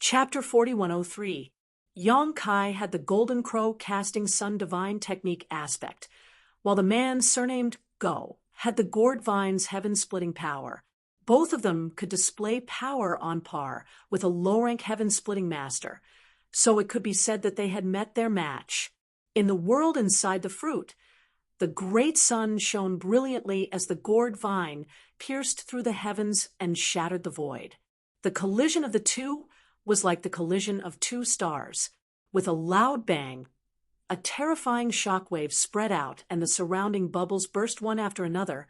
Chapter 4103. Yong Kai had the golden crow casting sun divine technique aspect, while the man surnamed Go had the gourd vine's heaven-splitting power. Both of them could display power on par with a low-rank heaven-splitting master, so it could be said that they had met their match. In the world inside the fruit, the great sun shone brilliantly as the gourd vine pierced through the heavens and shattered the void. The collision of the two was like the collision of two stars. With a loud bang, a terrifying shockwave spread out and the surrounding bubbles burst one after another,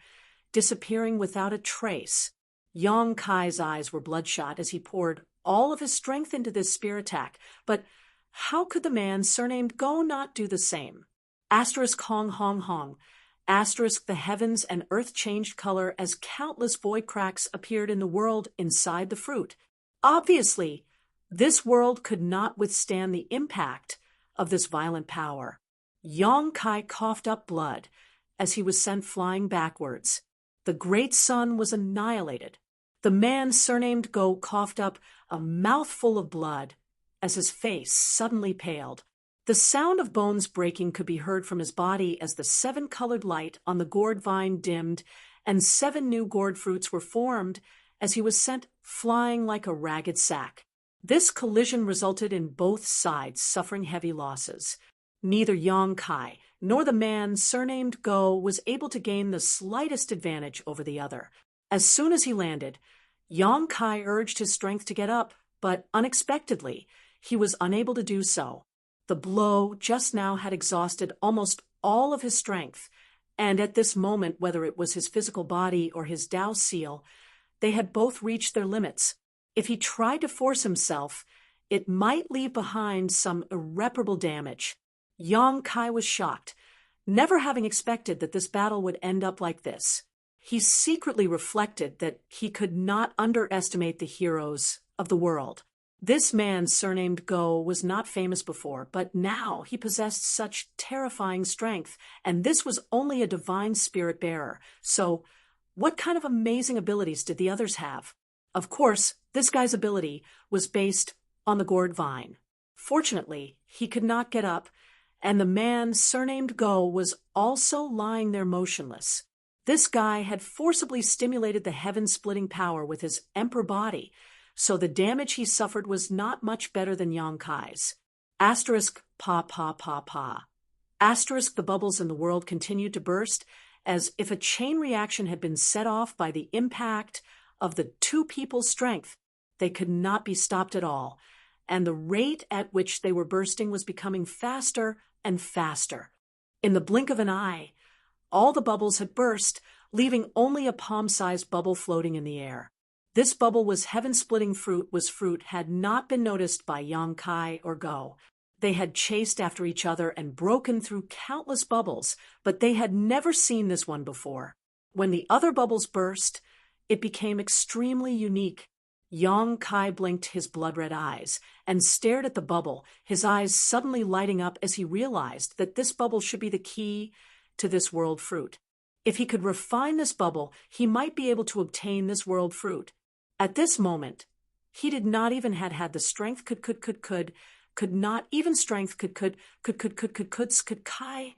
disappearing without a trace. Yong Kai's eyes were bloodshot as he poured all of his strength into this spear attack, but how could the man surnamed Go not do the same? Asterisk Hong Hong Hong. Asterisk the heavens and earth changed color as countless void cracks appeared in the world inside the fruit. Obviously, this world could not withstand the impact of this violent power. Yong Kai coughed up blood as he was sent flying backwards. The great sun was annihilated. The man surnamed Go coughed up a mouthful of blood as his face suddenly paled. The sound of bones breaking could be heard from his body as the seven-colored light on the gourd vine dimmed and 7 new gourd fruits were formed as he was sent flying like a ragged sack. This collision resulted in both sides suffering heavy losses. Neither Yong Kai nor the man surnamed Go was able to gain the slightest advantage over the other. As soon as he landed, Yong Kai urged his strength to get up, but unexpectedly, he was unable to do so. The blow just now had exhausted almost all of his strength, and at this moment, whether it was his physical body or his Tao seal, they had both reached their limits. If he tried to force himself, it might leave behind some irreparable damage. Yong Kai was shocked, never having expected that this battle would end up like this. He secretly reflected that he could not underestimate the heroes of the world. This man surnamed Go was not famous before, but now he possessed such terrifying strength, and this was only a divine spirit bearer. So, what kind of amazing abilities did the others have? Of course, this guy's ability was based on the gourd vine. Fortunately, he could not get up, and the man surnamed Go was also lying there motionless. This guy had forcibly stimulated the heaven-splitting power with his emperor body, so the damage he suffered was not much better than Yong Kai's. Asterisk pa pa pa pa. Asterisk the bubbles in the world continued to burst, as if a chain reaction had been set off by the impact of the two people's strength. They could not be stopped at all, and the rate at which they were bursting was becoming faster and faster. In the blink of an eye, all the bubbles had burst, leaving only a palm-sized bubble floating in the air. This bubble was heaven-splitting fruit had not been noticed by Yong Kai or Go. They had chased after each other and broken through countless bubbles, but they had never seen this one before. When the other bubbles burst, it became extremely unique. Yong Kai blinked his blood-red eyes and stared at the bubble, his eyes suddenly lighting up as he realized that this bubble should be the key to this world fruit. If he could refine this bubble, he might be able to obtain this world fruit. At this moment, he did not even had the strength could Kai.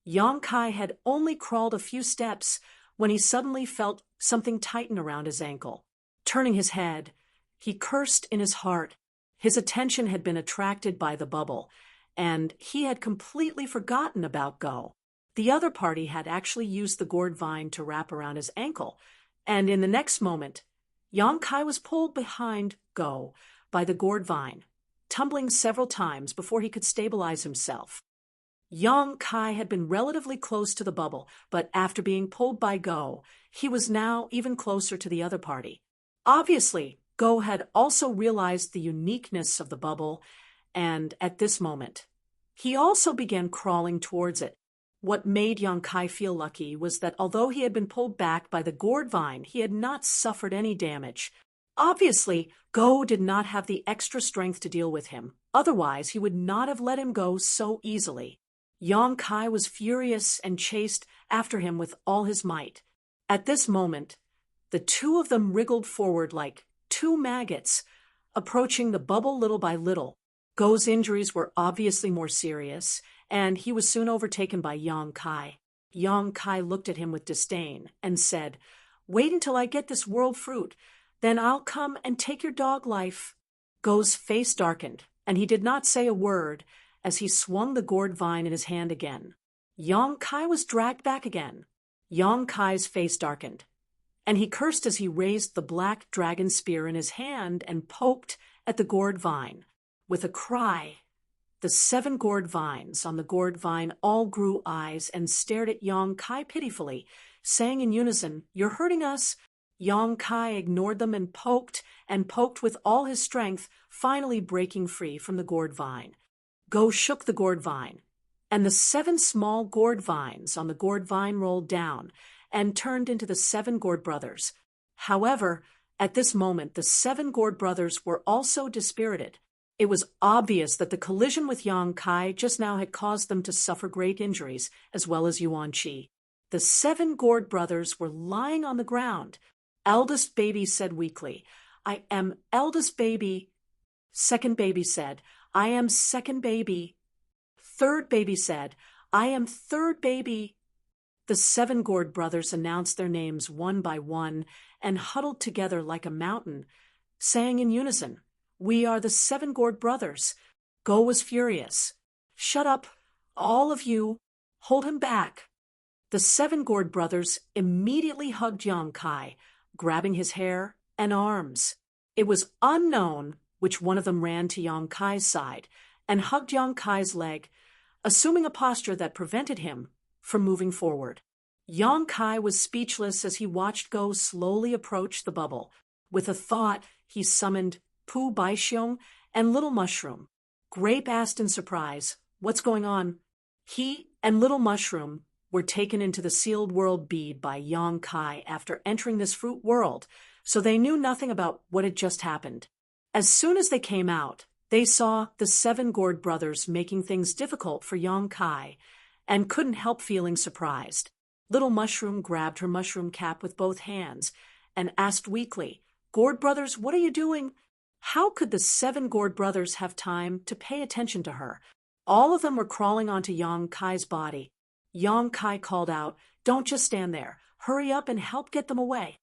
Yong Kai had only crawled a few steps when he suddenly felt something tighten around his ankle. Turning his head, he cursed in his heart. His attention had been attracted by the bubble, and he had completely forgotten about Go. The other party had actually used the gourd vine to wrap around his ankle, and in the next moment, Yong Kai was pulled behind Go by the gourd vine, tumbling several times before he could stabilize himself. Yong Kai had been relatively close to the bubble, but after being pulled by Go, he was now even closer to the other party. Obviously, Go had also realized the uniqueness of the bubble, and at this moment, he also began crawling towards it. What made Yong Kai feel lucky was that although he had been pulled back by the gourd vine, he had not suffered any damage. Obviously, Go did not have the extra strength to deal with him. Otherwise, he would not have let him go so easily. Yong Kai was furious and chased after him with all his might. At this moment, the two of them wriggled forward like two maggots, approaching the bubble little by little. Go's injuries were obviously more serious, and he was soon overtaken by Yang Kai. Yang Kai looked at him with disdain and said, "Wait until I get this world fruit, then I'll come and take your dog life." Go's face darkened, and he did not say a word as he swung the gourd vine in his hand again. Yang Kai was dragged back again. Yang Kai's face darkened, and he cursed as he raised the black dragon spear in his hand and poked at the gourd vine. With a cry, the 7 gourd vines on the gourd vine all grew eyes and stared at Yang Kai pitifully, saying in unison, "You're hurting us." Yang Kai ignored them and poked with all his strength, finally breaking free from the gourd vine. Go shook the gourd vine, and the 7 small gourd vines on the gourd vine rolled down and turned into the 7 gourd brothers. However, at this moment the 7 gourd brothers were also dispirited. It was obvious that the collision with Yang Kai just now had caused them to suffer great injuries, as well as Yuan Qi. The 7 gourd brothers were lying on the ground. Eldest baby said weakly, "I am eldest baby." Second baby said, "I am second baby." Third baby said, "I am third baby." The 7 gourd brothers announced their names one by one and huddled together like a mountain, saying in unison, "We are the 7 gourd brothers." Go was furious. "Shut up, all of you. Hold him back." The 7 gourd brothers immediately hugged Yang Kai, grabbing his hair and arms. It was unknown which one of them ran to Yang Kai's side and hugged Yang Kai's leg, assuming a posture that prevented him from moving forward. Yang Kai was speechless as he watched Go slowly approach the bubble. With a thought, he summoned Pu Baixiong and Little Mushroom. Grape asked in surprise, "What's going on?" He and Little Mushroom were taken into the sealed world bead by Yang Kai after entering this fruit world, so they knew nothing about what had just happened. As soon as they came out, they saw the 7 gourd brothers making things difficult for Yang Kai and couldn't help feeling surprised. Little Mushroom grabbed her mushroom cap with both hands and asked weakly, "Gourd brothers, what are you doing?" How could the 7 gourd brothers have time to pay attention to her? All of them were crawling onto Yang Kai's body. Yang Kai called out, "Don't just stand there. Hurry up and help get them away."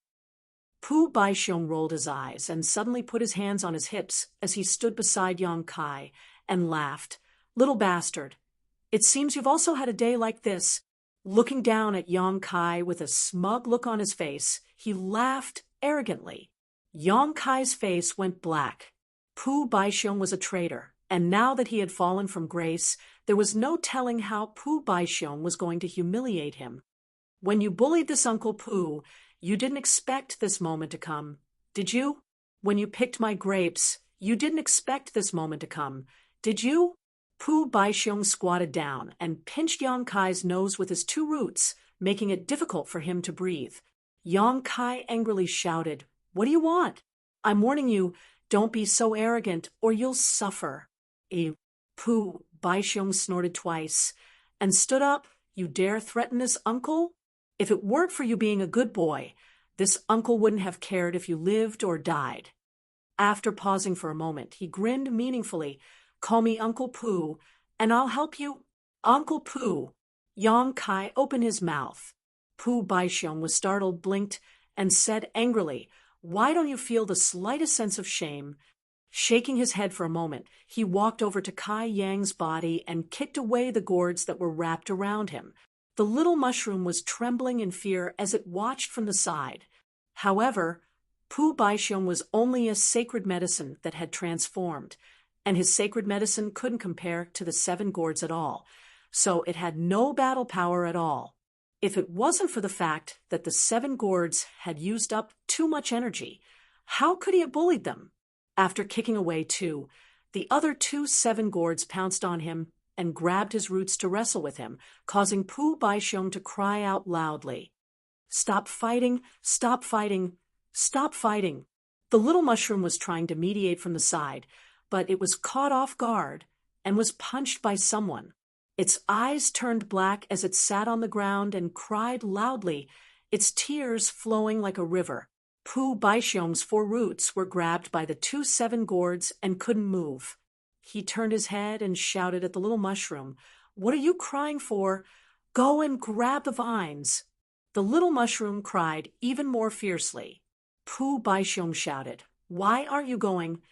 Pu Baixiong rolled his eyes and suddenly put his hands on his hips as he stood beside Yang Kai and laughed. "Little bastard, it seems you've also had a day like this." Looking down at Yang Kai with a smug look on his face, he laughed arrogantly. Yang Kai's face went black. Pu Baixiong was a traitor, and now that he had fallen from grace, there was no telling how Pu Baixiong was going to humiliate him. "When you bullied this Uncle Pu, you didn't expect this moment to come, did you? When you picked my grapes, you didn't expect this moment to come, did you?" Pu Baixiong squatted down and pinched Yang Kai's nose with his 2 roots, making it difficult for him to breathe. Yang Kai angrily shouted, "What do you want? I'm warning you, don't be so arrogant or you'll suffer." Pu Baixiong snorted twice and stood up. "You dare threaten this uncle? If it weren't for you being a good boy, this uncle wouldn't have cared if you lived or died." After pausing for a moment, he grinned meaningfully. "Call me Uncle Pu, and I'll help you." "Uncle Pu." Yang Kai opened his mouth. Pu Baixiong was startled, blinked, and said angrily, "Why don't you feel the slightest sense of shame?" Shaking his head for a moment, he walked over to Kai Yang's body and kicked away the gourds that were wrapped around him. The little mushroom was trembling in fear as it watched from the side. However, Pu Baixiong was only a sacred medicine that had transformed, and his sacred medicine couldn't compare to the 7 gourds at all, so it had no battle power at all. If it wasn't for the fact that the 7 gourds had used up too much energy, how could he have bullied them? After kicking away 2, the other 2 7 gourds pounced on him and grabbed his roots to wrestle with him, causing Pu Baixiong to cry out loudly, "Stop fighting! Stop fighting! Stop fighting!" The little mushroom was trying to mediate from the side, but it was caught off guard and was punched by someone. Its eyes turned black as it sat on the ground and cried loudly, its tears flowing like a river. Pu Baixiong's 4 roots were grabbed by the 2 7 gourds and couldn't move. He turned his head and shouted at the little mushroom, "What are you crying for? Go and grab the vines." The little mushroom cried even more fiercely. Pu Baixiong shouted, "Why aren't you going?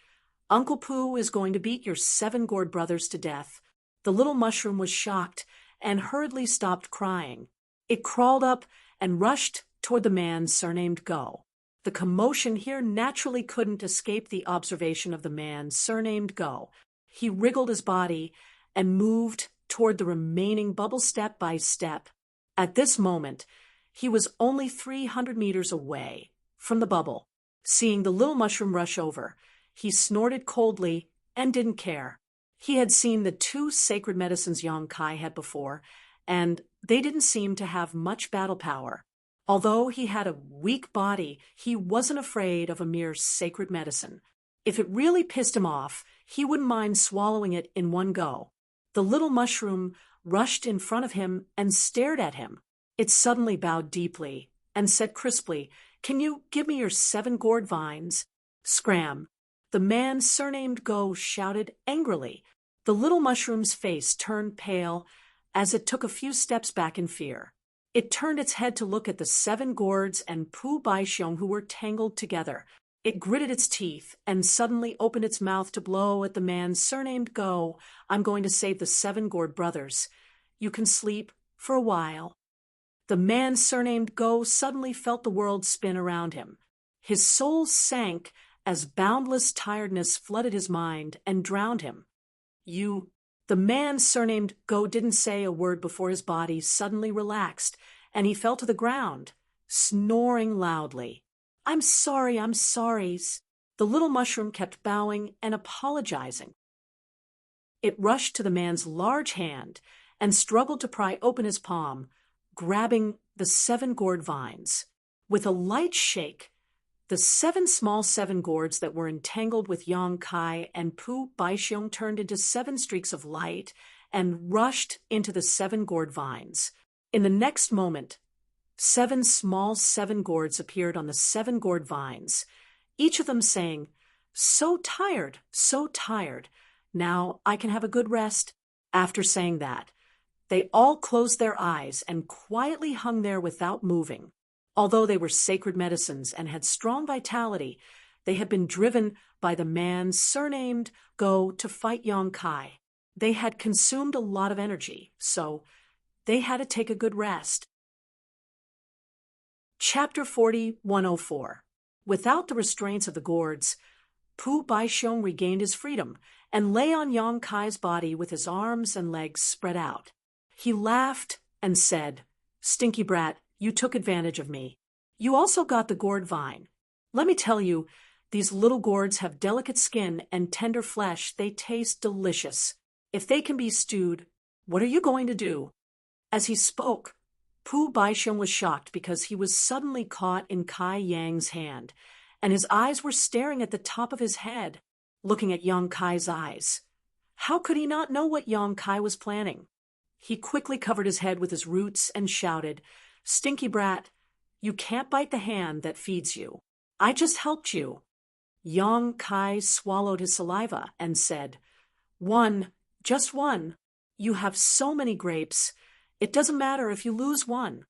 Uncle Pu is going to beat your 7 gourd brothers to death." The little mushroom was shocked and hurriedly stopped crying. It crawled up and rushed toward the man surnamed Go. The commotion here naturally couldn't escape the observation of the man surnamed Go. He wriggled his body and moved toward the remaining bubble step by step. At this moment, he was only 300 meters away from the bubble. Seeing the little mushroom rush over, he snorted coldly and didn't care. He had seen the 2 sacred medicines Yang Kai had before, and they didn't seem to have much battle power. Although he had a weak body, he wasn't afraid of a mere sacred medicine. If it really pissed him off, he wouldn't mind swallowing it in one go. The little mushroom rushed in front of him and stared at him. It suddenly bowed deeply and said crisply, "Can you give me your 7 gourd vines?" Scram! The man surnamed Go shouted angrily. The little mushroom's face turned pale as it took a few steps back in fear. It turned its head to look at the 7 gourds and Pu Baixiong, who were tangled together. It gritted its teeth and suddenly opened its mouth to blow at the man surnamed Go. "I'm going to save the 7 gourd brothers. You can sleep for a while." The man surnamed Go suddenly felt the world spin around him. His soul sank as boundless tiredness flooded his mind and drowned him. The man surnamed Go didn't say a word before his body suddenly relaxed, and he fell to the ground, snoring loudly. I'm sorry. The little mushroom kept bowing and apologizing. It rushed to the man's large hand and struggled to pry open his palm, grabbing the 7 gourd vines. With a light shake, the 7 small 7 gourds that were entangled with Yang Kai and Pu Baixiong turned into 7 streaks of light and rushed into the 7 gourd vines. In the next moment, 7 small 7 gourds appeared on the 7 gourd vines, each of them saying, so tired. Now I can have a good rest." After saying that, they all closed their eyes and quietly hung there without moving. Although they were sacred medicines and had strong vitality, they had been driven by the man surnamed Go to fight Yang Kai. They had consumed a lot of energy, so they had to take a good rest. Chapter 40:104. Without the restraints of the gourds, Pu Baixiong regained his freedom and lay on Yang Kai's body with his arms and legs spread out. He laughed and said, "Stinky brat, you took advantage of me. You also got the gourd vine. Let me tell you, these little gourds have delicate skin and tender flesh. They taste delicious. If they can be stewed, what are you going to do?" As he spoke, Pu Baixiong was shocked because he was suddenly caught in Kai Yang's hand, and his eyes were staring at the top of his head, looking at Yang Kai's eyes. How could he not know what Yang Kai was planning? He quickly covered his head with his roots and shouted, "Stinky brat, you can't bite the hand that feeds you. I just helped you." Yang Kai swallowed his saliva and said, "One, just one. You have so many grapes. It doesn't matter if you lose one."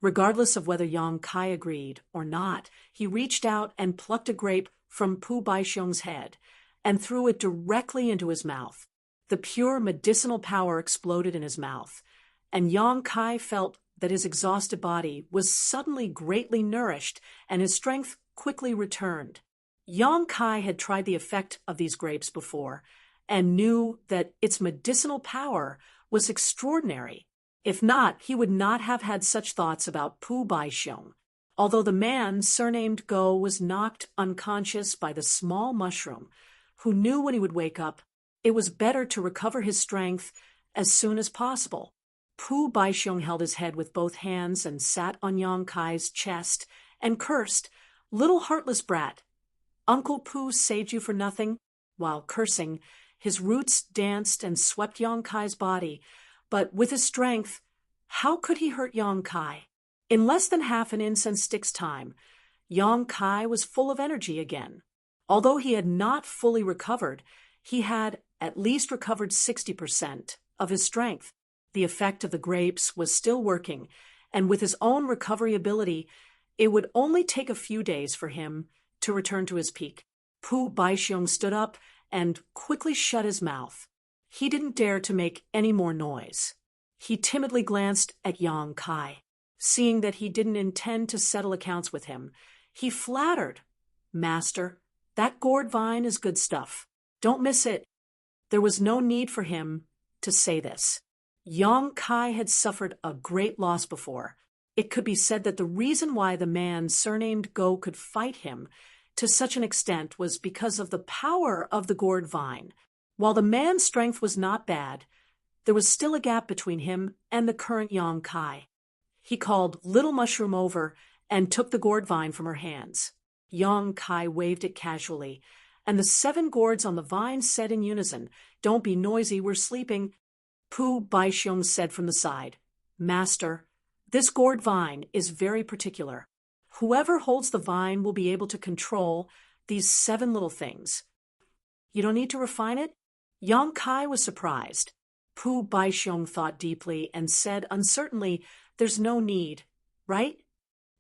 Regardless of whether Yang Kai agreed or not, he reached out and plucked a grape from Pu Baixiong's head and threw it directly into his mouth. The pure medicinal power exploded in his mouth, and Yang Kai felt that his exhausted body was suddenly greatly nourished and his strength quickly returned. Yang Kai had tried the effect of these grapes before and knew that its medicinal power was extraordinary. If not, he would not have had such thoughts about Pu Baixiong. Although the man surnamed Go was knocked unconscious by the small mushroom, who knew when he would wake up, it was better to recover his strength as soon as possible. Pu Baixiong held his head with both hands and sat on Yang Kai's chest and cursed, "Little heartless brat, Uncle Pu saved you for nothing." While cursing, his roots danced and swept Yang Kai's body, but with his strength, how could he hurt Yang Kai? In less than half an incense stick's time, Yang Kai was full of energy again. Although he had not fully recovered, he had at least recovered 60% of his strength. The effect of the grapes was still working, and with his own recovery ability, it would only take a few days for him to return to his peak. Pu Baixiong stood up and quickly shut his mouth. He didn't dare to make any more noise. He timidly glanced at Yang Kai. Seeing that he didn't intend to settle accounts with him, he flattered, "Master, that gourd vine is good stuff. Don't miss it." There was no need for him to say this. Yang Kai had suffered a great loss before. It could be said that the reason why the man surnamed Go could fight him to such an extent was because of the power of the gourd vine. While the man's strength was not bad, there was still a gap between him and the current Yang Kai. He called Little Mushroom over and took the gourd vine from her hands. Yang Kai waved it casually, and the 7 gourds on the vine said in unison, "Don't be noisy, we're sleeping." Pu Baixiong said from the side, "Master, this gourd vine is very particular. Whoever holds the vine will be able to control these 7 little things." "You don't need to refine it?" Yang Kai was surprised. Pu Baixiong thought deeply and said uncertainly, "There's no need, right?"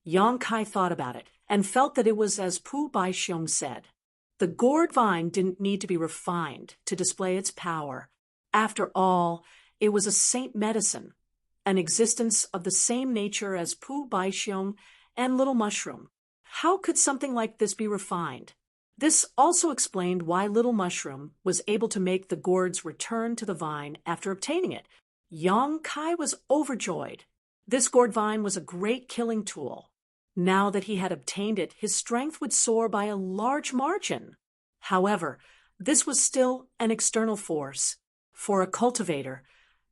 Yang Kai thought about it and felt that it was as Pu Baixiong said. The gourd vine didn't need to be refined to display its power. After all, it was a saint medicine, an existence of the same nature as Pu Baixiong and Little Mushroom. How could something like this be refined? This also explained why Little Mushroom was able to make the gourds return to the vine after obtaining it. Yang Kai was overjoyed. This gourd vine was a great killing tool. Now that he had obtained it, his strength would soar by a large margin. However, this was still an external force. For a cultivator,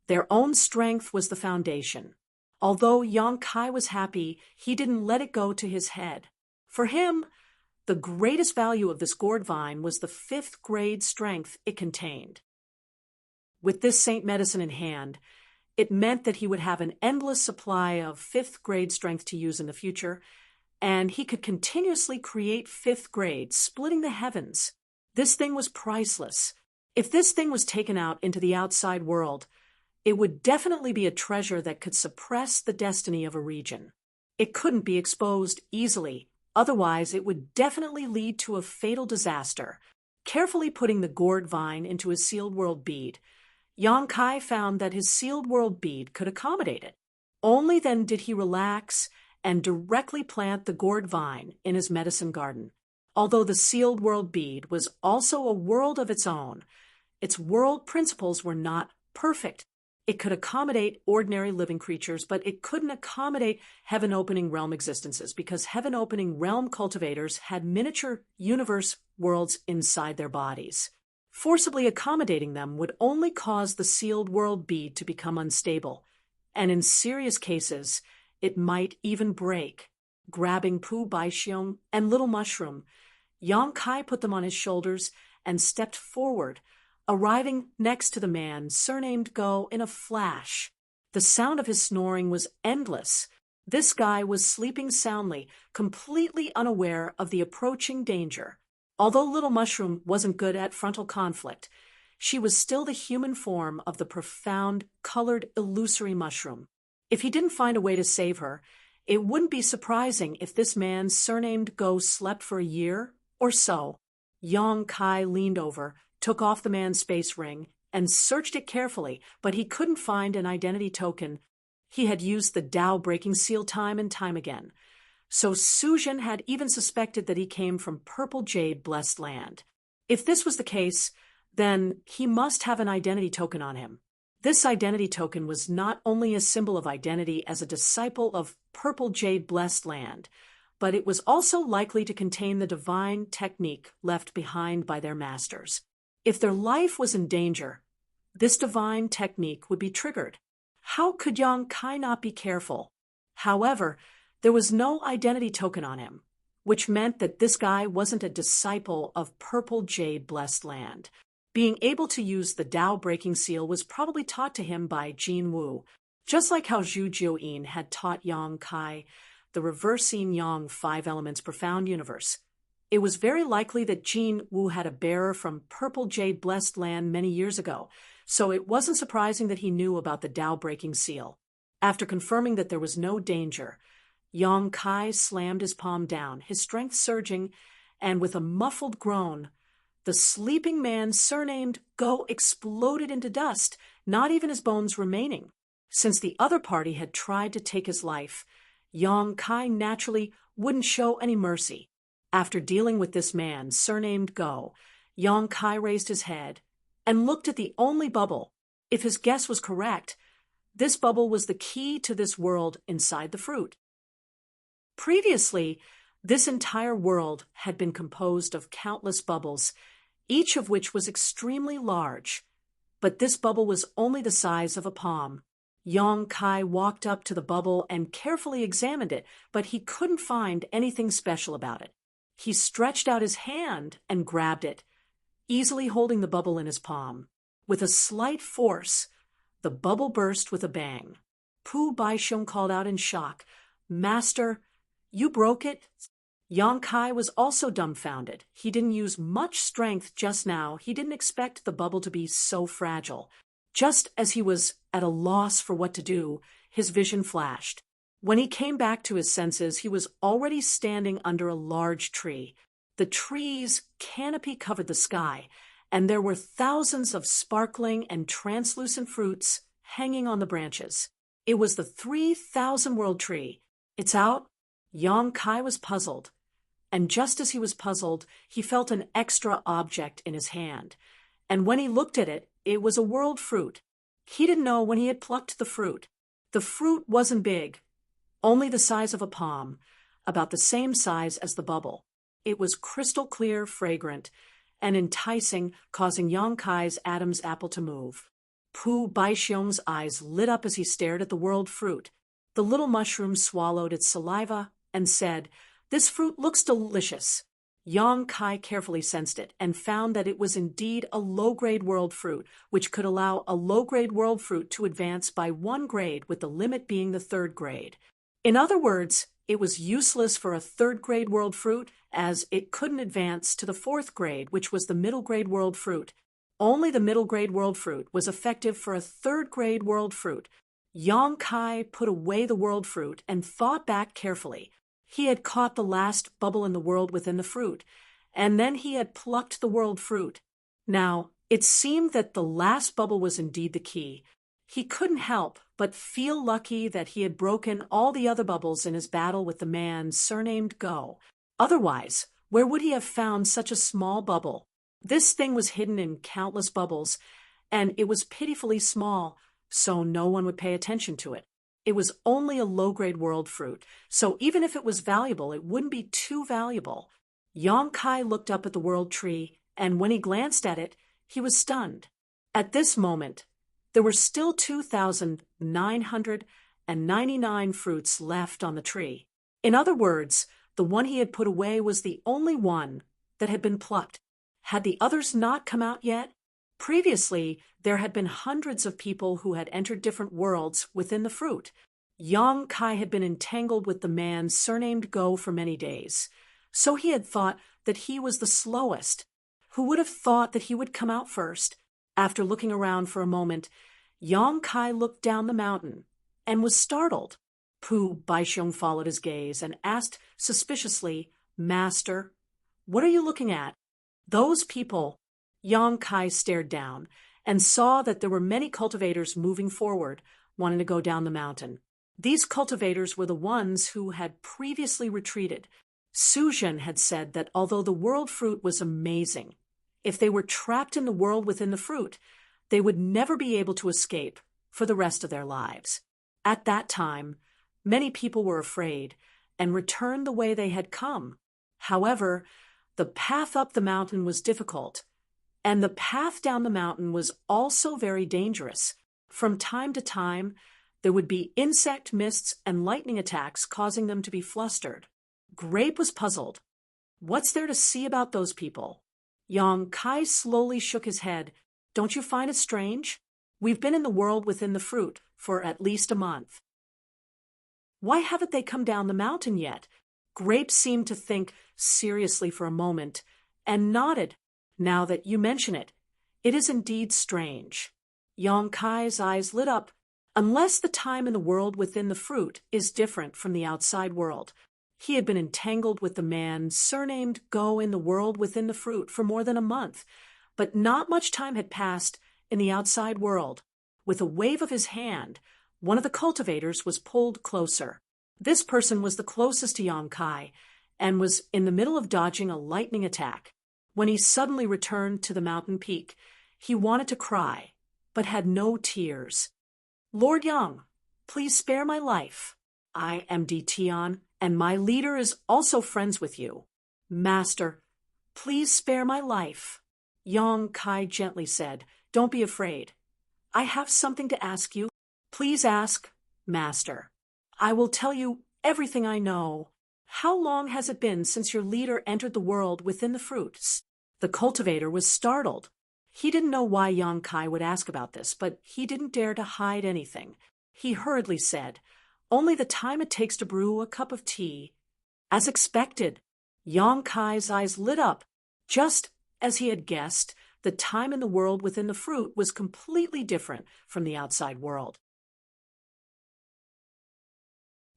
their own strength was the foundation. Although Yang Kai was happy, he didn't let it go to his head. For him, the greatest value of this gourd vine was the 5th grade strength it contained. With this saint medicine in hand, it meant that he would have an endless supply of 5th grade strength to use in the future, and he could continuously create 5th grade, splitting the heavens. This thing was priceless. If this thing was taken out into the outside world, it would definitely be a treasure that could suppress the destiny of a region. It couldn't be exposed easily, otherwise it would definitely lead to a fatal disaster. Carefully putting the gourd vine into his sealed world bead, Yang Kai found that his sealed world bead could accommodate it. Only then did he relax and directly plant the gourd vine in his medicine garden. Although the sealed world bead was also a world of its own, its world principles were not perfect. It could accommodate ordinary living creatures, but it couldn't accommodate heaven-opening realm existences because heaven-opening realm cultivators had miniature universe worlds inside their bodies. Forcibly accommodating them would only cause the sealed world bead to become unstable, and in serious cases, it might even break. Grabbing Pu Baixiong and Little Mushroom, Yang Kai put them on his shoulders and stepped forward, arriving next to the man surnamed Go in a flash. The sound of his snoring was endless. This guy was sleeping soundly, completely unaware of the approaching danger. Although Little Mushroom wasn't good at frontal conflict, she was still the human form of the profound, colored, illusory mushroom. If he didn't find a way to save her, it wouldn't be surprising if this man surnamed Go slept for a year or so. Yang Kai leaned over, took off the man's space ring, and searched it carefully, but he couldn't find an identity token. He had used the Tao breaking seal time and time again. So Suzhen had even suspected that he came from Purple Jade Blessed Land. If this was the case, then he must have an identity token on him. This identity token was not only a symbol of identity as a disciple of Purple Jade Blessed Land, but it was also likely to contain the divine technique left behind by their masters. If their life was in danger, this divine technique would be triggered. How could Yang Kai not be careful? However, there was no identity token on him, which meant that this guy wasn't a disciple of Purple Jade Blessed Land. Being able to use the Tao breaking seal was probably taught to him by Jin Wu. Just like how Zhu Jiuyin had taught Yang Kai, the reverse yin yang five elements profound universe. It was very likely that Jin Wu had a bearer from Purple Jade Blessed Land many years ago, so it wasn't surprising that he knew about the Tao-breaking seal. After confirming that there was no danger, Yang Kai slammed his palm down, his strength surging, and with a muffled groan, the sleeping man surnamed Go exploded into dust, not even his bones remaining. Since the other party had tried to take his life, Yang Kai naturally wouldn't show any mercy. After dealing with this man, surnamed Go, Yang Kai raised his head and looked at the only bubble. If his guess was correct, this bubble was the key to this world inside the fruit. Previously, this entire world had been composed of countless bubbles, each of which was extremely large. But this bubble was only the size of a palm. Yang Kai walked up to the bubble and carefully examined it, but he couldn't find anything special about it. He stretched out his hand and grabbed it, easily holding the bubble in his palm. With a slight force, the bubble burst with a bang. Pu Baixiong called out in shock, "Master, you broke it?" Yang Kai was also dumbfounded. He didn't use much strength just now. He didn't expect the bubble to be so fragile. Just as he was at a loss for what to do, his vision flashed. When he came back to his senses, he was already standing under a large tree. The tree's canopy covered the sky, and there were thousands of sparkling and translucent fruits hanging on the branches. It was the 3,000-world tree. "It's out?" Yang Kai was puzzled. And just as he was puzzled, he felt an extra object in his hand. And when he looked at it, it was a world fruit. He didn't know when he had plucked the fruit. The fruit wasn't big, only the size of a palm, about the same size as the bubble. It was crystal clear, fragrant, and enticing, causing Yang Kai's Adam's apple to move. Pu Baixiong's eyes lit up as he stared at the world fruit. The little mushroom swallowed its saliva and said, "This fruit looks delicious." Yang Kai carefully sensed it and found that it was indeed a low-grade world fruit, which could allow a low-grade world fruit to advance by 1 grade, with the limit being the 3rd grade. In other words, it was useless for a 3rd-grade world fruit, as it couldn't advance to the 4th grade, which was the middle-grade world fruit. Only the middle-grade world fruit was effective for a 3rd-grade world fruit. Yang Kai put away the world fruit and thought back carefully. He had caught the last bubble in the world within the fruit, and then he had plucked the world fruit. Now, it seemed that the last bubble was indeed the key. He couldn't help but feel lucky that he had broken all the other bubbles in his battle with the man surnamed Go. Otherwise, where would he have found such a small bubble? This thing was hidden in countless bubbles, and it was pitifully small, so no one would pay attention to it. It was only a low-grade world fruit, so even if it was valuable, it wouldn't be too valuable. Yang Kai looked up at the world tree, and when he glanced at it, he was stunned. At this moment, there were still 2,999 fruits left on the tree. In other words, the one he had put away was the only one that had been plucked. Had the others not come out yet? Previously, there had been hundreds of people who had entered different worlds within the fruit. Yang Kai had been entangled with the man surnamed Go for many days, so he had thought that he was the slowest. Who would have thought that he would come out first? After looking around for a moment, Yang Kai looked down the mountain and was startled. Pu Baixiong followed his gaze and asked suspiciously, "Master, what are you looking at?" "Those people." Yang Kai stared down and saw that there were many cultivators moving forward, wanting to go down the mountain. These cultivators were the ones who had previously retreated. Su Zhen had said that although the world fruit was amazing, if they were trapped in the world within the fruit, they would never be able to escape for the rest of their lives. At that time, many people were afraid and returned the way they had come. However, the path up the mountain was difficult, and the path down the mountain was also very dangerous. From time to time, there would be insect mists and lightning attacks, causing them to be flustered. Grape was puzzled. What's there to see about those people? Yang Kai slowly shook his head. Don't you find it strange? We've been in the world within the fruit for at least a month. Why haven't they come down the mountain yet? Grape seemed to think seriously for a moment, and nodded. Now that you mention it, it is indeed strange. Yong Kai's eyes lit up. Unless the time in the world within the fruit is different from the outside world. He had been entangled with the man surnamed Go in the world within the fruit for more than a month, but not much time had passed in the outside world. With a wave of his hand, one of the cultivators was pulled closer. This person was the closest to Yong Kai and was in the middle of dodging a lightning attack. When he suddenly returned to the mountain peak, he wanted to cry, but had no tears. Lord Yang, please spare my life. I am Tion, and my leader is also friends with you. Master, please spare my life. Yong Kai gently said, Don't be afraid. I have something to ask you. Please ask, Master. I will tell you everything I know. How long has it been since your leader entered the world within the fruits? The cultivator was startled. He didn't know why Yong Kai would ask about this, but he didn't dare to hide anything. He hurriedly said, Only the time it takes to brew a cup of tea. As expected, Yong Kai's eyes lit up. Just as he had guessed, the time in the world within the fruit was completely different from the outside world.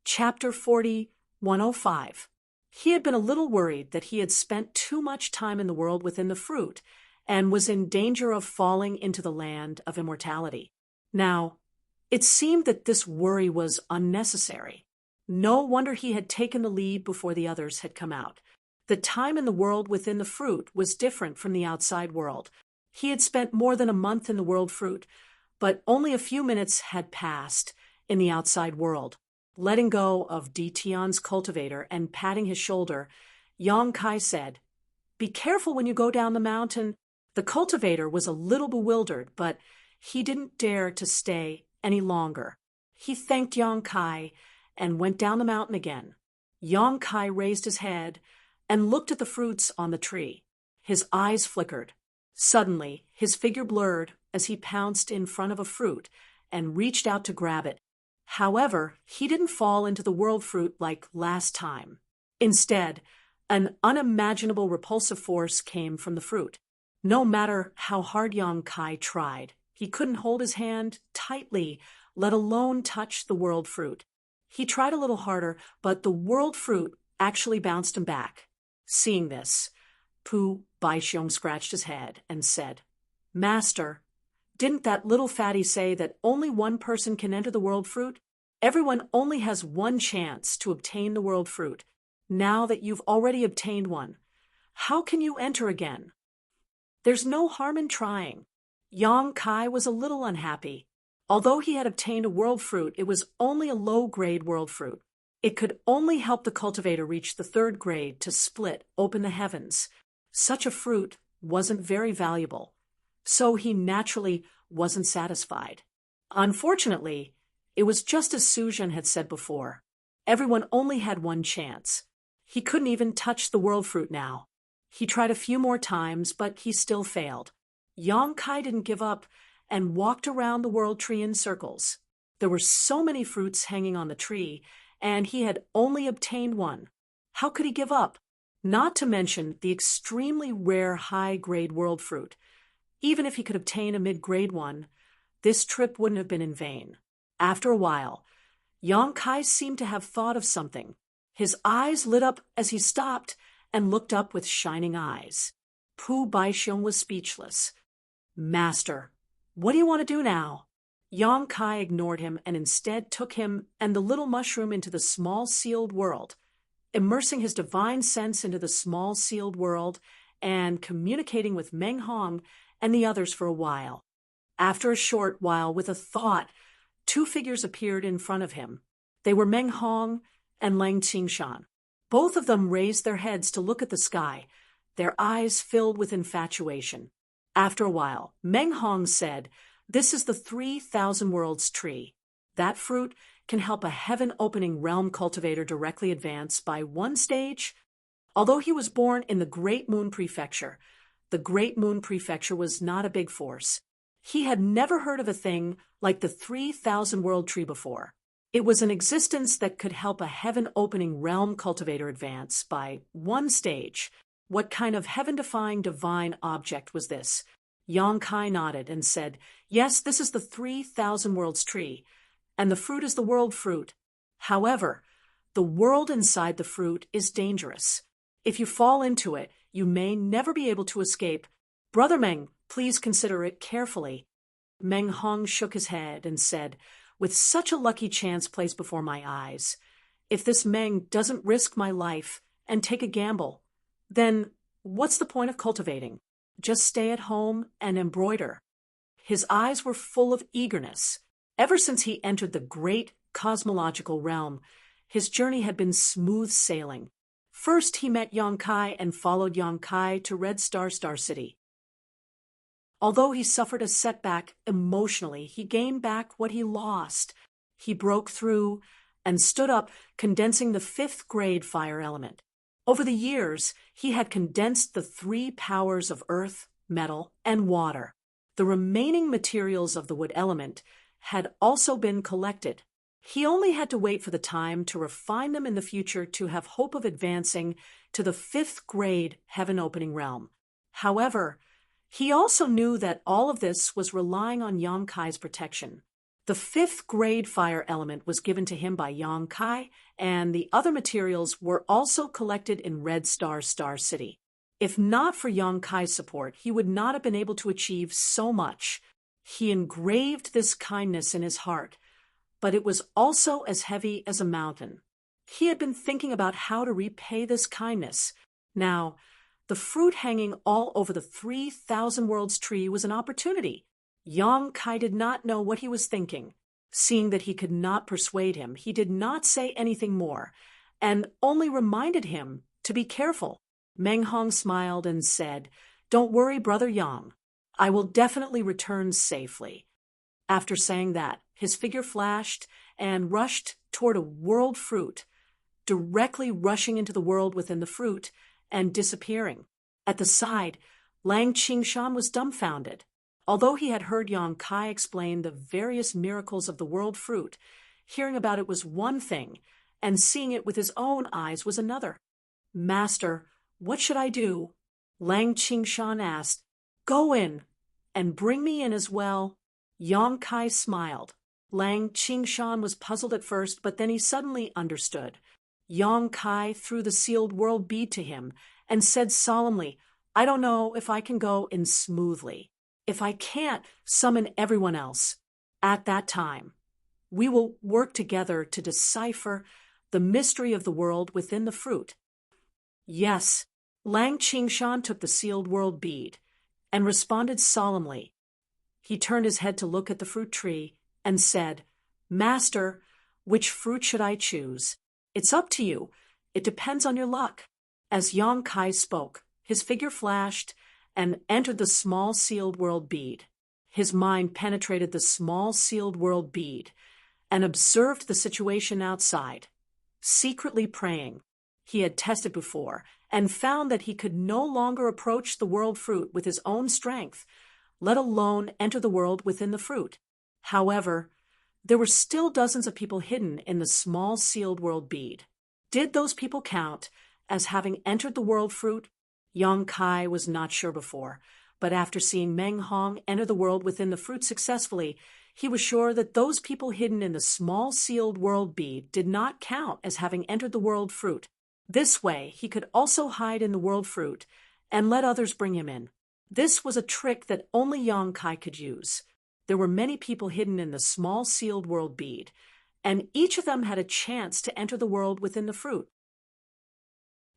Chapter 40, 105. He had been a little worried that he had spent too much time in the world within the fruit, and was in danger of falling into the land of immortality. Now, it seemed that this worry was unnecessary. No wonder he had taken the lead before the others had come out. The time in the world within the fruit was different from the outside world. He had spent more than a month in the world fruit, but only a few minutes had passed in the outside world. Letting go of Tion's cultivator and patting his shoulder, Yong Kai said, Be careful when you go down the mountain. The cultivator was a little bewildered, but he didn't dare to stay any longer. He thanked Yong Kai and went down the mountain again. Yong Kai raised his head and looked at the fruits on the tree. His eyes flickered. Suddenly, his figure blurred as he pounced in front of a fruit and reached out to grab it. However, he didn't fall into the world fruit like last time. Instead, an unimaginable repulsive force came from the fruit. No matter how hard Yong Kai tried, he couldn't hold his hand tightly, let alone touch the world fruit. He tried a little harder, but the world fruit actually bounced him back. Seeing this, Pu Baixiong scratched his head and said, Master, didn't that little fatty say that only one person can enter the world fruit? Everyone only has one chance to obtain the world fruit. Now that you've already obtained one, how can you enter again? There's no harm in trying. Yong Kai was a little unhappy. Although he had obtained a world fruit, it was only a low-grade world fruit. It could only help the cultivator reach the third grade to split open the heavens. Such a fruit wasn't very valuable, so he naturally wasn't satisfied. Unfortunately, it was just as Suzhen had said before. Everyone only had one chance. He couldn't even touch the world fruit now. He tried a few more times, but he still failed. Yong Kai didn't give up and walked around the world tree in circles. There were so many fruits hanging on the tree, and he had only obtained one. How could he give up? Not to mention the extremely rare high-grade world fruit. Even if he could obtain a mid-grade one, this trip wouldn't have been in vain. After a while, Yong Kai seemed to have thought of something. His eyes lit up as he stopped and looked up with shining eyes. Pu Baixiong was speechless. Master, what do you want to do now? Yong Kai ignored him and instead took him and the little mushroom into the small sealed world. Immersing his divine sense into the small sealed world and communicating with Meng Hong and the others for a while. After a short while, with a thought, two figures appeared in front of him. They were Meng Hong and Lang Qingshan. Both of them raised their heads to look at the sky, their eyes filled with infatuation. After a while, Meng Hong said, This is the 3,000 Worlds tree. That fruit can help a heaven-opening realm cultivator directly advance by one stage. Although he was born in the Great Moon Prefecture, the Great Moon Prefecture was not a big force. He had never heard of a thing like the 3,000 World tree before. It was an existence that could help a heaven-opening realm cultivator advance by one stage. What kind of heaven-defying divine object was this? Yang Kai nodded and said, "Yes, this is the 3,000 worlds tree, and the fruit is the world fruit. However, the world inside the fruit is dangerous. If you fall into it, you may never be able to escape. Brother Meng, please consider it carefully." Meng Hong shook his head and said, "With such a lucky chance placed before my eyes, if this Meng doesn't risk my life and take a gamble, then what's the point of cultivating? Just stay at home and embroider." His eyes were full of eagerness. Ever since he entered the great cosmological realm, his journey had been smooth sailing. First, he met Yang Kai and followed Yang Kai to Red Star City. Although he suffered a setback emotionally, he gained back what he lost. He broke through and stood up, condensing the 5th grade fire element. Over the years, he had condensed the 3 powers of earth, metal, and water. The remaining materials of the wood element had also been collected. He only had to wait for the time to refine them in the future to have hope of advancing to the 5th grade heaven-opening realm. However, he also knew that all of this was relying on Yang Kai's protection. The 5th grade fire element was given to him by Yang Kai, and the other materials were also collected in Red Star City. If not for Yang Kai's support, he would not have been able to achieve so much. He engraved this kindness in his heart, but it was also as heavy as a mountain. He had been thinking about how to repay this kindness. Now, the fruit hanging all over the 3,000 worlds tree was an opportunity. Yang Kai did not know what he was thinking. Seeing that he could not persuade him, he did not say anything more, and only reminded him to be careful. Meng Hong smiled and said, "Don't worry, Brother Yang. I will definitely return safely." After saying that, his figure flashed and rushed toward a world fruit, directly rushing into the world within the fruit and disappearing. At the side, Lang Qingshan was dumbfounded. Although he had heard Yang Kai explain the various miracles of the world fruit, hearing about it was one thing, and seeing it with his own eyes was another. "Master, what should I do?" Lang Qingshan asked. "Go in, and bring me in as well." Yang Kai smiled. Lang Qingshan was puzzled at first, but then he suddenly understood. Yang Kai threw the sealed world bead to him and said solemnly, "I don't know if I can go in smoothly. If I can't, summon everyone else. At that time, we will work together to decipher the mystery of the world within the fruit." Yes, Lang Qingshan took the sealed world bead and responded solemnly. He turned his head to look at the fruit tree and said, "Master, which fruit should I choose? It's up to you. It depends on your luck." As Yang Kai spoke, his figure flashed and entered the small sealed world bead. His mind penetrated the small sealed world bead and observed the situation outside. Secretly praying, he had tested before and found that he could no longer approach the world fruit with his own strength, let alone enter the world within the fruit. However, there were still dozens of people hidden in the small sealed world bead. Did those people count as having entered the world fruit? Yang Kai was not sure before, but after seeing Meng Hong enter the world within the fruit successfully, he was sure that those people hidden in the small sealed world bead did not count as having entered the world fruit. This way, he could also hide in the world fruit and let others bring him in. This was a trick that only Yang Kai could use. There were many people hidden in the small sealed world bead, and each of them had a chance to enter the world within the fruit.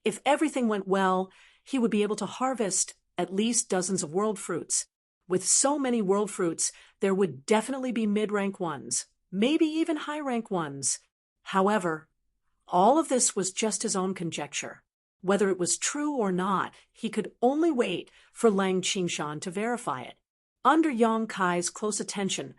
If everything went well, he would be able to harvest at least dozens of world fruits. With so many world fruits, there would definitely be mid-rank ones, maybe even high-rank ones. However, all of this was just his own conjecture. Whether it was true or not, he could only wait for Lang Qingshan to verify it. Under Yang Kai's close attention,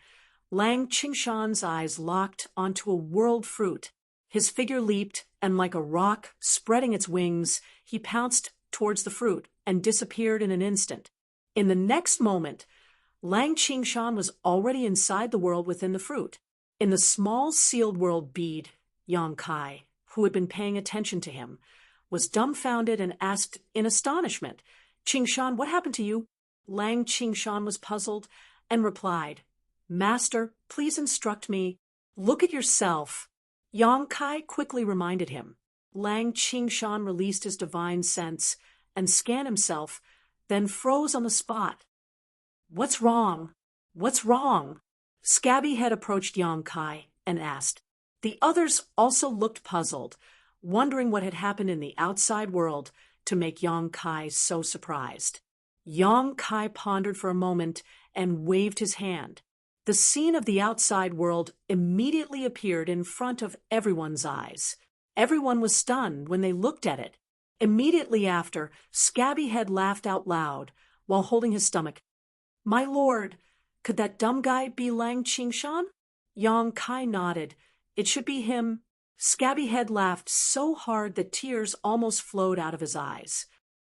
Lang Qingshan's eyes locked onto a world fruit. His figure leaped, and like a rock spreading its wings, he pounced towards the fruit and disappeared in an instant. In the next moment, Lang Qingshan was already inside the world within the fruit. In the small sealed world bead, Yang Kai, who had been paying attention to him, was dumbfounded and asked in astonishment, "Qingshan, what happened to you?" Lang Qingshan was puzzled and replied, "Master, please instruct me. Look at yourself." Yang Kai quickly reminded him. Lang Qingshan released his divine sense and scanned himself, then froze on the spot. "What's wrong? What's wrong?" Scabby Head approached Yang Kai and asked. The others also looked puzzled, wondering what had happened in the outside world to make Yang Kai so surprised. Yang Kai pondered for a moment and waved his hand. The scene of the outside world immediately appeared in front of everyone's eyes. Everyone was stunned when they looked at it. Immediately after, Scabby Head laughed out loud while holding his stomach. "My lord, could that dumb guy be Lang Qingshan?" Yang Kai nodded. "It should be him." Scabby Head laughed so hard that tears almost flowed out of his eyes.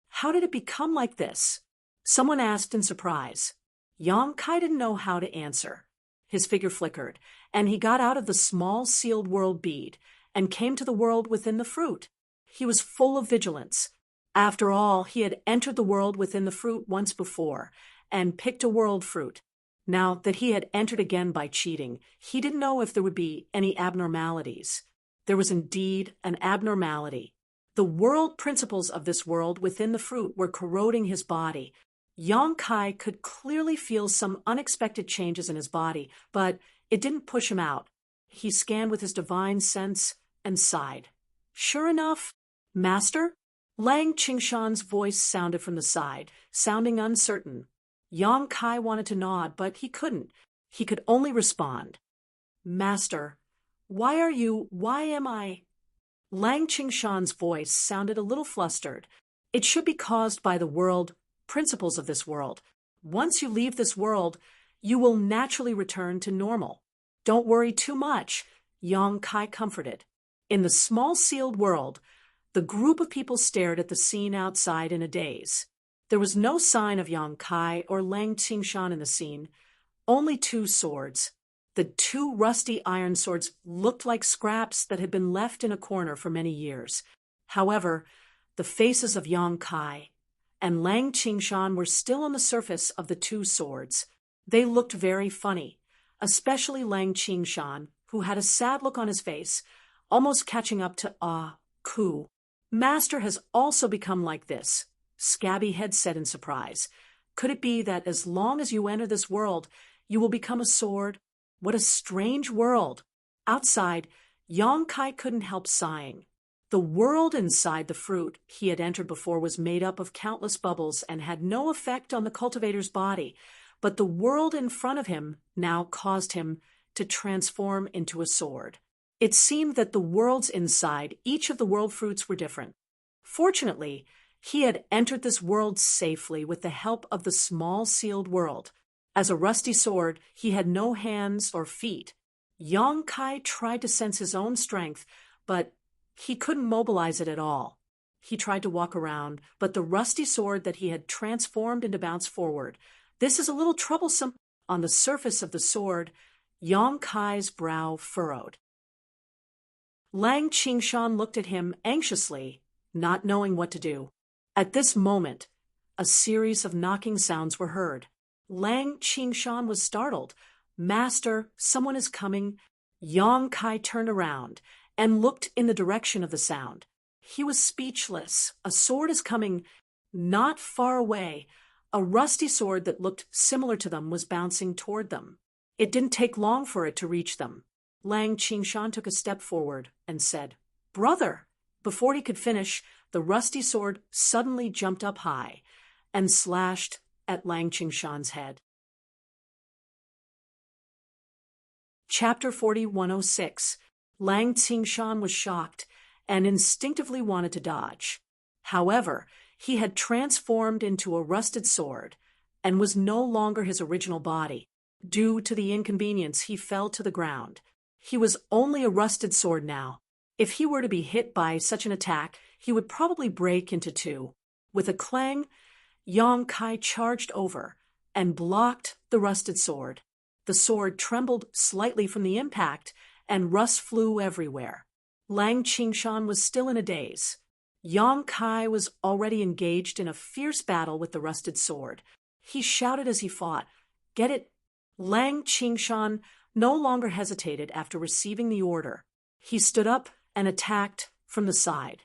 "How did it become like this?" Someone asked in surprise. Yang Kai didn't know how to answer. His figure flickered, and he got out of the small sealed world bead and came to the world within the fruit. He was full of vigilance. After all, he had entered the world within the fruit once before and picked a world fruit. Now that he had entered again by cheating, he didn't know if there would be any abnormalities. There was indeed an abnormality. The world principles of this world within the fruit were corroding his body. Yang Kai could clearly feel some unexpected changes in his body, but it didn't push him out. He scanned with his divine sense and sighed. "Sure enough, Master?" Lang Qingshan's voice sounded from the side, sounding uncertain. Yang Kai wanted to nod, but he couldn't. He could only respond. "Master, why am I?" Lang Qingshan's voice sounded a little flustered. "It should be caused by the world principles of this world. Once you leave this world, you will naturally return to normal. Don't worry too much," Yang Kai comforted. In the small sealed world, the group of people stared at the scene outside in a daze. There was no sign of Yang Kai or Lang Qingshan in the scene, only two swords. The two rusty iron swords looked like scraps that had been left in a corner for many years. However, the faces of Yang Kai and Lang Qingshan were still on the surface of the two swords. They looked very funny, especially Lang Qingshan, who had a sad look on his face, almost catching up to Ku. "Master has also become like this," Scabby Head said in surprise. "Could it be that as long as you enter this world, you will become a sword? What a strange world!" Outside, Yang Kai couldn't help sighing. The world inside the fruit he had entered before was made up of countless bubbles and had no effect on the cultivator's body, but the world in front of him now caused him to transform into a sword. It seemed that the worlds inside each of the world fruits were different. Fortunately, he had entered this world safely with the help of the small sealed world. As a rusty sword, he had no hands or feet. Yang Kai tried to sense his own strength, but he couldn't mobilize it at all. He tried to walk around, but the rusty sword that he had transformed into bounced forward. "This is a little troublesome." On the surface of the sword, Yang Kai's brow furrowed. Lang Qingshan looked at him anxiously, not knowing what to do. At this moment, a series of knocking sounds were heard. Lang Qingshan was startled. "Master, someone is coming." Yang Kai turned around and looked in the direction of the sound. He was speechless. A sword is coming. Not far away, a rusty sword that looked similar to them was bouncing toward them. It didn't take long for it to reach them. Lang Qingshan took a step forward and said, "Brother!" Before he could finish, the rusty sword suddenly jumped up high and slashed at Lang Qingshan's head. Chapter 4106. Lang Qingshan was shocked and instinctively wanted to dodge. However, he had transformed into a rusted sword and was no longer his original body. Due to the inconvenience, he fell to the ground. He was only a rusted sword now. If he were to be hit by such an attack, he would probably break into two. With a clang, Yang Kai charged over and blocked the rusted sword. The sword trembled slightly from the impact, and rust flew everywhere. Lang Qingshan was still in a daze. Yang Kai was already engaged in a fierce battle with the rusted sword. He shouted as he fought, "Get it!" Lang Qingshan no longer hesitated after receiving the order. He stood up and attacked from the side.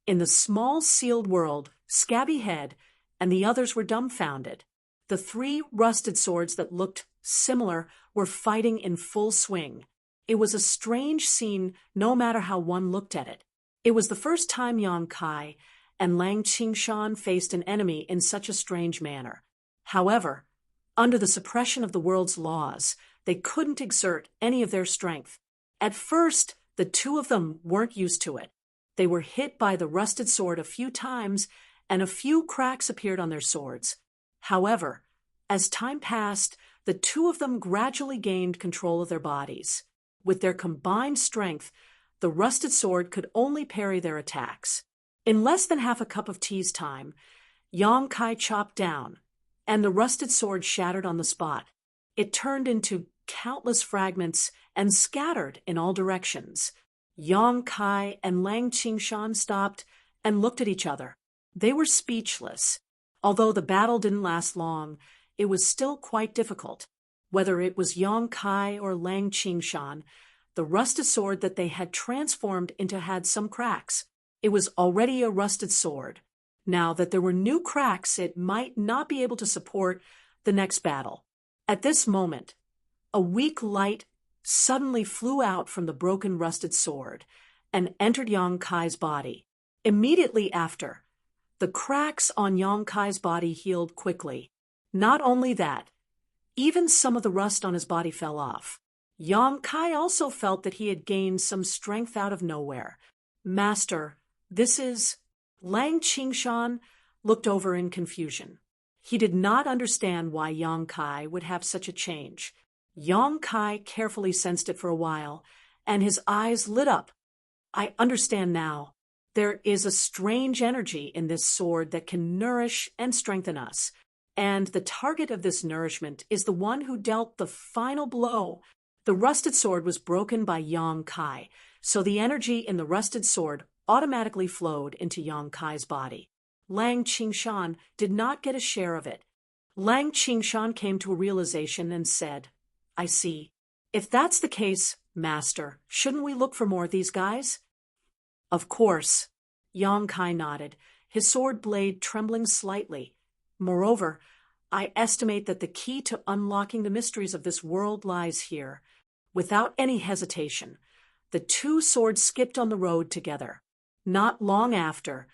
In the small sealed world, Scabby Head and the others were dumbfounded. The three rusted swords that looked similar were fighting in full swing. It was a strange scene no matter how one looked at it. It was the first time Yang Kai and Lang Qingshan faced an enemy in such a strange manner. However, under the suppression of the world's laws, they couldn't exert any of their strength. At first, the two of them weren't used to it. They were hit by the rusted sword a few times, and a few cracks appeared on their swords. However, as time passed, the two of them gradually gained control of their bodies. With their combined strength, the rusted sword could only parry their attacks. In less than half a cup of tea's time, Yang Kai chopped down, and the rusted sword shattered on the spot. It turned into countless fragments and scattered in all directions. Yang Kai and Lang Qingshan stopped and looked at each other. They were speechless. Although the battle didn't last long, it was still quite difficult. Whether it was Yang Kai or Lang Qingshan, the rusted sword that they had transformed into had some cracks. It was already a rusted sword. Now that there were new cracks, it might not be able to support the next battle. At this moment, a weak light suddenly flew out from the broken rusted sword and entered Yang Kai's body. Immediately after, the cracks on Yang Kai's body healed quickly. Not only that, even some of the rust on his body fell off. Yang Kai also felt that he had gained some strength out of nowhere. "Master, this is..." Lang Qingshan looked over in confusion. He did not understand why Yang Kai would have such a change. Yang Kai carefully sensed it for a while, and his eyes lit up. "I understand now. There is a strange energy in this sword that can nourish and strengthen us, and the target of this nourishment is the one who dealt the final blow." The rusted sword was broken by Yang Kai, so the energy in the rusted sword automatically flowed into Yang Kai's body. Lang Qingshan did not get a share of it. Lang Qingshan came to a realization and said, "I see. If that's the case, Master, shouldn't we look for more of these guys?" "Of course." Yang Kai nodded, his sword blade trembling slightly. "Moreover, I estimate that the key to unlocking the mysteries of this world lies here." Without any hesitation, the two swords skipped on the road together. Not long after,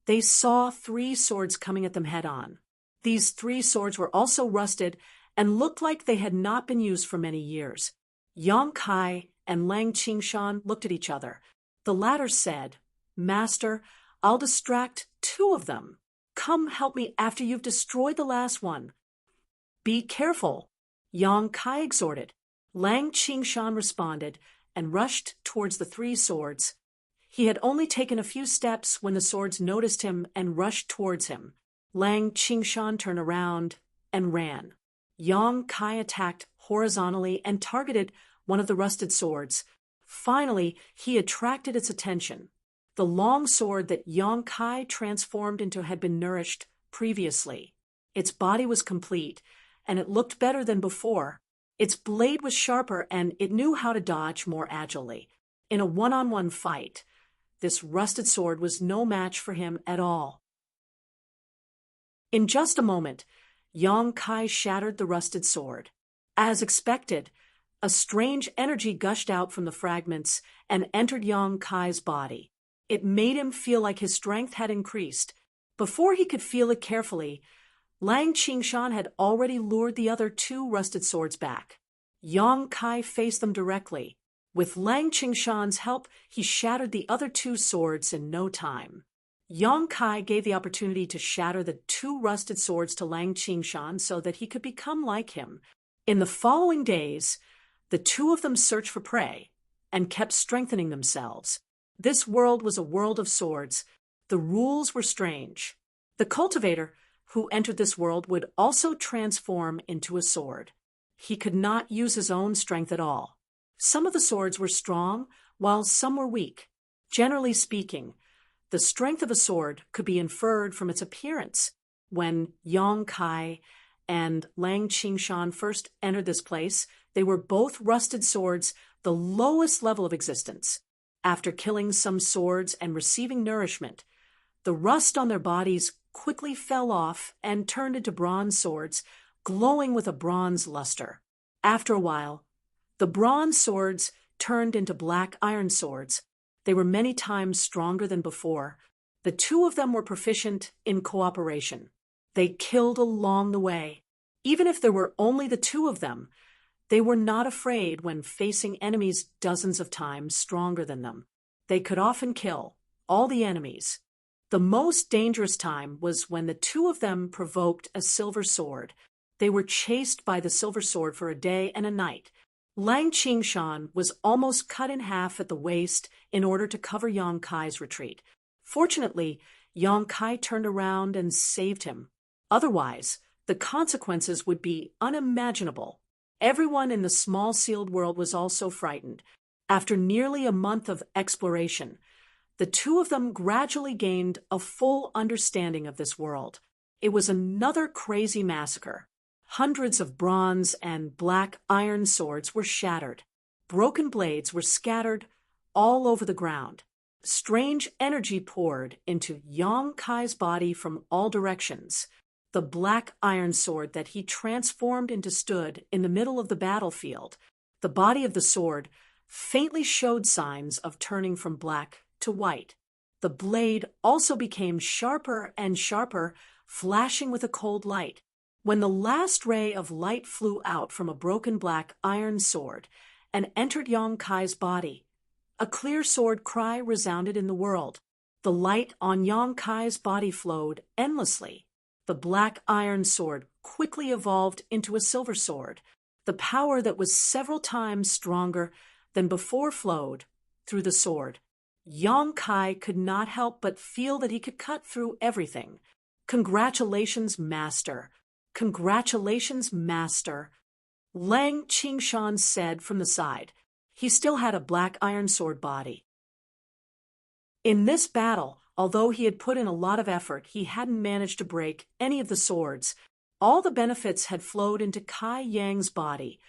they saw three swords coming at them head-on. These three swords were also rusted and looked like they had not been used for many years. Yang Kai and Lang Qingshan looked at each other. The latter said, "Master, I'll distract two of them. Come help me after you've destroyed the last one." "Be careful," Yang Kai exhorted. Lang Qingshan responded and rushed towards the three swords. He had only taken a few steps when the swords noticed him and rushed towards him. Lang Qingshan turned around and ran. Yang Kai attacked horizontally and targeted one of the rusted swords. Finally, he attracted its attention. The long sword that Yang Kai transformed into had been nourished previously. Its body was complete, and it looked better than before. Its blade was sharper, and it knew how to dodge more agilely. In a one-on-one fight, this rusted sword was no match for him at all. In just a moment, Yang Kai shattered the rusted sword. As expected, a strange energy gushed out from the fragments and entered Yang Kai's body. It made him feel like his strength had increased. Before he could feel it carefully, Lang Qingshan had already lured the other two rusted swords back. Yang Kai faced them directly. With Lang Qingshan's help, he shattered the other two swords in no time. Yang Kai gave the opportunity to shatter the two rusted swords to Lang Qingshan so that he could become like him. In the following days, the two of them searched for prey and kept strengthening themselves. This world was a world of swords. The rules were strange. The cultivator who entered this world would also transform into a sword. he could not use his own strength at all. Some of the swords were strong, while some were weak. Generally speaking, the strength of a sword could be inferred from its appearance. When Yang Kai and Lang Qingshan first entered this place, they were both rusted swords, the lowest level of existence. After killing some swords and receiving nourishment, the rust on their bodies quickly fell off and turned into bronze swords, glowing with a bronze luster. After a while, the bronze swords turned into black iron swords. They were many times stronger than before. The two of them were proficient in cooperation. They killed along the way. Even if there were only the two of them, they were not afraid when facing enemies dozens of times stronger than them. They could often kill all the enemies. The most dangerous time was when the two of them provoked a silver sword. They were chased by the silver sword for a day and a night. Lang Qingshan was almost cut in half at the waist in order to cover Yang Kai's retreat. Fortunately, Yang Kai turned around and saved him. Otherwise, the consequences would be unimaginable. Everyone in the small sealed world was also frightened. After nearly a month of exploration, the two of them gradually gained a full understanding of this world. It was another crazy massacre. Hundreds of bronze and black iron swords were shattered. Broken blades were scattered all over the ground. Strange energy poured into Yang Kai's body from all directions. The black iron sword that he transformed into stood in the middle of the battlefield. The body of the sword faintly showed signs of turning from black to white. The blade also became sharper and sharper, flashing with a cold light. When the last ray of light flew out from a broken black iron sword and entered Yang Kai's body, a clear sword cry resounded in the world. The light on Yang Kai's body flowed endlessly. The black iron sword quickly evolved into a silver sword. The power that was several times stronger than before flowed through the sword. Yang Kai could not help but feel that he could cut through everything. Congratulations, Master. Congratulations, Master. Lang Qingshan said from the side. He still had a black iron sword body. In this battle, although he had put in a lot of effort, he hadn't managed to break any of the swords. All the benefits had flowed into Kai Yang's body,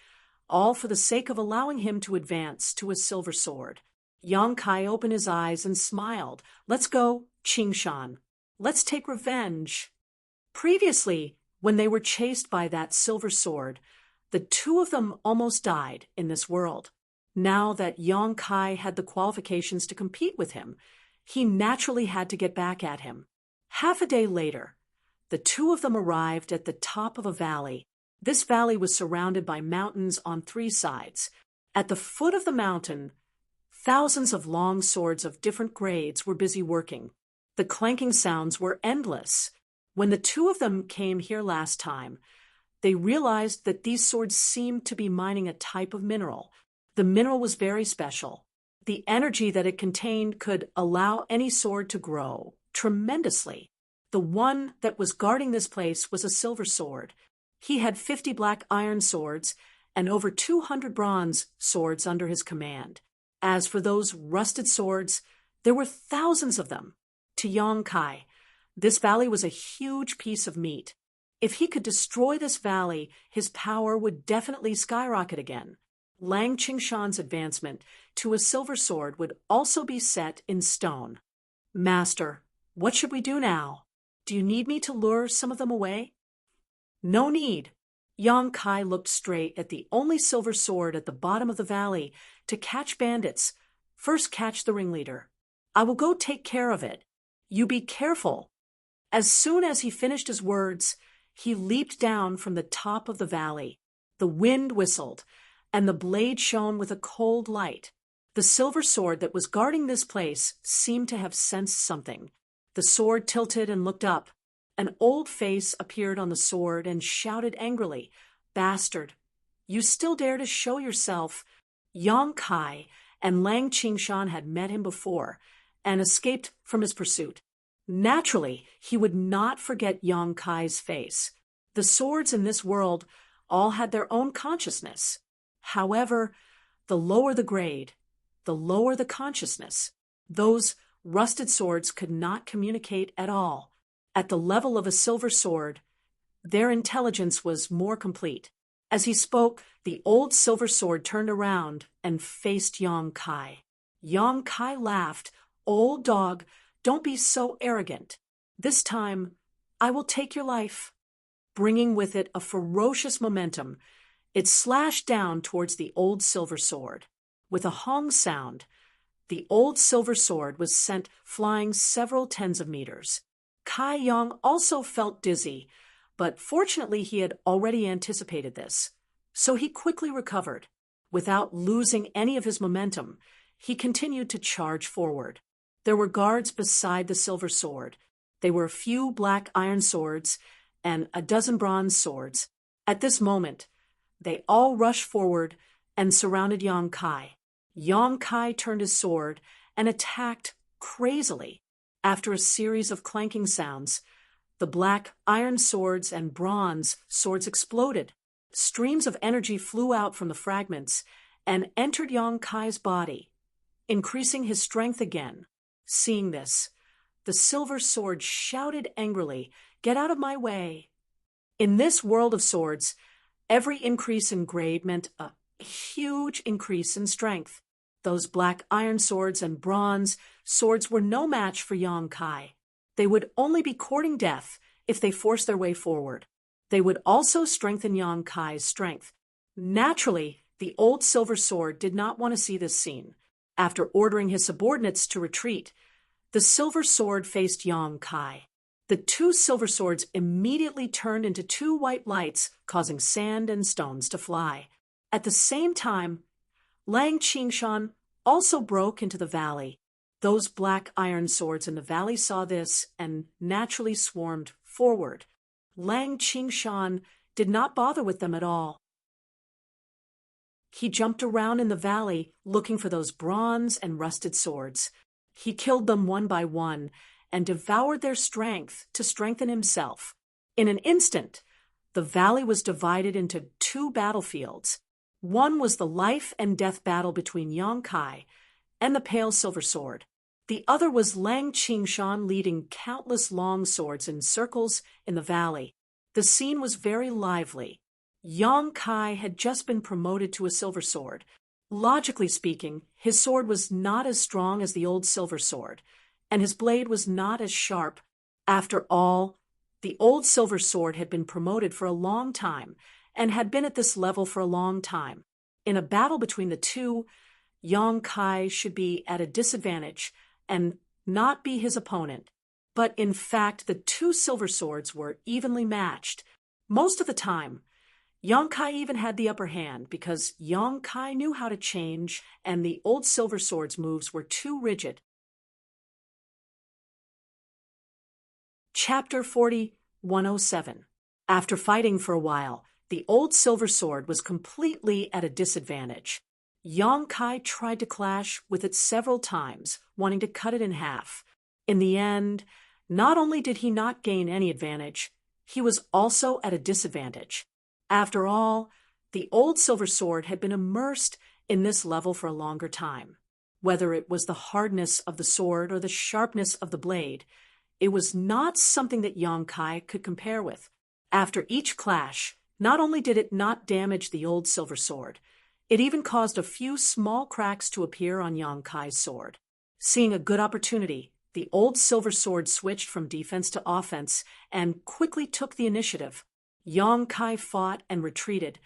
all for the sake of allowing him to advance to a silver sword. Yang Kai opened his eyes and smiled. Let's go, Qingshan. Let's take revenge. Previously, when they were chased by that silver sword, the two of them almost died in this world. Now that Yang Kai had the qualifications to compete with him, he naturally had to get back at him. Half a day later, the two of them arrived at the top of a valley. This valley was surrounded by mountains on three sides. At the foot of the mountain, thousands of long swords of different grades were busy working. The clanking sounds were endless. When the two of them came here last time, they realized that these swords seemed to be mining a type of mineral. The mineral was very special. The energy that it contained could allow any sword to grow tremendously. The one that was guarding this place was a silver sword. He had 50 black iron swords and over 200 bronze swords under his command. As for those rusted swords, there were thousands of them. To Yang Kai, this valley was a huge piece of meat. If he could destroy this valley, his power would definitely skyrocket again. Lang Qingshan's advancement to a silver sword would also be set in stone. Master, what should we do now? Do you need me to lure some of them away? No need. Yang Kai looked straight at the only silver sword at the bottom of the valley. To catch bandits, first catch the ringleader. I will go take care of it. You be careful. As soon as he finished his words, he leaped down from the top of the valley. The wind whistled, and the blade shone with a cold light. The silver sword that was guarding this place seemed to have sensed something. The sword tilted and looked up. An old face appeared on the sword and shouted angrily, "Bastard, you still dare to show yourself?" Yang Kai and Lang Qingshan had met him before and escaped from his pursuit. Naturally, he would not forget Yang Kai's face. The swords in this world all had their own consciousness. However, the lower the grade, the lower the consciousness. Those rusted swords could not communicate at all. At the level of a silver sword, their intelligence was more complete. As he spoke, the old silver sword turned around and faced Yong Kai. Yong Kai laughed. "Old dog, don't be so arrogant. This time, I will take your life." Bringing with it a ferocious momentum, it slashed down towards the old silver sword. With a hong sound, the old silver sword was sent flying several tens of meters. Kai Yong also felt dizzy, but fortunately he had already anticipated this, so he quickly recovered. Without losing any of his momentum, he continued to charge forward. There were guards beside the silver sword. They were a few black iron swords and a dozen bronze swords. At this moment, they all rushed forward and surrounded Yong Kai. Yong Kai turned his sword and attacked crazily. After a series of clanking sounds, the black iron swords and bronze swords exploded. Streams of energy flew out from the fragments and entered Yong Kai's body, increasing his strength again. Seeing this, the silver sword shouted angrily, "Get out of my way!" In this world of swords, every increase in grade meant a huge increase in strength. Those black iron swords and bronze swords were no match for Yong Kai. They would only be courting death if they forced their way forward. They would also strengthen Yong Kai's strength. Naturally, the old silver sword did not want to see this scene. After ordering his subordinates to retreat, the silver sword faced Yong Kai. The two silver swords immediately turned into two white lights, causing sand and stones to fly. At the same time, Lang Qingshan also broke into the valley. Those black iron swords in the valley saw this and naturally swarmed forward. Lang Qingshan did not bother with them at all. He jumped around in the valley looking for those bronze and rusted swords. He killed them one by one and devoured their strength to strengthen himself. In an instant, the valley was divided into two battlefields. One was the life and death battle between Yong Kai and the pale silver sword. The other was Lang Qingshan leading countless long swords in circles in the valley. The scene was very lively. Yong Kai had just been promoted to a silver sword. Logically speaking, his sword was not as strong as the old silver sword, and his blade was not as sharp. After all, the old silver sword had been promoted for a long time and had been at this level for a long time. In a battle between the two, Yong Kai should be at a disadvantage and not be his opponent. But in fact, the two silver swords were evenly matched. Most of the time, Yong Kai even had the upper hand because Yong Kai knew how to change and the old silver sword's moves were too rigid. Chapter 40:107. After fighting for a while, the old silver sword was completely at a disadvantage. Yong Kai tried to clash with it several times, wanting to cut it in half. In the end, not only did he not gain any advantage, he was also at a disadvantage. After all, the old silver sword had been immersed in this level for a longer time. Whether it was the hardness of the sword or the sharpness of the blade, it was not something that Yong Kai could compare with. After each clash, not only did it not damage the old silver sword, it even caused a few small cracks to appear on Yong Kai's sword. Seeing a good opportunity, the old silver sword switched from defense to offense and quickly took the initiative. Yong Kai fought and retreated,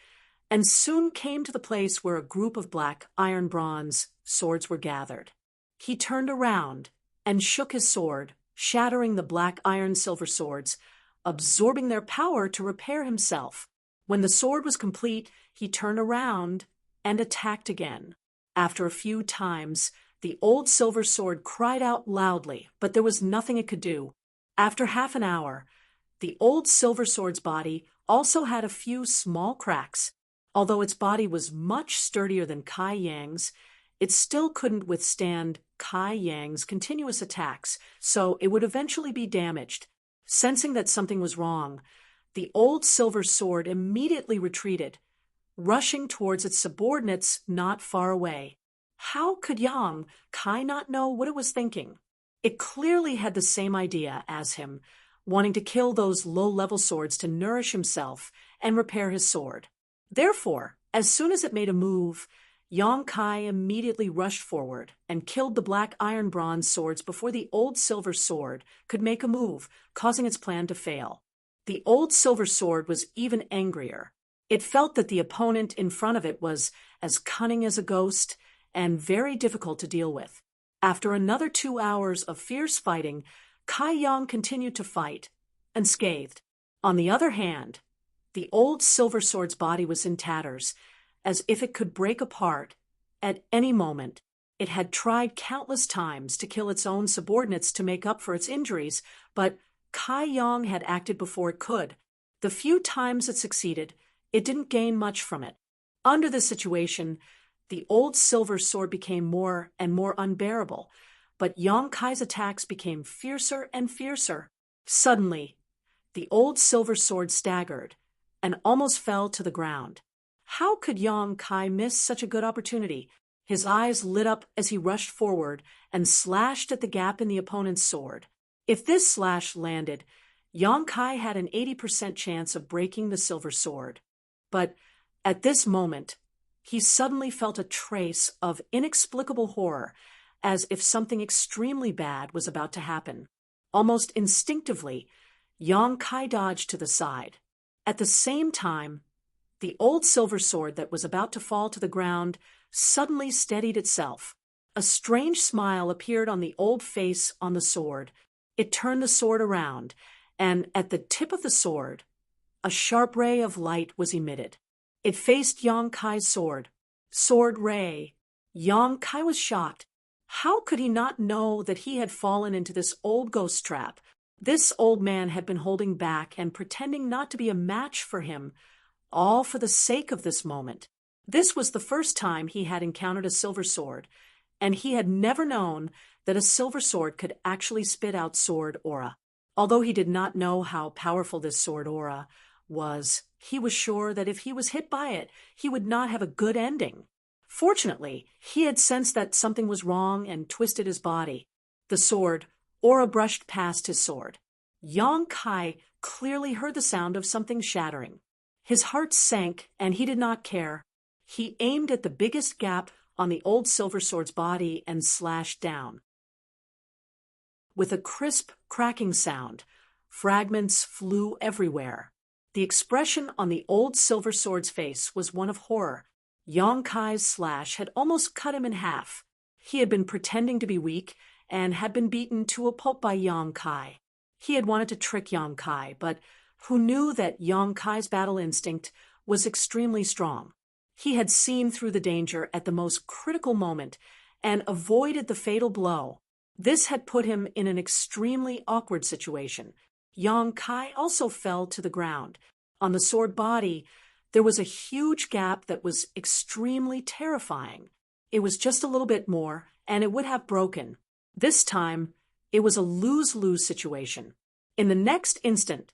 and soon came to the place where a group of black iron-bronze swords were gathered. He turned around and shook his sword, shattering the black iron-silver swords, absorbing their power to repair himself. When the sword was complete, he turned around and attacked again. After a few times, the old silver sword cried out loudly, but there was nothing it could do. After half an hour, the old silver sword's body also had a few small cracks. Although its body was much sturdier than Kai Yang's, it still couldn't withstand Kai Yang's continuous attacks, so it would eventually be damaged. Sensing that something was wrong, The old silver sword immediately retreated, rushing towards its subordinates not far away. How could Yang Kai not know what it was thinking? It clearly had the same idea as him, wanting to kill those low-level swords to nourish himself and repair his sword. Therefore, as soon as it made a move, Yang Kai immediately rushed forward and killed the black iron bronze swords before the old silver sword could make a move, causing its plan to fail. The old silver sword was even angrier. It felt that the opponent in front of it was as cunning as a ghost and very difficult to deal with. After another 2 hours of fierce fighting, Kai Yang continued to fight, unscathed. On the other hand, the old silver sword's body was in tatters, as if it could break apart at any moment. It had tried countless times to kill its own subordinates to make up for its injuries, but Kai Yang had acted before it could. The few times it succeeded, it didn't gain much from it. Under this situation, the old silver sword became more and more unbearable, but Yang Kai's attacks became fiercer and fiercer. Suddenly, the old silver sword staggered and almost fell to the ground. How could Yang Kai miss such a good opportunity? His eyes lit up as he rushed forward and slashed at the gap in the opponent's sword. If this slash landed, Yang Kai had an 80% chance of breaking the silver sword. But at this moment, he suddenly felt a trace of inexplicable horror, as if something extremely bad was about to happen. Almost instinctively, Yang Kai dodged to the side. At the same time, the old silver sword that was about to fall to the ground suddenly steadied itself. A strange smile appeared on the old face on the sword. It turned the sword around, and at the tip of the sword, a sharp ray of light was emitted. It faced Yang Kai's sword. Sword ray. Yang Kai was shocked. How could he not know that he had fallen into this old ghost trap? This old man had been holding back and pretending not to be a match for him, all for the sake of this moment. This was the first time he had encountered a silver sword, and he had never known that a silver sword could actually spit out sword aura. Although he did not know how powerful this sword aura was, he was sure that if he was hit by it, he would not have a good ending. Fortunately, he had sensed that something was wrong and twisted his body. The sword aura brushed past his sword. Yang Kai clearly heard the sound of something shattering. His heart sank, and he did not care. He aimed at the biggest gap on the old silver sword's body and slashed down. With a crisp, cracking sound, fragments flew everywhere. The expression on the old silver sword's face was one of horror. Yang Kai's slash had almost cut him in half. He had been pretending to be weak and had been beaten to a pulp by Yang Kai. He had wanted to trick Yang Kai, but who knew that Yang Kai's battle instinct was extremely strong. He had seen through the danger at the most critical moment and avoided the fatal blow. This had put him in an extremely awkward situation. Yang Kai also fell to the ground. On the sword body, there was a huge gap that was extremely terrifying. It was just a little bit more, and it would have broken. This time, it was a lose-lose situation. In the next instant,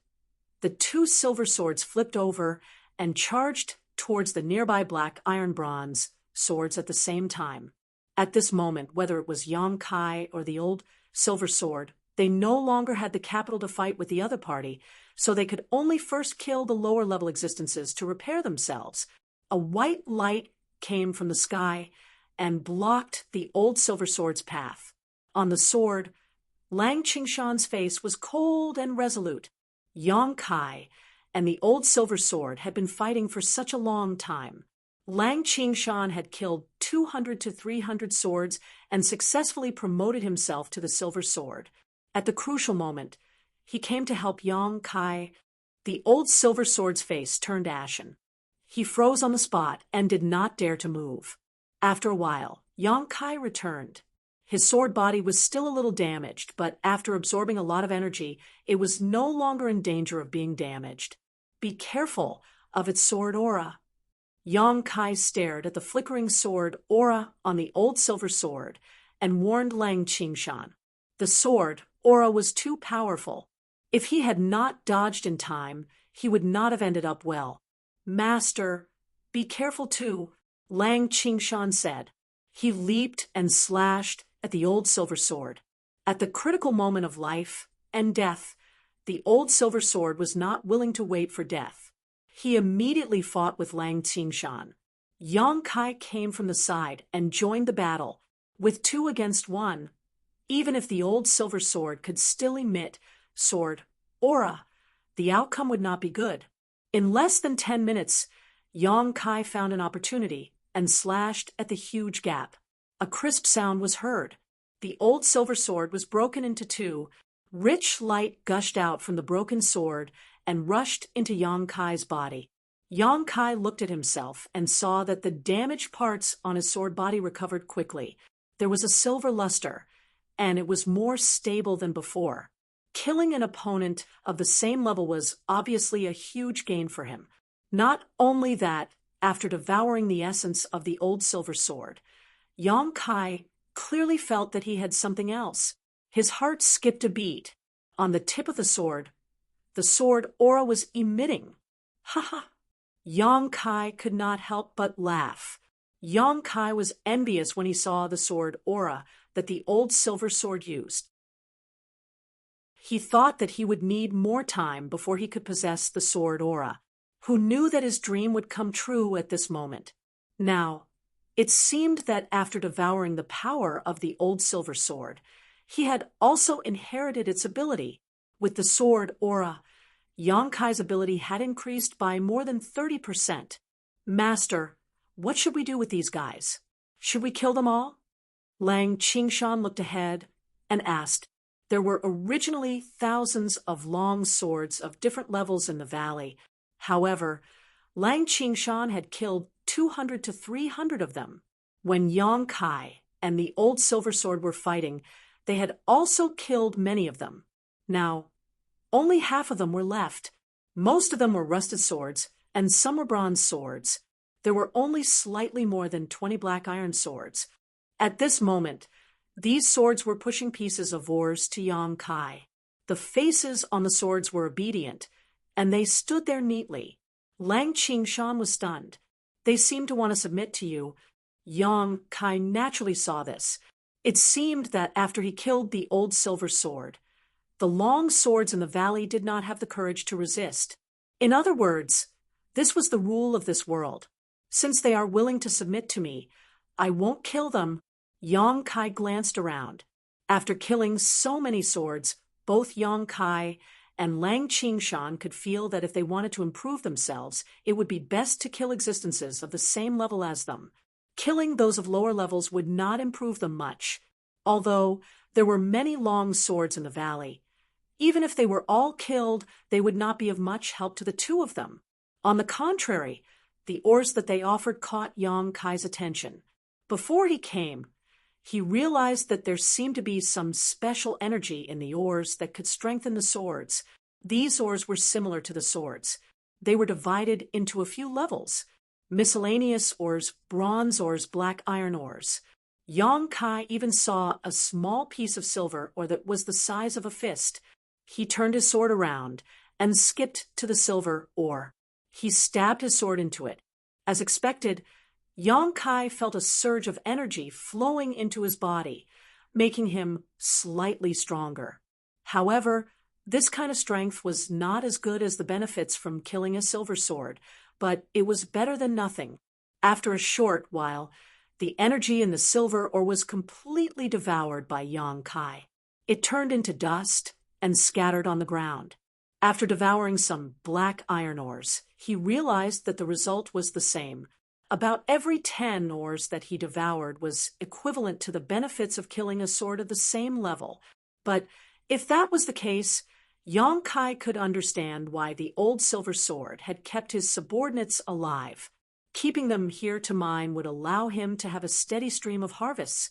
the two silver swords flipped over and charged towards the nearby black iron bronze swords at the same time. At this moment, whether it was Yang Kai or the old silver sword, they no longer had the capital to fight with the other party, so they could only first kill the lower-level existences to repair themselves. A white light came from the sky and blocked the old silver sword's path. On the sword, Lang Qingshan's face was cold and resolute. Yang Kai and the old silver sword had been fighting for such a long time. Lang Qingshan had killed 200 to 300 swords and successfully promoted himself to the silver sword. At the crucial moment, he came to help Yang Kai. The old silver sword's face turned ashen. He froze on the spot and did not dare to move. After a while, Yang Kai returned. His sword body was still a little damaged, but after absorbing a lot of energy, it was no longer in danger of being damaged. Be careful of its sword aura. Yang Kai stared at the flickering sword aura on the old silver sword and warned Lang Qingshan. The sword aura was too powerful. If he had not dodged in time, he would not have ended up well. "Master, be careful too," Lang Qingshan said. He leaped and slashed at the old silver sword. At the critical moment of life and death, the old silver sword was not willing to wait for death. He immediately fought with Lang Qingshan. Yang Kai came from the side and joined the battle, with 2 against 1. Even if the old silver sword could still emit sword aura, the outcome would not be good. In less than 10 minutes, Yang Kai found an opportunity and slashed at the huge gap. A crisp sound was heard. The old silver sword was broken into 2. Rich light gushed out from the broken sword and rushed into Yang Kai's body. Yang Kai looked at himself and saw that the damaged parts on his sword body recovered quickly. There was a silver luster, and it was more stable than before. Killing an opponent of the same level was obviously a huge gain for him. Not only that, after devouring the essence of the old silver sword, Yang Kai clearly felt that he had something else. His heart skipped a beat. On the tip of the sword aura was emitting. Ha ha! Yang Kai could not help but laugh. Yang Kai was envious when he saw the sword aura that the old silver sword used. He thought that he would need more time before he could possess the sword aura. Who knew that his dream would come true at this moment? Now, it seemed that after devouring the power of the old silver sword, he had also inherited its ability. With the sword aura, Yang Kai's ability had increased by more than 30%. "Master, what should we do with these guys? Should we kill them all?" Lang Qingshan looked ahead and asked. There were originally thousands of long swords of different levels in the valley. However, Lang Qingshan had killed 200 to 300 of them. When Yang Kai and the old silver sword were fighting, they had also killed many of them. Now, only half of them were left. Most of them were rusted swords, and some were bronze swords. There were only slightly more than 20 black iron swords. At this moment, these swords were pushing pieces of ores to Yang Kai. The faces on the swords were obedient, and they stood there neatly. Lang Qingshan was stunned. "They seem to want to submit to you." Yang Kai naturally saw this. It seemed that after he killed the old silver sword, the long swords in the valley did not have the courage to resist. In other words, this was the rule of this world. Since they are willing to submit to me, I won't kill them. Yang Kai glanced around. After killing so many swords, both Yang Kai and Lang Qingshan could feel that if they wanted to improve themselves, it would be best to kill existences of the same level as them. Killing those of lower levels would not improve them much. Although there were many long swords in the valley, even if they were all killed, they would not be of much help to the 2 of them. On the contrary, the ores that they offered caught Yang Kai's attention. Before he came, he realized that there seemed to be some special energy in the ores that could strengthen the swords. These ores were similar to the swords. They were divided into a few levels: miscellaneous ores, bronze ores, black iron ores. Yang Kai even saw a small piece of silver ore that was the size of a fist. He turned his sword around and skipped to the silver ore. He stabbed his sword into it. As expected, Yang Kai felt a surge of energy flowing into his body, making him slightly stronger. However, this kind of strength was not as good as the benefits from killing a silver sword, but it was better than nothing. After a short while, the energy in the silver ore was completely devoured by Yang Kai. It turned into dust and scattered on the ground. After devouring some black iron ores, he realized that the result was the same. About every 10 ores that he devoured was equivalent to the benefits of killing a sword of the same level. But if that was the case, Yang Kai could understand why the old silver sword had kept his subordinates alive. Keeping them here to mine would allow him to have a steady stream of harvests,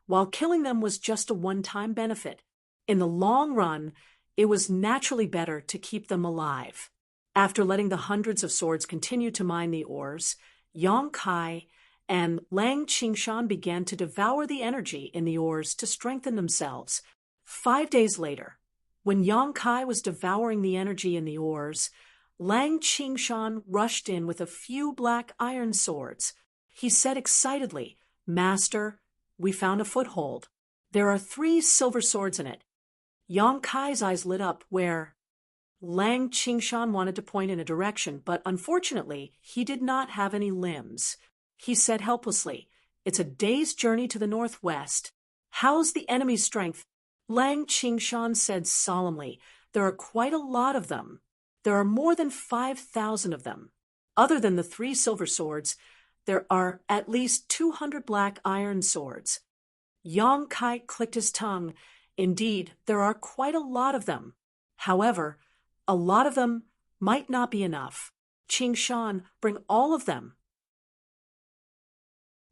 while killing them was just a one-time benefit. In the long run, it was naturally better to keep them alive. After letting the hundreds of swords continue to mine the ores, Yang Kai and Lang Qingshan began to devour the energy in the ores to strengthen themselves. 5 days later, when Yang Kai was devouring the energy in the ores, Lang Qingshan rushed in with a few black iron swords. He said excitedly, "Master, we found a foothold. There are 3 silver swords in it." Yang Kai's eyes lit up where Lang Qingshan wanted to point in a direction, but unfortunately, he did not have any limbs. He said helplessly, "It's a day's journey to the northwest. How's the enemy's strength?" Lang Qingshan said solemnly, "There are quite a lot of them. There are more than 5,000 of them. Other than the 3 silver swords, there are at least 200 black iron swords." Yang Kai clicked his tongue. Indeed, there are quite a lot of them. However, a lot of them might not be enough. Qingshan, bring all of them.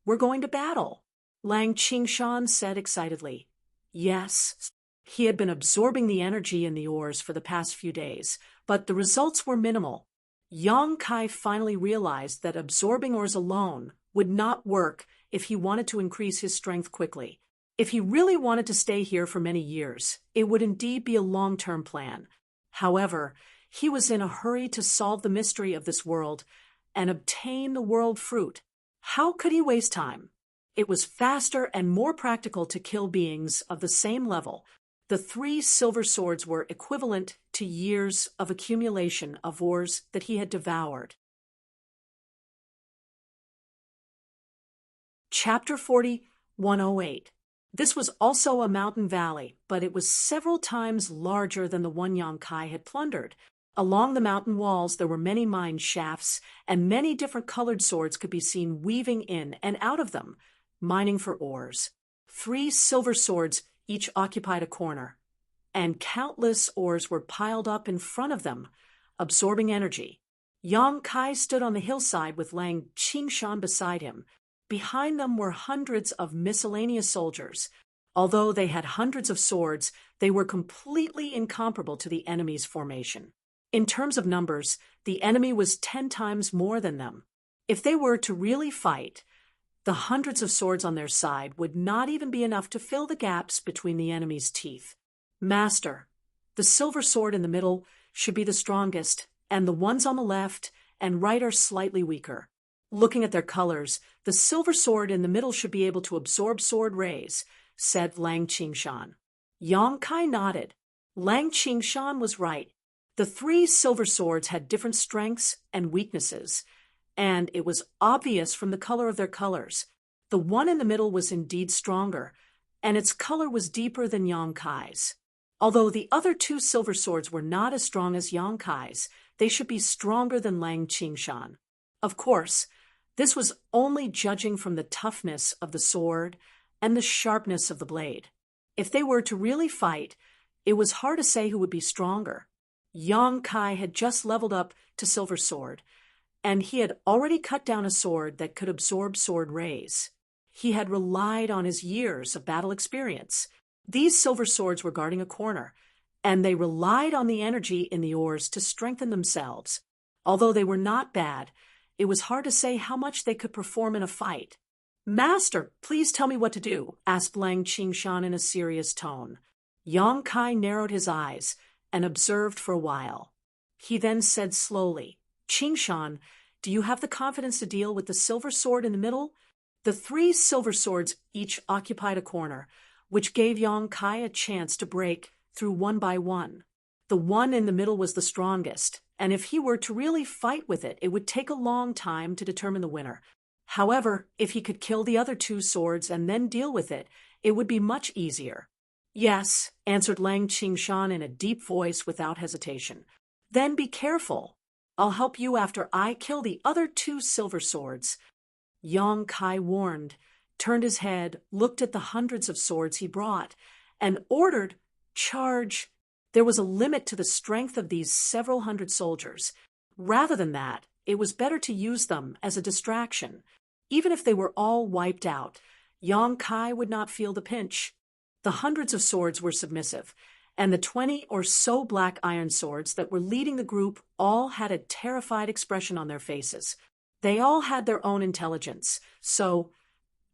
"We're going to battle," Lang Qingshan said excitedly. Yes, he had been absorbing the energy in the ores for the past few days, but the results were minimal. Yang Kai finally realized that absorbing ores alone would not work if he wanted to increase his strength quickly. If he really wanted to stay here for many years, it would indeed be a long-term plan. However, he was in a hurry to solve the mystery of this world and obtain the world fruit. How could he waste time? It was faster and more practical to kill beings of the same level. The 3 silver swords were equivalent to years of accumulation of ores that he had devoured. Chapter 40:108. This was also a mountain valley, but it was several times larger than the one Yang Kai had plundered. Along the mountain walls there were many mine shafts, and many different colored swords could be seen weaving in and out of them, mining for ores. 3 silver swords each occupied a corner, and countless ores were piled up in front of them, absorbing energy. Yang Kai stood on the hillside with Lang Qingshan beside him. Behind them were hundreds of miscellaneous soldiers. Although they had hundreds of swords, they were completely incomparable to the enemy's formation. In terms of numbers, the enemy was 10 times more than them. If they were to really fight, the hundreds of swords on their side would not even be enough to fill the gaps between the enemy's teeth. "Master, the silver sword in the middle should be the strongest, and the ones on the left and right are slightly weaker. Looking at their colors, the silver sword in the middle should be able to absorb sword rays," said Lang Qingshan. Yang Kai nodded. Lang Qingshan was right. The 3 silver swords had different strengths and weaknesses, and it was obvious from the color of their colors. The one in the middle was indeed stronger, and its color was deeper than Yang Kai's. Although the other 2 silver swords were not as strong as Yang Kai's, they should be stronger than Lang Qingshan. Of course, this was only judging from the toughness of the sword and the sharpness of the blade. If they were to really fight, it was hard to say who would be stronger. Yang Kai had just leveled up to silver sword, and he had already cut down a sword that could absorb sword rays. He had relied on his years of battle experience. These silver swords were guarding a corner, and they relied on the energy in the ores to strengthen themselves. Although they were not bad, it was hard to say how much they could perform in a fight. "Master, please tell me what to do," asked Lang Qingshan in a serious tone. Yang Kai narrowed his eyes and observed for a while. He then said slowly, "Qingshan, do you have the confidence to deal with the silver sword in the middle?" The 3 silver swords each occupied a corner, which gave Yang Kai a chance to break through one by one. The one in the middle was the strongest, and if he were to really fight with it, it would take a long time to determine the winner. However, if he could kill the other 2 swords and then deal with it, it would be much easier. "Yes," answered Lang Qingshan in a deep voice without hesitation. "Then be careful. I'll help you after I kill the other 2 silver swords." Yang Kai warned, turned his head, looked at the hundreds of swords he brought, and ordered, "Charge." There was a limit to the strength of these several hundred soldiers. Rather than that, it was better to use them as a distraction. Even if they were all wiped out, Yang Kai would not feel the pinch. The hundreds of swords were submissive, and the 20 or so black iron swords that were leading the group all had a terrified expression on their faces. They all had their own intelligence, so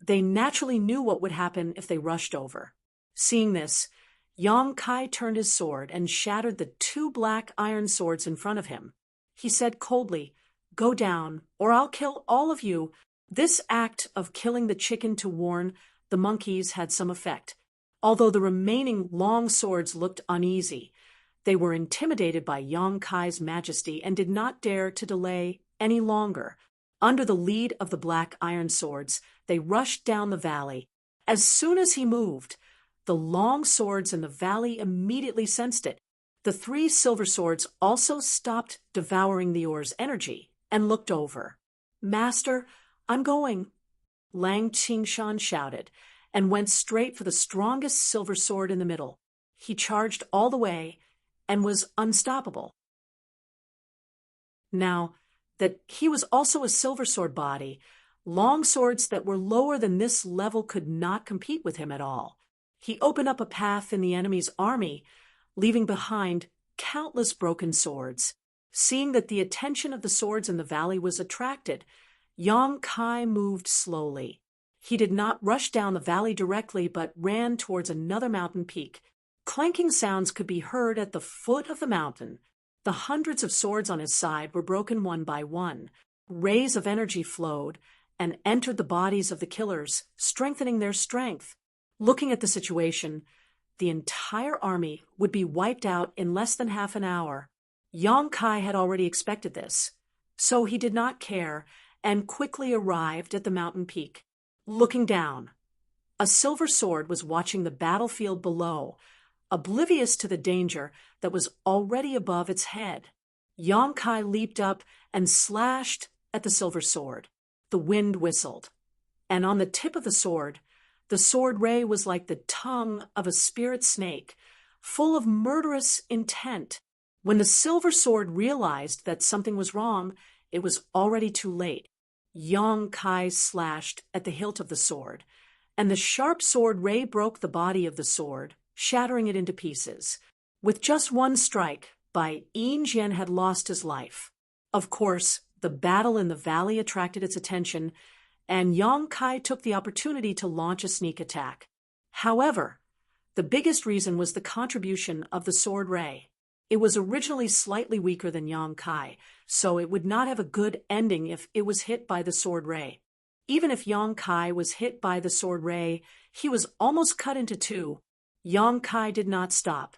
they naturally knew what would happen if they rushed over. Seeing this, Yang Kai turned his sword and shattered the 2 black iron swords in front of him. He said coldly, "Go down, or I'll kill all of you." This act of killing the chicken to warn the monkeys had some effect. Although the remaining long swords looked uneasy, they were intimidated by Yong Kai's majesty and did not dare to delay any longer. Under the lead of the black iron swords, they rushed down the valley. As soon as he moved, the long swords in the valley immediately sensed it. The three silver swords also stopped devouring the oar's energy and looked over. "Master, I'm going," Lang Qingshan shouted, and went straight for the strongest silver sword in the middle. He charged all the way and was unstoppable. Now that he was also a silver sword body, long swords that were lower than this level could not compete with him at all. He opened up a path in the enemy's army, leaving behind countless broken swords. Seeing that the attention of the swords in the valley was attracted, Yong Kai moved slowly. He did not rush down the valley directly, but ran towards another mountain peak. Clanking sounds could be heard at the foot of the mountain. The hundreds of swords on his side were broken one by one. Rays of energy flowed and entered the bodies of the killers, strengthening their strength. Looking at the situation, the entire army would be wiped out in less than half an hour. Yong Kai had already expected this, so he did not care and quickly arrived at the mountain peak. Looking down, a silver sword was watching the battlefield below, oblivious to the danger that was already above its head. Yong Kai leaped up and slashed at the silver sword. The wind whistled, and on the tip of the sword ray was like the tongue of a spirit snake, full of murderous intent. When the silver sword realized that something was wrong, it was already too late. Yong Kai slashed at the hilt of the sword, and the sharp sword ray broke the body of the sword, shattering it into pieces. With just one strike, Bai Jian had lost his life. Of course, the battle in the valley attracted its attention, and Yong Kai took the opportunity to launch a sneak attack. However, the biggest reason was the contribution of the sword ray. It was originally slightly weaker than Yong Kai, so it would not have a good ending if it was hit by the sword ray. Even if Yong Kai was hit by the sword ray, he was almost cut into two. Yong Kai did not stop,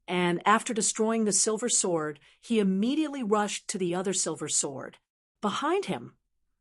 and after destroying the silver sword, he immediately rushed to the other silver sword. Behind him,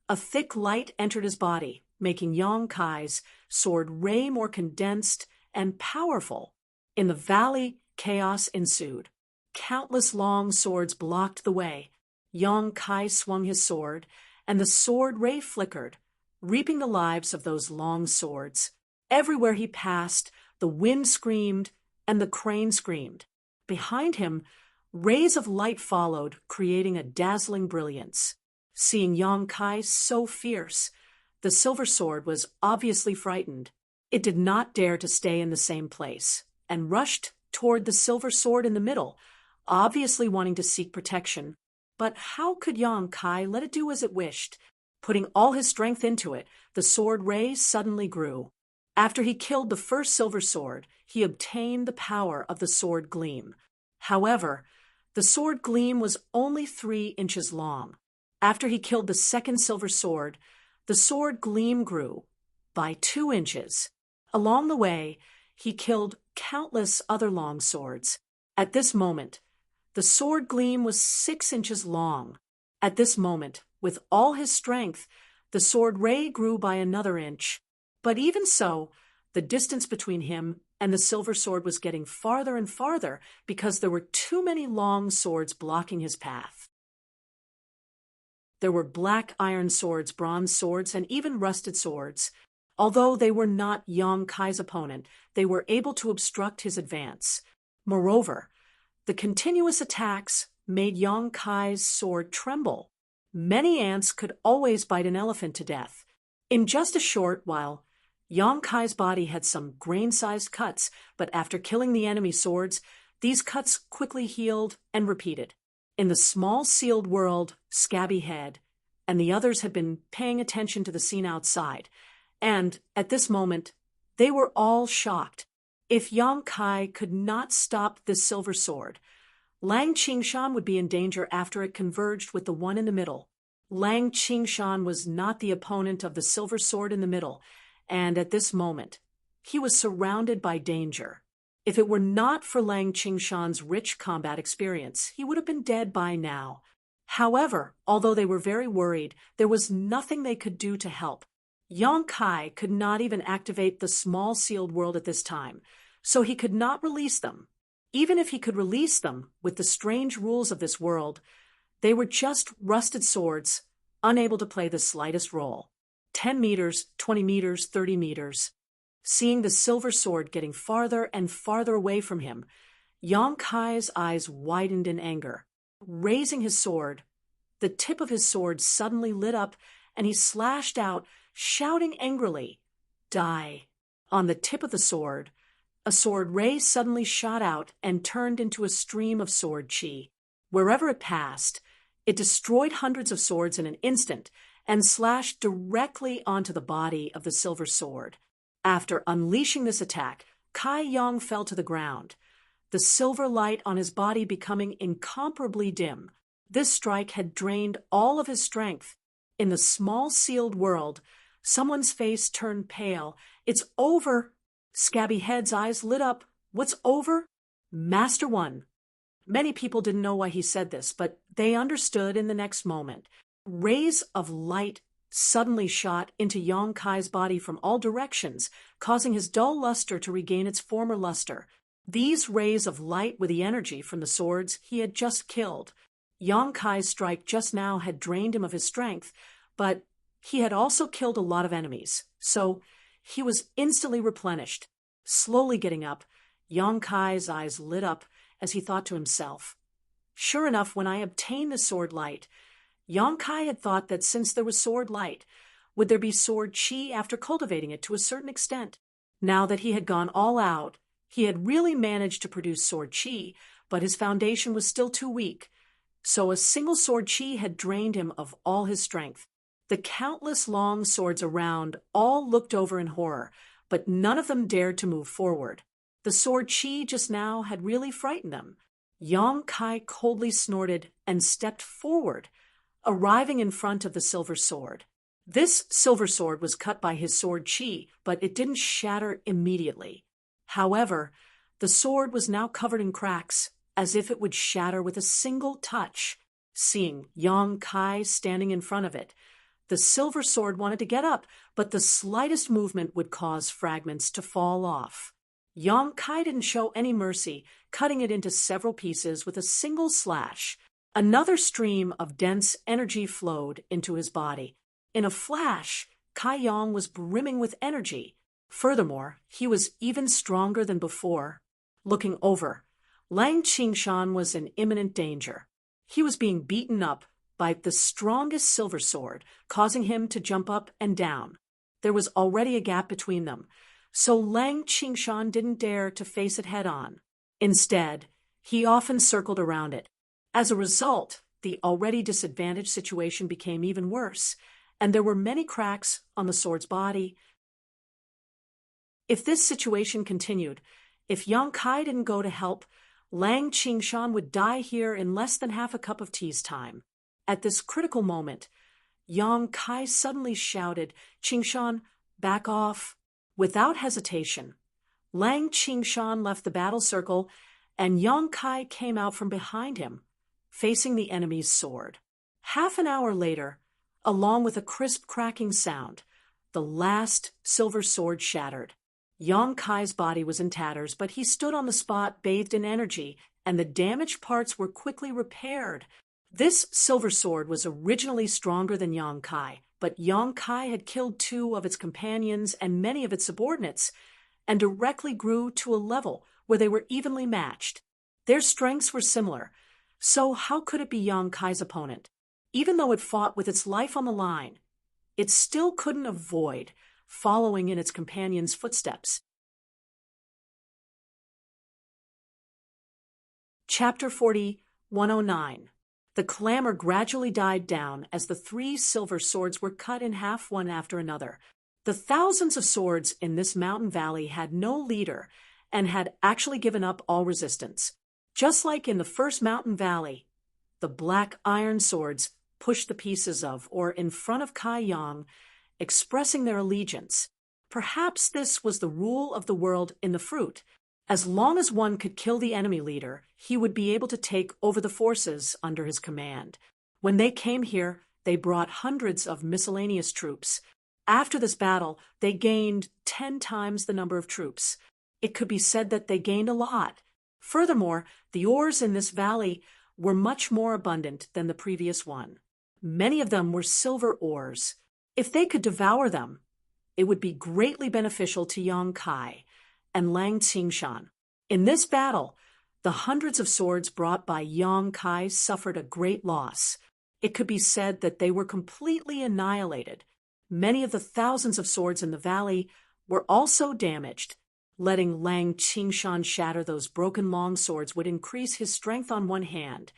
a thick light entered his body, making Yong Kai's sword ray more condensed and powerful. In the valley, chaos ensued. Countless long swords blocked the way. Yong Kai swung his sword, and the sword ray flickered, reaping the lives of those long swords. Everywhere he passed, the wind screamed and the crane screamed. Behind him, rays of light followed, creating a dazzling brilliance. Seeing Yong Kai so fierce, the silver sword was obviously frightened. It did not dare to stay in the same place, and rushed toward the silver sword in the middle, obviously wanting to seek protection. But how could Yong Kai let it do as it wished? Putting all his strength into it, the sword ray suddenly grew. After he killed the first silver sword, he obtained the power of the sword gleam. However, the sword gleam was only 3 inches long. After he killed the second silver sword, the sword gleam grew by 2 inches. Along the way, he killed countless other long swords. At this moment, the sword gleam was 6 inches long. At this moment, with all his strength, the sword ray grew by another inch. But even so, the distance between him and the silver sword was getting farther and farther because there were too many long swords blocking his path. There were black iron swords, bronze swords, and even rusted swords. Although they were not Yong Kai's opponent, they were able to obstruct his advance. Moreover, the continuous attacks made Yong Kai's sword tremble. Many ants could always bite an elephant to death. In just a short while, Yong Kai's body had some grain-sized cuts, but after killing the enemy swords, these cuts quickly healed and repeated. In the small sealed world, Scabby Head and the others had been paying attention to the scene outside, and at this moment, they were all shocked. If Yong Kai could not stop this silver sword, Lang Qingshan would be in danger after it converged with the one in the middle. Lang Qingshan was not the opponent of the silver sword in the middle, and at this moment, he was surrounded by danger. If it were not for Lang Qingshan's rich combat experience, he would have been dead by now. However, although they were very worried, there was nothing they could do to help. Yang Kai could not even activate the small sealed world at this time, so he could not release them. Even if he could release them, with the strange rules of this world, they were just rusted swords, unable to play the slightest role. 10 meters, 20 meters, 30 meters. Seeing the silver sword getting farther and farther away from him, Yang Kai's eyes widened in anger. Raising his sword, the tip of his sword suddenly lit up, and he slashed out, shouting angrily, "Die!" On the tip of the sword, a sword ray suddenly shot out and turned into a stream of sword chi. Wherever it passed, it destroyed hundreds of swords in an instant and slashed directly onto the body of the silver sword. After unleashing this attack, Kai Yang fell to the ground, the silver light on his body becoming incomparably dim. This strike had drained all of his strength. In the small sealed world, someone's face turned pale. "It's over!" Scabby Head's eyes lit up. "What's over?" "Master One." Many people didn't know why he said this, but they understood in the next moment. Rays of light suddenly shot into Yang Kai's body from all directions, causing his dull luster to regain its former luster. These rays of light were the energy from the swords he had just killed. Yang Kai's strike just now had drained him of his strength, but he had also killed a lot of enemies, so he was instantly replenished. Slowly getting up, Yang Kai's eyes lit up as he thought to himself, "Sure enough, when I obtain the sword light," Yang Kai had thought that since there was sword light, would there be sword chi after cultivating it to a certain extent? Now that he had gone all out, he had really managed to produce sword chi, but his foundation was still too weak. So a single sword chi had drained him of all his strength. The countless long swords around all looked over in horror, but none of them dared to move forward. The sword chi just now had really frightened them. Yang Kai coldly snorted and stepped forward, arriving in front of the silver sword. This silver sword was cut by his sword chi, but it didn't shatter immediately. However, the sword was now covered in cracks, as if it would shatter with a single touch. Seeing Yang Kai standing in front of it, the silver sword wanted to get up, but the slightest movement would cause fragments to fall off. Yang Kai didn't show any mercy, cutting it into several pieces with a single slash. Another stream of dense energy flowed into his body. In a flash, Kai Yang was brimming with energy. Furthermore, he was even stronger than before. Looking over, Lang Qingshan was in imminent danger. He was being beaten up by the strongest silver sword, causing him to jump up and down. There was already a gap between them, so Lang Qingshan didn't dare to face it head-on. Instead, he often circled around it. As a result, the already disadvantaged situation became even worse, and there were many cracks on the sword's body. If this situation continued, if Yang Kai didn't go to help, Lang Qingshan would die here in less than half a cup of tea's time. At this critical moment, Yang Kai suddenly shouted, "Qingshan, back off." Without hesitation, Lang Qingshan left the battle circle, and Yang Kai came out from behind him, facing the enemy's sword. Half an hour later, along with a crisp cracking sound, the last silver sword shattered. Yang Kai's body was in tatters, but he stood on the spot bathed in energy, and the damaged parts were quickly repaired. This silver sword was originally stronger than Yang Kai, but Yang Kai had killed 2 of its companions and many of its subordinates, and directly grew to a level where they were evenly matched. Their strengths were similar, so how could it be Yang Kai's opponent? Even though it fought with its life on the line, it still couldn't avoid following in its companion's footsteps. Chapter 40, 109. The clamor gradually died down as the 3 silver swords were cut in half one after another. The thousands of swords in this mountain valley had no leader and had actually given up all resistance. Just like in the first mountain valley, the black iron swords pushed the pieces of or in front of Kai Yang, expressing their allegiance. Perhaps this was the rule of the world in the fruit. As long as one could kill the enemy leader, he would be able to take over the forces under his command. When they came here, they brought hundreds of miscellaneous troops. After this battle, they gained 10 times the number of troops. It could be said that they gained a lot. Furthermore, the ores in this valley were much more abundant than the previous one. Many of them were silver ores. If they could devour them, it would be greatly beneficial to Yang Kai and Lang Qingshan. In this battle, the hundreds of swords brought by Yang Kai suffered a great loss. It could be said that they were completely annihilated. Many of the thousands of swords in the valley were also damaged. Letting Lang Qingshan shatter those broken long swords would increase his strength on one hand,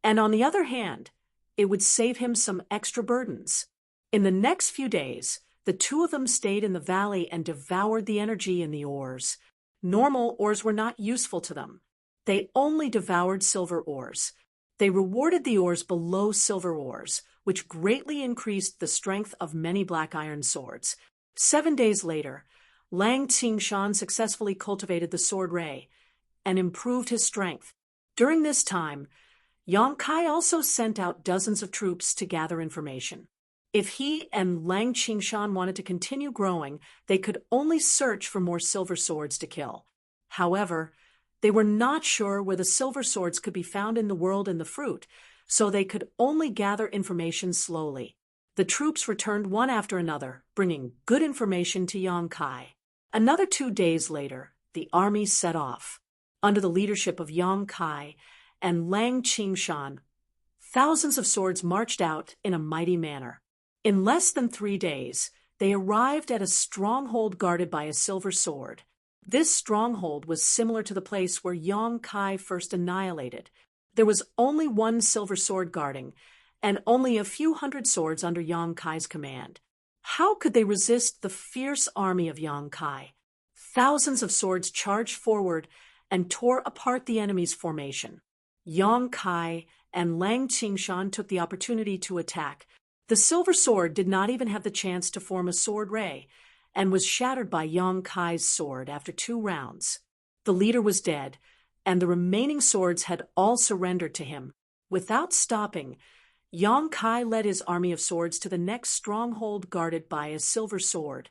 and on the other hand, it would save him some extra burdens. In the next few days, the two of them stayed in the valley and devoured the energy in the ores. Normal ores were not useful to them. They only devoured silver ores. They rewarded the ores below silver ores, which greatly increased the strength of many black iron swords. 7 days later, Lang Qingshan successfully cultivated the sword ray and improved his strength. During this time, Yang Kai also sent out dozens of troops to gather information. If he and Lang Qingshan wanted to continue growing, they could only search for more silver swords to kill. However, they were not sure where the silver swords could be found in the world in the fruit, so they could only gather information slowly. The troops returned one after another, bringing good information to Yang Kai. Another 2 days later, the army set off. Under the leadership of Yang Kai and Lang Qingshan, thousands of swords marched out in a mighty manner. In less than 3 days, they arrived at a stronghold guarded by a silver sword. This stronghold was similar to the place where Yang Kai first annihilated. There was only one silver sword guarding, and only a few hundred swords under Yang Kai's command. How could they resist the fierce army of Yang Kai? Thousands of swords charged forward and tore apart the enemy's formation. Yang Kai and Lang Qingshan took the opportunity to attack. The silver sword did not even have the chance to form a sword ray, and was shattered by Yang Kai's sword after 2 rounds. The leader was dead, and the remaining swords had all surrendered to him. Without stopping, Yang Kai led his army of swords to the next stronghold guarded by a silver sword.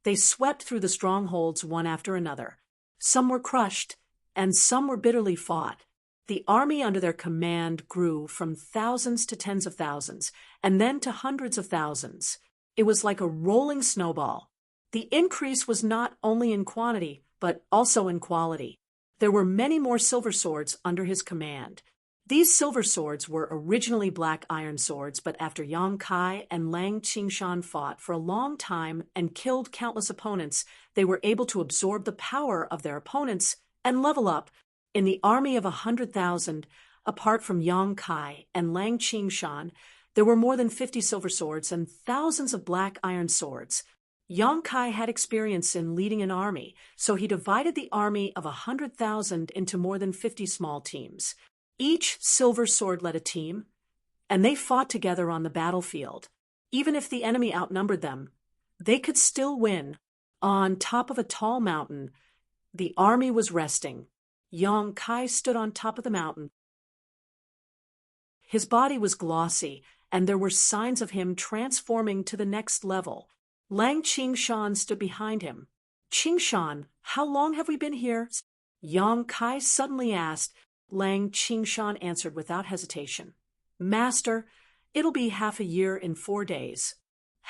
They swept through the strongholds one after another. Some were crushed, and some were bitterly fought. The army under their command grew from thousands to tens of thousands, and then to hundreds of thousands. It was like a rolling snowball. The increase was not only in quantity, but also in quality. There were many more silver swords under his command. These silver swords were originally black iron swords, but after Yang Kai and Lang Qingshan fought for a long time and killed countless opponents, they were able to absorb the power of their opponents and level up. In the army of 100,000, apart from Yang Kai and Lang Qingshan, there were more than 50 silver swords and thousands of black iron swords. Yang Kai had experience in leading an army, so he divided the army of 100,000 into more than 50 small teams. Each silver sword led a team, and they fought together on the battlefield. Even if the enemy outnumbered them, they could still win. On top of a tall mountain, the army was resting. Yang Kai stood on top of the mountain. His body was glossy, and there were signs of him transforming to the next level. Lang Qingshan stood behind him. "Qingshan, how long have we been here?" Yang Kai suddenly asked. Lang Qingshan answered without hesitation. "Master, it'll be half a year in 4 days."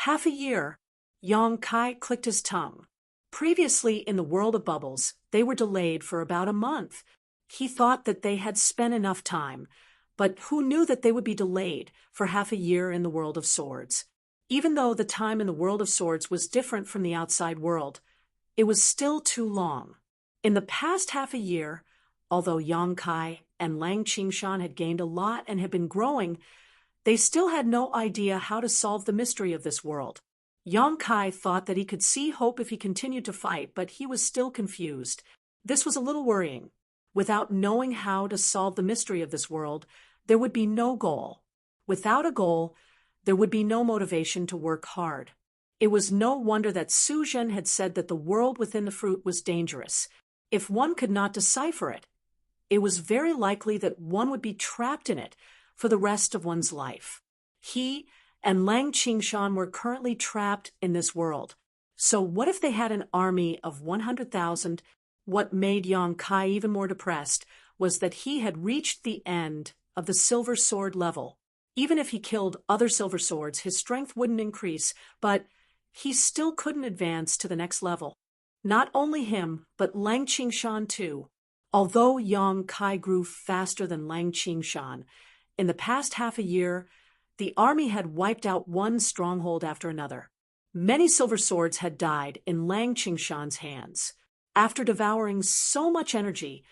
"Half a year?" Yang Kai clicked his tongue. Previously in the world of bubbles, they were delayed for about a month. He thought that they had spent enough time, but who knew that they would be delayed for half a year in the world of swords? Even though the time in the world of swords was different from the outside world, it was still too long. In the past half a year, although Yang Kai and Lang Qingshan had gained a lot and had been growing, they still had no idea how to solve the mystery of this world. Yang Kai thought that he could see hope if he continued to fight, but he was still confused. This was a little worrying. Without knowing how to solve the mystery of this world, there would be no goal. Without a goal, there would be no motivation to work hard. It was no wonder that Su Zhen had said that the world within the fruit was dangerous. If one could not decipher it, it was very likely that one would be trapped in it for the rest of one's life. He and Lang Qingshan were currently trapped in this world. So what if they had an army of 100,000? What made Yang Kai even more depressed was that he had reached the end of the silver sword level. Even if he killed other silver swords, his strength wouldn't increase, but he still couldn't advance to the next level. Not only him, but Lang Qingshan too. Although Yang Kai grew faster than Lang Qingshan, in the past half a year, the army had wiped out one stronghold after another. Many silver swords had died in Lang Qingshan's hands. After devouring so much energy,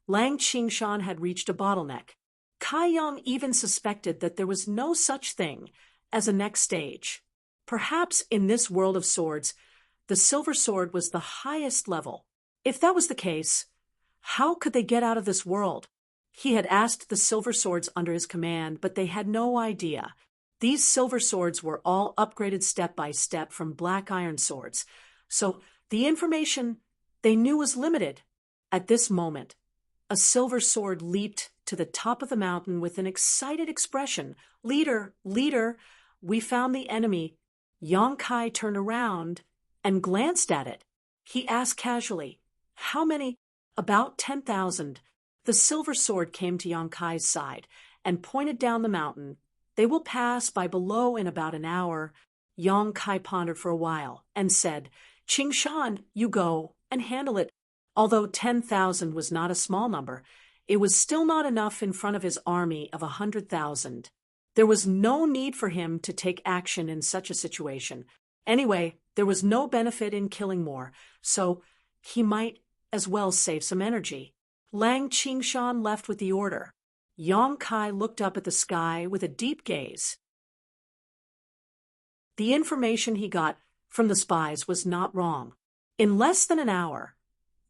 Lang Qingshan had reached a bottleneck. Kai Yang even suspected that there was no such thing as a next stage. Perhaps in this world of swords, the silver sword was the highest level. If that was the case, how could they get out of this world? He had asked the silver swords under his command, but they had no idea. These silver swords were all upgraded step by step from black iron swords, so the information they knew was limited. At this moment, a silver sword leaped to the top of the mountain with an excited expression. "Leader, leader, we found the enemy." Yang Kai turned around and glanced at it. He asked casually, "How many?" "About 10,000. The silver sword came to Yang Kai's side and pointed down the mountain. "They will pass by below in about an hour." Yang Kai pondered for a while and said, "Qingshan, you go and handle it." Although 10,000 was not a small number, it was still not enough in front of his army of 100,000. There was no need for him to take action in such a situation. Anyway, there was no benefit in killing more, so he might as well save some energy. Lang Qingshan left with the order. Yang Kai looked up at the sky with a deep gaze. The information he got from the spies was not wrong. In less than an hour,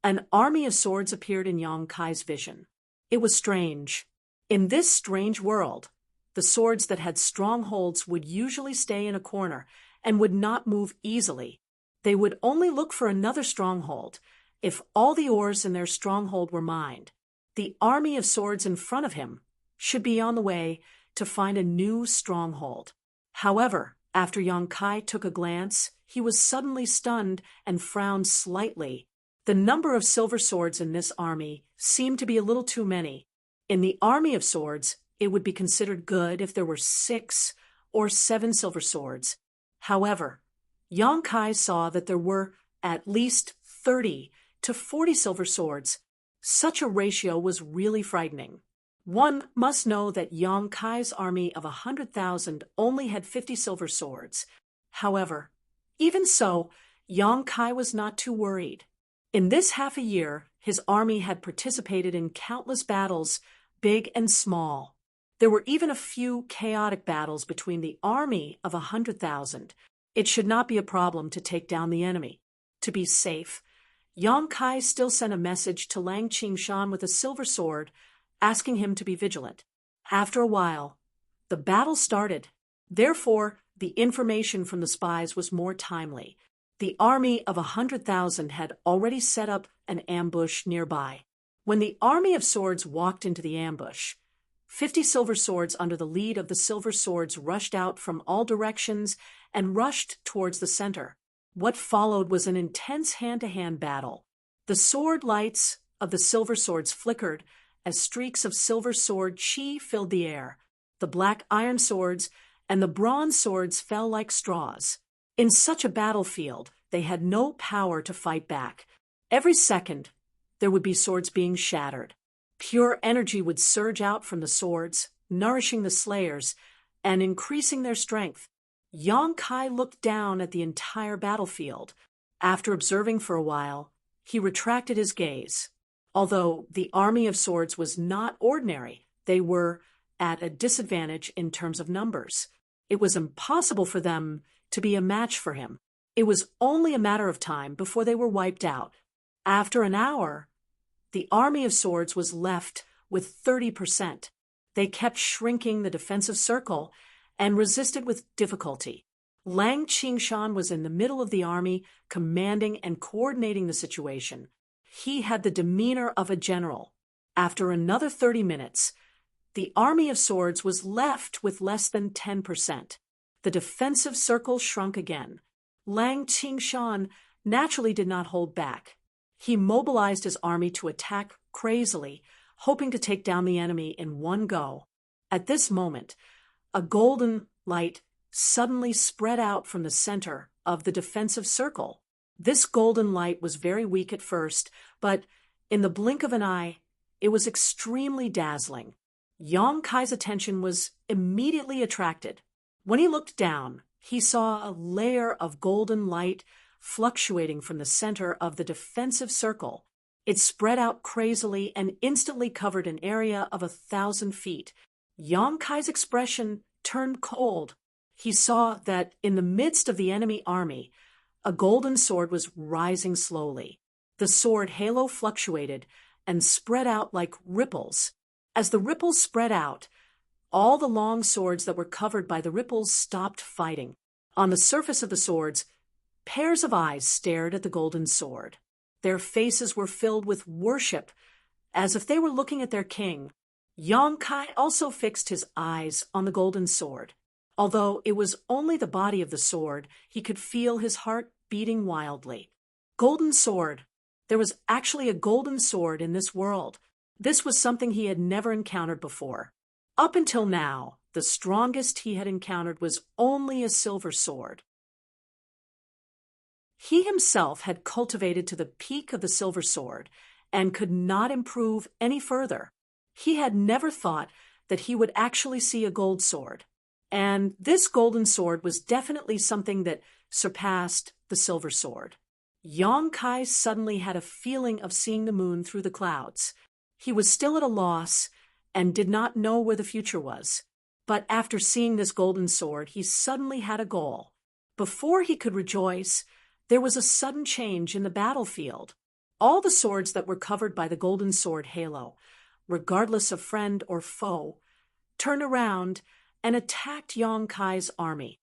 an army of swords appeared in Yang Kai's vision. It was strange. In this strange world, the swords that had strongholds would usually stay in a corner and would not move easily. They would only look for another stronghold if all the ores in their stronghold were mined. The army of swords in front of him should be on the way to find a new stronghold. However, after Yang Kai took a glance, he was suddenly stunned and frowned slightly. The number of silver swords in this army seemed to be a little too many. In the army of swords, it would be considered good if there were 6 or 7 silver swords. However, Yang Kai saw that there were at least 30 to 40 silver swords. Such a ratio was really frightening. One must know that Yang Kai's army of 100,000 only had 50 silver swords. However, even so, Yang Kai was not too worried. In this half a year, his army had participated in countless battles, big and small. There were even a few chaotic battles between the army of 100,000. It should not be a problem to take down the enemy. To be safe, Yang Kai still sent a message to Lang Qingshan with a silver sword, asking him to be vigilant. After a while, the battle started. Therefore, the information from the spies was more timely. The army of 100,000 had already set up an ambush nearby. When the army of swords walked into the ambush, 50 silver swords under the lead of the silver swords rushed out from all directions and rushed towards the center. What followed was an intense hand-to-hand battle. The sword lights of the silver swords flickered as streaks of silver sword chi filled the air. The black iron swords and the bronze swords fell like straws. In such a battlefield, they had no power to fight back. Every second, there would be swords being shattered. Pure energy would surge out from the swords, nourishing the slayers and increasing their strength. Yang Kai looked down at the entire battlefield. After observing for a while, he retracted his gaze. Although the army of swords was not ordinary, they were at a disadvantage in terms of numbers. It was impossible for them to be a match for him. It was only a matter of time before they were wiped out. After an hour, The army of swords was left with 30%. They kept shrinking the defensive circle and resisted with difficulty. Lang Qingshan was in the middle of the army, commanding and coordinating the situation. He had the demeanor of a general. After another 30 minutes, the army of swords was left with less than 10%. The defensive circle shrunk again. Lang Qingshan naturally did not hold back. He mobilized his army to attack crazily, hoping to take down the enemy in one go. At this moment, a golden light suddenly spread out from the center of the defensive circle. This golden light was very weak at first, but in the blink of an eye, it was extremely dazzling. Yang Kai's attention was immediately attracted. When he looked down, he saw a layer of golden light fluctuating from the center of the defensive circle. It spread out crazily and instantly covered an area of 1,000 feet. Yang Kai's expression turned cold. He saw that in the midst of the enemy army, a golden sword was rising slowly. The sword halo fluctuated and spread out like ripples. As the ripples spread out, all the long swords that were covered by the ripples stopped fighting. On the surface of the swords, pairs of eyes stared at the golden sword. Their faces were filled with worship, as if they were looking at their king. Yang Kai also fixed his eyes on the golden sword. Although it was only the body of the sword, he could feel his heart beating wildly. Golden sword. There was actually a golden sword in this world. This was something he had never encountered before. Up until now, the strongest he had encountered was only a silver sword. He himself had cultivated to the peak of the silver sword and could not improve any further. He had never thought that he would actually see a gold sword. And this golden sword was definitely something that surpassed the silver sword. Yang Kai suddenly had a feeling of seeing the moon through the clouds. He was still at a loss and did not know where the future was. But after seeing this golden sword, he suddenly had a goal. Before he could rejoice, there was a sudden change in the battlefield. All the swords that were covered by the golden sword halo, regardless of friend or foe, turned around and attacked Yang Kai's army.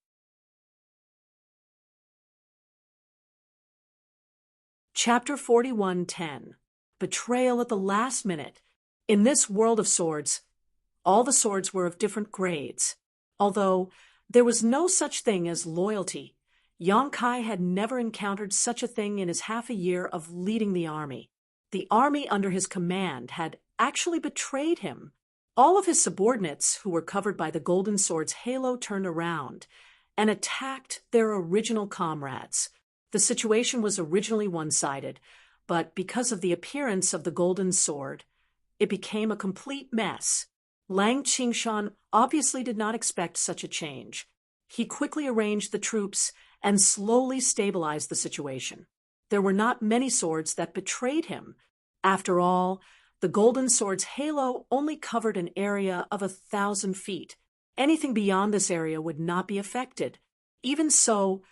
Chapter 41:10. Betrayal at the last minute. In this world of swords, all the swords were of different grades. Although there was no such thing as loyalty, Yang Kai had never encountered such a thing in his half a year of leading the army. The army under his command had actually betrayed him. All of his subordinates, who were covered by the golden sword's halo, turned around and attacked their original comrades. The situation was originally one-sided, but because of the appearance of the golden sword, it became a complete mess. Lang Qingshan obviously did not expect such a change. He quickly arranged the troops and slowly stabilized the situation. There were not many swords that betrayed him. After all, the golden sword's halo only covered an area of 1,000 feet. Anything beyond this area would not be affected. Even so,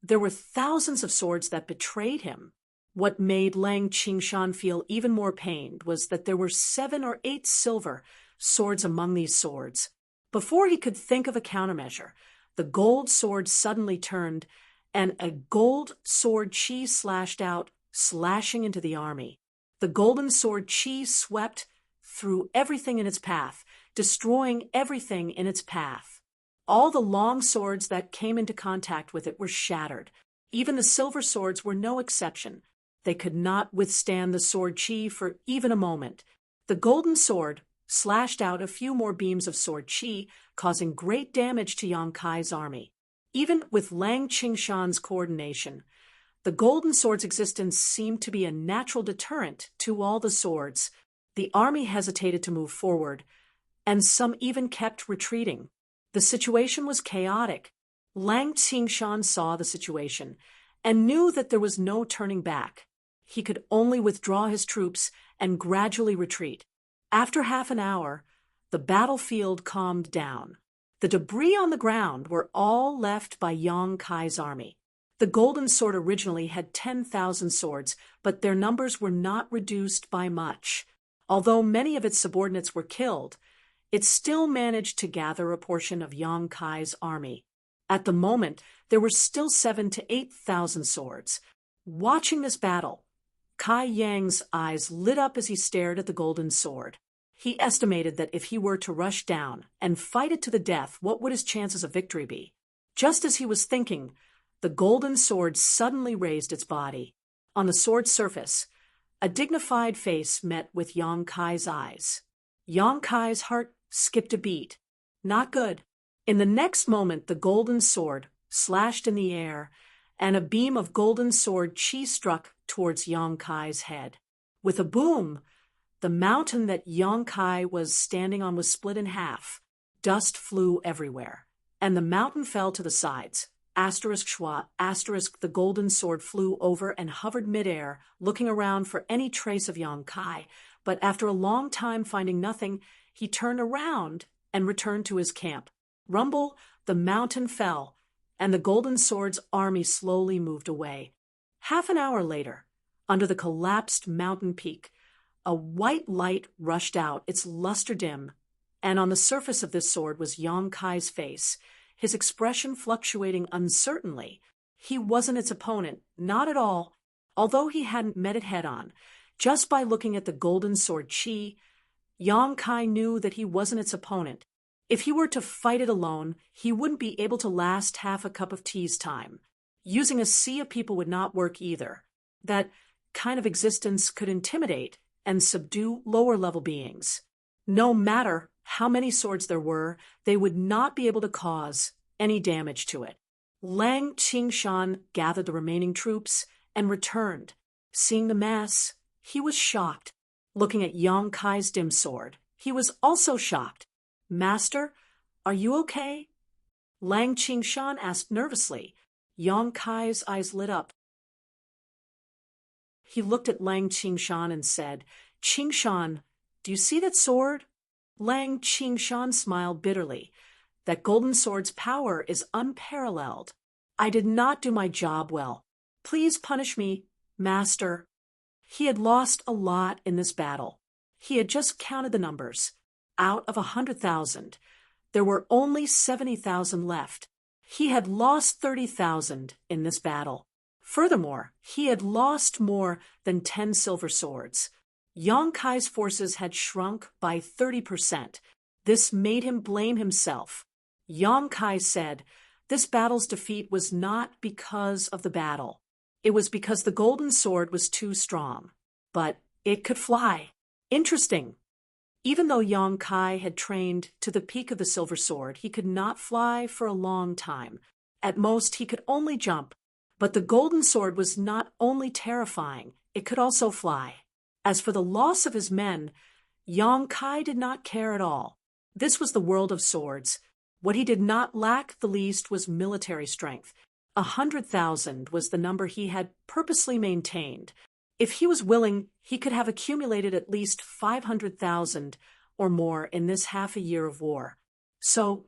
there were thousands of swords that betrayed him. What made Lang Qingshan feel even more pained was that there were 7 or 8 silver swords among these swords. Before he could think of a countermeasure, the gold sword suddenly turned, and a gold sword chi slashed out, slashing into the army. The golden sword chi swept through everything in its path, destroying everything in its path. All the long swords that came into contact with it were shattered. Even the silver swords were no exception. They could not withstand the sword chi for even a moment. The golden sword slashed out a few more beams of sword chi, causing great damage to Yang Kai's army. Even with Lang Qingshan's coordination, the golden sword's existence seemed to be a natural deterrent to all the swords. The army hesitated to move forward, and some even kept retreating. The situation was chaotic. Lang Qingshan saw the situation and knew that there was no turning back. He could only withdraw his troops and gradually retreat. After half an hour, the battlefield calmed down. The debris on the ground were all left by Yang Kai's army. The golden sword originally had 10,000 swords, but their numbers were not reduced by much. Although many of its subordinates were killed, it still managed to gather a portion of Yang Kai's army. At the moment, there were still 7,000 to 8,000 swords. Watching this battle, Kai Yang's eyes lit up as he stared at the golden sword. He estimated that if he were to rush down and fight it to the death, what would his chances of victory be? Just as he was thinking, the golden sword suddenly raised its body. On the sword's surface, a dignified face met with Yang Kai's eyes. Yang Kai's heart skipped a beat. Not good. In the next moment, the golden sword slashed in the air, and a beam of golden sword chi struck towards Yang Kai's head. With a boom, the mountain that Yang Kai was standing on was split in half. Dust flew everywhere, and the mountain fell to the sides. Schwa, the golden sword flew over and hovered midair, looking around for any trace of Yang Kai, but after a long time finding nothing, he turned around and returned to his camp. Rumble, the mountain fell, and the golden sword's army slowly moved away. Half an hour later, under the collapsed mountain peak, a white light rushed out, its luster dim, and on the surface of this sword was Yang Kai's face, his expression fluctuating uncertainly. He wasn't its opponent, not at all, although he hadn't met it head-on. Just by looking at the golden sword chi, Yang Kai knew that he wasn't its opponent. If he were to fight it alone, he wouldn't be able to last half a cup of tea's time. Using a sea of people would not work either. That kind of existence could intimidate and subdue lower-level beings. No matter how many swords there were, they would not be able to cause any damage to it. Lang Qingshan gathered the remaining troops and returned. Seeing the mass, he was shocked. Looking at Yang Kai's dim sword, he was also shocked. "Master, are you okay?" Lang Qingshan asked nervously. Yang Kai's eyes lit up. He looked at Lang Qingshan and said, "Qingshan, do you see that sword?" Lang Qingshan smiled bitterly. "That golden sword's power is unparalleled. I did not do my job well. Please punish me, Master." He had lost a lot in this battle. He had just counted the numbers. Out of 100,000, there were only 70,000 left. He had lost 30,000 in this battle. Furthermore, he had lost more than 10 silver swords. Yang Kai's forces had shrunk by 30%. This made him blame himself. Yang Kai said, this battle's defeat was not because of the battle. It was because the golden sword was too strong. But it could fly. Interesting. Even though Yang Kai had trained to the peak of the silver sword, he could not fly for a long time. At most, he could only jump. But the golden sword was not only terrifying, it could also fly. As for the loss of his men, Yang Kai did not care at all. This was the world of swords. What he did not lack the least was military strength. 100,000 was the number he had purposely maintained. If he was willing, he could have accumulated at least 500,000 or more in this half a year of war. So,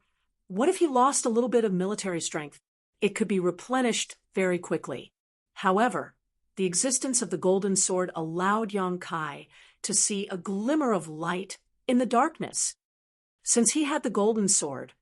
what if he lost a little bit of military strength? It could be replenished very quickly. However, the existence of the golden sword allowed Yang Kai to see a glimmer of light in the darkness. Since he had the golden sword,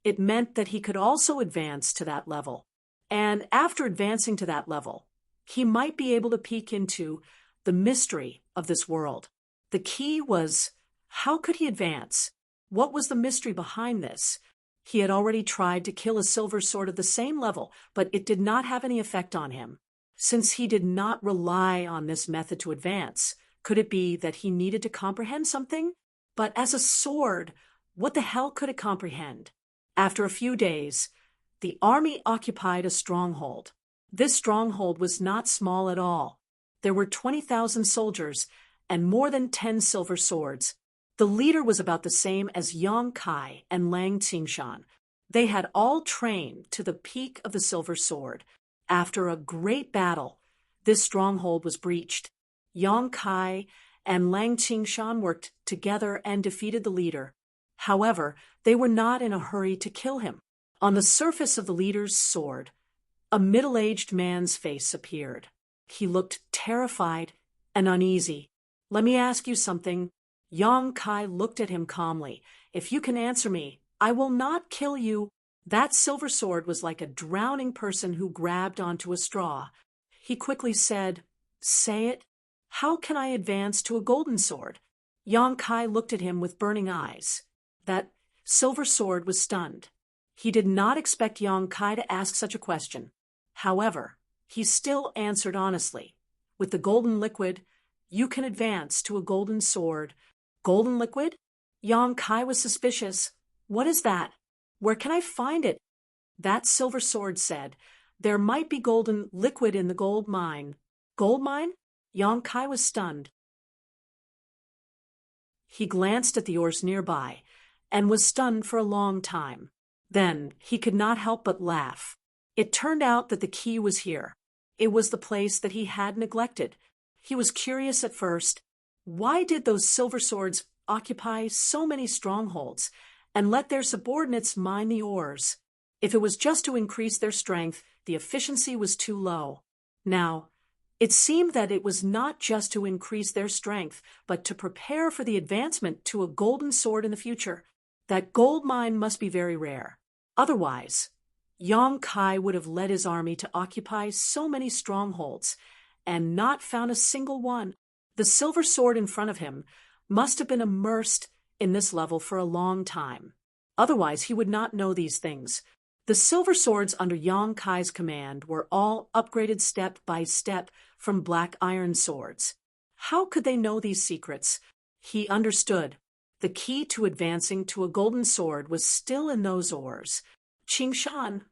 it meant that he could also advance to that level. And after advancing to that level, he might be able to peek into the mystery of this world. The key was, how could he advance? What was the mystery behind this? He had already tried to kill a silver sword of the same level, but it did not have any effect on him. Since he did not rely on this method to advance, could it be that he needed to comprehend something? But as a sword, what the hell could it comprehend? After a few days, the army occupied a stronghold. This stronghold was not small at all. There were 20,000 soldiers and more than 10 silver swords. The leader was about the same as Yang Kai and Lang Qingshan. They had all trained to the peak of the silver sword. After a great battle, this stronghold was breached. Yang Kai and Lang Qingshan worked together and defeated the leader. However, they were not in a hurry to kill him. On the surface of the leader's sword, A middle-aged man's face appeared. He looked terrified and uneasy. "Let me ask you something." Yang Kai looked at him calmly. "If you can answer me, I will not kill you." That silver sword was like a drowning person who grabbed onto a straw. He quickly said, "Say it. How can I advance to a golden sword?" Yang Kai looked at him with burning eyes. That silver sword was stunned. He did not expect Yang Kai to ask such a question. However, he still answered honestly. "With the golden liquid, you can advance to a golden sword." "Golden liquid?" Yang Kai was suspicious. "What is that? Where can I find it?" That silver sword said, "There might be golden liquid in the gold mine." "Gold mine?" Yang Kai was stunned. He glanced at the ores nearby and was stunned for a long time. Then he could not help but laugh. It turned out that the key was here. It was the place that he had neglected. He was curious at first. Why did those silver swords occupy so many strongholds and let their subordinates mine the ores? If it was just to increase their strength, the efficiency was too low. Now, it seemed that it was not just to increase their strength, but to prepare for the advancement to a golden sword in the future. That gold mine must be very rare. Otherwise, Yang Kai would have led his army to occupy so many strongholds and not found a single one. The silver sword in front of him must have been immersed in this level for a long time. Otherwise, he would not know these things. The silver swords under Yang Kai's command were all upgraded step by step from black iron swords. How could they know these secrets? He understood. The key to advancing to a golden sword was still in those ores. "Qingshan!"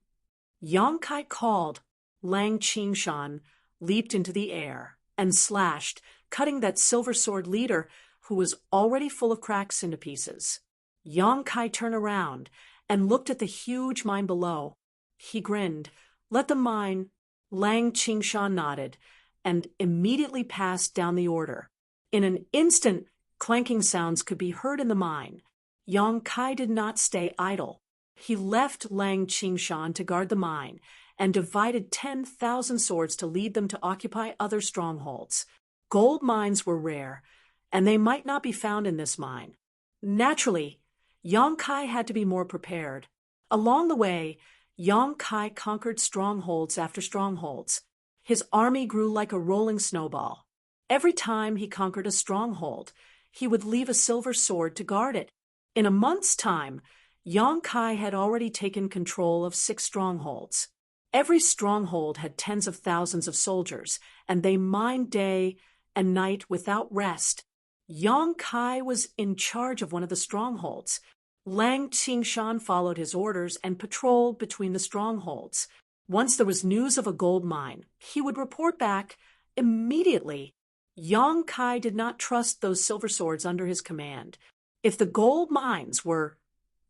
Yang Kai called. Lang Qingshan leaped into the air and slashed, cutting that silver sword leader who was already full of cracks into pieces. Yang Kai turned around and looked at the huge mine below. He grinned. "Let them mine." Lang Qingshan nodded and immediately passed down the order. In an instant, clanking sounds could be heard in the mine. Yang Kai did not stay idle. He left Lang Qingshan to guard the mine and divided 10,000 swords to lead them to occupy other strongholds. Gold mines were rare, and they might not be found in this mine. Naturally, Yang Kai had to be more prepared. Along the way, Yang Kai conquered strongholds after strongholds. His army grew like a rolling snowball. Every time he conquered a stronghold, he would leave a silver sword to guard it. In a month's time, Yang Kai had already taken control of 6 strongholds. Every stronghold had tens of thousands of soldiers, and they mined day and night without rest. Yang Kai was in charge of one of the strongholds. Lang Qingshan followed his orders and patrolled between the strongholds. Once there was news of a gold mine, he would report back immediately. Yang Kai did not trust those silver swords under his command. If the gold mines were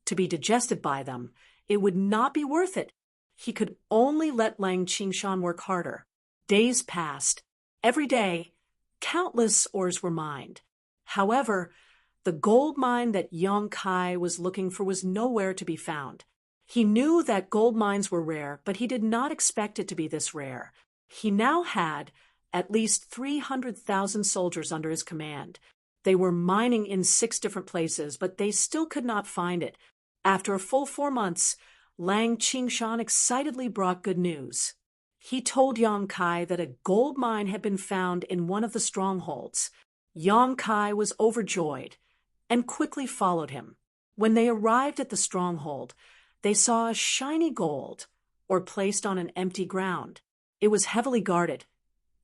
to be digested by them, it would not be worth it. He could only let Lang Qingshan work harder. Days passed. Every day, countless ores were mined. However, the gold mine that Yang Kai was looking for was nowhere to be found. He knew that gold mines were rare, but he did not expect it to be this rare. He now had at least 300,000 soldiers under his command. They were mining in 6 different places, but they still could not find it. After a full 4 months, Lang Qingshan excitedly brought good news. He told Yang Kai that a gold mine had been found in one of the strongholds. Yang Kai was overjoyed and quickly followed him. When they arrived at the stronghold, they saw a shiny gold ore placed on an empty ground. It was heavily guarded,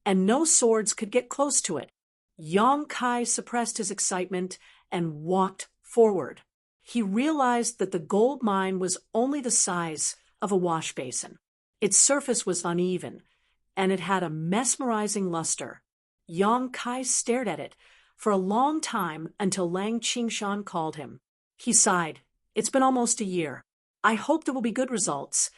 and no swords could get close to it. Yang Kai suppressed his excitement and walked forward. He realized that the gold mine was only the size of a wash basin. Its surface was uneven, and it had a mesmerizing luster. Yang Kai stared at it for a long time until Lang Qingshan called him. He sighed. "It's been almost a year. I hope there will be good results."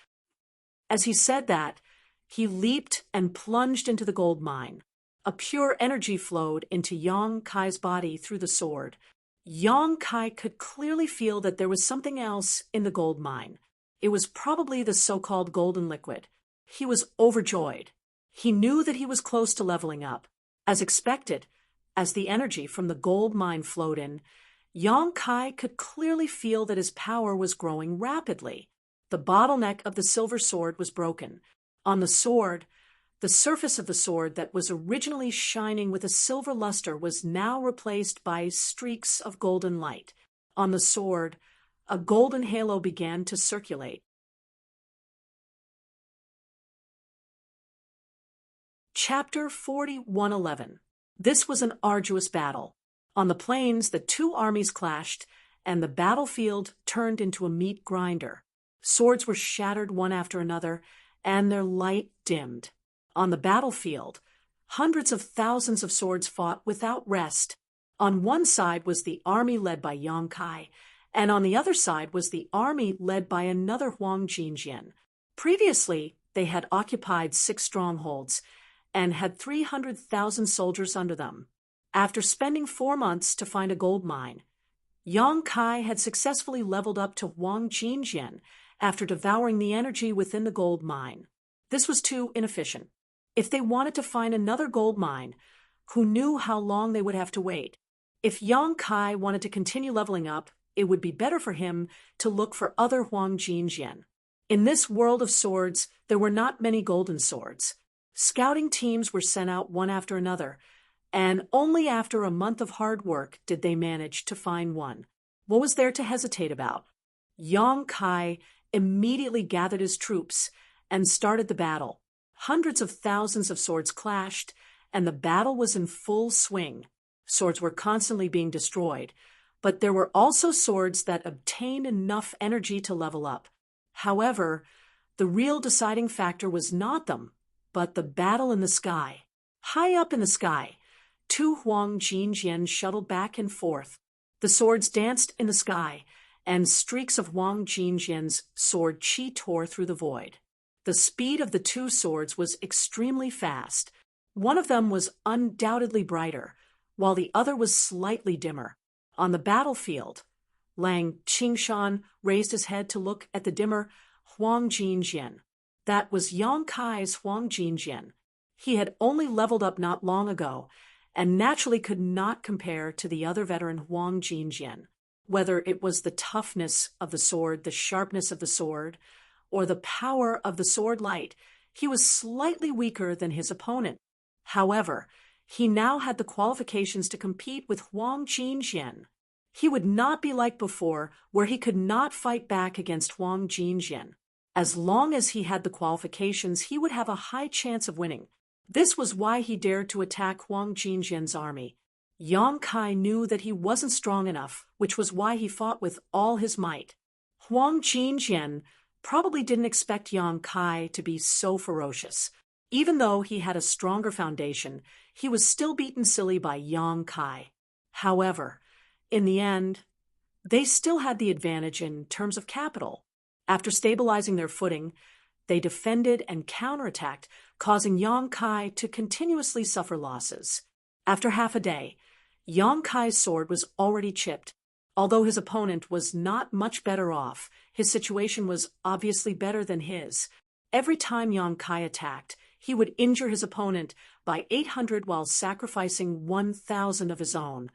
As he said that, he leaped and plunged into the gold mine. A pure energy flowed into Yang Kai's body through the sword. Yang Kai could clearly feel that there was something else in the gold mine. It was probably the so-called golden liquid. he was overjoyed. He knew that he was close to leveling up. As expected, as the energy from the gold mine flowed in, Yang Kai could clearly feel that his power was growing rapidly. The bottleneck of the silver sword was broken. On the sword, the surface of the sword that was originally shining with a silver luster was now replaced by streaks of golden light. On the sword, a golden halo began to circulate. Chapter 4111. This was an arduous battle. On the plains, the two armies clashed, and the battlefield turned into a meat grinder. Swords were shattered one after another, and their light dimmed. On the battlefield, hundreds of thousands of swords fought without rest. On one side was the army led by Yang Kai, and on the other side was the army led by another Huang Jinjian. Previously, they had occupied 6 strongholds and had 300,000 soldiers under them. After spending 4 months to find a gold mine, Yang Kai had successfully leveled up to Huang Jinjian after devouring the energy within the gold mine. This was too inefficient. If they wanted to find another gold mine, who knew how long they would have to wait? If Yang Kai wanted to continue leveling up, it would be better for him to look for other Huang Jinjian. In this world of swords, there were not many golden swords. Scouting teams were sent out one after another, and only after a month of hard work did they manage to find one. What was there to hesitate about? Yang Kai immediately gathered his troops and started the battle. Hundreds of thousands of swords clashed, and the battle was in full swing. Swords were constantly being destroyed, but there were also swords that obtained enough energy to level up. However, the real deciding factor was not them, but the battle in the sky. High up in the sky, 2 Huang Jinjian shuttled back and forth. The swords danced in the sky, and streaks of Huang Jinjian's sword chi tore through the void. The speed of the 2 swords was extremely fast. One of them was undoubtedly brighter, while the other was slightly dimmer. On the battlefield, Lang Qingshan raised his head to look at the dimmer Huang Jinjian. That was Yang Kai's Huang Jinjian. He had only leveled up not long ago, and naturally could not compare to the other veteran Huang Jinjian. Whether it was the toughness of the sword, the sharpness of the sword, or the power of the sword light, he was slightly weaker than his opponent. However, he now had the qualifications to compete with Huang Jinjian. He would not be like before, where he could not fight back against Huang Jinjian. As long as he had the qualifications, he would have a high chance of winning. This was why he dared to attack Huang Jinjian's army. Yang Kai knew that he wasn't strong enough, which was why he fought with all his might. Huang Jinjian probably didn't expect Yang Kai to be so ferocious. Even though he had a stronger foundation, he was still beaten silly by Yang Kai. However, in the end, they still had the advantage in terms of capital. After stabilizing their footing, they defended and counterattacked, causing Yang Kai to continuously suffer losses. After half a day, Yang Kai's sword was already chipped. Although his opponent was not much better off, his situation was obviously better than his. Every time Yang Kai attacked, he would injure his opponent by 800 while sacrificing 1,000 of his own.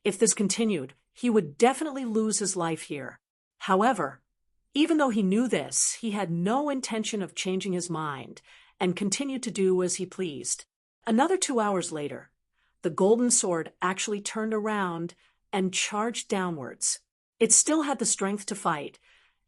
If this continued, he would definitely lose his life here. However, even though he knew this, he had no intention of changing his mind and continued to do as he pleased. Another 2 hours later, the golden sword actually turned around and charged downwards. It still had the strength to fight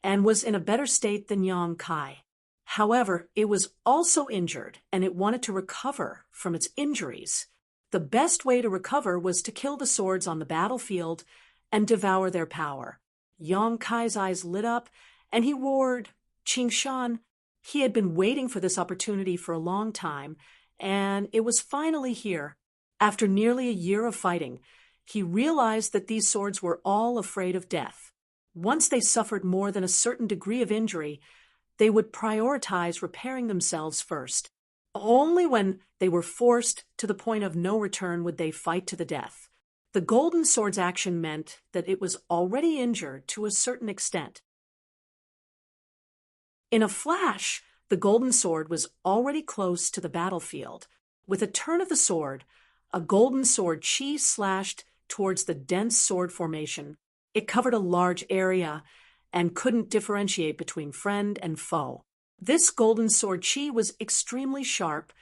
and was in a better state than Yang Kai. However, it was also injured, and it wanted to recover from its injuries. The best way to recover was to kill the swords on the battlefield and devour their power. Yang Kai's eyes lit up, and he roared, "Qingshan!" He had been waiting for this opportunity for a long time, and it was finally here. After nearly a year of fighting, he realized that these swords were all afraid of death. Once they suffered more than a certain degree of injury, they would prioritize repairing themselves first. Only when they were forced to the point of no return would they fight to the death. The golden sword's action meant that it was already injured to a certain extent. In a flash, The golden sword was already close to the battlefield. With a turn of the sword, a golden sword chi slashed towards the dense sword formation. It covered a large area and couldn't differentiate between friend and foe. This golden sword chi was extremely sharp,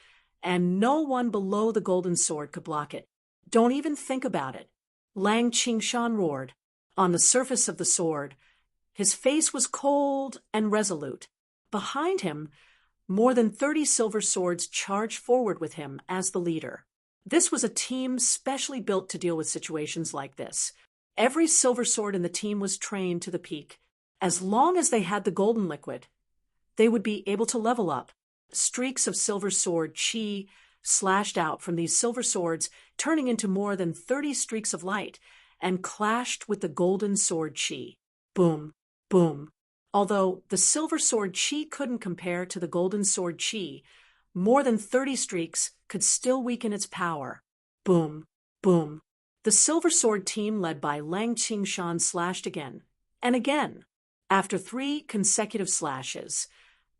and no one below the golden sword could block it. Don't even think about it. Lang Qingshan roared. On the surface of the sword, his face was cold and resolute. Behind him, more than 30 silver swords charged forward with him as the leader. This was a team specially built to deal with situations like this. Every silver sword in the team was trained to the peak. As long as they had the golden liquid, they would be able to level up. Streaks of silver sword chi slashed out from these silver swords, turning into more than 30 streaks of light, and clashed with the golden sword chi. Boom, boom. Although the silver sword chi couldn't compare to the golden sword chi, more than 30 streaks could still weaken its power. Boom, boom. The silver sword team led by Lang Qingshan slashed again and again. After 3 consecutive slashes,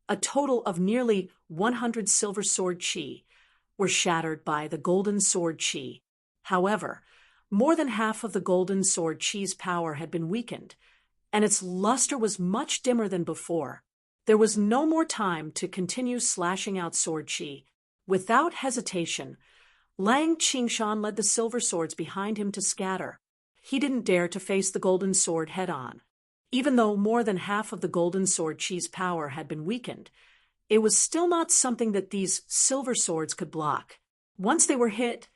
a total of nearly 100 silver sword chi were shattered by the golden sword chi. However, more than half of the golden sword chi's power had been weakened, and its luster was much dimmer than before. There was no more time to continue slashing out sword chi. Without hesitation, Lang Qingshan led the silver swords behind him to scatter. He didn't dare to face the golden sword head-on. Even though more than half of the golden sword chi's power had been weakened, it was still not something that these silver swords could block. Once they were hit,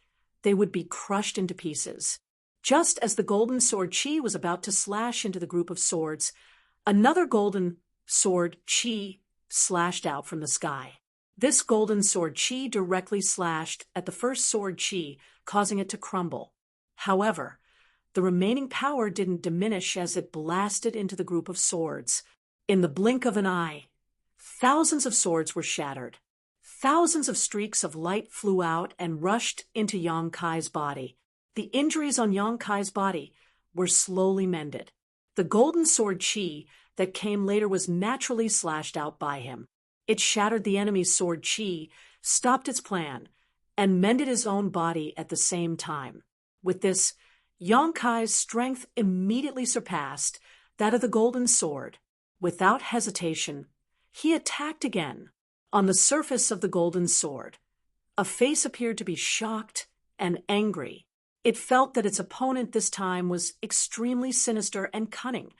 they would be crushed into pieces. Just as the golden sword chi was about to slash into the group of swords, another golden sword chi slashed out from the sky. This golden sword chi directly slashed at the first sword chi, causing it to crumble. However, the remaining power didn't diminish as it blasted into the group of swords. In the blink of an eye, thousands of swords were shattered. Thousands of streaks of light flew out and rushed into Yang Kai's body. The injuries on Yang Kai's body were slowly mended. The golden sword chi that came later was naturally slashed out by him. It shattered the enemy's sword chi, stopped its plan, and mended his own body at the same time. With this, Yang Kai's strength immediately surpassed that of the golden sword. Without hesitation, he attacked again. On the surface of the golden sword, a face appeared to be shocked and angry. It felt that its opponent this time was extremely sinister and cunning.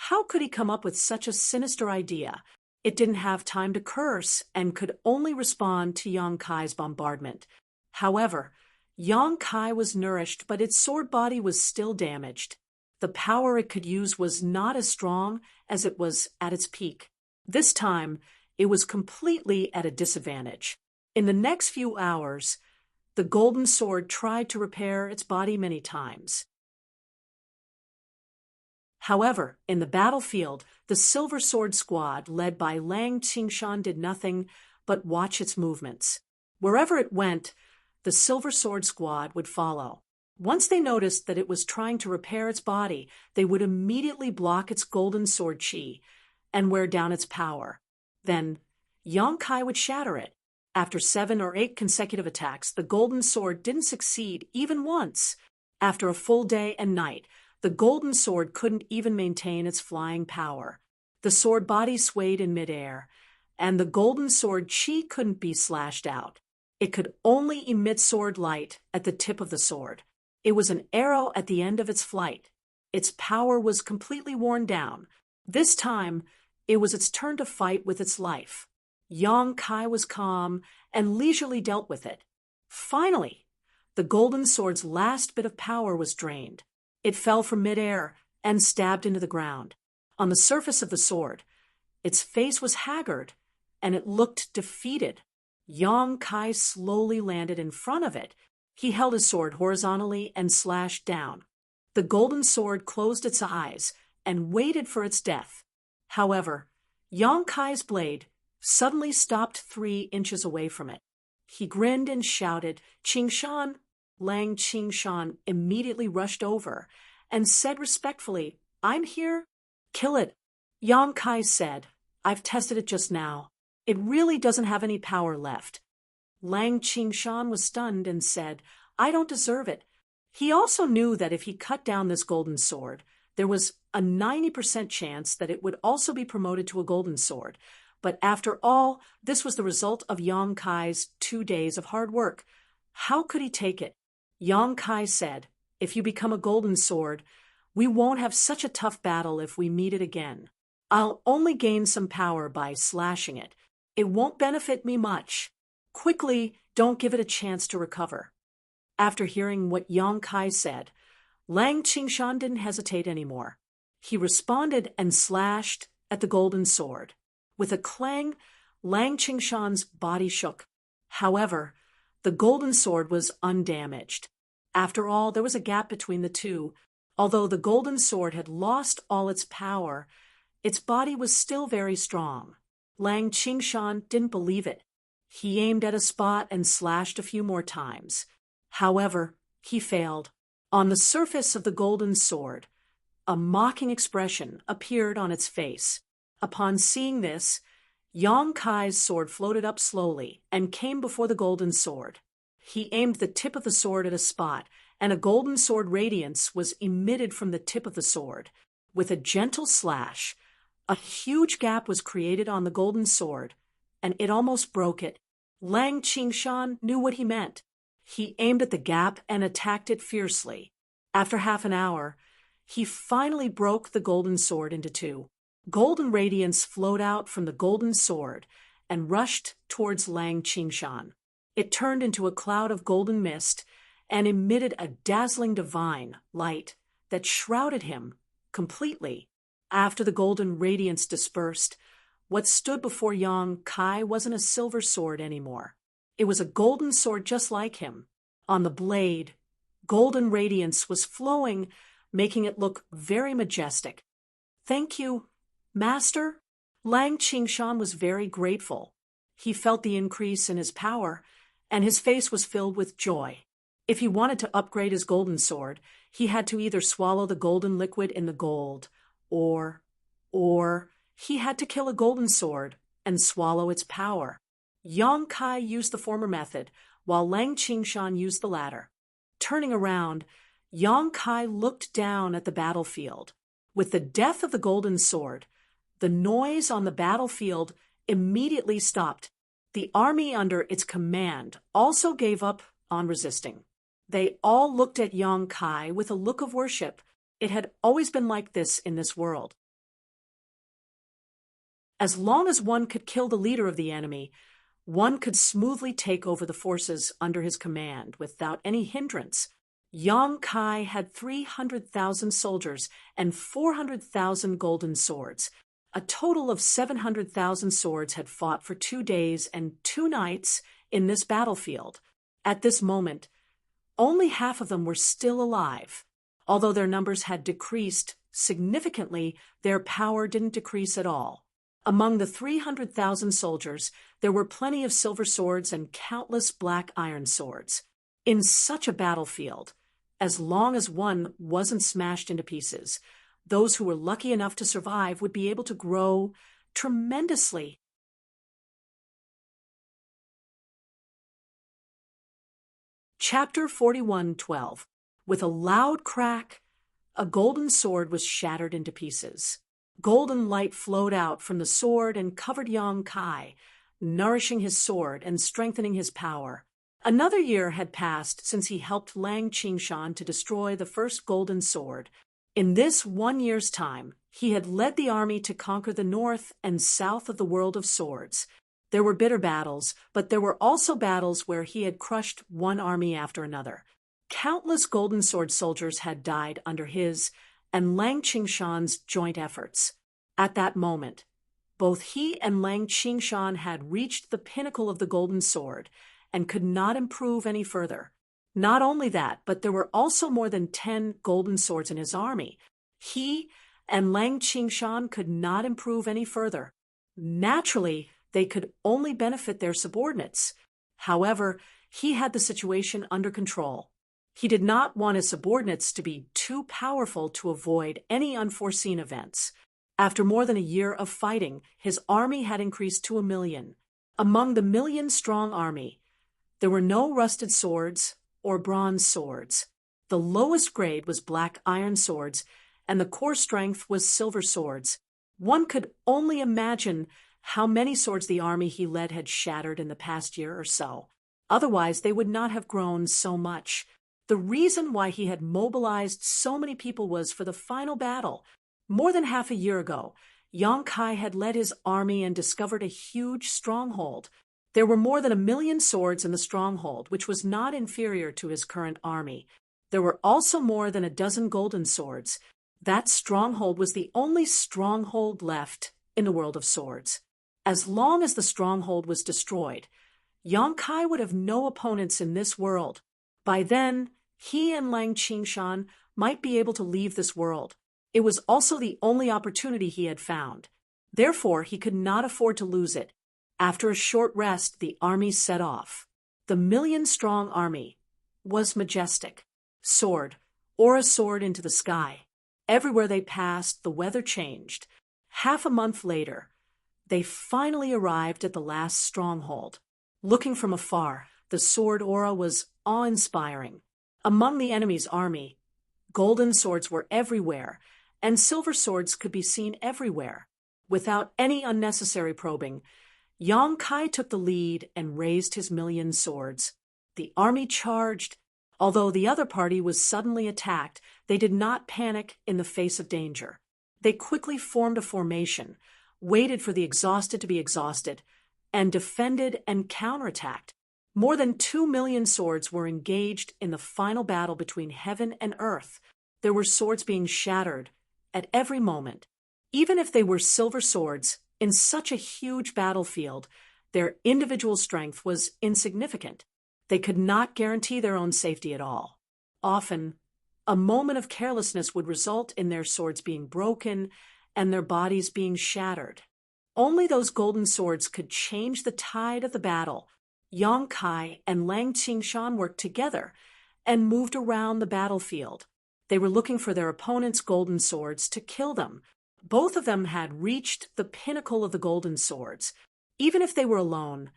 How could he come up with such a sinister idea? It didn't have time to curse and could only respond to Yang Kai's bombardment. However, Yang Kai was nourished, but its sword body was still damaged. The power it could use was not as strong as it was at its peak. This time, it was completely at a disadvantage. In the next few hours, the golden sword tried to repair its body many times. However, in the battlefield, the Silver Sword Squad, led by Lang Qingshan, did nothing but watch its movements. Wherever it went, the Silver Sword Squad would follow. Once they noticed that it was trying to repair its body, they would immediately block its golden sword chi and wear down its power. Then, Yang Kai would shatter it. After 7 or 8 consecutive attacks, the golden sword didn't succeed even once. After a full day and night, the golden sword couldn't even maintain its flying power. The sword body swayed in midair, and the golden sword chi couldn't be slashed out. It could only emit sword light at the tip of the sword. It was an arrow at the end of its flight. Its power was completely worn down. This time, it was its turn to fight with its life. Yang Kai was calm and leisurely dealt with it. Finally, the golden sword's last bit of power was drained. It fell from midair and stabbed into the ground. On the surface of the sword, its face was haggard, and it looked defeated. Yang Kai slowly landed in front of it. He held his sword horizontally and slashed down. The golden sword closed its eyes and waited for its death. However, Yang Kai's blade suddenly stopped 3 inches away from it. He grinned and shouted, "Qingshan!" Lang Qingshan immediately rushed over and said respectfully, "I'm here." "Kill it," Yang Kai said. "I've tested it just now. It really doesn't have any power left. Lang Qingshan was stunned and said, I don't deserve it. He also knew that if he cut down this golden sword, there was a 90% chance that it would also be promoted to a golden sword. But after all, this was the result of Yang Kai's 2 days of hard work. How could he take it? Yang Kai said, if you become a golden sword, we won't have such a tough battle if we meet it again. I'll only gain some power by slashing it. It won't benefit me much. Quickly, don't give it a chance to recover. After hearing what Yang Kai said, Lang Qingshan didn't hesitate anymore. He responded and slashed at the golden sword. With a clang, Lang Qingshan's body shook. However, the golden sword was undamaged. After all, there was a gap between the two. Although the golden sword had lost all its power, its body was still very strong. Lang Qingshan didn't believe it. He aimed at a spot and slashed a few more times. However, he failed. On the surface of the golden sword, a mocking expression appeared on its face. Upon seeing this, Yang Kai's sword floated up slowly and came before the golden sword. He aimed the tip of the sword at a spot, and a golden sword radiance was emitted from the tip of the sword. With a gentle slash, a huge gap was created on the golden sword, and it almost broke it. Lang Qingshan knew what he meant. He aimed at the gap and attacked it fiercely. After half an hour, he finally broke the golden sword into two. Golden radiance flowed out from the golden sword and rushed towards Lang Qingshan. It turned into a cloud of golden mist and emitted a dazzling divine light that shrouded him completely. After the golden radiance dispersed, what stood before Yang Kai wasn't a silver sword anymore. It was a golden sword just like him. On the blade, golden radiance was flowing, making it look very majestic. Thank you, Master. Lang Qingshan was very grateful. He felt the increase in his power, and his face was filled with joy. If he wanted to upgrade his golden sword, he had to either swallow the golden liquid in the gold, or he had to kill a golden sword and swallow its power. Yang Kai used the former method, while Lang Qingshan used the latter. Turning around, Yang Kai looked down at the battlefield. With the death of the golden sword, the noise on the battlefield immediately stopped. The army under its command also gave up on resisting. They all looked at Yang Kai with a look of worship. It had always been like this in this world. As long as one could kill the leader of the enemy, one could smoothly take over the forces under his command without any hindrance. Yang Kai had 300,000 soldiers and 400,000 golden swords. A total of 700,000 swords had fought for 2 days and 2 nights in this battlefield. At this moment, only half of them were still alive. Although their numbers had decreased significantly, their power didn't decrease at all. Among the 300,000 soldiers, there were plenty of silver swords and countless black iron swords. In such a battlefield, as long as one wasn't smashed into pieces, those who were lucky enough to survive would be able to grow tremendously. Chapter 41:12. With a loud crack, a golden sword was shattered into pieces. Golden light flowed out from the sword and covered Yang Kai, nourishing his sword and strengthening his power. Another year had passed since he helped Lang Qingshan to destroy the first golden sword. In this 1 year's time, he had led the army to conquer the north and south of the world of swords. There were bitter battles, but there were also battles where he had crushed one army after another. Countless golden sword soldiers had died under his and Lang Qingshan's joint efforts. At that moment, both he and Lang Qingshan had reached the pinnacle of the golden sword and could not improve any further. Not only that, but there were also more than 10 golden swords in his army. He and Lang Qingshan could not improve any further. Naturally, they could only benefit their subordinates. However, he had the situation under control. He did not want his subordinates to be too powerful to avoid any unforeseen events. After more than a year of fighting, his army had increased to 1 million. Among the million-strong army, there were no rusted swords or bronze swords. The lowest grade was black iron swords, and the core strength was silver swords. One could only imagine how many swords the army he led had shattered in the past year or so. Otherwise, they would not have grown so much. The reason why he had mobilized so many people was for the final battle. More than half a year ago, Yang Kai had led his army and discovered a huge stronghold. There were more than 1 million swords in the stronghold, which was not inferior to his current army. There were also more than a dozen golden swords. That stronghold was the only stronghold left in the world of swords. As long as the stronghold was destroyed, Yang Kai would have no opponents in this world. By then, he and Lang Qingshan might be able to leave this world. It was also the only opportunity he had found. Therefore, he could not afford to lose it. After a short rest, the army set off. The 1 million-strong army was majestic. Soared, or a sword into the sky. Everywhere they passed, the weather changed. Half a month later, they finally arrived at the last stronghold. Looking from afar, the sword aura was awe-inspiring. Among the enemy's army, golden swords were everywhere, and silver swords could be seen everywhere. Without any unnecessary probing, Yang Kai took the lead and raised his 1 million swords. The army charged. Although the other party was suddenly attacked, they did not panic in the face of danger. They quickly formed a formation, waited for the exhausted to be exhausted, and defended and counterattacked. More than 2 million swords were engaged in the final battle between heaven and earth. There were swords being shattered at every moment. Even if they were silver swords, in such a huge battlefield, their individual strength was insignificant. They could not guarantee their own safety at all. Often, a moment of carelessness would result in their swords being broken and their bodies being shattered. Only those golden swords could change the tide of the battle. Yang Kai and Lang Qingshan worked together and moved around the battlefield. They were looking for their opponent's golden swords to kill them. Both of them had reached the pinnacle of the golden swords. Even if they were alone,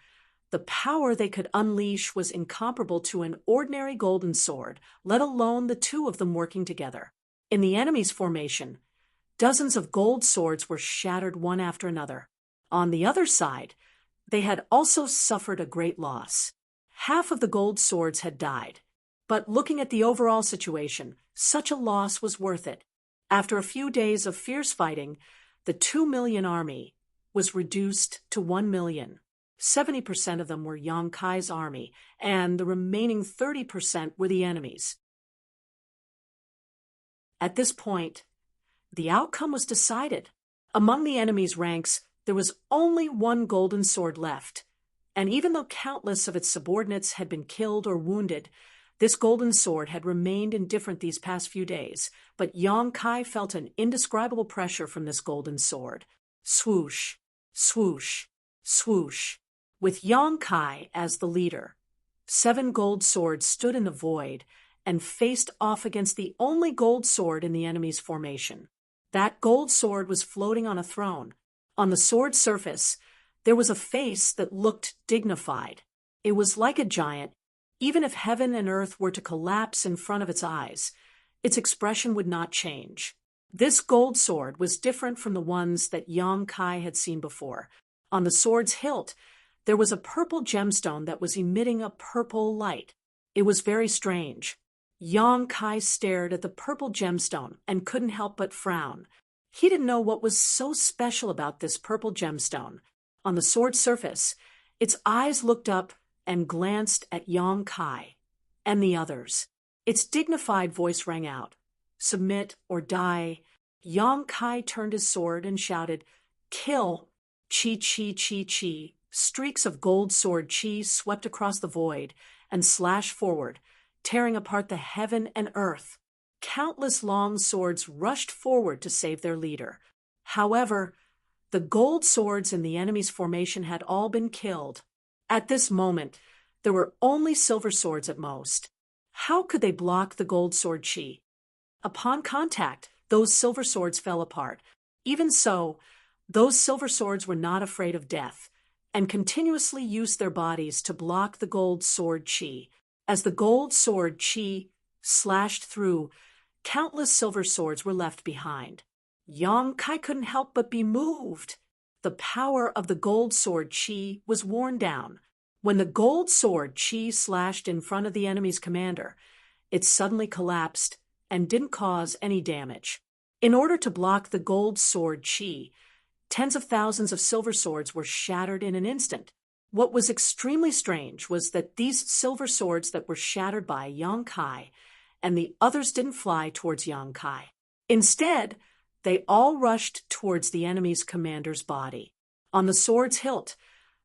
the power they could unleash was incomparable to an ordinary golden sword, let alone the two of them working together. In the enemy's formation, dozens of gold swords were shattered one after another. On the other side, they had also suffered a great loss. Half of the gold swords had died. But looking at the overall situation, such a loss was worth it. After a few days of fierce fighting, the 2 million army was reduced to 1 million. 70% of them were Yang Kai's army, and the remaining 30% were the enemy's. At this point, the outcome was decided. Among the enemy's ranks, there was only one golden sword left, and even though countless of its subordinates had been killed or wounded, this golden sword had remained indifferent these past few days, but Yang Kai felt an indescribable pressure from this golden sword. Swoosh, swoosh, swoosh. With Yang Kai as the leader, 7 gold swords stood in the void and faced off against the only gold sword in the enemy's formation. That gold sword was floating on a throne. On the sword's surface, there was a face that looked dignified. It was like a giant. Even if heaven and earth were to collapse in front of its eyes, its expression would not change. This gold sword was different from the ones that Yang Kai had seen before. On the sword's hilt, there was a purple gemstone that was emitting a purple light. It was very strange. Yang Kai stared at the purple gemstone and couldn't help but frown. He didn't know what was so special about this purple gemstone. On the sword's surface, its eyes looked up and glanced at Yang Kai and the others. Its dignified voice rang out, "Submit or die." Yang Kai turned his sword and shouted, "Kill!" Chi, chi, chi, chi. Streaks of gold sword chi swept across the void and slashed forward, tearing apart the heaven and earth. Countless long swords rushed forward to save their leader. However, the gold swords in the enemy's formation had all been killed. At this moment, there were only silver swords at most. How could they block the gold sword chi? Upon contact, those silver swords fell apart. Even so, those silver swords were not afraid of death, and continuously used their bodies to block the gold sword chi. As the gold sword chi slashed through, countless silver swords were left behind. Yang Kai couldn't help but be moved. The power of the gold sword chi was worn down. When the gold sword chi slashed in front of the enemy's commander, it suddenly collapsed and didn't cause any damage. In order to block the gold sword chi, tens of thousands of silver swords were shattered in an instant. What was extremely strange was that these silver swords that were shattered by Yang Kai and the others didn't fly towards Yang Kai. Instead, they all rushed towards the enemy's commander's body. On the sword's hilt,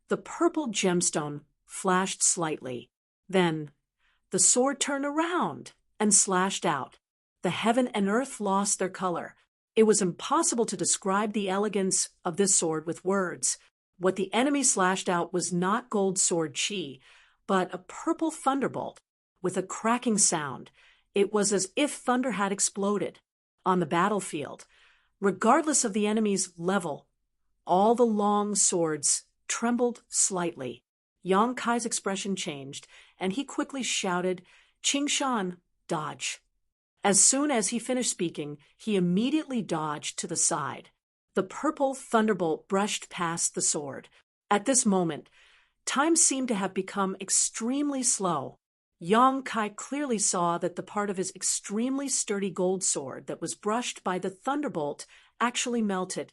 the purple gemstone flashed slightly. Then, the sword turned around and slashed out. The heaven and earth lost their color. It was impossible to describe the elegance of this sword with words. What the enemy slashed out was not gold sword chi, but a purple thunderbolt. With a cracking sound, it was as if thunder had exploded. On the battlefield, regardless of the enemy's level, all the long swords trembled slightly. Yang Kai's expression changed, and he quickly shouted, "Qingshan, dodge." As soon as he finished speaking, he immediately dodged to the side. The purple thunderbolt brushed past the sword. At this moment, time seemed to have become extremely slow. Yang Kai clearly saw that the part of his extremely sturdy gold sword that was brushed by the thunderbolt actually melted.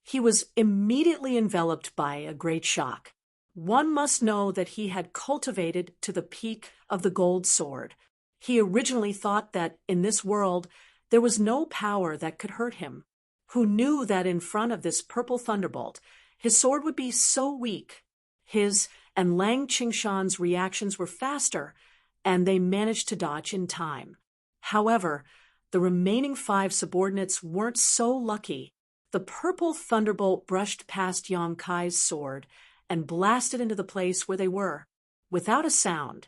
He was immediately enveloped by a great shock. One must know that he had cultivated to the peak of the gold sword. He originally thought that in this world there was no power that could hurt him. Who knew that in front of this purple thunderbolt, his sword would be so weak? His and Lang Qingshan's reactions were faster, and they managed to dodge in time. However, the remaining 5 subordinates weren't so lucky. The purple thunderbolt brushed past Yang Kai's sword and blasted into the place where they were. Without a sound,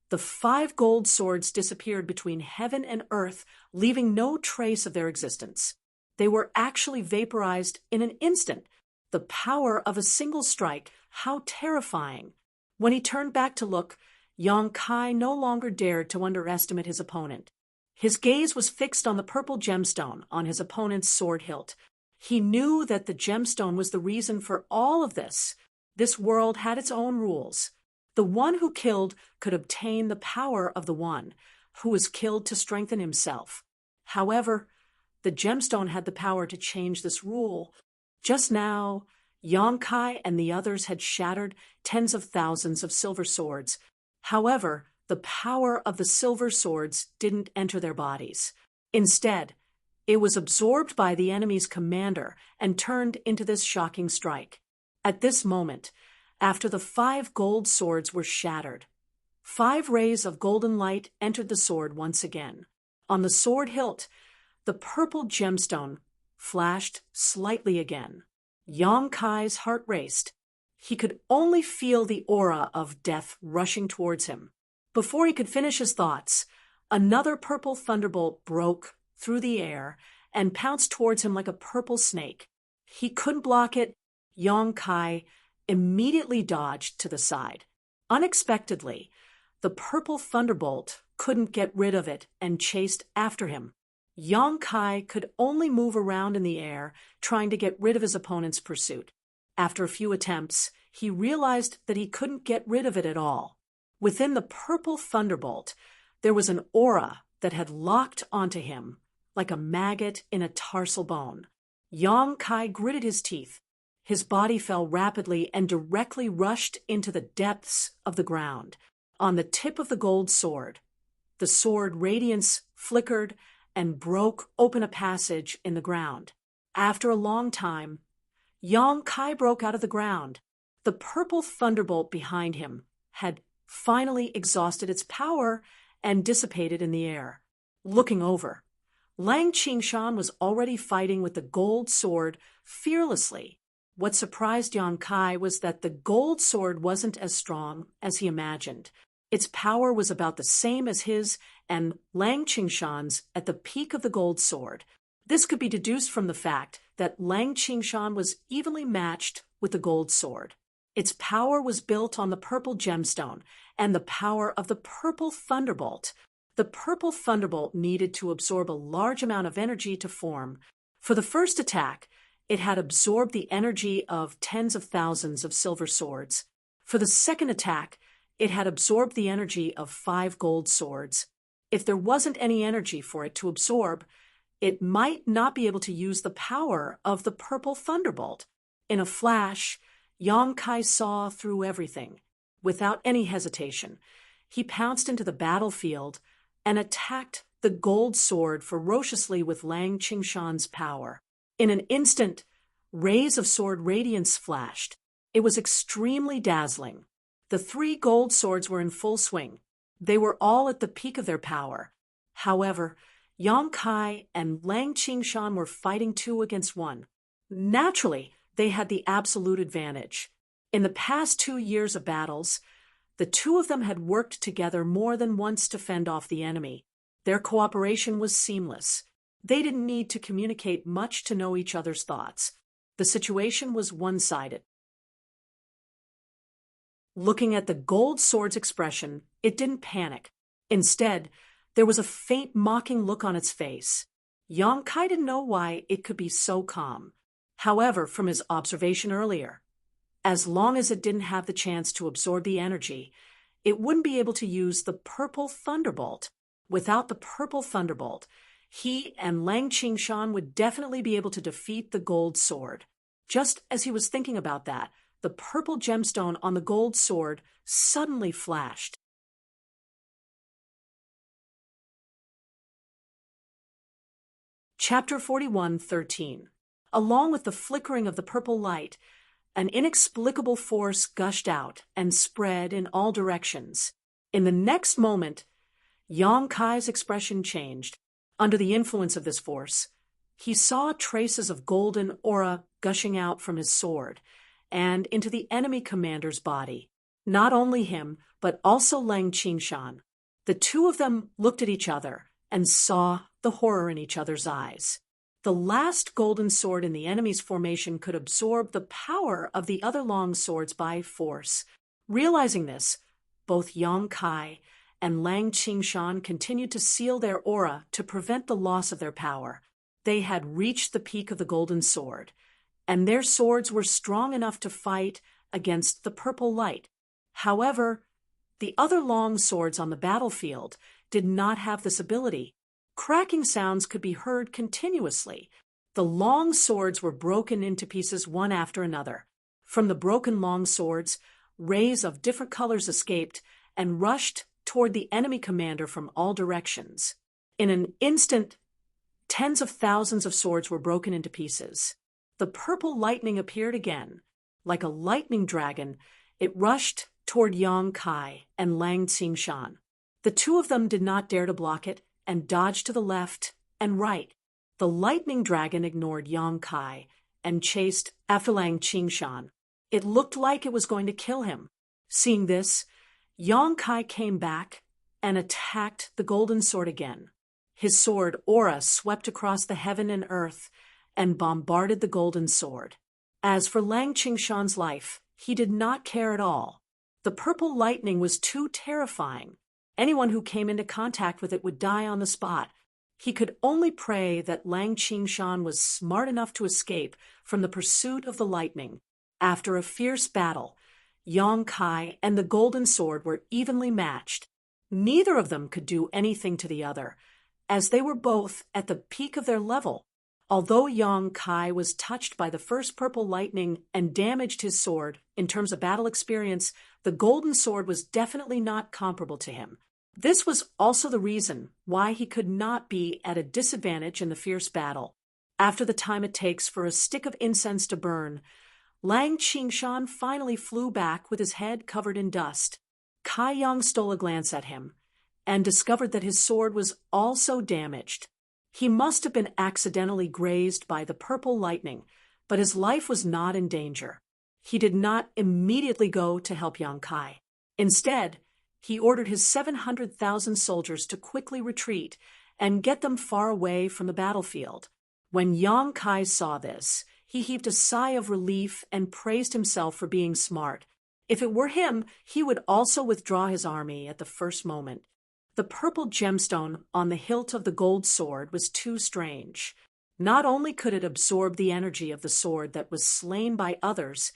the 5 gold swords disappeared between heaven and earth, leaving no trace of their existence. They were actually vaporized in an instant. The power of a single strike, how terrifying! When he turned back to look, Yang Kai no longer dared to underestimate his opponent. His gaze was fixed on the purple gemstone on his opponent's sword hilt. He knew that the gemstone was the reason for all of this. This world had its own rules. The one who killed could obtain the power of the one who was killed to strengthen himself. However, the gemstone had the power to change this rule. Just now, Yang Kai and the others had shattered tens of thousands of silver swords. However, the power of the silver swords didn't enter their bodies. Instead, it was absorbed by the enemy's commander and turned into this shocking strike. At this moment, after the 5 gold swords were shattered, 5 rays of golden light entered the sword once again. On the sword hilt, the purple gemstone flashed slightly again. Yang Kai's heart raced. He could only feel the aura of death rushing towards him. Before he could finish his thoughts, another purple thunderbolt broke through the air and pounced towards him like a purple snake. He couldn't block it. Yang Kai immediately dodged to the side. Unexpectedly, the purple thunderbolt couldn't get rid of it and chased after him. Yang Kai could only move around in the air, trying to get rid of his opponent's pursuit. After a few attempts, he realized that he couldn't get rid of it at all. Within the purple thunderbolt, there was an aura that had locked onto him, like a maggot in a tarsal bone. Yang Kai gritted his teeth. His body fell rapidly and directly rushed into the depths of the ground. On the tip of the gold sword, the sword radiance flickered and broke open a passage in the ground. After a long time, Yang Kai broke out of the ground. The purple thunderbolt behind him had finally exhausted its power and dissipated in the air. Looking over, Lang Qingshan was already fighting with the gold sword fearlessly. What surprised Yang Kai was that the gold sword wasn't as strong as he imagined. Its power was about the same as his and Lang Qingshan's at the peak of the gold sword. This could be deduced from the fact that Lang Qingshan was evenly matched with the gold sword. Its power was built on the purple gemstone and the power of the purple thunderbolt. The purple thunderbolt needed to absorb a large amount of energy to form. For the first attack, it had absorbed the energy of tens of thousands of silver swords. For the second attack, it had absorbed the energy of 5 gold swords. If there wasn't any energy for it to absorb, it might not be able to use the power of the purple thunderbolt. In a flash, Yang Kai saw through everything. Without any hesitation, he pounced into the battlefield and attacked the gold sword ferociously with Lang Qingshan's power. In an instant, rays of sword radiance flashed. It was extremely dazzling. The 3 gold swords were in full swing. They were all at the peak of their power. However, Yang Kai and Lang Qingshan were fighting 2 against 1. Naturally, they had the absolute advantage. In the past 2 years of battles, the 2 of them had worked together more than once to fend off the enemy. Their cooperation was seamless. They didn't need to communicate much to know each other's thoughts. The situation was one-sided. Looking at the gold sword's expression, it didn't panic. Instead, there was a faint mocking look on its face. Yang Kai didn't know why it could be so calm. However, from his observation earlier, as long as it didn't have the chance to absorb the energy, it wouldn't be able to use the purple thunderbolt. Without the purple thunderbolt, he and Lang Qingshan would definitely be able to defeat the gold sword. Just as he was thinking about that, the purple gemstone on the gold sword suddenly flashed. Chapter 41:13. Along with the flickering of the purple light, an inexplicable force gushed out and spread in all directions. In the next moment, Yang Kai's expression changed. Under the influence of this force, he saw traces of golden aura gushing out from his sword and into the enemy commander's body. Not only him, but also Lang Qingshan. The 2 of them looked at each other and saw the horror in each other's eyes. The last golden sword in the enemy's formation could absorb the power of the other long swords by force. Realizing this, both Yang Kai and Lang Qingshan continued to seal their aura to prevent the loss of their power. They had reached the peak of the golden sword, and their swords were strong enough to fight against the purple light. However, the other long swords on the battlefield did not have this ability. Cracking sounds could be heard continuously. The long swords were broken into pieces one after another. From the broken long swords, rays of different colors escaped and rushed toward the enemy commander from all directions. In an instant, tens of thousands of swords were broken into pieces. The purple lightning appeared again. Like a lightning dragon, it rushed toward Yang Kai and Lang Qingshan. The 2 of them did not dare to block it and dodged to the left and right. The lightning dragon ignored Yang Kai and chased after Lang Qingshan. It looked like it was going to kill him. Seeing this, Yang Kai came back and attacked the golden sword again. His sword aura swept across the heaven and earth and bombarded the golden sword. As for Lang Qingshan's life, he did not care at all. The purple lightning was too terrifying. Anyone who came into contact with it would die on the spot. He could only pray that Lang Qingshan was smart enough to escape from the pursuit of the lightning. After a fierce battle, Yang Kai and the golden sword were evenly matched. Neither of them could do anything to the other, as they were both at the peak of their level. Although Yang Kai was touched by the first purple lightning and damaged his sword, in terms of battle experience, the golden sword was definitely not comparable to him. This was also the reason why he could not be at a disadvantage in the fierce battle. After the time it takes for a stick of incense to burn, Lang Qingshan finally flew back with his head covered in dust. Kai Yang stole a glance at him and discovered that his sword was also damaged. He must have been accidentally grazed by the purple lightning, but his life was not in danger. He did not immediately go to help Yang Kai. Instead, he ordered his 700,000 soldiers to quickly retreat and get them far away from the battlefield. When Yang Kai saw this, he heaved a sigh of relief and praised himself for being smart. If it were him, he would also withdraw his army at the first moment. The purple gemstone on the hilt of the gold sword was too strange. Not only could it absorb the energy of the sword that was slain by others,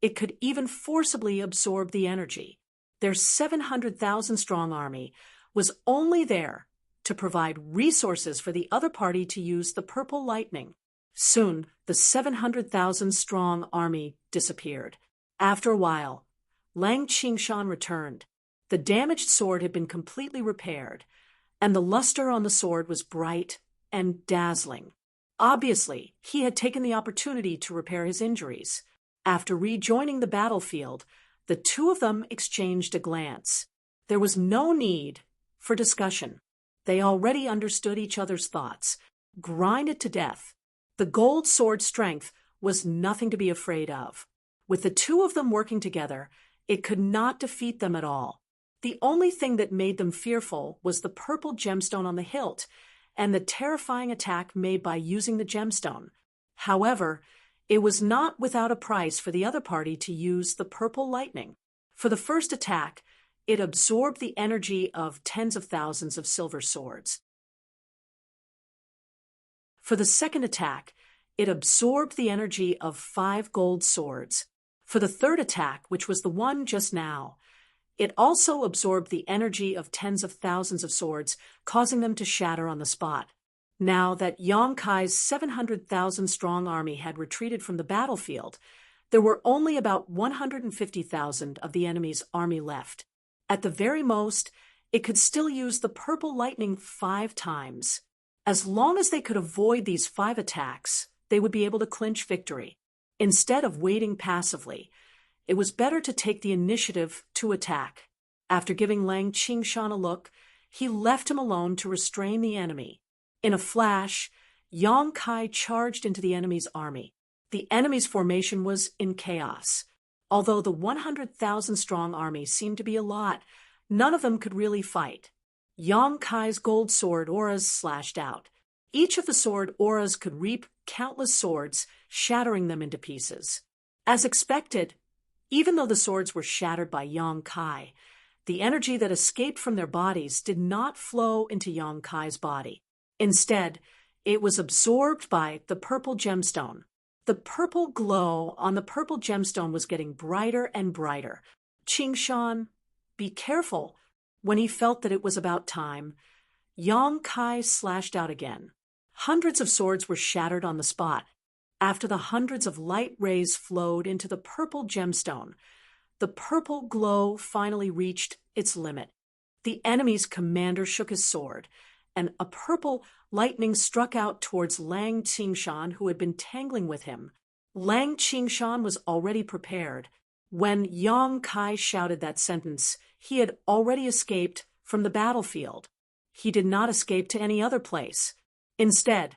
it could even forcibly absorb the energy. Their 700,000-strong army was only there to provide resources for the other party to use the purple lightning. Soon, the 700,000-strong army disappeared. After a while, Lang Qingshan returned. The damaged sword had been completely repaired, and the luster on the sword was bright and dazzling. Obviously, he had taken the opportunity to repair his injuries. After rejoining the battlefield, the two of them exchanged a glance. There was no need for discussion. They already understood each other's thoughts. Grind it to death. The gold sword's strength was nothing to be afraid of. With the two of them working together, it could not defeat them at all. The only thing that made them fearful was the purple gemstone on the hilt and the terrifying attack made by using the gemstone. However, it was not without a price for the other party to use the purple lightning. For the first attack, it absorbed the energy of tens of thousands of silver swords. For the second attack, it absorbed the energy of 5 gold swords. For the third attack, which was the one just now, it also absorbed the energy of tens of thousands of swords, causing them to shatter on the spot. Now that Yang Kai's 700,000-strong army had retreated from the battlefield, there were only about 150,000 of the enemy's army left. At the very most, it could still use the purple lightning 5 times. As long as they could avoid these 5 attacks, they would be able to clinch victory. Instead of waiting passively, it was better to take the initiative to attack. After giving Lang Qingshan a look, he left him alone to restrain the enemy. In a flash, Yang Kai charged into the enemy's army. The enemy's formation was in chaos. Although the 100,000-strong army seemed to be a lot, none of them could really fight. Yang Kai's gold sword auras slashed out. Each of the sword auras could reap countless swords, shattering them into pieces. As expected, even though the swords were shattered by Yang Kai, the energy that escaped from their bodies did not flow into Yang Kai's body. Instead, it was absorbed by the purple gemstone. The purple glow on the purple gemstone was getting brighter and brighter. Qingshan, be careful. When he felt that it was about time, Yang Kai slashed out again. Hundreds of swords were shattered on the spot. After the hundreds of light rays flowed into the purple gemstone, the purple glow finally reached its limit. The enemy's commander shook his sword, and a purple lightning struck out towards Lang Qingshan, who had been tangling with him. Lang Qingshan was already prepared. When Yang Kai shouted that sentence, he had already escaped from the battlefield. He did not escape to any other place. Instead,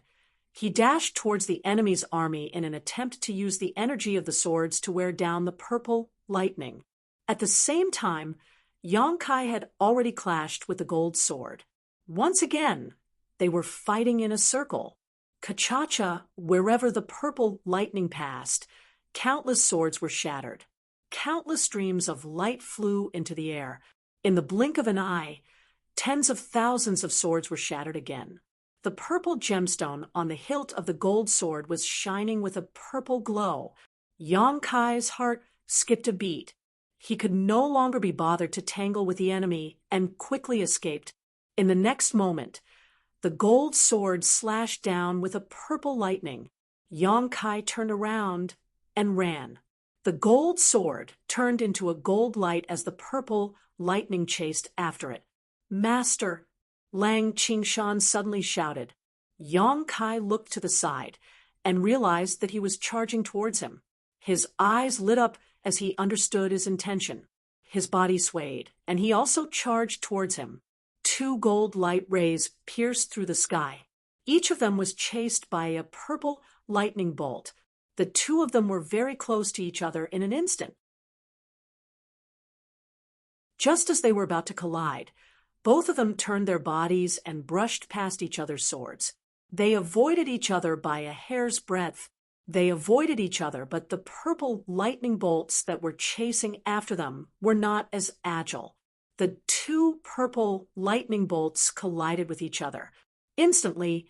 he dashed towards the enemy's army in an attempt to use the energy of the swords to wear down the purple lightning. At the same time, Yang Kai had already clashed with the gold sword. Once again, they were fighting in a circle. Ka-cha-cha, wherever the purple lightning passed, countless swords were shattered. Countless streams of light flew into the air. In the blink of an eye, tens of thousands of swords were shattered again. The purple gemstone on the hilt of the gold sword was shining with a purple glow. Yang Kai's heart skipped a beat. He could no longer be bothered to tangle with the enemy and quickly escaped. In the next moment, the gold sword slashed down with a purple lightning. Yang Kai turned around and ran. The gold sword turned into a gold light as the purple lightning chased after it. "Master!" Lang Qingshan suddenly shouted. Yang Kai looked to the side and realized that he was charging towards him. His eyes lit up as he understood his intention. His body swayed, and he also charged towards him. 2 gold light rays pierced through the sky. Each of them was chased by a purple lightning bolt. The two of them were very close to each other in an instant. Just as they were about to collide, both of them turned their bodies and brushed past each other's swords. They avoided each other by a hair's breadth. They avoided each other, but the purple lightning bolts that were chasing after them were not as agile. The two purple lightning bolts collided with each other. Instantly,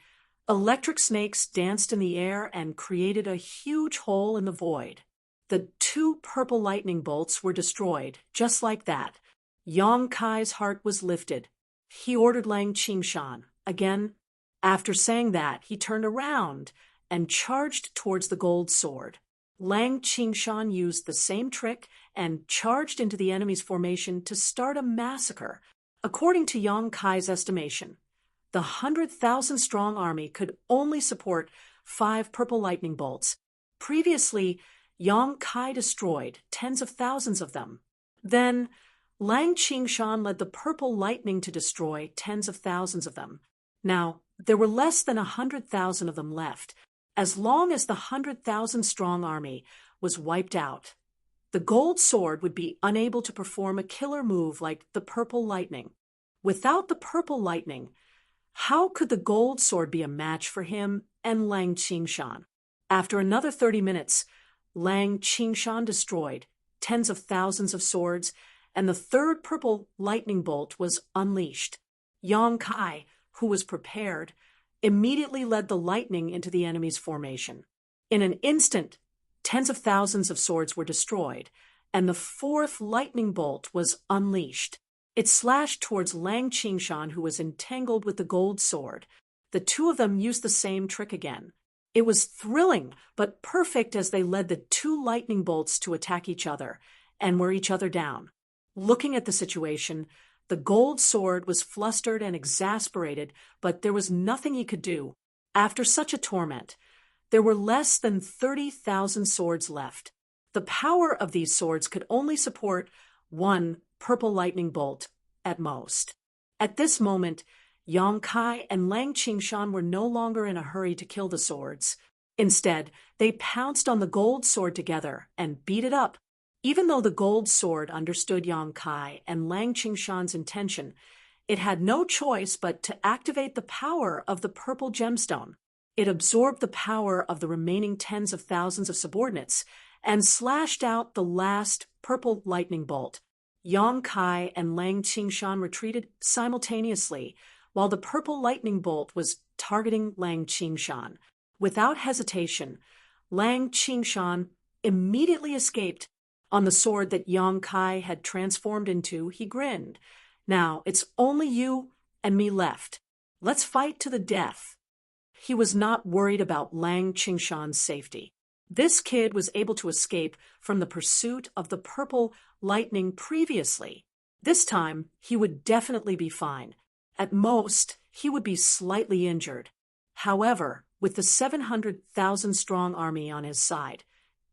electric snakes danced in the air and created a huge hole in the void. The two purple lightning bolts were destroyed, just like that. Yang Kai's heart was lifted. He ordered Lang Qingshan again. After saying that, he turned around and charged towards the gold sword. Lang Qingshan used the same trick and charged into the enemy's formation to start a massacre. According to Yang Kai's estimation, the 100,000-strong army could only support 5 purple lightning bolts. Previously, Yang Kai destroyed tens of thousands of them. Then, Lang Qingshan led the purple lightning to destroy tens of thousands of them. Now, there were less than 100,000 of them left. As long as the 100,000-strong army was wiped out, the gold sword would be unable to perform a killer move like the purple lightning. Without the purple lightning, how could the gold sword be a match for him and Lang Qingshan? After another 30 minutes, Lang Qingshan destroyed tens of thousands of swords, and the third purple lightning bolt was unleashed. Yang Kai, who was prepared, immediately led the lightning into the enemy's formation. In an instant, tens of thousands of swords were destroyed, and the fourth lightning bolt was unleashed. It slashed towards Lang Qingshan, who was entangled with the gold sword. The two of them used the same trick again. It was thrilling, but perfect as they led the two lightning bolts to attack each other and wear each other down. Looking at the situation, the gold sword was flustered and exasperated, but there was nothing he could do. After such a torment, there were less than 30,000 swords left. The power of these swords could only support one purple lightning bolt at most. At this moment, Yang Kai and Lang Qingshan were no longer in a hurry to kill the swords. Instead, they pounced on the gold sword together and beat it up. Even though the gold sword understood Yang Kai and Lang Qingshan's intention, it had no choice but to activate the power of the purple gemstone. It absorbed the power of the remaining tens of thousands of subordinates and slashed out the last purple lightning bolt. Yang Kai and Lang Qingshan retreated simultaneously, while the purple lightning bolt was targeting Lang Qingshan. Without hesitation, Lang Qingshan immediately escaped. On the sword that Yang Kai had transformed into, he grinned. "Now, it's only you and me left. Let's fight to the death." He was not worried about Lang Qingshan's safety. This kid was able to escape from the pursuit of the purple lightning previously. This time, he would definitely be fine. At most, he would be slightly injured. However, with the 700,000-strong army on his side,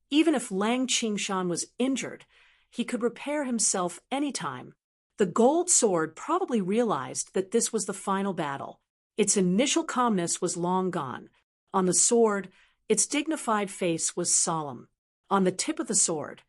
even if Lang Qingshan was injured, he could repair himself anytime. The gold sword probably realized that this was the final battle. Its initial calmness was long gone. On the sword, its dignified face was solemn. On the tip of the sword,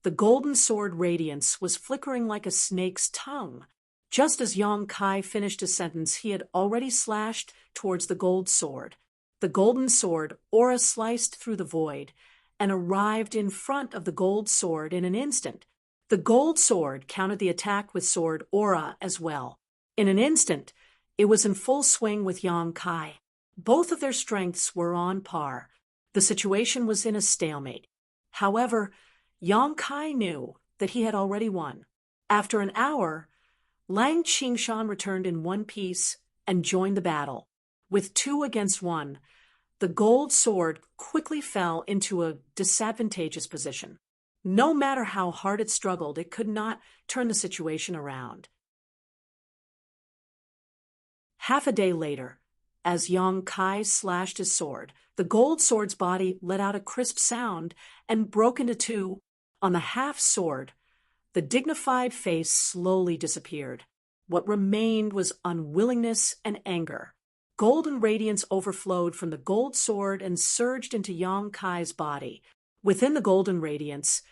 the golden sword radiance was flickering like a snake's tongue. Just as Yang Kai finished his sentence, he had already slashed towards the gold sword. The golden sword aura sliced through the void and arrived in front of the gold sword in an instant. The gold sword countered the attack with sword aura as well. In an instant, it was in full swing with Yang Kai. Both of their strengths were on par. The situation was in a stalemate. However, Yang Kai knew that he had already won. After an hour, Lang Qingshan returned in one piece and joined the battle. With 2 against 1, the gold sword quickly fell into a disadvantageous position. No matter how hard it struggled, it could not turn the situation around. Half a day later, as Yang Kai slashed his sword, the gold sword's body let out a crisp sound and broke into 2. On the half sword, the dignified face slowly disappeared. What remained was unwillingness and anger. Golden radiance overflowed from the gold sword and surged into Yang Kai's body. Within the golden radiance,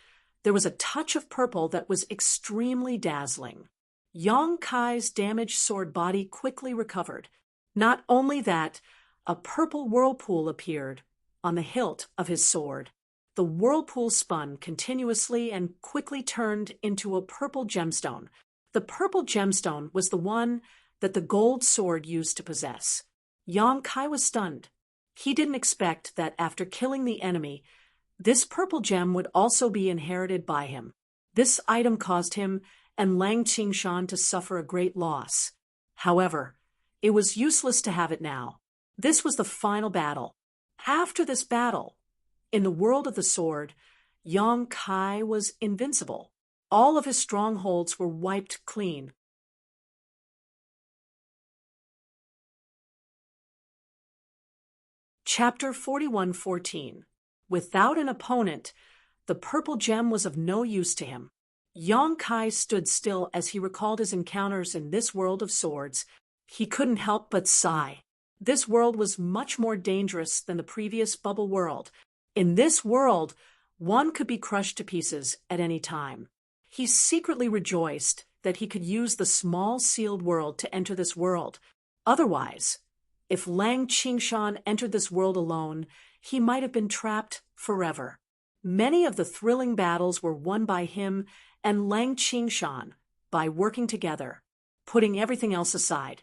there was a touch of purple that was extremely dazzling. Yang Kai's damaged sword body quickly recovered. Not only that, a purple whirlpool appeared on the hilt of his sword. The whirlpool spun continuously and quickly turned into a purple gemstone. The purple gemstone was the one that the gold sword used to possess. Yang Kai was stunned. He didn't expect that after killing the enemy, this purple gem would also be inherited by him. This item caused him and Lang Qingshan to suffer a great loss. However, it was useless to have it now. This was the final battle. After this battle, in the world of the sword, Yang Kai was invincible. All of his strongholds were wiped clean. Chapter 41:14. Without an opponent, the purple gem was of no use to him. Yang Kai stood still as he recalled his encounters in this world of swords. He couldn't help but sigh. This world was much more dangerous than the previous bubble world. In this world, one could be crushed to pieces at any time. He secretly rejoiced that he could use the small sealed world to enter this world. Otherwise, if Lang Qingshan entered this world alone, he might have been trapped forever. Many of the thrilling battles were won by him and Lang Qingshan by working together, putting everything else aside.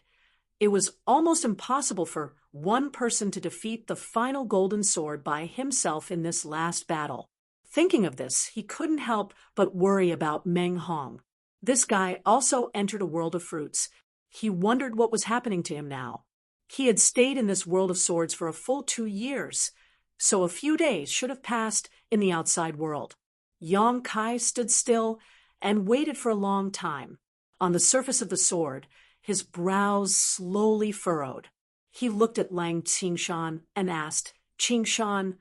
It was almost impossible for one person to defeat the final golden sword by himself in this last battle. Thinking of this, he couldn't help but worry about Meng Hong. This guy also entered a world of fruits. He wondered what was happening to him now. He had stayed in this world of swords for a full 2 years, so a few days should have passed in the outside world. Yang Kai stood still and waited for a long time. On the surface of the sword, his brows slowly furrowed. He looked at Lang Qingshan and asked, "Qingshan,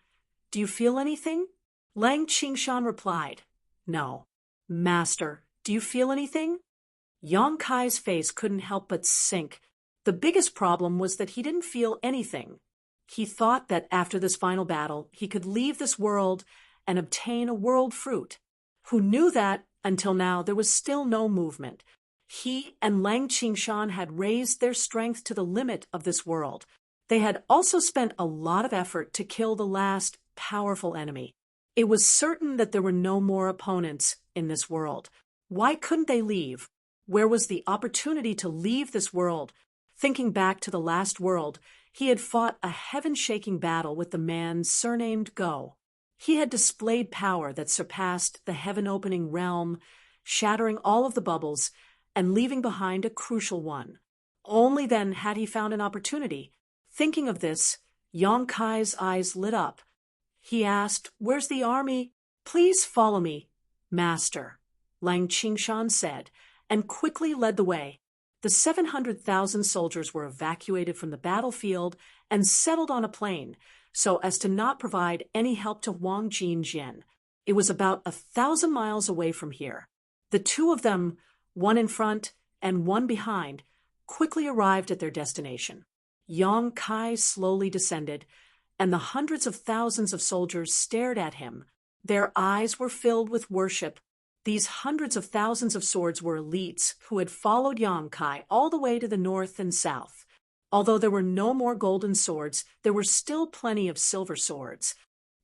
do you feel anything?" Lang Qingshan replied, "No." "Master, do you feel anything?" Yang Kai's face couldn't help but sink. The biggest problem was that he didn't feel anything. He thought that after this final battle, he could leave this world and obtain a world fruit. Who knew that, until now, there was still no movement. He and Lang Qingshan had raised their strength to the limit of this world. They had also spent a lot of effort to kill the last powerful enemy. It was certain that there were no more opponents in this world. Why couldn't they leave? Where was the opportunity to leave this world? Thinking back to the last world, he had fought a heaven-shaking battle with the man surnamed Go. He had displayed power that surpassed the heaven-opening realm, shattering all of the bubbles and leaving behind a crucial one. Only then had he found an opportunity. Thinking of this, Yang Kai's eyes lit up. He asked, "Where's the army?" "Please follow me, Master," Lang Qingshan said, and quickly led the way. The 700,000 soldiers were evacuated from the battlefield and settled on a plain, so as to not provide any help to Wang Jinjian. It was about 1,000 miles away from here. The two of them, one in front and one behind, quickly arrived at their destination. Yang Kai slowly descended, and the hundreds of thousands of soldiers stared at him. Their eyes were filled with worship. These hundreds of thousands of swords were elites who had followed Yang Kai all the way to the north and south. Although there were no more golden swords, there were still plenty of silver swords.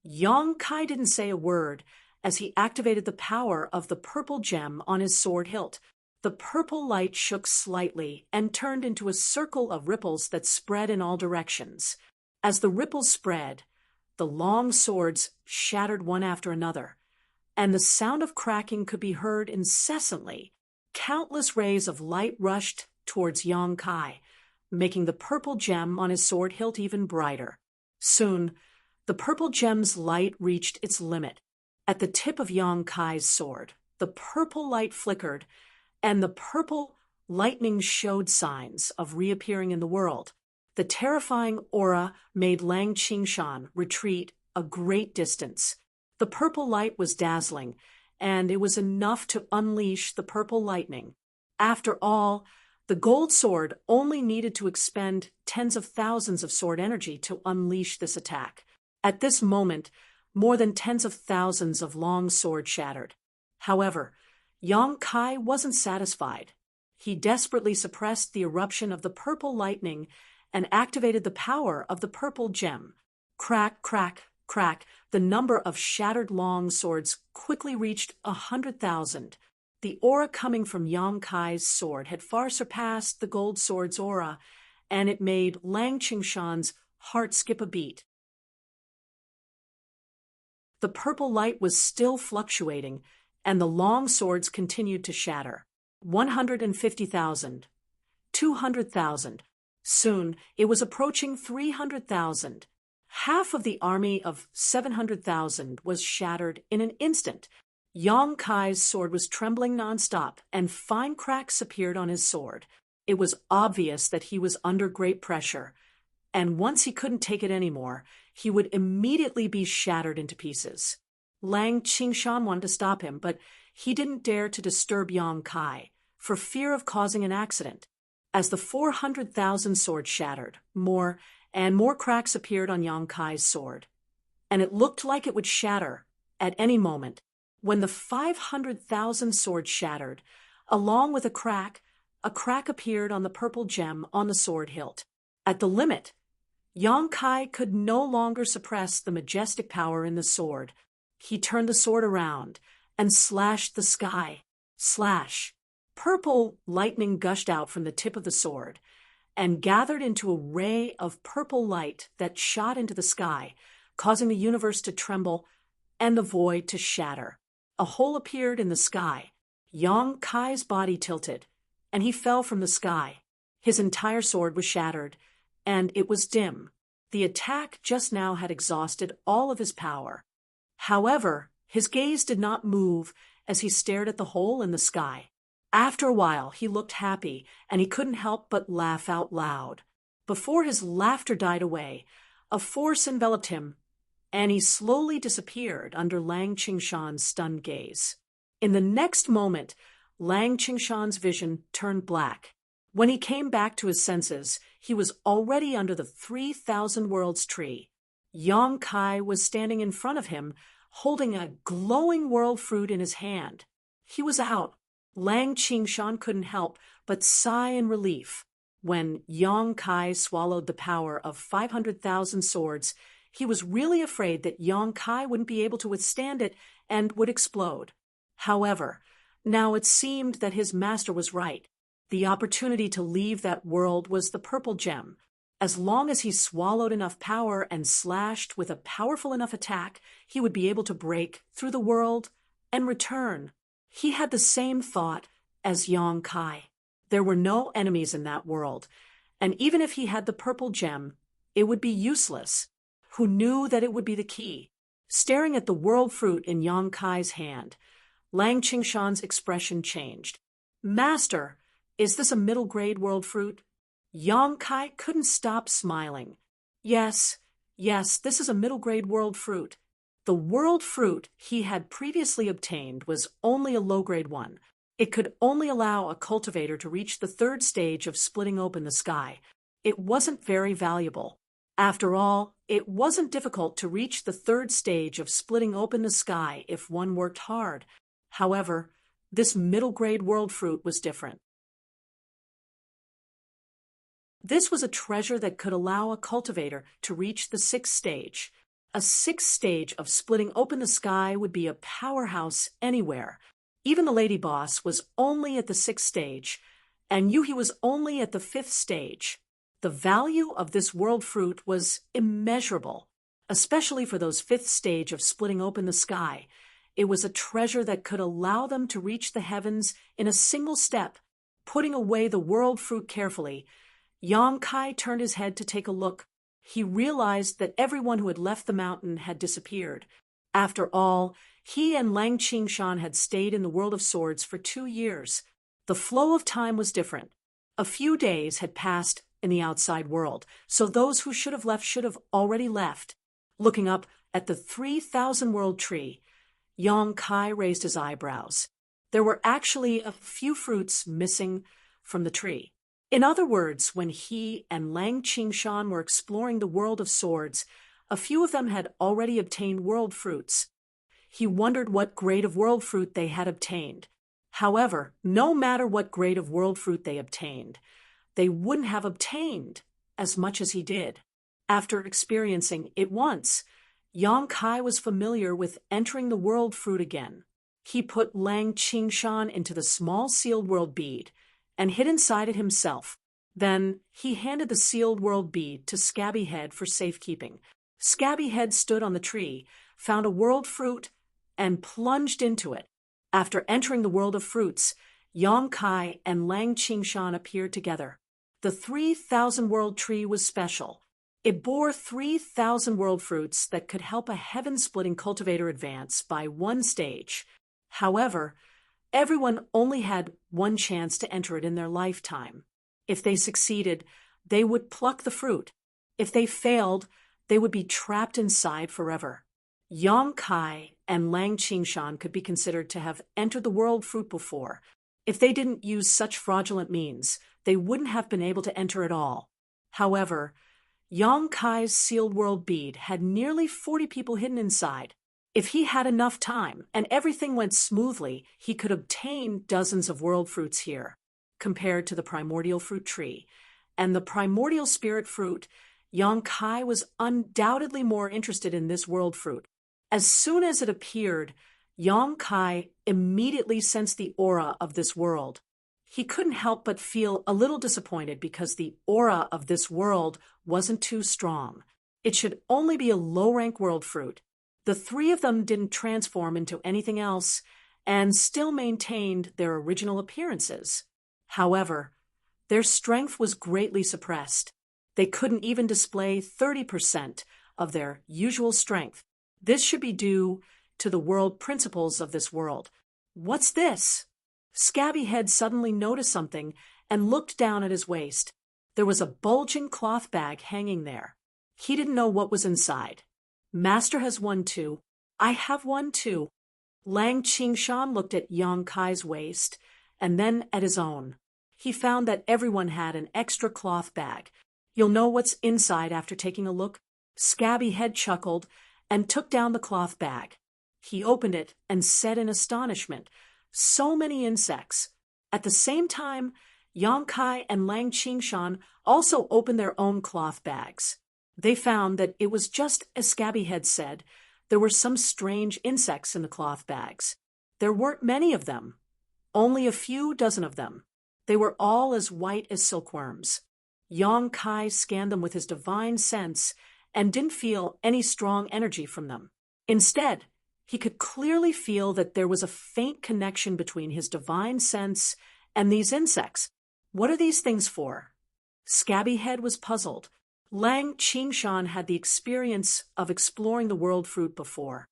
Yang Kai didn't say a word as he activated the power of the purple gem on his sword hilt. The purple light shook slightly and turned into a circle of ripples that spread in all directions. As the ripples spread, the long swords shattered one after another, and the sound of cracking could be heard incessantly. Countless rays of light rushed towards Yang Kai, making the purple gem on his sword hilt even brighter. Soon, the purple gem's light reached its limit. At the tip of Yang Kai's sword, the purple light flickered, and the purple lightning showed signs of reappearing in the world. The terrifying aura made Lang Qingshan retreat a great distance. The purple light was dazzling, and it was enough to unleash the purple lightning. After all, the gold sword only needed to expend tens of thousands of sword energy to unleash this attack. At this moment, more than tens of thousands of long swords shattered. However, Yang Kai wasn't satisfied. He desperately suppressed the eruption of the purple lightning and activated the power of the purple gem. Crack, crack, crack, the number of shattered long swords quickly reached 100,000. The aura coming from Yang Kai's sword had far surpassed the gold sword's aura, and it made Lang Qingshan's heart skip a beat. The purple light was still fluctuating, and the long swords continued to shatter. 150,000. 200,000. Soon, it was approaching 300,000. Half of the army of 700,000 was shattered in an instant. Yang Kai's sword was trembling nonstop, and fine cracks appeared on his sword. It was obvious that he was under great pressure, and once he couldn't take it anymore, he would immediately be shattered into pieces. Lang Qingshan wanted to stop him, but he didn't dare to disturb Yang Kai, for fear of causing an accident. As the 400,000 sword shattered, more and more cracks appeared on Yang Kai's sword, and it looked like it would shatter at any moment. When the 500,000 sword shattered, along with a crack appeared on the purple gem on the sword hilt. At the limit, Yang Kai could no longer suppress the majestic power in the sword. He turned the sword around and slashed the sky. Slash! Purple lightning gushed out from the tip of the sword and gathered into a ray of purple light that shot into the sky, causing the universe to tremble and the void to shatter. A hole appeared in the sky. Yang Kai's body tilted, and he fell from the sky. His entire sword was shattered, and it was dim. The attack just now had exhausted all of his power. However, his gaze did not move as he stared at the hole in the sky. After a while, he looked happy, and he couldn't help but laugh out loud. Before his laughter died away, a force enveloped him, and he slowly disappeared under Lang Qingshan's stunned gaze. In the next moment, Lang Qingshan's vision turned black. When he came back to his senses, he was already under the 3,000 Worlds tree. Yang Kai was standing in front of him, holding a glowing world fruit in his hand. He was out. Lang Qingshan couldn't help but sigh in relief. When Yang Kai swallowed the power of 500,000 swords, he was really afraid that Yang Kai wouldn't be able to withstand it and would explode. However, now it seemed that his master was right. The opportunity to leave that world was the purple gem. As long as he swallowed enough power and slashed with a powerful enough attack, he would be able to break through the world and return. He had the same thought as Yang Kai. There were no enemies in that world, and even if he had the purple gem, it would be useless. Who knew that it would be the key? Staring at the world fruit in Yang Kai's hand, Lang Qingshan's expression changed. Master, is this a middle-grade world fruit? Yang Kai couldn't stop smiling. Yes, this is a middle-grade world fruit. The world fruit he had previously obtained was only a low-grade one. It could only allow a cultivator to reach the third stage of splitting open the sky. It wasn't very valuable. After all, it wasn't difficult to reach the third stage of splitting open the sky if one worked hard. However, this middle-grade world fruit was different. This was a treasure that could allow a cultivator to reach the sixth stage. A sixth stage of splitting open the sky would be a powerhouse anywhere. Even the lady boss was only at the sixth stage, and Yuhi was only at the fifth stage. The value of this world fruit was immeasurable, especially for those fifth stage of splitting open the sky. It was a treasure that could allow them to reach the heavens in a single step. Putting away the world fruit carefully, Yang Kai turned his head to take a look. He realized that everyone who had left the mountain had disappeared. After all, he and Lang Qingshan had stayed in the world of swords for 2 years. The flow of time was different. A few days had passed in the outside world, so those who should have already left. Looking up at the 3,000 World tree, Yang Kai raised his eyebrows. There were actually a few fruits missing from the tree. In other words, when he and Lang Qingshan were exploring the world of swords, a few of them had already obtained world fruits. He wondered what grade of world fruit they had obtained. However, no matter what grade of world fruit they obtained, they wouldn't have obtained as much as he did. After experiencing it once, Yang Kai was familiar with entering the world fruit again. He put Lang Qingshan into the small sealed world bead and hid inside it himself. Then he handed the sealed world bead to Scabby Head for safekeeping. Scabby Head stood on the tree, found a world fruit, and plunged into it. After entering the world of fruits, Yang Kai and Lang Qingshan appeared together. The 3,000 world tree was special. It bore 3,000 world fruits that could help a heaven-splitting cultivator advance by one stage. However, everyone only had one chance to enter it in their lifetime. If they succeeded, they would pluck the fruit. If they failed, they would be trapped inside forever. Yang Kai and Lang Qingshan could be considered to have entered the world fruit before. If they didn't use such fraudulent means, they wouldn't have been able to enter at all. However, Yang Kai's sealed world bead had nearly 40 people hidden inside. If he had enough time and everything went smoothly, he could obtain dozens of world fruits here. Compared to the primordial fruit tree and the primordial spirit fruit, Yang Kai was undoubtedly more interested in this world fruit. As soon as it appeared, Yang Kai immediately sensed the aura of this world. He couldn't help but feel a little disappointed because the aura of this world wasn't too strong. It should only be a low-rank world fruit. The three of them didn't transform into anything else and still maintained their original appearances. However, their strength was greatly suppressed. They couldn't even display 30% of their usual strength. This should be due to the world principles of this world. What's this? Scabby Head suddenly noticed something and looked down at his waist. There was a bulging cloth bag hanging there. He didn't know what was inside. Master has one too. I have one too. Lang Qingshan looked at Yang Kai's waist and then at his own. He found that everyone had an extra cloth bag. You'll know what's inside after taking a look. Scabby Head chuckled and took down the cloth bag. He opened it and said in astonishment, "So many insects." At the same time, Yang Kai and Lang Qingshan also opened their own cloth bags. They found that it was just as Scabby Head said. There were some strange insects in the cloth bags. There weren't many of them, only a few dozen of them. They were all as white as silkworms. Yang Kai scanned them with his divine sense and didn't feel any strong energy from them. Instead, he could clearly feel that there was a faint connection between his divine sense and these insects. What are these things for? Scabby Head was puzzled. Lang Qingshan had the experience of exploring the world fruit before.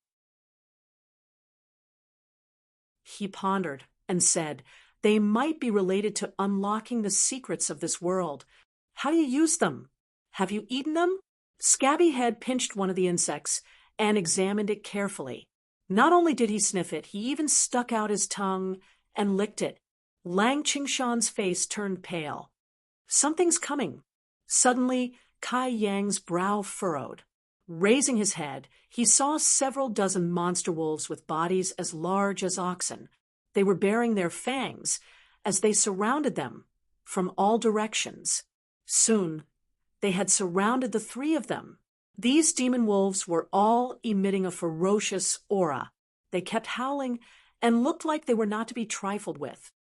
He pondered and said, "They might be related to unlocking the secrets of this world. How do you use them? Have you eaten them?" Scabby Head pinched one of the insects and examined it carefully. Not only did he sniff it, he even stuck out his tongue and licked it. Lang Qingshan's face turned pale. Something's coming. Suddenly, Kai Yang's brow furrowed. Raising his head, he saw several dozen monster wolves with bodies as large as oxen. They were baring their fangs as they surrounded them from all directions. Soon, they had surrounded the three of them. These demon wolves were all emitting a ferocious aura. They kept howling and looked like they were not to be trifled with.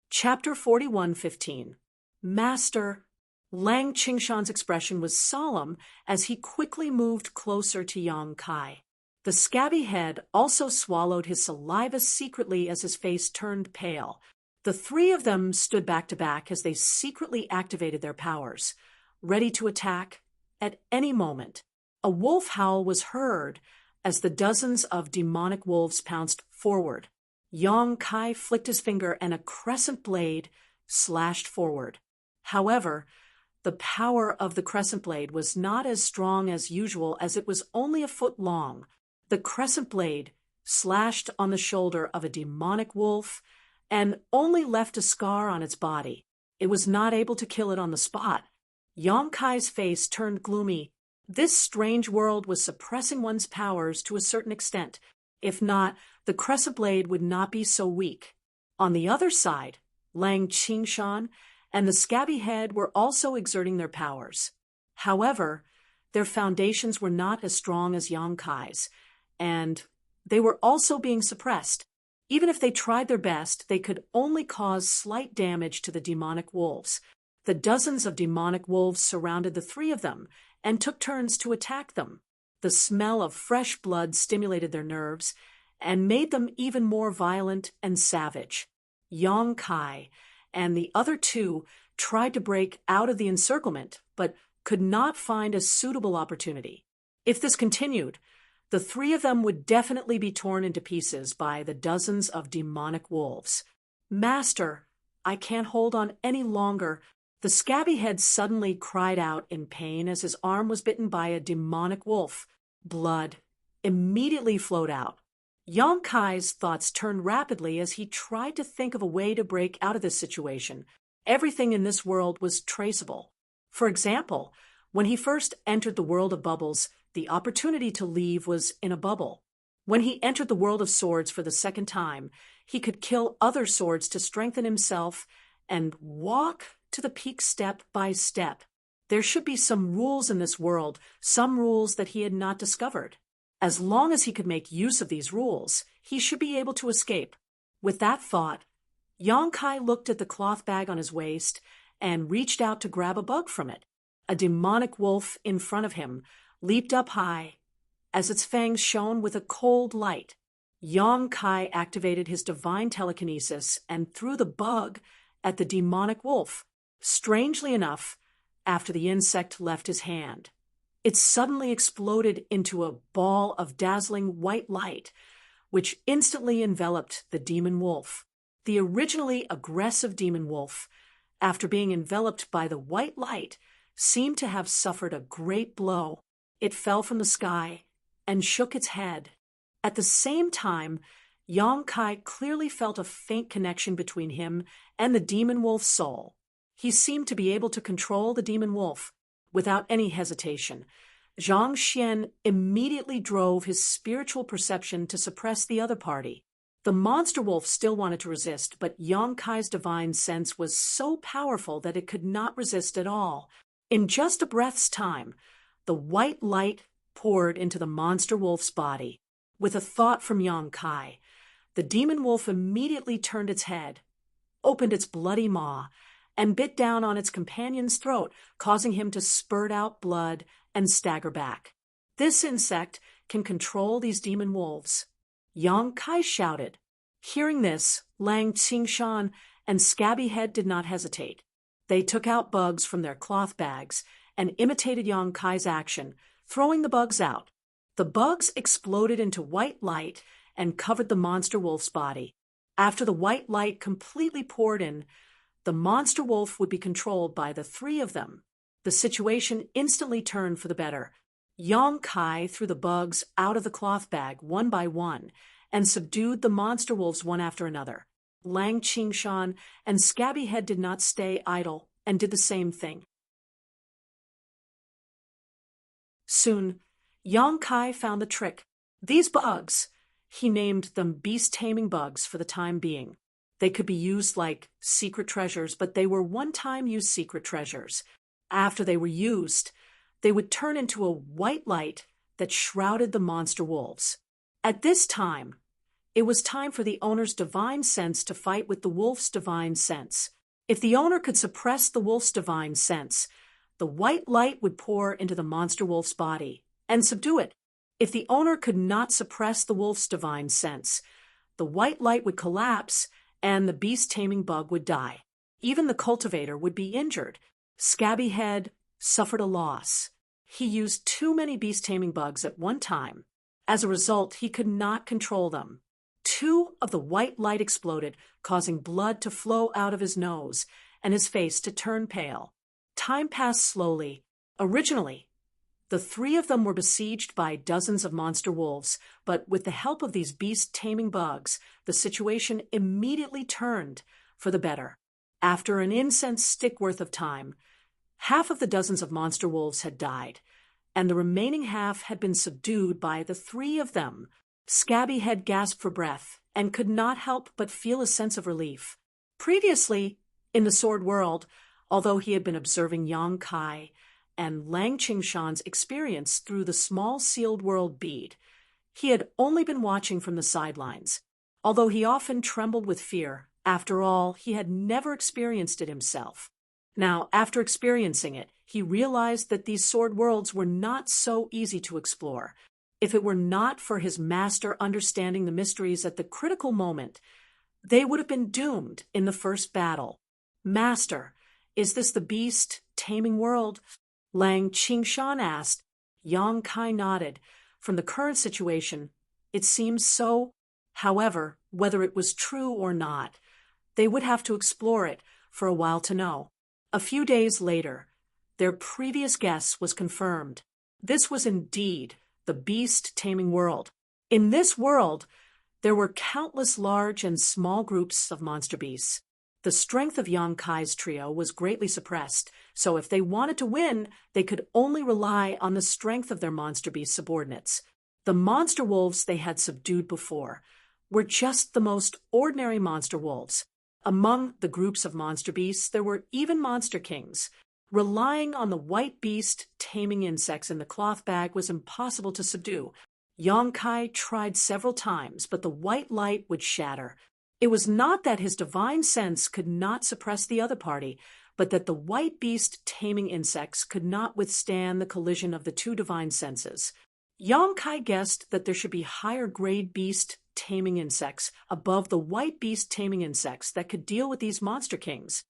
Chapter 41:15. Master. Lang Qingshan's expression was solemn as he quickly moved closer to Yang Kai. The Scabby Head also swallowed his saliva secretly as his face turned pale. The three of them stood back to back as they secretly activated their powers, ready to attack at any moment. A wolf howl was heard as the dozens of demonic wolves pounced forward. Yang Kai flicked his finger and a crescent blade slashed forward. However, the power of the crescent blade was not as strong as usual as it was only a foot long. The crescent blade slashed on the shoulder of a demonic wolf and only left a scar on its body. It was not able to kill it on the spot. Yang Kai's face turned gloomy. This strange world was suppressing one's powers to a certain extent. If not, the crescent blade would not be so weak. On the other side, Lang Qingshan and the Scabby Head were also exerting their powers. However, their foundations were not as strong as Yang Kai's, and they were also being suppressed. Even if they tried their best, they could only cause slight damage to the demonic wolves. The dozens of demonic wolves surrounded the three of them and took turns to attack them. The smell of fresh blood stimulated their nerves and made them even more violent and savage. Yang Kai and the other two tried to break out of the encirclement, but could not find a suitable opportunity. If this continued, the three of them would definitely be torn into pieces by the dozens of demonic wolves. "Master, I can't hold on any longer." The Scabby Head suddenly cried out in pain as his arm was bitten by a demonic wolf. Blood immediately flowed out. Yang Kai's thoughts turned rapidly as he tried to think of a way to break out of this situation. Everything in this world was traceable. For example, when he first entered the world of bubbles, the opportunity to leave was in a bubble. When he entered the world of swords for the second time, he could kill other swords to strengthen himself and walk to the peak step by step. There should be some rules in this world, some rules that he had not discovered. As long as he could make use of these rules, he should be able to escape. With that thought, Yang Kai looked at the cloth bag on his waist and reached out to grab a bug from it. A demonic wolf in front of him leaped up high as its fangs shone with a cold light. Yang Kai activated his divine telekinesis and threw the bug at the demonic wolf. Strangely enough, after the insect left his hand, it suddenly exploded into a ball of dazzling white light, which instantly enveloped the demon wolf. The originally aggressive demon wolf, after being enveloped by the white light, seemed to have suffered a great blow. It fell from the sky and shook its head. At the same time, Yang Kai clearly felt a faint connection between him and the demon wolf's soul. He seemed to be able to control the demon wolf. Without any hesitation, Zhang Xian immediately drove his spiritual perception to suppress the other party. The monster wolf still wanted to resist, but Yang Kai's divine sense was so powerful that it could not resist at all. In just a breath's time, the white light poured into the monster wolf's body. With a thought from Yang Kai, the demon wolf immediately turned its head, opened its bloody maw, and bit down on its companion's throat, causing him to spurt out blood and stagger back. This insect can control these demon wolves. Yang Kai shouted. Hearing this, Lang Qingshan and Scabby Head did not hesitate. They took out bugs from their cloth bags and imitated Yang Kai's action, throwing the bugs out. The bugs exploded into white light and covered the monster wolf's body. After the white light completely poured in, the monster wolf would be controlled by the three of them. The situation instantly turned for the better. Yang Kai threw the bugs out of the cloth bag one by one and subdued the monster wolves one after another. Lang Qingshan and Scabby Head did not stay idle and did the same thing. Soon, Yang Kai found the trick. These bugs, he named them beast-taming bugs for the time being. They could be used like secret treasures, but they were one-time use secret treasures. After they were used, they would turn into a white light that shrouded the monster wolves. At this time, it was time for the owner's divine sense to fight with the wolf's divine sense. If the owner could suppress the wolf's divine sense, the white light would pour into the monster wolf's body and subdue it. If the owner could not suppress the wolf's divine sense, the white light would collapse and the beast-taming bug would die. Even the cultivator would be injured. Scabby Head suffered a loss. He used too many beast-taming bugs at one time. As a result, he could not control them. Two of the white light exploded, causing blood to flow out of his nose and his face to turn pale. Time passed slowly. Originally, the three of them were besieged by dozens of monster wolves, but with the help of these beast-taming bugs, the situation immediately turned for the better. After an incense stick worth of time, half of the dozens of monster wolves had died, and the remaining half had been subdued by the three of them. Scabby Head gasped for breath and could not help but feel a sense of relief. Previously, in the sword world, although he had been observing Yang Kai and Lang Qingshan's experience through the small sealed world bead, he had only been watching from the sidelines. Although he often trembled with fear, after all, he had never experienced it himself. Now, after experiencing it, he realized that these sword worlds were not so easy to explore. If it were not for his master understanding the mysteries at the critical moment, they would have been doomed in the first battle. Master, is this the beast taming world? Lang Qingshan asked. Yang Kai nodded. From the current situation, it seems so. However, whether it was true or not, they would have to explore it for a while to know. A few days later, their previous guess was confirmed. This was indeed the beast-taming world. In this world, there were countless large and small groups of monster beasts. The strength of Yang Kai's trio was greatly suppressed, so if they wanted to win, they could only rely on the strength of their monster beast subordinates. The monster wolves they had subdued before were just the most ordinary monster wolves. Among the groups of monster beasts, there were even monster kings. Relying on the white beast taming insects in the cloth bag was impossible to subdue. Yang Kai tried several times, but the white light would shatter. It was not that his divine sense could not suppress the other party, but that the white beast taming insects could not withstand the collision of the two divine senses. Yang Kai guessed that there should be higher grade beast taming insects above the white beast taming insects that could deal with these monster kings.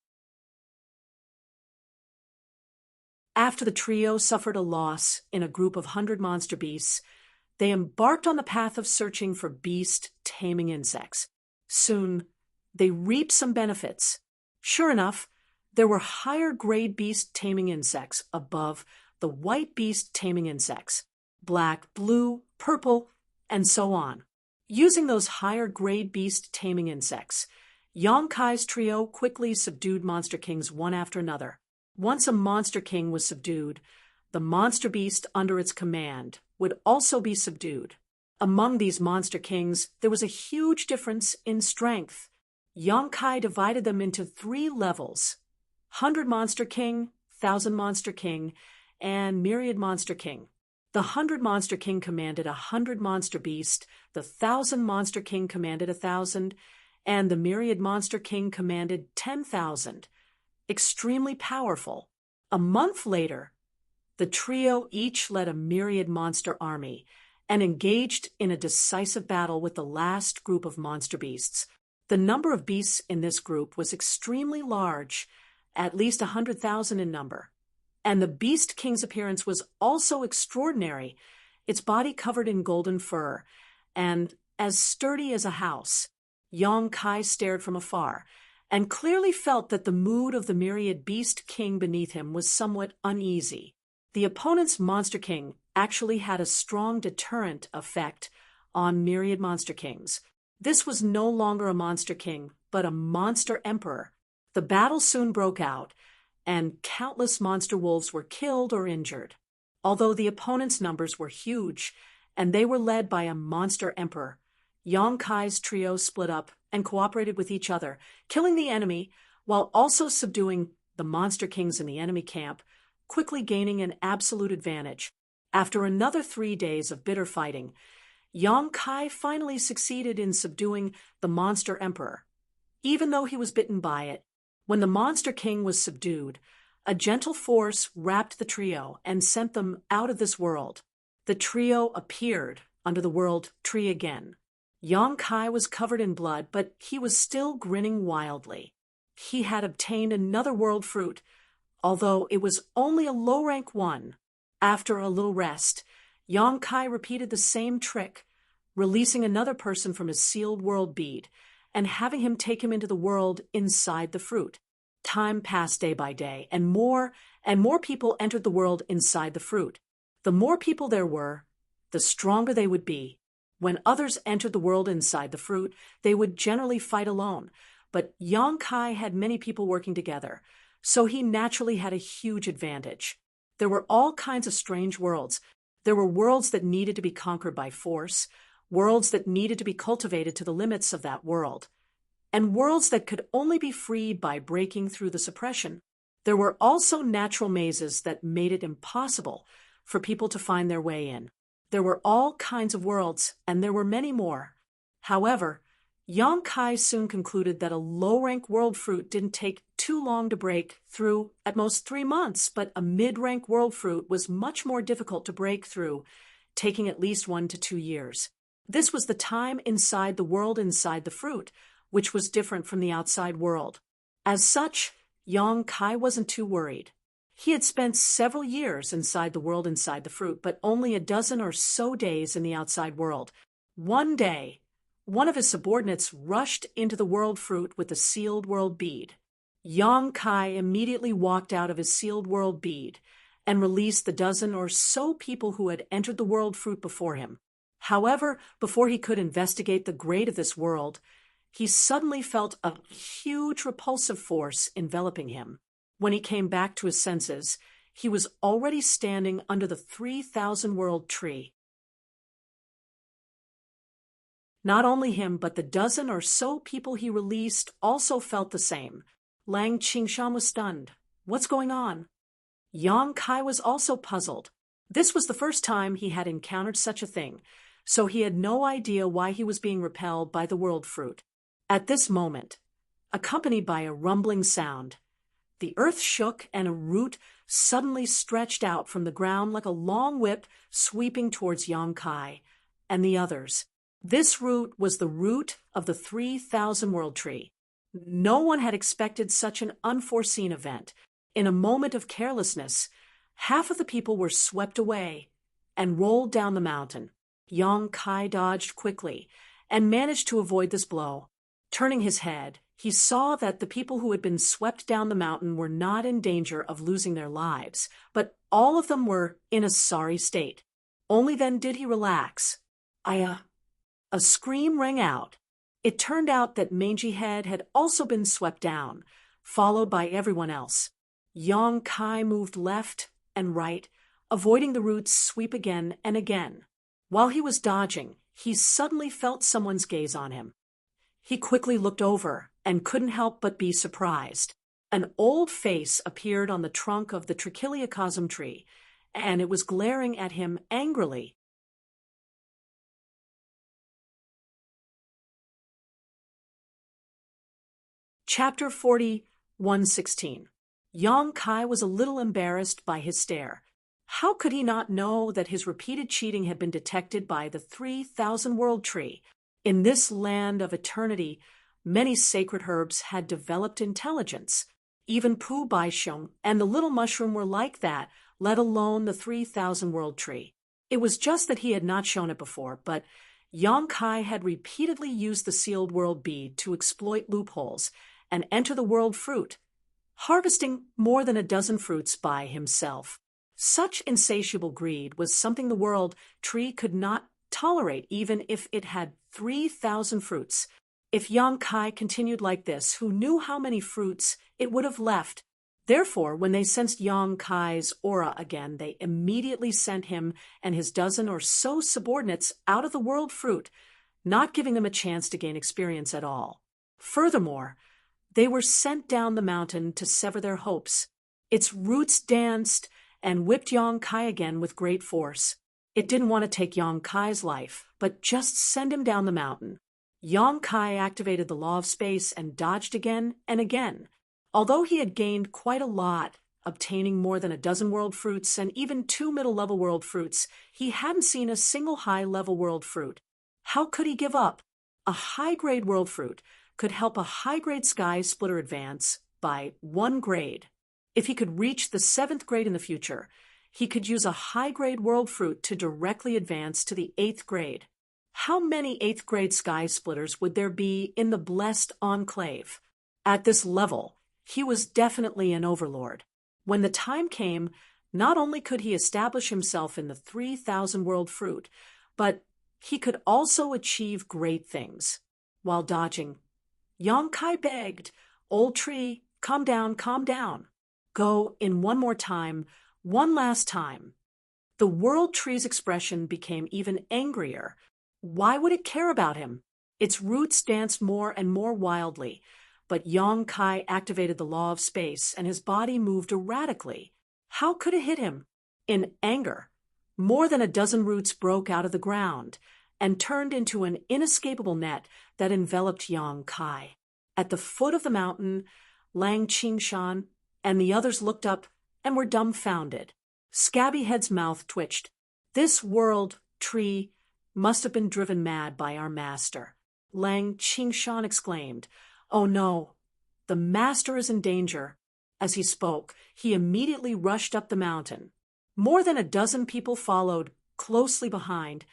After the trio suffered a loss in a group of 100 monster beasts, they embarked on the path of searching for beast taming insects. Soon, they reaped some benefits. Sure enough, there were higher grade beast taming insects above the white beast taming insects, black, blue, purple, and so on. Using those higher grade beast taming insects, Yang Kai's trio quickly subdued monster kings one after another. Once a monster king was subdued, the monster beast under its command would also be subdued. Among these monster kings, there was a huge difference in strength. Yang Kai divided them into 3 levels: 100 Monster King, 1,000 Monster King, and Myriad Monster King. The 100 Monster King commanded 100 Monster Beast, the 1,000 Monster King commanded 1,000, and the Myriad Monster King commanded 10,000. Extremely powerful. A month later, the trio each led a myriad monster army and engaged in a decisive battle with the last group of monster beasts. The number of beasts in this group was extremely large, at least 100,000 in number. And the Beast King's appearance was also extraordinary, its body covered in golden fur, and as sturdy as a house. Yang Kai stared from afar, and clearly felt that the mood of the myriad Beast King beneath him was somewhat uneasy. The opponent's Monster King actually had a strong deterrent effect on myriad Monster Kings. This was no longer a Monster King, but a Monster Emperor. The battle soon broke out, and countless monster wolves were killed or injured. Although the opponent's numbers were huge, and they were led by a Monster Emperor, Yang Kai's trio split up and cooperated with each other, killing the enemy while also subduing the Monster Kings in the enemy camp, quickly gaining an absolute advantage. After another 3 days of bitter fighting, Yang Kai finally succeeded in subduing the Monster Emperor. Even though he was bitten by it, when the Monster King was subdued, a gentle force wrapped the trio and sent them out of this world. The trio appeared under the world tree again. Yang Kai was covered in blood, but he was still grinning wildly. He had obtained another world fruit, although it was only a low-rank one. After a little rest, Yang Kai repeated the same trick, releasing another person from his sealed world bead and having him take him into the world inside the fruit. Time passed day by day, and more people entered the world inside the fruit. The more people there were, the stronger they would be. When others entered the world inside the fruit, they would generally fight alone, but Yang Kai had many people working together, so he naturally had a huge advantage. There were all kinds of strange worlds. There were worlds that needed to be conquered by force, worlds that needed to be cultivated to the limits of that world, and worlds that could only be freed by breaking through the suppression. There were also natural mazes that made it impossible for people to find their way in. There were all kinds of worlds, and there were many more. However, Yang Kai soon concluded that a low-rank world fruit didn't take too long to break through, at most 3 months, but a mid-rank world fruit was much more difficult to break through, taking at least 1 to 2 years. This was the time inside the world inside the fruit, which was different from the outside world. As such, Yang Kai wasn't too worried. He had spent several years inside the world inside the fruit, but only a dozen or so days in the outside world. One day, one of his subordinates rushed into the world fruit with a sealed world bead. Yang Kai immediately walked out of his sealed world bead and released the dozen or so people who had entered the world fruit before him. However, before he could investigate the grade of this world, he suddenly felt a huge repulsive force enveloping him. When he came back to his senses, he was already standing under the 3,000 world tree. Not only him, but the dozen or so people he released also felt the same. Lang Qingshan was stunned. What's going on? Yang Kai was also puzzled. This was the first time he had encountered such a thing, so he had no idea why he was being repelled by the world fruit. At this moment, accompanied by a rumbling sound, the earth shook and a root suddenly stretched out from the ground like a long whip sweeping towards Yang Kai and the others. This root was the root of the 3,000 world tree. No one had expected such an unforeseen event. In a moment of carelessness, half of the people were swept away and rolled down the mountain. Yang Kai dodged quickly and managed to avoid this blow. Turning his head, he saw that the people who had been swept down the mountain were not in danger of losing their lives, but all of them were in a sorry state. Only then did he relax. A scream rang out. It turned out that Mangy Head had also been swept down, followed by everyone else. Yang Kai moved left and right, avoiding the root's sweep again and again. While he was dodging, he suddenly felt someone's gaze on him. He quickly looked over and couldn't help but be surprised. An old face appeared on the trunk of the Trichiliacosm tree, and it was glaring at him angrily. Chapter 40:116. Yang Kai was a little embarrassed by his stare. How could he not know that his repeated cheating had been detected by the 3,000 world tree? In this land of eternity, many sacred herbs had developed intelligence. Even Pu Baisheng and the little mushroom were like that, let alone the 3,000 world tree. It was just that he had not shown it before, but Yang Kai had repeatedly used the sealed world bead to exploit loopholes and enter the world fruit, harvesting more than a dozen fruits by himself. Such insatiable greed was something the world tree could not tolerate, even if it had 3,000 fruits. If Yang Kai continued like this, who knew how many fruits it would have left? Therefore, when they sensed Yang Kai's aura again, they immediately sent him and his dozen or so subordinates out of the world fruit, not giving them a chance to gain experience at all. Furthermore, they were sent down the mountain to sever their hopes. Its roots danced and whipped Yang Kai again with great force. It didn't want to take Yang Kai's life, but just send him down the mountain. Yang Kai activated the law of space and dodged again and again. Although he had gained quite a lot, obtaining more than a dozen world fruits and even 2 middle-level world fruits, he hadn't seen a single high-level world fruit. How could he give up? A high-grade world fruit could help a high-grade sky splitter advance by 1 grade. If he could reach the 7th grade in the future, he could use a high-grade world fruit to directly advance to the 8th grade. How many 8th grade sky splitters would there be in the blessed enclave? At this level, he was definitely an overlord. When the time came, not only could he establish himself in the 3,000 world fruit, but he could also achieve great things. While dodging, Yang Kai begged, "Old tree, calm down, calm down. Go in one more time, one last time." The world tree's expression became even angrier. Why would it care about him? Its roots danced more and more wildly, but Yong Kai activated the law of space and his body moved erratically. How could it hit him? In anger, more than a dozen roots broke out of the ground and turned into an inescapable net that enveloped Yong Kai. At the foot of the mountain, Lang Qingshan and the others looked up and were dumbfounded. Scabbyhead's mouth twitched. This world tree must have been driven mad by our master. Lang Qingshan exclaimed, "Oh no, the master is in danger." As he spoke, he immediately rushed up the mountain. More than a dozen people followed closely behind,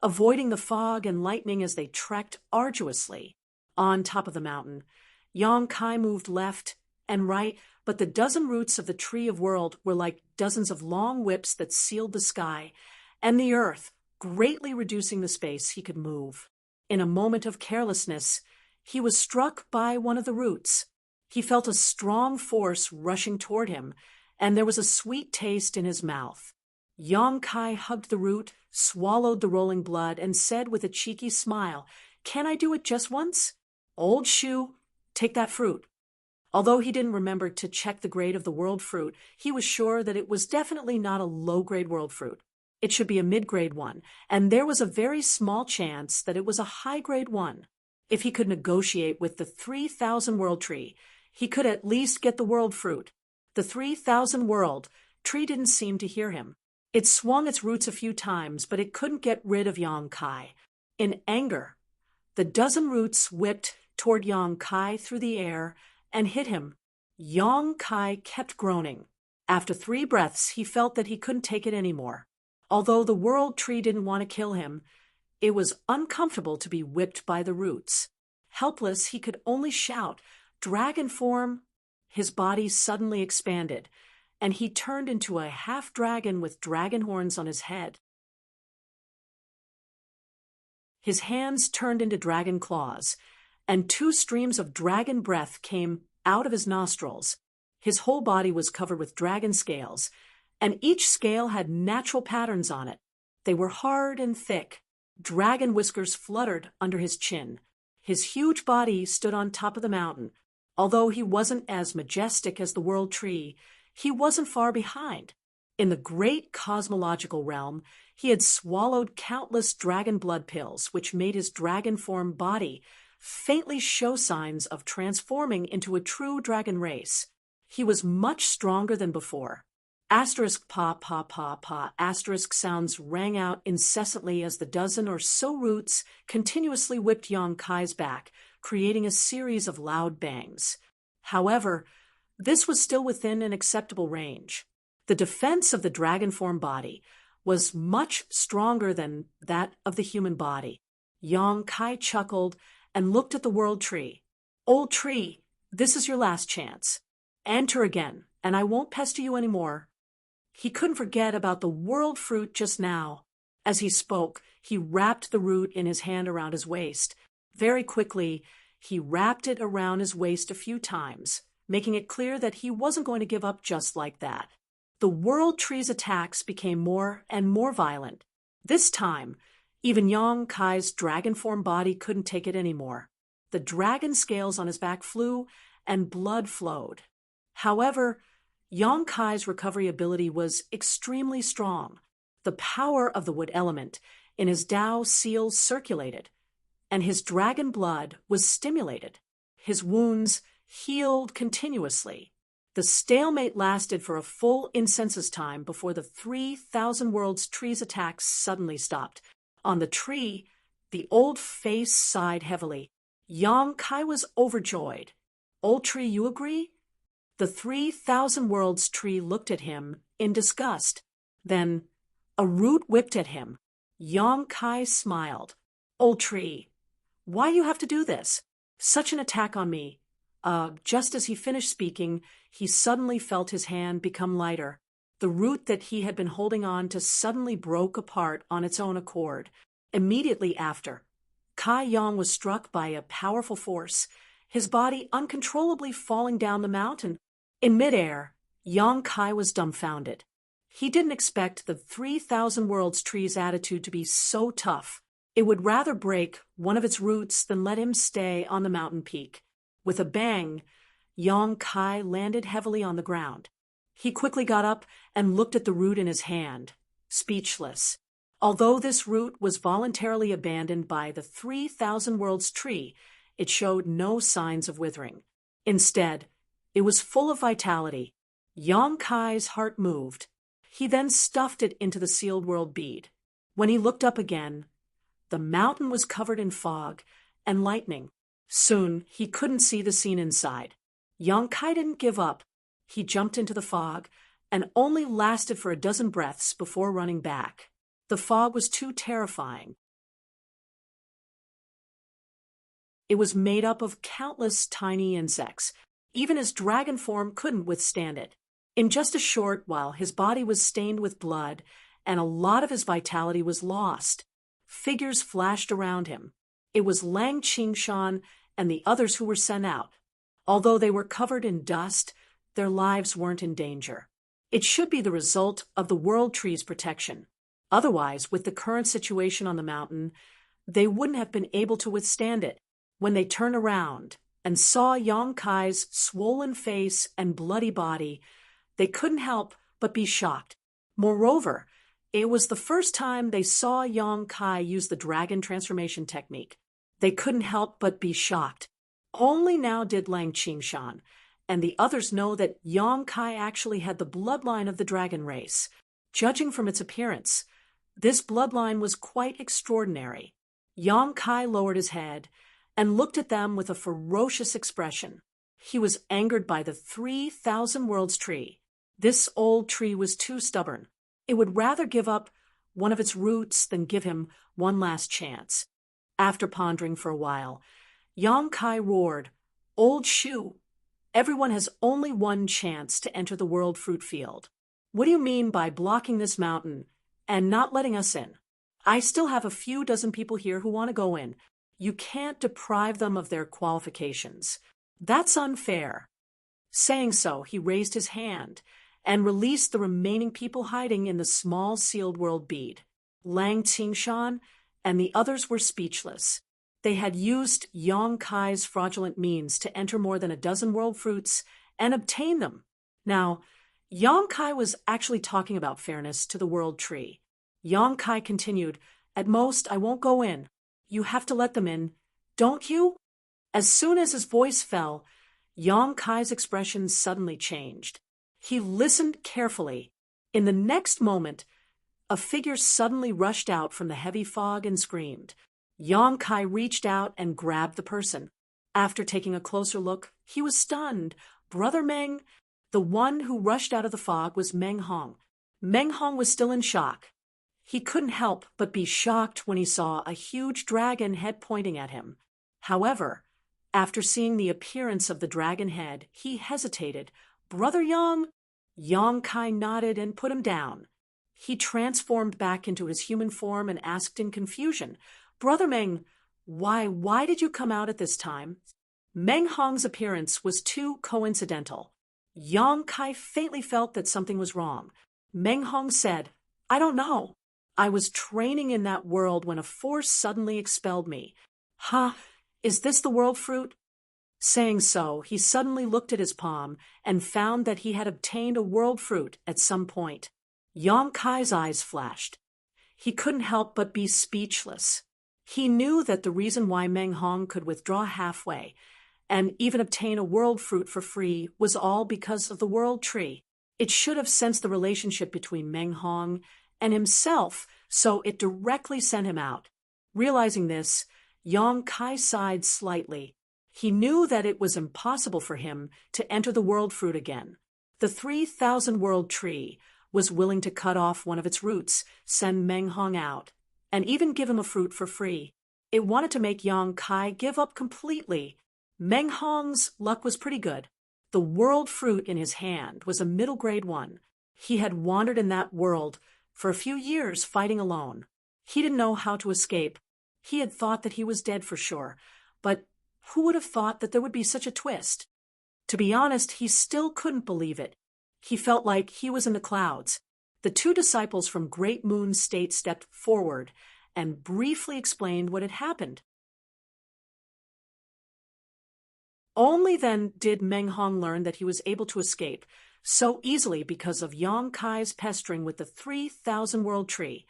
avoiding the fog and lightning as they trekked arduously. On top of the mountain, Yong Kai moved left and right, but the dozen roots of the Tree of World were like dozens of long whips that sealed the sky and the earth, greatly reducing the space he could move. In a moment of carelessness, he was struck by one of the roots. He felt a strong force rushing toward him, and there was a sweet taste in his mouth. Yong Kai hugged the root, swallowed the rolling blood, and said with a cheeky smile, "Can I do it just once? Old shoe, take that fruit." Although he didn't remember to check the grade of the world fruit, he was sure that it was definitely not a low-grade world fruit. It should be a mid-grade one, and there was a very small chance that it was a high-grade one. If he could negotiate with the 3,000 world tree, he could at least get the world fruit. The 3,000 world tree didn't seem to hear him. It swung its roots a few times, but it couldn't get rid of Yong Kai. In anger, the dozen roots whipped toward Yong Kai through the air and hit him. Yong Kai kept groaning. After 3 breaths, he felt that he couldn't take it anymore. Although the world tree didn't want to kill him, it was uncomfortable to be whipped by the roots. Helpless, he could only shout, "Dragon form!" His body suddenly expanded, and he turned into a half-dragon with dragon horns on his head. His hands turned into dragon claws, and 2 streams of dragon breath came out of his nostrils. His whole body was covered with dragon scales, and each scale had natural patterns on it. They were hard and thick. Dragon whiskers fluttered under his chin. His huge body stood on top of the mountain. Although he wasn't as majestic as the world tree, he wasn't far behind. In the great cosmological realm, he had swallowed countless dragon blood pills, which made his dragon form body faintly show signs of transforming into a true dragon race. He was much stronger than before. Asterisk pa pa pa pa asterisk sounds rang out incessantly as the dozen or so roots continuously whipped Yong Kai's back, creating a series of loud bangs. However, this was still within an acceptable range. The defense of the dragon form body was much stronger than that of the human body. Yong Kai chuckled and looked at the world tree. "Old tree, this is your last chance. Enter again, and I won't pester you anymore." He couldn't forget about the world fruit just now. As he spoke, he wrapped the root in his hand around his waist. Very quickly, he wrapped it around his waist a few times, making it clear that he wasn't going to give up just like that. The world tree's attacks became more and more violent. This time, even Yong Kai's dragon form body couldn't take it anymore. The dragon scales on his back flew, and blood flowed. However, Yong Kai's recovery ability was extremely strong. The power of the wood element in his Tao seal circulated, and his dragon blood was stimulated. His wounds healed continuously. The stalemate lasted for a full incensus time before the 3,000 worlds tree's attacks suddenly stopped. On the tree, the old face sighed heavily. Yong Kai was overjoyed. "Old tree, you agree?" The 3,000 worlds tree looked at him in disgust. Then a root whipped at him. Yong Kai smiled. "Old tree, why you have to do this? Such an attack on me." Just as he finished speaking, he suddenly felt his hand become lighter. The root that he had been holding on to suddenly broke apart on its own accord. Immediately after, Kai Yong was struck by a powerful force, his body uncontrollably falling down the mountain. In midair, Yong Kai was dumbfounded. He didn't expect the 3,000 worlds tree's attitude to be so tough. It would rather break one of its roots than let him stay on the mountain peak. With a bang, Yong Kai landed heavily on the ground. He quickly got up and looked at the root in his hand, speechless. Although this root was voluntarily abandoned by the 3,000 Worlds tree, it showed no signs of withering. Instead, it was full of vitality. Yong Kai's heart moved. He then stuffed it into the sealed world bead. When he looked up again, the mountain was covered in fog and lightning. Soon, he couldn't see the scene inside. Yong Kai didn't give up. He jumped into the fog and only lasted for a dozen breaths before running back. The fog was too terrifying. It was made up of countless tiny insects. Even his dragon form couldn't withstand it. In just a short while, his body was stained with blood, and a lot of his vitality was lost. Figures flashed around him. It was Lang Qingshan and the others who were sent out. Although they were covered in dust, their lives weren't in danger. It should be the result of the World Tree's protection. Otherwise, with the current situation on the mountain, they wouldn't have been able to withstand it. When they turned around and saw Yong Kai's swollen face and bloody body, they couldn't help but be shocked. Moreover, it was the first time they saw Yong Kai use the dragon transformation technique. They couldn't help but be shocked. Only now did Lang Qingshan and the others know that Yong Kai actually had the bloodline of the dragon race. Judging from its appearance, this bloodline was quite extraordinary. Yong Kai lowered his head and looked at them with a ferocious expression. He was angered by the 3,000 Worlds tree. This old tree was too stubborn. It would rather give up one of its roots than give him one last chance. After pondering for a while, Yong Kai roared, "Old Shu, everyone has only one chance to enter the world fruit field. What do you mean by blocking this mountain and not letting us in? I still have a few dozen people here who want to go in. You can't deprive them of their qualifications. That's unfair." Saying so, he raised his hand and released the remaining people hiding in the small sealed world bead. Lang Qingshan and the others were speechless. They had used Yong Kai's fraudulent means to enter more than a dozen world fruits and obtain them. Now, Yong Kai was actually talking about fairness to the world tree. Yong Kai continued, "At most, I won't go in. You have to let them in, don't you?" As soon as his voice fell, Yong Kai's expression suddenly changed. He listened carefully. In the next moment, a figure suddenly rushed out from the heavy fog and screamed. Yong Kai reached out and grabbed the person. After taking a closer look, he was stunned. Brother Meng, the one who rushed out of the fog, was Meng Hong. Meng Hong was still in shock. He couldn't help but be shocked when he saw a huge dragon head pointing at him. However, after seeing the appearance of the dragon head, he hesitated. "Brother Yong?" Yong Kai nodded and put him down. He transformed back into his human form and asked in confusion, "Brother Meng, why did you come out at this time?" Meng Hong's appearance was too coincidental. Yong Kai faintly felt that something was wrong. Meng Hong said, "I don't know. I was training in that world when a force suddenly expelled me." "Huh? Is this the world fruit?" Saying so, he suddenly looked at his palm and found that he had obtained a world fruit at some point. Yong Kai's eyes flashed. He couldn't help but be speechless. He knew that the reason why Meng Hong could withdraw halfway and even obtain a world fruit for free was all because of the world tree. It should have sensed the relationship between Meng Hong and himself, so it directly sent him out. Realizing this, Yong Kai sighed slightly. He knew that it was impossible for him to enter the world fruit again. The 3,000 World tree was willing to cut off one of its roots, send Meng Hong out, and even give him a fruit for free. It wanted to make Yong Kai give up completely. Meng Hong's luck was pretty good. The world fruit in his hand was a middle-grade one. He had wandered in that world for a few years fighting alone. He didn't know how to escape. He had thought that he was dead for sure, but who would have thought that there would be such a twist? To be honest, he still couldn't believe it. He felt like he was in the clouds. The two disciples from Great Moon State stepped forward and briefly explained what had happened. Only then did Meng Hong learn that he was able to escape so easily because of Yang Kai's pestering with the 3,000 world tree.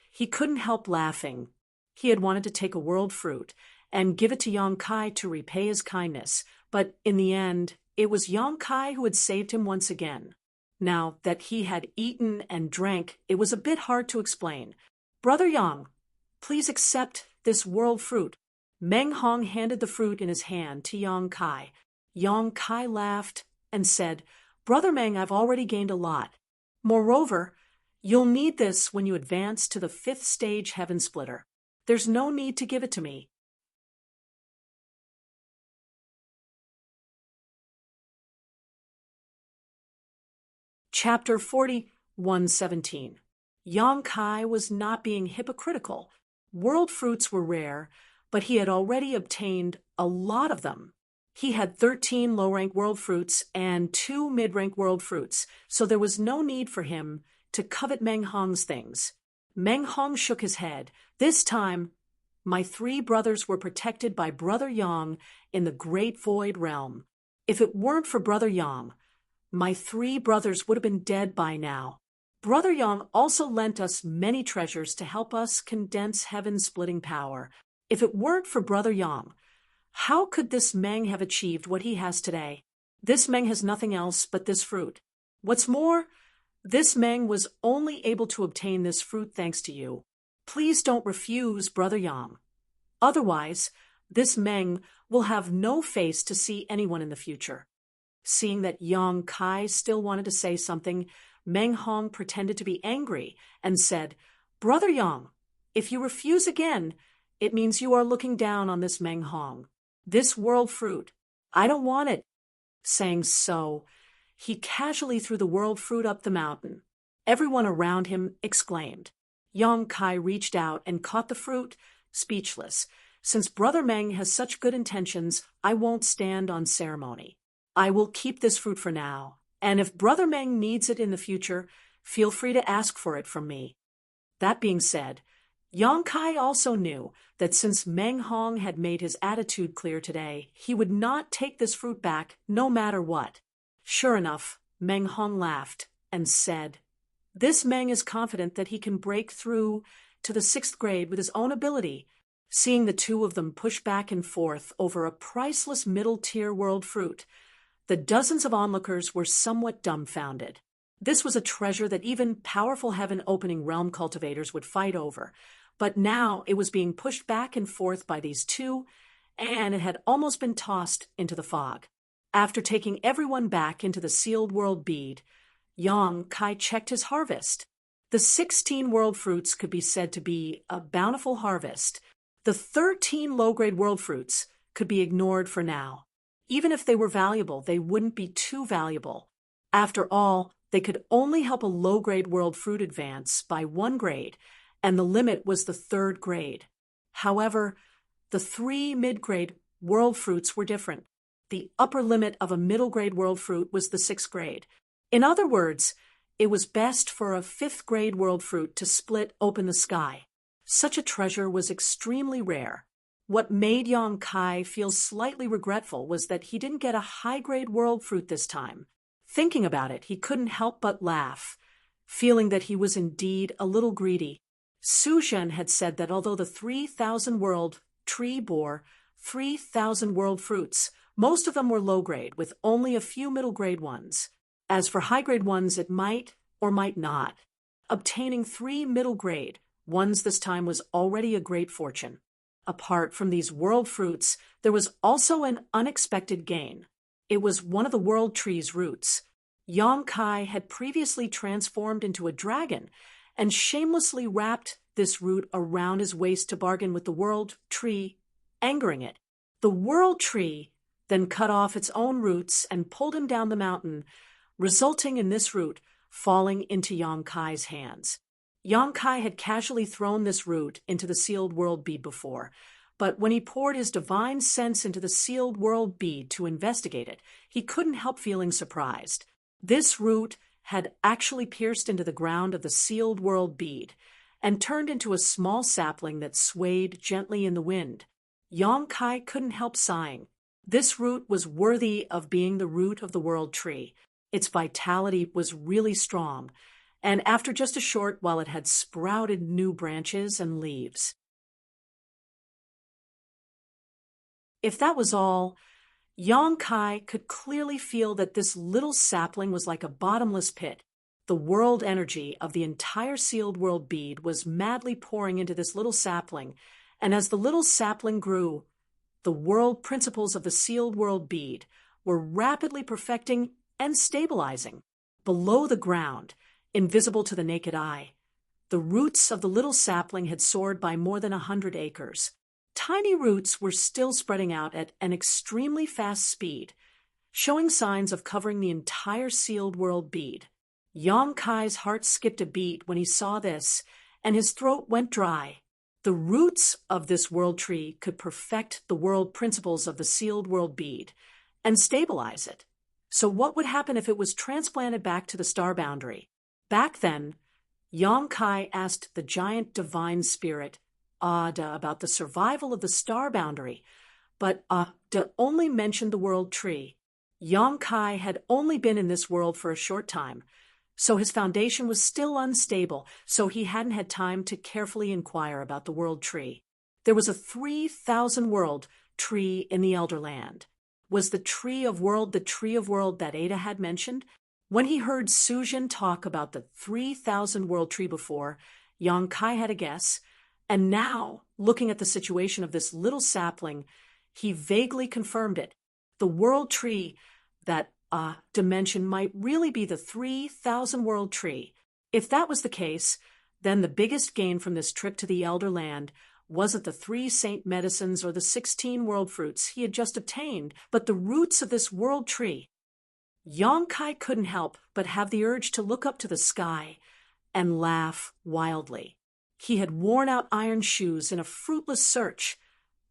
He couldn't help laughing. He had wanted to take a world fruit and give it to Yang Kai to repay his kindness, but in the end, it was Yang Kai who had saved him once again. Now that he had eaten and drank, it was a bit hard to explain. "Brother Yang, please accept this world fruit." Meng Hong handed the fruit in his hand to Yang Kai. Yang Kai laughed and said, "Brother Meng, I've already gained a lot. Moreover, you'll need this when you advance to the 5th stage Heaven Splitter. There's no need to give it to me." Chapter 41:17. Yang Kai was not being hypocritical. World fruits were rare, but he had already obtained a lot of them. He had 13 low-rank world fruits and 2 mid-rank world fruits, so there was no need for him to covet Meng Hong's things. Meng Hong shook his head. "This time, my 3 brothers were protected by Brother Yang in the Great Void Realm. If it weren't for Brother Yang, my 3 brothers would have been dead by now. Brother Yang also lent us many treasures to help us condense heaven's splitting power. If it weren't for Brother Yang, how could this Meng have achieved what he has today? This Meng has nothing else but this fruit. What's more, this Meng was only able to obtain this fruit thanks to you. Please don't refuse Brother Yang. Otherwise, this Meng will have no face to see anyone in the future." Seeing that Yang Kai still wanted to say something, Meng Hong pretended to be angry and said, "Brother Yang, if you refuse again, it means you are looking down on this Meng Hong. This world fruit, I don't want it." Saying so, he casually threw the world fruit up the mountain. Everyone around him exclaimed. Yang Kai reached out and caught the fruit, speechless. "Since Brother Meng has such good intentions, I won't stand on ceremony. I will keep this fruit for now, and if Brother Meng needs it in the future, feel free to ask for it from me." That being said, Yang Kai also knew that since Meng Hong had made his attitude clear today, he would not take this fruit back no matter what. Sure enough, Meng Hong laughed and said, "This Meng is confident that he can break through to the 6th grade with his own ability." Seeing the two of them push back and forth over a priceless middle-tier world fruit, the dozens of onlookers were somewhat dumbfounded. This was a treasure that even powerful heaven-opening realm cultivators would fight over, but now it was being pushed back and forth by these two, and it had almost been tossed into the fog. After taking everyone back into the sealed world bead, Yang Kai checked his harvest. The 16 world fruits could be said to be a bountiful harvest. The 13 low-grade world fruits could be ignored for now. Even if they were valuable, they wouldn't be too valuable. After all, they could only help a low-grade world fruit advance by 1 grade, and the limit was the 3rd grade. However, the 3 mid-grade world fruits were different. The upper limit of a middle-grade world fruit was the 6th grade. In other words, it was best for a 5th grade world fruit to split open the sky. Such a treasure was extremely rare. What made Yang Kai feel slightly regretful was that he didn't get a high-grade world fruit this time. Thinking about it, he couldn't help but laugh, feeling that he was indeed a little greedy. Su Zhen had said that although the 3,000 world tree bore 3,000 world fruits, most of them were low-grade, with only a few middle-grade ones. As for high-grade ones, it might or might not. Obtaining 3 middle-grade ones this time was already a great fortune. Apart from these world fruits, there was also an unexpected gain. It was one of the world tree's roots. Yang Kai had previously transformed into a dragon and shamelessly wrapped this root around his waist to bargain with the world tree, angering it. The world tree then cut off its own roots and pulled him down the mountain, resulting in this root falling into Yang Kai's hands. Yang Kai had casually thrown this root into the sealed world bead before, but when he poured his divine sense into the sealed world bead to investigate it, he couldn't help feeling surprised. This root had actually pierced into the ground of the sealed world bead, and turned into a small sapling that swayed gently in the wind. Yong Kai couldn't help sighing. This root was worthy of being the root of the world tree. Its vitality was really strong, and after just a short while it had sprouted new branches and leaves. If that was all, Yong Kai could clearly feel that this little sapling was like a bottomless pit. The world energy of the entire sealed world bead was madly pouring into this little sapling, and as the little sapling grew, the world principles of the sealed world bead were rapidly perfecting and stabilizing. Below the ground, invisible to the naked eye, the roots of the little sapling had soared by more than 100 acres. Tiny roots were still spreading out at an extremely fast speed, showing signs of covering the entire sealed world bead. Yong Kai's heart skipped a beat when he saw this, and his throat went dry. The roots of this world tree could perfect the world principles of the sealed world bead and stabilize it. So what would happen if it was transplanted back to the star boundary? Back then, Yong Kai asked the giant divine spirit, Ada, about the survival of the star boundary, but Ada only mentioned the world tree. Yong Kai had only been in this world for a short time, so his foundation was still unstable, so he hadn't had time to carefully inquire about the world tree. There was a 3,000 world tree in the Elder Land. Was the tree of world that Ada had mentioned? When he heard Sujin talk about the 3,000 world tree before, Yong Kai had a guess, and now, looking at the situation of this little sapling, he vaguely confirmed it. The world tree that dimension might really be the 3,000 world tree. If that was the case, then the biggest gain from this trip to the Elder Land wasn't the 3 saint medicines or the 16 world fruits he had just obtained, but the roots of this world tree. Yong Kai couldn't help but have the urge to look up to the sky and laugh wildly. He had worn out iron shoes in a fruitless search,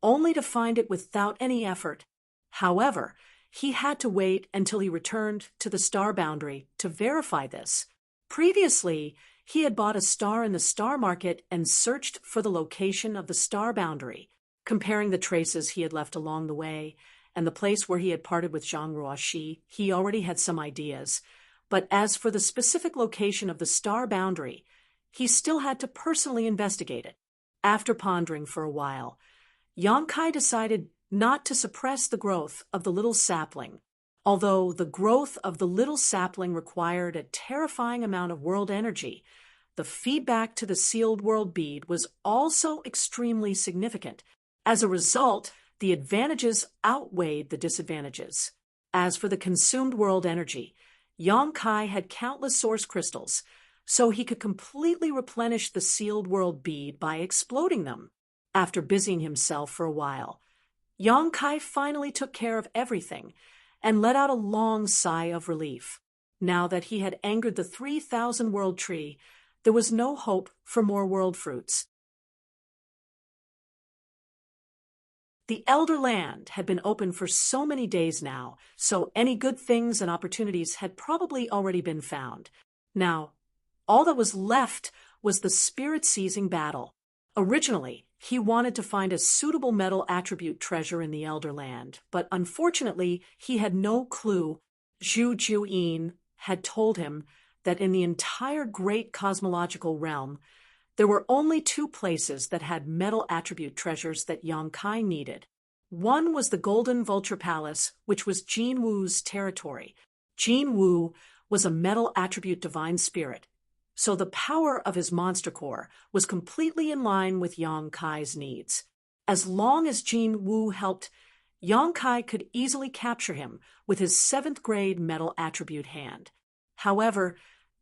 only to find it without any effort. However, he had to wait until he returned to the star boundary to verify this. Previously, he had bought a star in the star market and searched for the location of the star boundary, comparing the traces he had left along the way and the place where he had parted with Zhang Ruoxi. He already had some ideas, but as for the specific location of the star boundary, he still had to personally investigate it. After pondering for a while, Yong Kai decided not to suppress the growth of the little sapling. Although the growth of the little sapling required a terrifying amount of world energy, the feedback to the sealed world bead was also extremely significant. As a result, the advantages outweighed the disadvantages. As for the consumed world energy, Yong Kai had countless source crystals, so he could completely replenish the sealed world bead by exploding them. After busying himself for a while, Yong Kai finally took care of everything and let out a long sigh of relief. Now that he had angered the 3,000 world tree, there was no hope for more world fruits. The Elder Land had been open for so many days now, so any good things and opportunities had probably already been found. Now, all that was left was the spirit-seizing battle. Originally, he wanted to find a suitable metal attribute treasure in the Elder Land, but unfortunately, he had no clue. Zhu Juyin had told him that in the entire great cosmological realm, there were only 2 places that had metal attribute treasures that Yong Kai needed. One was the Golden Vulture Palace, which was Jin Wu's territory. Jin Wu was a metal attribute divine spirit, so the power of his monster core was completely in line with Yong Kai's needs. As long as Jin Wu helped, Yong Kai could easily capture him with his 7th grade metal attribute hand. However,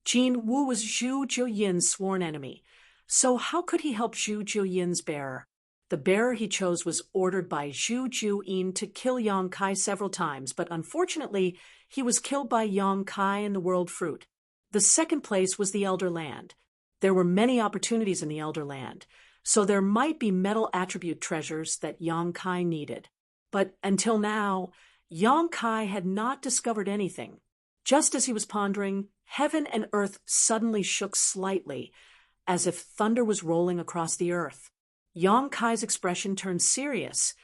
Jin Wu was Zhu Jiuyin's sworn enemy, so how could he help Zhu Jiuyin's bearer? The bearer he chose was ordered by Zhu Jiuyin to kill Yong Kai several times, but unfortunately, he was killed by Yong Kai and the World Fruit. The second place was the Elder Land. There were many opportunities in the Elder Land, so there might be metal attribute treasures that Yong Kai needed. But until now, Yong Kai had not discovered anything. Just as he was pondering, heaven and earth suddenly shook slightly, as if thunder was rolling across the earth. Yang Kai's expression turned serious,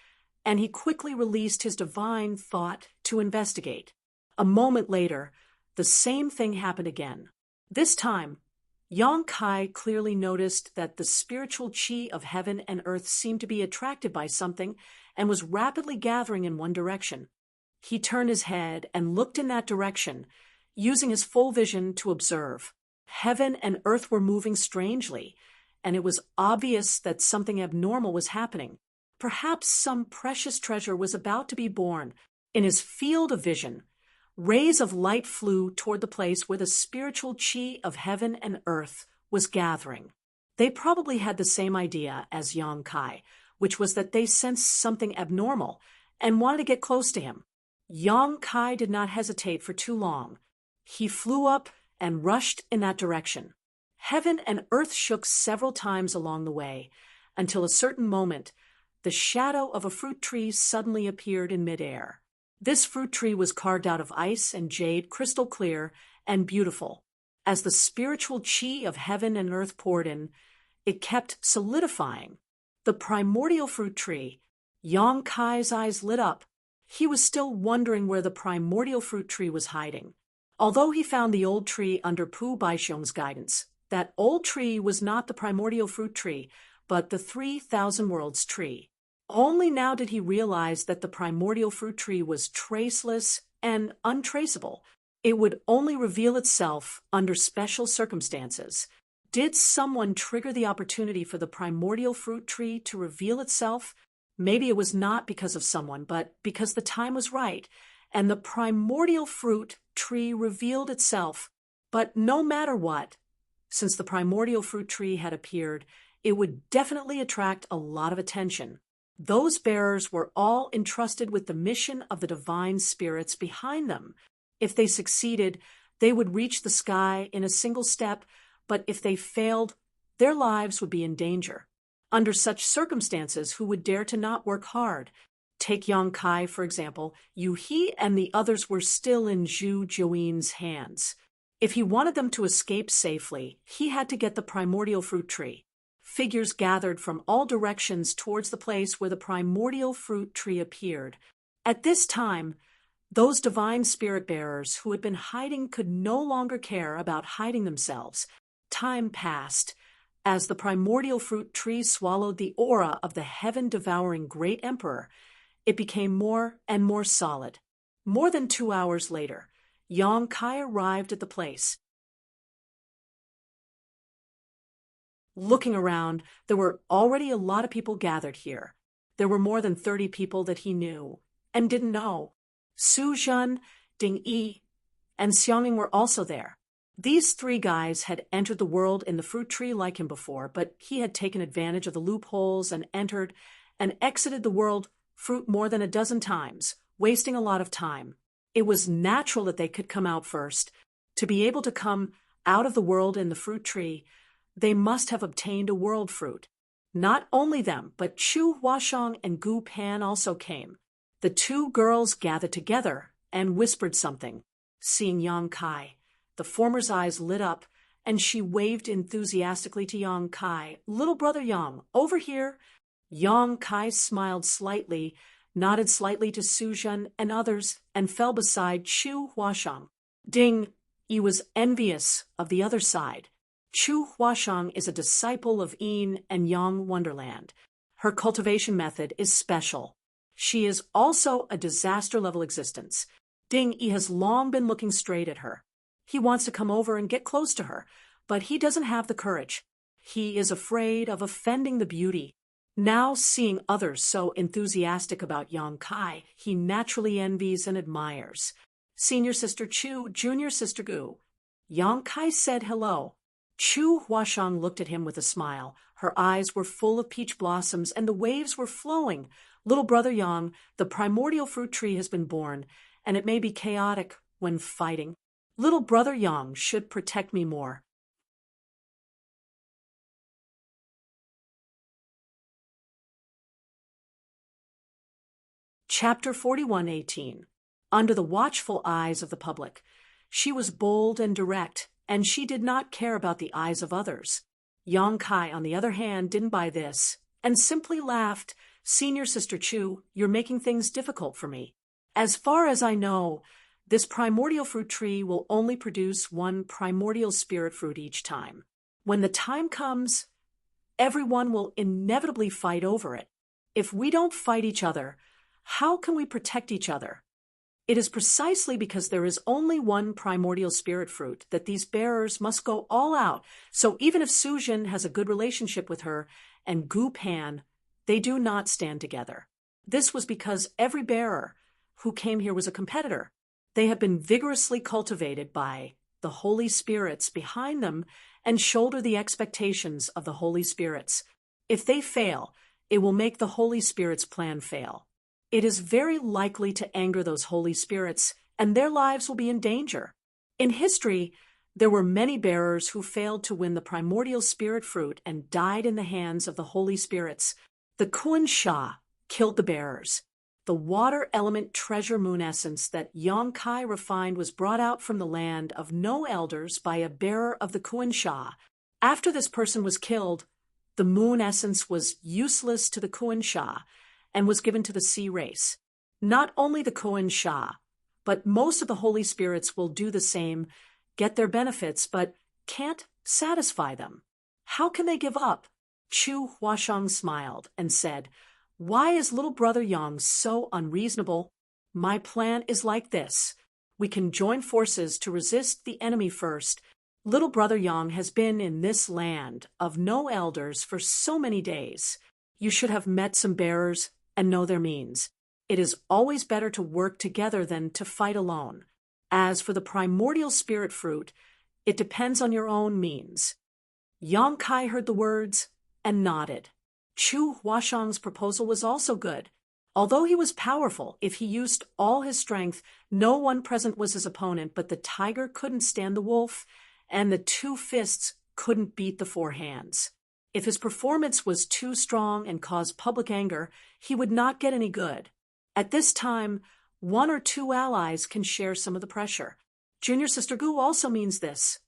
and he quickly released his divine thought to investigate. A moment later, the same thing happened again. This time, Yang Kai clearly noticed that the spiritual chi of heaven and earth seemed to be attracted by something and was rapidly gathering in one direction. He turned his head and looked in that direction, using his full vision to observe. Heaven and earth were moving strangely, and it was obvious that something abnormal was happening. Perhaps some precious treasure was about to be born. In his field of vision, rays of light flew toward the place where the spiritual chi of heaven and earth was gathering. They probably had the same idea as Yang Kai, which was that they sensed something abnormal and wanted to get close to him. Yang Kai did not hesitate for too long. He flew up and rushed in that direction. Heaven and earth shook several times along the way, until a certain moment, the shadow of a fruit tree suddenly appeared in midair. This fruit tree was carved out of ice and jade, crystal clear and beautiful. As the spiritual chi of heaven and earth poured in, it kept solidifying. The primordial fruit tree. Yang Kai's eyes lit up. He was still wondering where the primordial fruit tree was hiding. Although he found the old tree under Pu Baixiong's guidance, that old tree was not the primordial fruit tree, but the 3,000 Worlds tree. Only now did he realize that the primordial fruit tree was traceless and untraceable. It would only reveal itself under special circumstances. Did someone trigger the opportunity for the primordial fruit tree to reveal itself? Maybe it was not because of someone, but because the time was right, and the primordial fruit tree revealed itself. But no matter what, since the primordial fruit tree had appeared, it would definitely attract a lot of attention. Those bearers were all entrusted with the mission of the divine spirits behind them. If they succeeded, they would reach the sky in a single step, but if they failed, their lives would be in danger. Under such circumstances, who would dare to not work hard? Take Yang Kai, for example. Yu He and the others were still in Zhu Jiuyin's hands. If he wanted them to escape safely, he had to get the primordial fruit tree. Figures gathered from all directions towards the place where the primordial fruit tree appeared. At this time, those divine spirit bearers who had been hiding could no longer care about hiding themselves. Time passed. As the primordial fruit tree swallowed the aura of the heaven-devouring great emperor, it became more and more solid. More than 2 hours later, Yang Kai arrived at the place. Looking around, there were already a lot of people gathered here. There were more than 30 people that he knew and didn't know. Su Zhen, Ding Yi, and Xiangning were also there. These 3 guys had entered the world in the fruit tree like him before, but he had taken advantage of the loopholes and entered and exited the world fruit more than a dozen times, wasting a lot of time. It was natural that they could come out first. To be able to come out of the world in the fruit tree, they must have obtained a world fruit. Not only them, but Chu Huashang and Gu Pan also came. The 2 girls gathered together and whispered something. Seeing Yang Kai, the former's eyes lit up, and she waved enthusiastically to Yang Kai. "Little brother Yang, over here." Yang Kai smiled slightly, nodded slightly to Su Zhen and others, and fell beside Chu Huashang. Ding Yi was envious of the other side. Chu Huashang is a disciple of Yin and Yang Wonderland. Her cultivation method is special. She is also a disaster-level existence. Ding Yi has long been looking straight at her. He wants to come over and get close to her, but he doesn't have the courage. He is afraid of offending the beauty. Now, seeing others so enthusiastic about Yang Kai, he naturally envies and admires. Senior Sister Chu, Junior Sister Gu. Yang Kai said hello. Chu Huashang looked at him with a smile. Her eyes were full of peach blossoms, and the waves were flowing. "Little brother Yang, the primordial fruit tree has been born, and it may be chaotic when fighting. Little brother Yang should protect me more." Chapter 41:18. Under the watchful eyes of the public. She was bold and direct, and she did not care about the eyes of others. Yong-kai, on the other hand, didn't buy this and simply laughed. Senior Sister Chu, you're making things difficult for me. As far as I know, this primordial fruit tree will only produce one primordial spirit fruit each time. When the time comes, everyone will inevitably fight over it. If we don't fight each other, how can we protect each other? It is precisely because there is only one primordial spirit fruit that these bearers must go all out. So even if Sujin has a good relationship with her and Gu Pan, they do not stand together. This was because every bearer who came here was a competitor. They have been vigorously cultivated by the Holy Spirits behind them and shoulder the expectations of the Holy Spirits. If they fail, it will make the Holy Spirits' plan fail. It is very likely to anger those Holy Spirits, and their lives will be in danger. In history, there were many bearers who failed to win the primordial spirit fruit and died in the hands of the Holy Spirits. The Kuan Sha killed the bearers. The water element treasure moon essence that Yong-kai refined was brought out from the land of no elders by a bearer of the Kuan Sha. After this person was killed, the moon essence was useless to the Kuan Sha and was given to the sea race. Not only the Kuan Sha, but most of the Holy Spirits will do the same, get their benefits, but can't satisfy them. How can they give up? Chu Huashang smiled and said, "Why is little brother Yang so unreasonable? My plan is like this. We can join forces to resist the enemy first. Little brother Yang has been in this land of no elders for so many days. You should have met some bearers and know their means. It is always better to work together than to fight alone. As for the primordial spirit fruit, it depends on your own means." Yong-kai heard the words and nodded. Chu Huashang's proposal was also good. Although he was powerful, if he used all his strength, no one present was his opponent, but the tiger couldn't stand the wolf, and the two fists couldn't beat the four hands. If his performance was too strong and caused public anger, he would not get any good. At this time, one or two allies can share some of the pressure. Junior Sister Gu also means this.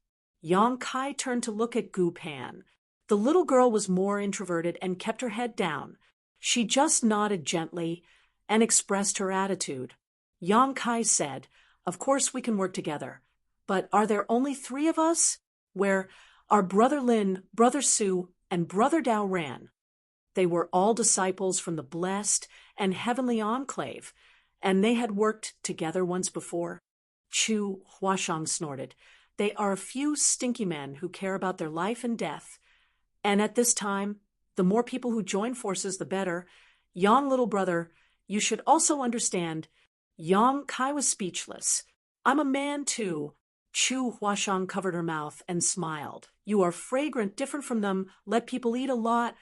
Yong-kai turned to look at Gu Pan. The little girl was more introverted and kept her head down. She just nodded gently and expressed her attitude. Yong-kai said, "Of course we can work together. But are there only 3 of us? Where are Brother Lin, Brother Su, and Brother Dao Ran?" They were all disciples from the blessed and heavenly enclave, and they had worked together once before. Chu Huashang snorted. "They are a few stinky men who care about their life and death. And at this time, the more people who join forces, the better. Yang, little brother, you should also understand." Yong-kai was speechless. "I'm a man too." Chu Huashang covered her mouth and smiled. "You are fragrant, different from them, let people eat a lot."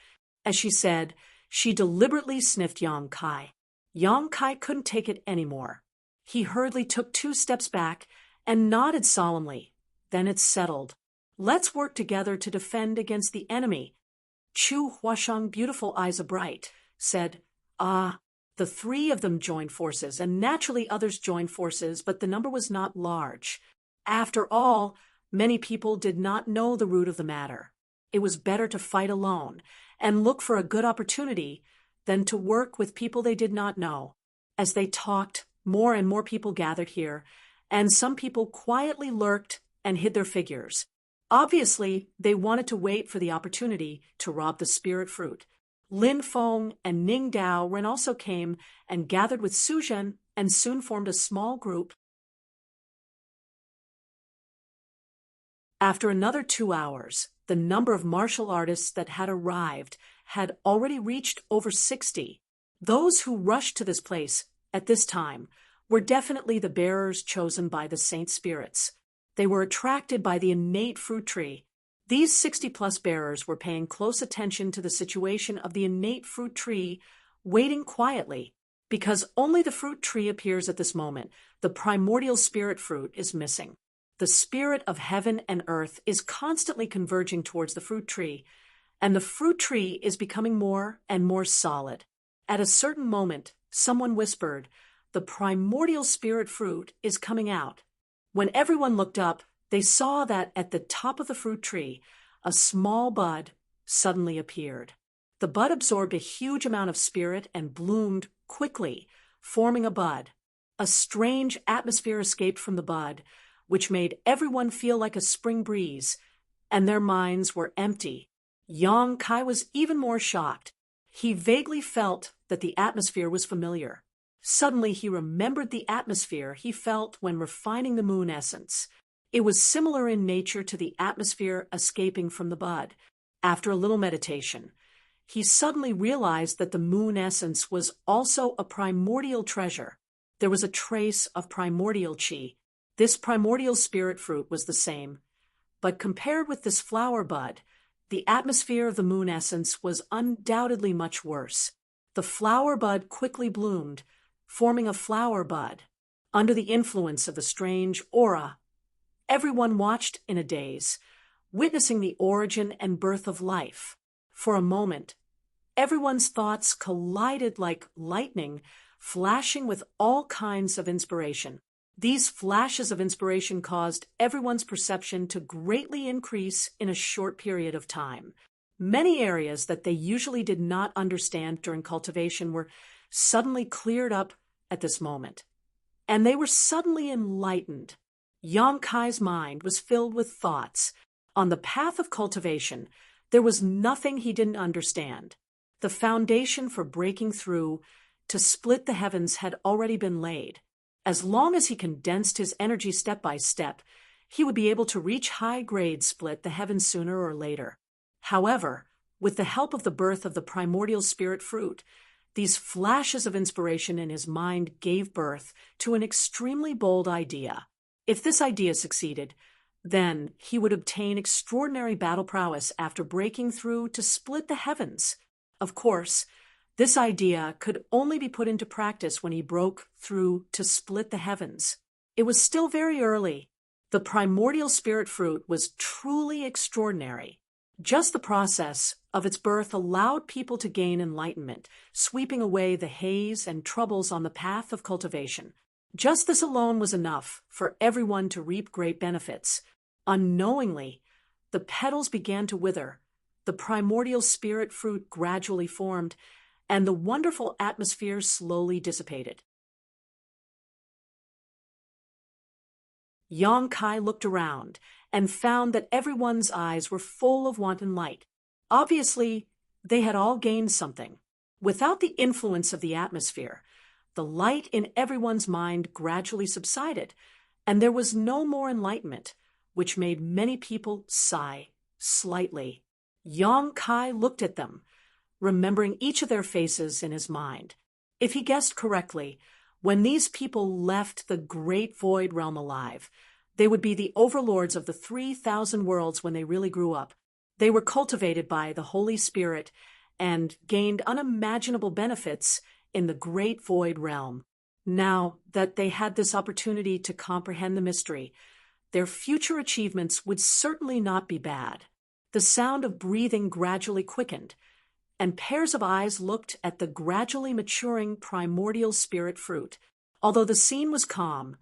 As she said, she deliberately sniffed Yong-kai. Yong-kai couldn't take it anymore. He hurriedly took 2 steps back and nodded solemnly. Then it settled. "Let's work together to defend against the enemy." Chu Huashang, beautiful eyes abright, said, "Ah." The 3 of them joined forces, and naturally others joined forces, but the number was not large. After all, many people did not know the root of the matter. It was better to fight alone and look for a good opportunity than to work with people they did not know. As they talked, more and more people gathered here, and some people quietly lurked and hid their figures. Obviously, they wanted to wait for the opportunity to rob the spirit fruit. Lin Feng and Ning Dao Ren also came and gathered with Su Zhen and soon formed a small group. After another 2 hours, the number of martial artists that had arrived had already reached over 60. Those who rushed to this place at this time were definitely the bearers chosen by the saint spirits. They were attracted by the innate fruit tree. These 60-plus bearers were paying close attention to the situation of the innate fruit tree, waiting quietly. Because only the fruit tree appears at this moment, the primordial spirit fruit is missing. The spirit of heaven and earth is constantly converging towards the fruit tree, and the fruit tree is becoming more and more solid. At a certain moment, someone whispered, "The primordial spirit fruit is coming out." When everyone looked up, they saw that at the top of the fruit tree, a small bud suddenly appeared. The bud absorbed a huge amount of spirit and bloomed quickly, forming a bud. A strange atmosphere escaped from the bud, which made everyone feel like a spring breeze, and their minds were empty. Yang Kai was even more shocked. He vaguely felt that the atmosphere was familiar. Suddenly he remembered the atmosphere he felt when refining the moon essence. It was similar in nature to the atmosphere escaping from the bud. After a little meditation, he suddenly realized that the moon essence was also a primordial treasure. There was a trace of primordial chi. This primordial spirit fruit was the same, but compared with this flower bud, the atmosphere of the moon essence was undoubtedly much worse. The flower bud quickly bloomed, forming a flower bud. Under the influence of the strange aura, everyone watched in a daze, witnessing the origin and birth of life. For a moment, everyone's thoughts collided like lightning, flashing with all kinds of inspiration. These flashes of inspiration caused everyone's perception to greatly increase in a short period of time. Many areas that they usually did not understand during cultivation were suddenly cleared up at this moment, and they were suddenly enlightened. Yang Kai's mind was filled with thoughts. On the path of cultivation, there was nothing he didn't understand. The foundation for breaking through to split the heavens had already been laid. As long as he condensed his energy step by step, he would be able to reach high-grade split the heavens sooner or later. However, with the help of the birth of the primordial spirit fruit, these flashes of inspiration in his mind gave birth to an extremely bold idea. If this idea succeeded, then he would obtain extraordinary battle prowess after breaking through to split the heavens. Of course, this idea could only be put into practice when he broke through to split the heavens. It was still very early. The primordial spirit fruit was truly extraordinary. Just the process of its birth allowed people to gain enlightenment, sweeping away the haze and troubles on the path of cultivation. Just this alone was enough for everyone to reap great benefits. Unknowingly, the petals began to wither, the primordial spirit fruit gradually formed, and the wonderful atmosphere slowly dissipated. Yang Kai looked around and found that everyone's eyes were full of wanton light. Obviously, they had all gained something. Without the influence of the atmosphere, the light in everyone's mind gradually subsided, and there was no more enlightenment, which made many people sigh slightly. Yang Kai looked at them, remembering each of their faces in his mind. If he guessed correctly, when these people left the great void realm alive, they would be the overlords of the 3,000 worlds when they really grew up. They were cultivated by the Holy Spirit and gained unimaginable benefits in the great void realm. Now that they had this opportunity to comprehend the mystery, their future achievements would certainly not be bad. The sound of breathing gradually quickened, and pairs of eyes looked at the gradually maturing primordial spirit fruit. Although the scene was calm,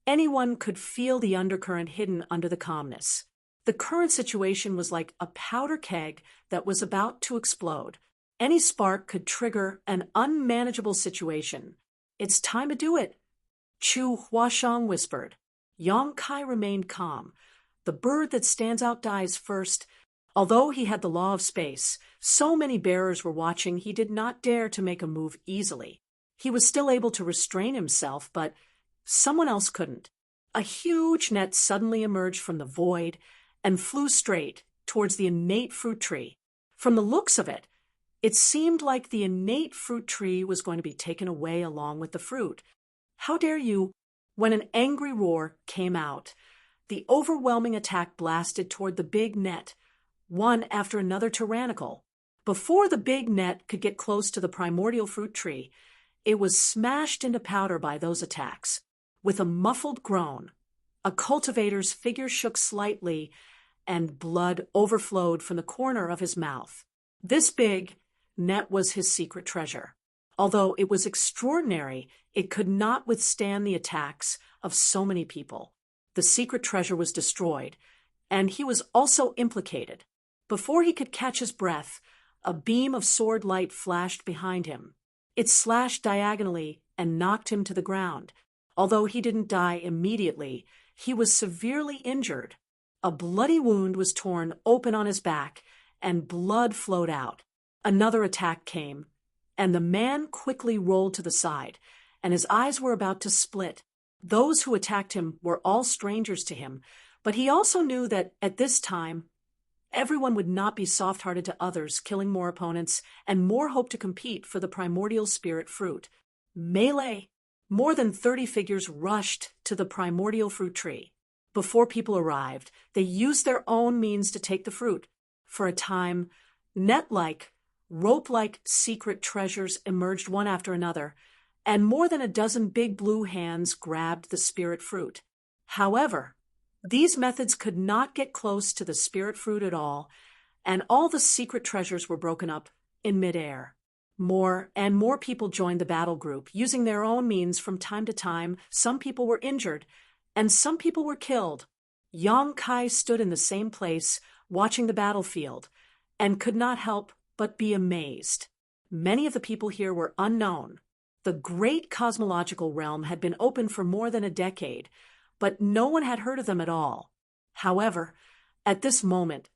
anyone could feel the undercurrent hidden under the calmness. The current situation was like a powder keg that was about to explode. Any spark could trigger an unmanageable situation. "It's time to do it," Chu Huashang whispered. Yang Kai remained calm. The bird that stands out dies first. Although he had the law of space, so many bearers were watching he did not dare to make a move easily. He was still able to restrain himself, but someone else couldn't. A huge net suddenly emerged from the void and flew straight towards the innate fruit tree. From the looks of it, it seemed like the innate fruit tree was going to be taken away along with the fruit. "How dare you!" When an angry roar came out, the overwhelming attack blasted toward the big net, one after another tyrannical. Before the big net could get close to the primordial fruit tree, it was smashed into powder by those attacks. With a muffled groan, a cultivator's figure shook slightly, and blood overflowed from the corner of his mouth. This big net was his secret treasure. Although it was extraordinary, it could not withstand the attacks of so many people. The secret treasure was destroyed, and he was also implicated. Before he could catch his breath, a beam of sword light flashed behind him. It slashed diagonally and knocked him to the ground. Although he didn't die immediately, he was severely injured. A bloody wound was torn open on his back, and blood flowed out. Another attack came, and the man quickly rolled to the side, and his eyes were about to split. Those who attacked him were all strangers to him, but he also knew that at this time, everyone would not be soft-hearted to others, killing more opponents, and more hope to compete for the primordial spirit fruit. Melee! More than 30 figures rushed to the primordial fruit tree. Before people arrived, they used their own means to take the fruit. For a time, net-like, rope-like secret treasures emerged one after another, and more than a dozen big blue hands grabbed the spirit fruit. However, these methods could not get close to the spirit fruit at all, and all the secret treasures were broken up in midair. More and more people joined the battle group, using their own means from time to time. Some people were injured, and some people were killed. Yang Kai stood in the same place, watching the battlefield, and could not help but be amazed. Many of the people here were unknown. The great cosmological realm had been open for more than a decade, but no one had heard of them at all. However, at this moment,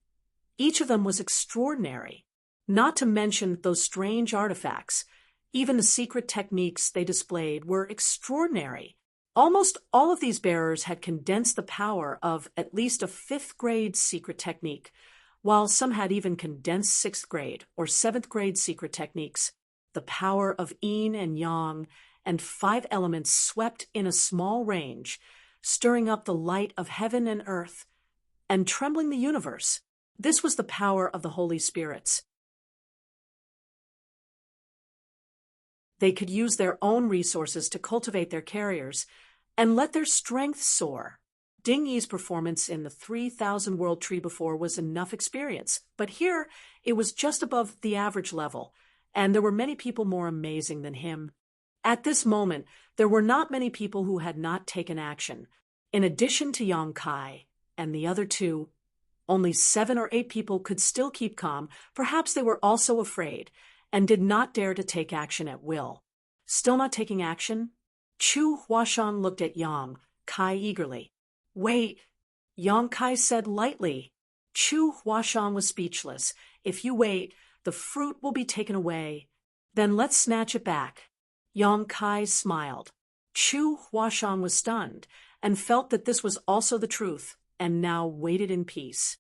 each of them was extraordinary, not to mention those strange artifacts. Even the secret techniques they displayed were extraordinary. Almost all of these bearers had condensed the power of at least a 5th grade secret technique, while some had even condensed 6th grade or 7th grade secret techniques. The power of yin and yang and 5 elements swept in a small range, stirring up the light of heaven and earth, and trembling the universe. This was the power of the Holy Spirits. They could use their own resources to cultivate their carriers and let their strength soar. Ding Yi's performance in the 3,000 world tree before was enough experience, but here it was just above the average level, and there were many people more amazing than him. At this moment, there were not many people who had not taken action. In addition to Yang Kai and the other two, only 7 or 8 people could still keep calm. Perhaps they were also afraid and did not dare to take action at will. Still not taking action? Chu Huashan looked at Yang Kai eagerly. "Wait," Yang Kai said lightly. Chu Huashan was speechless. "If you wait, the fruit will be taken away. Then let's snatch it back." Yang Kai smiled. Chu Huashan was stunned and felt that this was also the truth, and now waited in peace.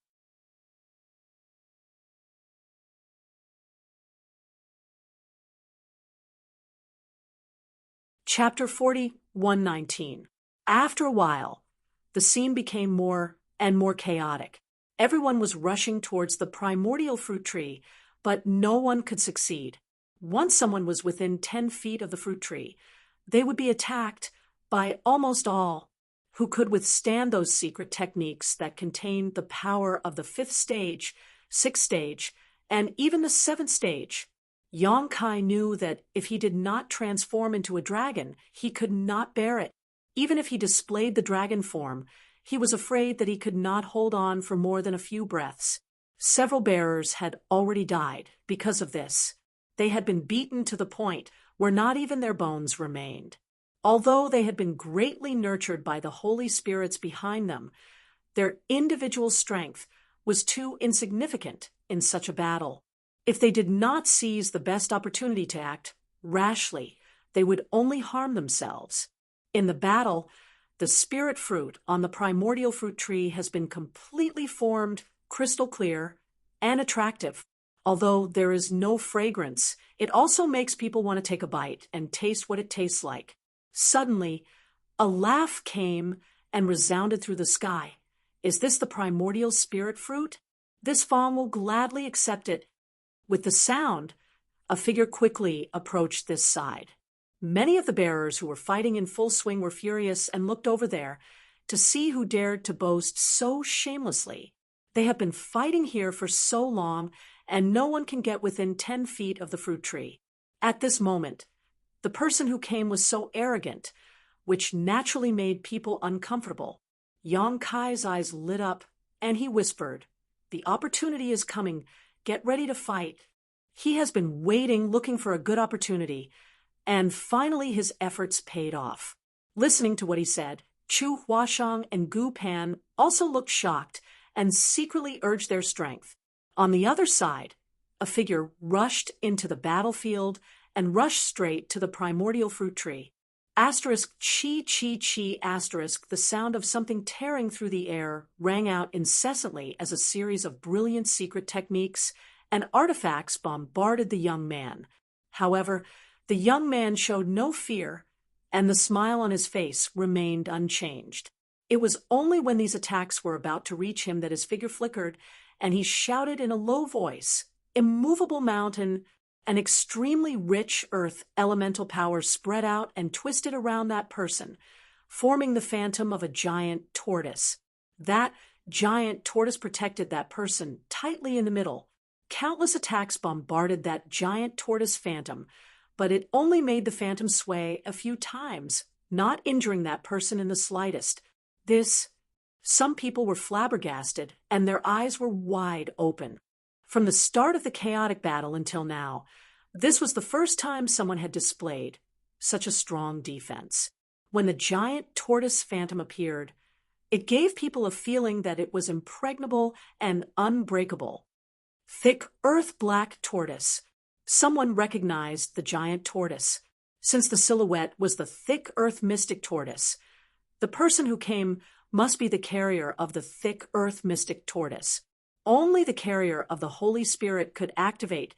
Chapter 40:119. After a while, the scene became more and more chaotic. Everyone was rushing towards the primordial fruit tree, but no one could succeed. Once someone was within 10 feet of the fruit tree, they would be attacked by almost all who could withstand those secret techniques that contained the power of the 5th stage, 6th stage, and even the 7th stage. Yang Kai knew that if he did not transform into a dragon, he could not bear it. Even if he displayed the dragon form, he was afraid that he could not hold on for more than a few breaths. Several bearers had already died because of this. They had been beaten to the point where not even their bones remained. Although they had been greatly nurtured by the Holy Spirits behind them, their individual strength was too insignificant in such a battle. If they did not seize the best opportunity to act rashly, they would only harm themselves. In the battle, the spirit fruit on the primordial fruit tree has been completely formed, crystal clear, and attractive. Although there is no fragrance, it also makes people want to take a bite and taste what it tastes like. Suddenly, a laugh came and resounded through the sky. "Is this the primordial spirit fruit? This fawn will gladly accept it." With the sound, a figure quickly approached this side. Many of the bearers who were fighting in full swing were furious and looked over there to see who dared to boast so shamelessly. They have been fighting here for so long, and no one can get within 10 feet of the fruit tree. At this moment, the person who came was so arrogant, which naturally made people uncomfortable. Yang Kai's eyes lit up, and he whispered, The opportunity is coming. Get ready to fight." He has been waiting, looking for a good opportunity, and finally his efforts paid off. Listening to what he said, Chu Huashang and Gu Pan also looked shocked and secretly urged their strength. On the other side, a figure rushed into the battlefield and rushed straight to the primordial fruit tree. Asterisk chi chi chi asterisk, the sound of something tearing through the air rang out incessantly as a series of brilliant secret techniques and artifacts bombarded the young man. However, the young man showed no fear, and the smile on his face remained unchanged. It was only when these attacks were about to reach him that his figure flickered, and he shouted in a low voice, "Immovable mountain!" An extremely rich earth elemental power spread out and twisted around that person, forming the phantom of a giant tortoise. That giant tortoise protected that person tightly in the middle. Countless attacks bombarded that giant tortoise phantom, but it only made the phantom sway a few times, not injuring that person in the slightest. Some people were flabbergasted, and their eyes were wide open. From the start of the chaotic battle until now, this was the first time someone had displayed such a strong defense. When the giant tortoise phantom appeared, it gave people a feeling that it was impregnable and unbreakable. Thick earth-black tortoise. Someone recognized the giant tortoise, since the silhouette was the thick earth mystic tortoise. The person who came must be the carrier of the thick earth mystic tortoise. Only the carrier of the Holy Spirit could activate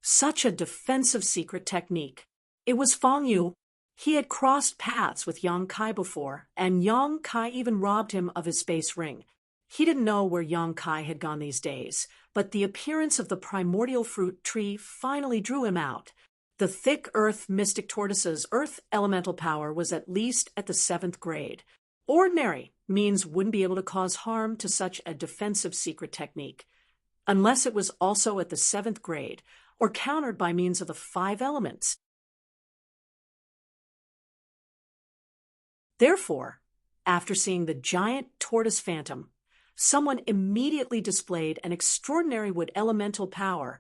such a defensive secret technique. It was Fong Yu. He had crossed paths with Yang Kai before, and Yang Kai even robbed him of his space ring. He didn't know where Yang Kai had gone these days, but the appearance of the primordial fruit tree finally drew him out. The thick earth mystic tortoise's earth elemental power was at least at the 7th grade. Ordinary means wouldn't be able to cause harm to such a defensive secret technique, unless it was also at the 7th grade, or countered by means of the 5 elements. Therefore, after seeing the giant tortoise phantom, someone immediately displayed an extraordinary wood elemental power,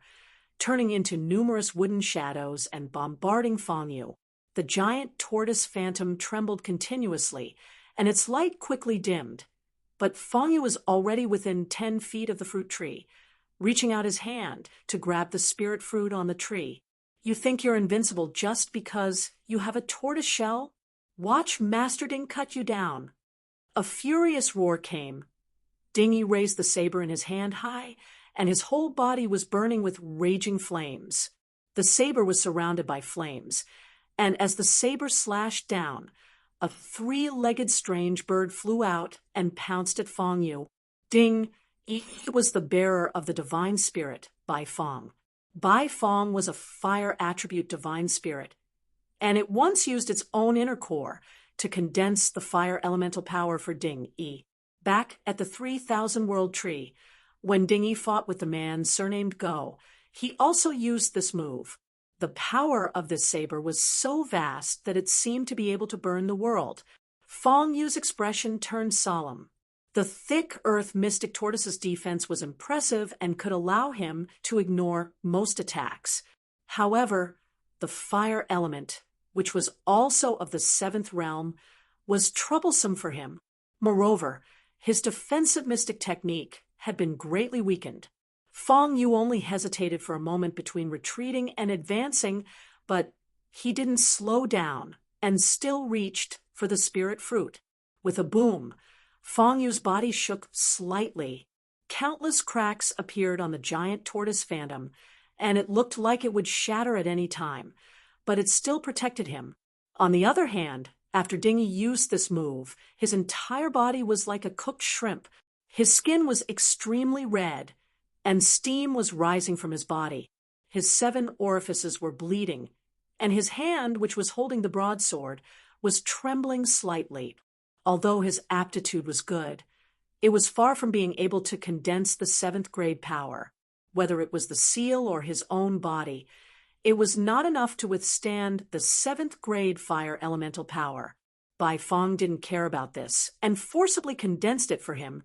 turning into numerous wooden shadows and bombarding Fong Yu. The giant tortoise phantom trembled continuously, and its light quickly dimmed. But Fong Yu was already within 10 feet of the fruit tree, reaching out his hand to grab the spirit fruit on the tree. You think you're invincible just because you have a tortoise shell? Watch Master Ding cut you down. A furious roar came. Dingy raised the saber in his hand high, and his whole body was burning with raging flames. The saber was surrounded by flames, and as the saber slashed down, a 3-legged strange bird flew out and pounced at Fong Yu. Ding! He was the bearer of the divine spirit, Bai Fong. Bai Fong was a fire attribute divine spirit, and it once used its own inner core to condense the fire elemental power for Ding Yi. Back at the 3,000 World Tree, when Ding Yi fought with the man surnamed Go, he also used this move. The power of this saber was so vast that it seemed to be able to burn the world. Fong Yu's expression turned solemn. The thick earth mystic tortoise's defense was impressive and could allow him to ignore most attacks. However, the fire element, which was also of the 7th realm, was troublesome for him. Moreover, his defensive mystic technique had been greatly weakened. Fong Yu only hesitated for a moment between retreating and advancing, but he didn't slow down and still reached for the spirit fruit. With a boom, Fong Yu's body shook slightly. Countless cracks appeared on the giant tortoise phantom, and it looked like it would shatter at any time, but it still protected him. On the other hand, after Ding Yi used this move, his entire body was like a cooked shrimp. His skin was extremely red, and steam was rising from his body. His 7 orifices were bleeding, and his hand, which was holding the broadsword, was trembling slightly. Although his aptitude was good, it was far from being able to condense the 7th grade power. Whether it was the seal or his own body, it was not enough to withstand the 7th grade fire elemental power. Bai Fong didn't care about this, and forcibly condensed it for him,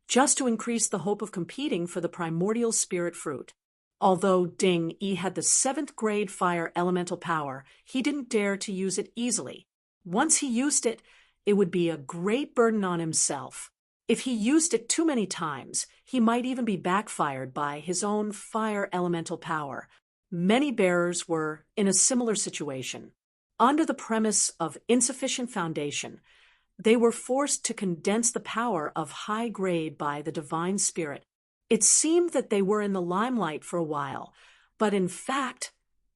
just to increase the hope of competing for the primordial spirit fruit. Although Ding Yi had the 7th grade fire elemental power, he didn't dare to use it easily. Once he used it, it would be a great burden on himself. If he used it too many times, he might even be backfired by his own fire elemental power. Many bearers were in a similar situation. Under the premise of insufficient foundation, they were forced to condense the power of high grade by the divine spirit. It seemed that they were in the limelight for a while, but in fact,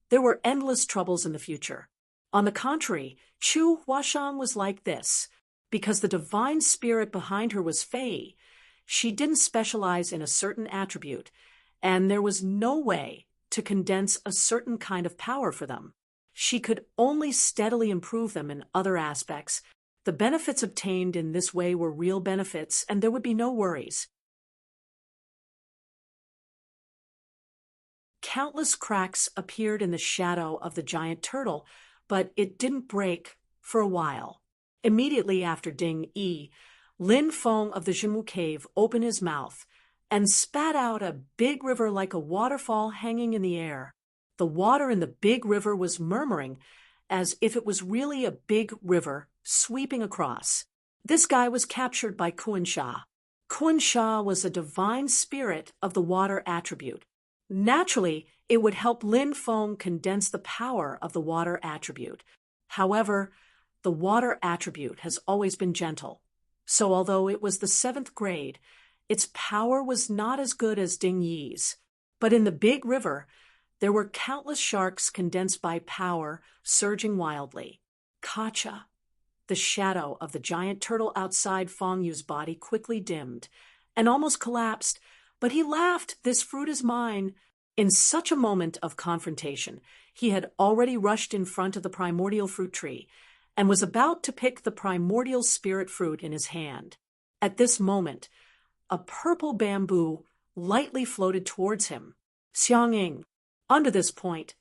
there were endless troubles in the future. On the contrary, Chu Huashang was like this. Because the divine spirit behind her was Fei, she didn't specialize in a certain attribute, and there was no way to condense a certain kind of power for them. She could only steadily improve them in other aspects. The benefits obtained in this way were real benefits, and there would be no worries. Countless cracks appeared in the shadow of the giant turtle, but it didn't break for a while. Immediately after Ding Yi, Lin Feng of the Jinwu Cave opened his mouth and spat out a big river like a waterfall hanging in the air. The water in the big river was murmuring as if it was really a big river sweeping across. This guy was captured by Kun Sha. Kun Sha was a divine spirit of the water attribute. Naturally, it would help Lin Feng condense the power of the water attribute. However, the water attribute has always been gentle, so although it was the 7th grade, its power was not as good as Ding Yi's. But in the big river, there were countless sharks condensed by power surging wildly. Kacha, the shadow of the giant turtle outside Feng Yu's body, quickly dimmed and almost collapsed, but he laughed. This fruit is mine. In such a moment of confrontation, he had already rushed in front of the primordial fruit tree and was about to pick the primordial spirit fruit in his hand. At this moment, a purple bamboo lightly floated towards him. Xianging. Under this point,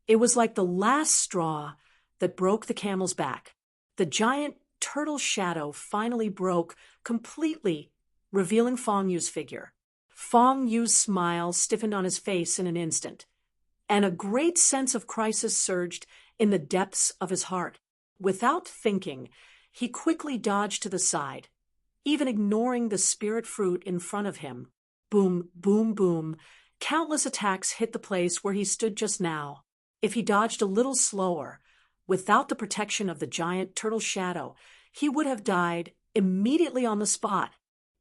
it was like the last straw that broke the camel's back. The giant turtle shadow finally broke completely, revealing Feng Yu's figure. Feng Yu's smile stiffened on his face in an instant, and a great sense of crisis surged in the depths of his heart. Without thinking, he quickly dodged to the side, even ignoring the spirit fruit in front of him. Boom, boom, boom. Countless attacks hit the place where he stood just now. If he dodged a little slower, without the protection of the giant turtle shadow, he would have died immediately on the spot.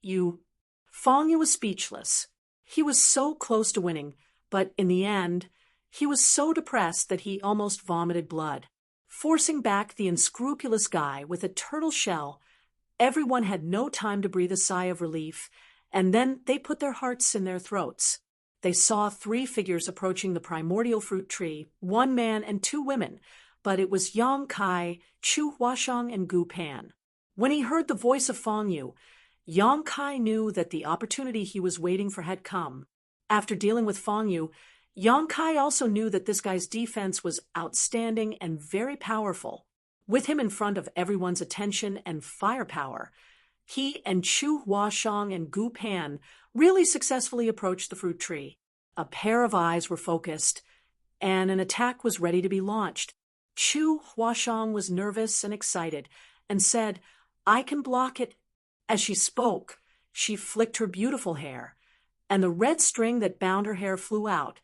Feng Yu was speechless. He was so close to winning, but in the end, he was so depressed that he almost vomited blood. Forcing back the unscrupulous guy with a turtle shell, everyone had no time to breathe a sigh of relief, and then they put their hearts in their throats. They saw 3 figures approaching the primordial fruit tree, 1 man and 2 women, but it was Yang Kai, Chu Huashang, and Gu Pan. When he heard the voice of Feng Yu, Yang Kai knew that the opportunity he was waiting for had come. After dealing with Feng Yu, Yang Kai also knew that this guy's defense was outstanding and very powerful. With him in front of everyone's attention and firepower, he and Chu Huashang and Gu Pan really successfully approached the fruit tree. A pair of eyes were focused, and an attack was ready to be launched. Chu Huashang was nervous and excited, and said, "I can block it." As she spoke, she flicked her beautiful hair, and the red string that bound her hair flew out,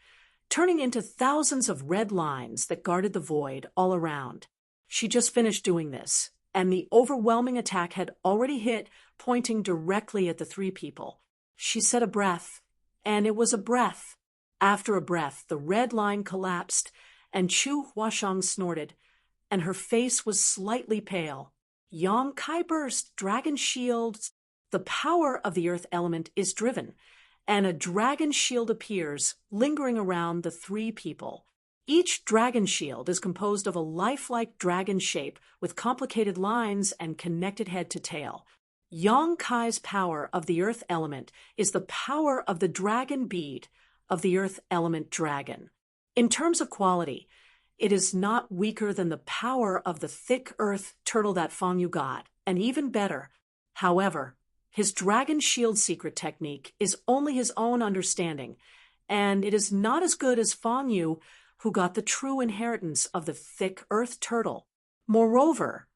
turning into thousands of red lines that guarded the void all around. She just finished doing this, and the overwhelming attack had already hit, pointing directly at the 3 people. She said a breath, and it was a breath. After a breath, the red line collapsed, and Chu Huashang snorted, and her face was slightly pale. Yang Kai burst, dragon shields. The power of the earth element is driven, and a dragon shield appears, lingering around the 3 people. Each dragon shield is composed of a lifelike dragon shape with complicated lines and connected head to tail. Yang Kai's power of the earth element is the power of the dragon bead of the earth element dragon. In terms of quality, it is not weaker than the power of the thick earth turtle that Feng Yu got, and even better. However, His dragon shield secret technique is only his own understanding, and it is not as good as Fang Yu, who got the true inheritance of the thick earth turtle. Moreover,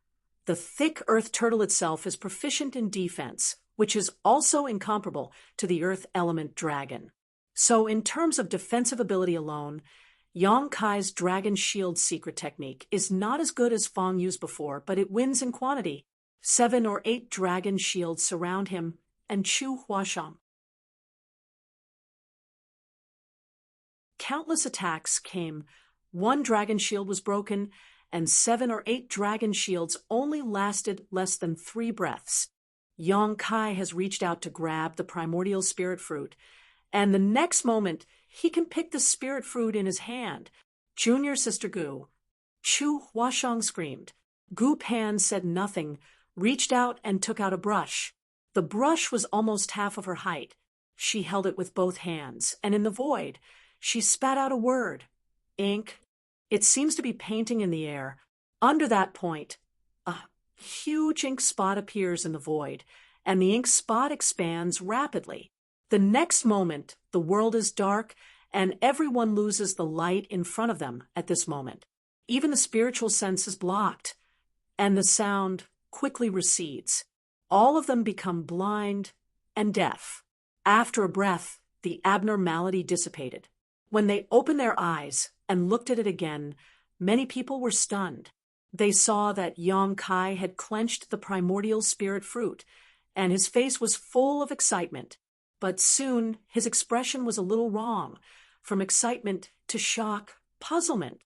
the thick earth turtle itself is proficient in defense, which is also incomparable to the earth element dragon. So in terms of defensive ability alone, Yang Kai's dragon shield secret technique is not as good as Fang Yu's before, but it wins in quantity. 7 or 8 dragon shields surround him and Chu Huashang. Countless attacks came. 1 dragon shield was broken, and 7 or 8 dragon shields only lasted less than 3 breaths. Yang Kai has reached out to grab the primordial spirit fruit, and the next moment he can pick the spirit fruit in his hand. Junior Sister Gu. Chu Huashang screamed. Gu Pan said nothing, reached out and took out a brush. The brush was almost half of her height. She held it with both hands, and in the void, she spat out a word. Ink. It seems to be painting in the air. Under that point, a huge ink spot appears in the void, and the ink spot expands rapidly. The next moment, the world is dark, and everyone loses the light in front of them at this moment. Even the spiritual sense is blocked, and the sound quickly recedes. All of them become blind and deaf. After a breath, the abnormality dissipated. When they opened their eyes and looked at it again, many people were stunned. They saw that Yang Kai had clenched the primordial spirit fruit, and his face was full of excitement. But soon his expression was a little wrong, from excitement to shock, puzzlement.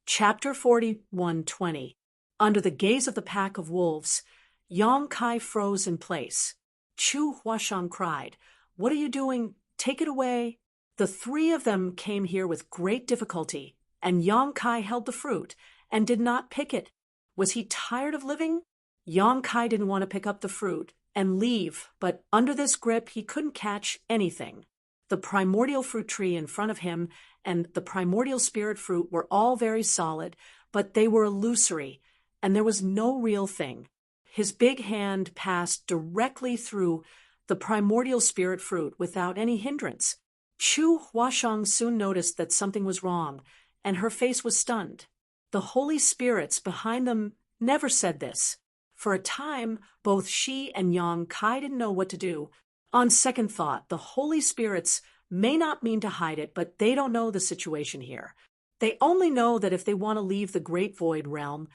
Chapter 41:20. Under the gaze of the pack of wolves, Yang Kai froze in place. Chu Huashang cried, "What are you doing? Take it away." The 3 of them came here with great difficulty, and Yang Kai held the fruit and did not pick it. Was he tired of living? Yang Kai didn't want to pick up the fruit and leave, but under this grip he couldn't catch anything. The primordial fruit tree in front of him and the primordial spirit fruit were all very solid, but they were illusory, and there was no real thing. His big hand passed directly through the primordial spirit fruit without any hindrance. Chu Huashang soon noticed that something was wrong, and her face was stunned. The holy spirits behind them never said this. For a time, both she and Yang Kai didn't know what to do. On second thought, the holy spirits may not mean to hide it, but they don't know the situation here. They only know that if they want to leave the Great Void realm,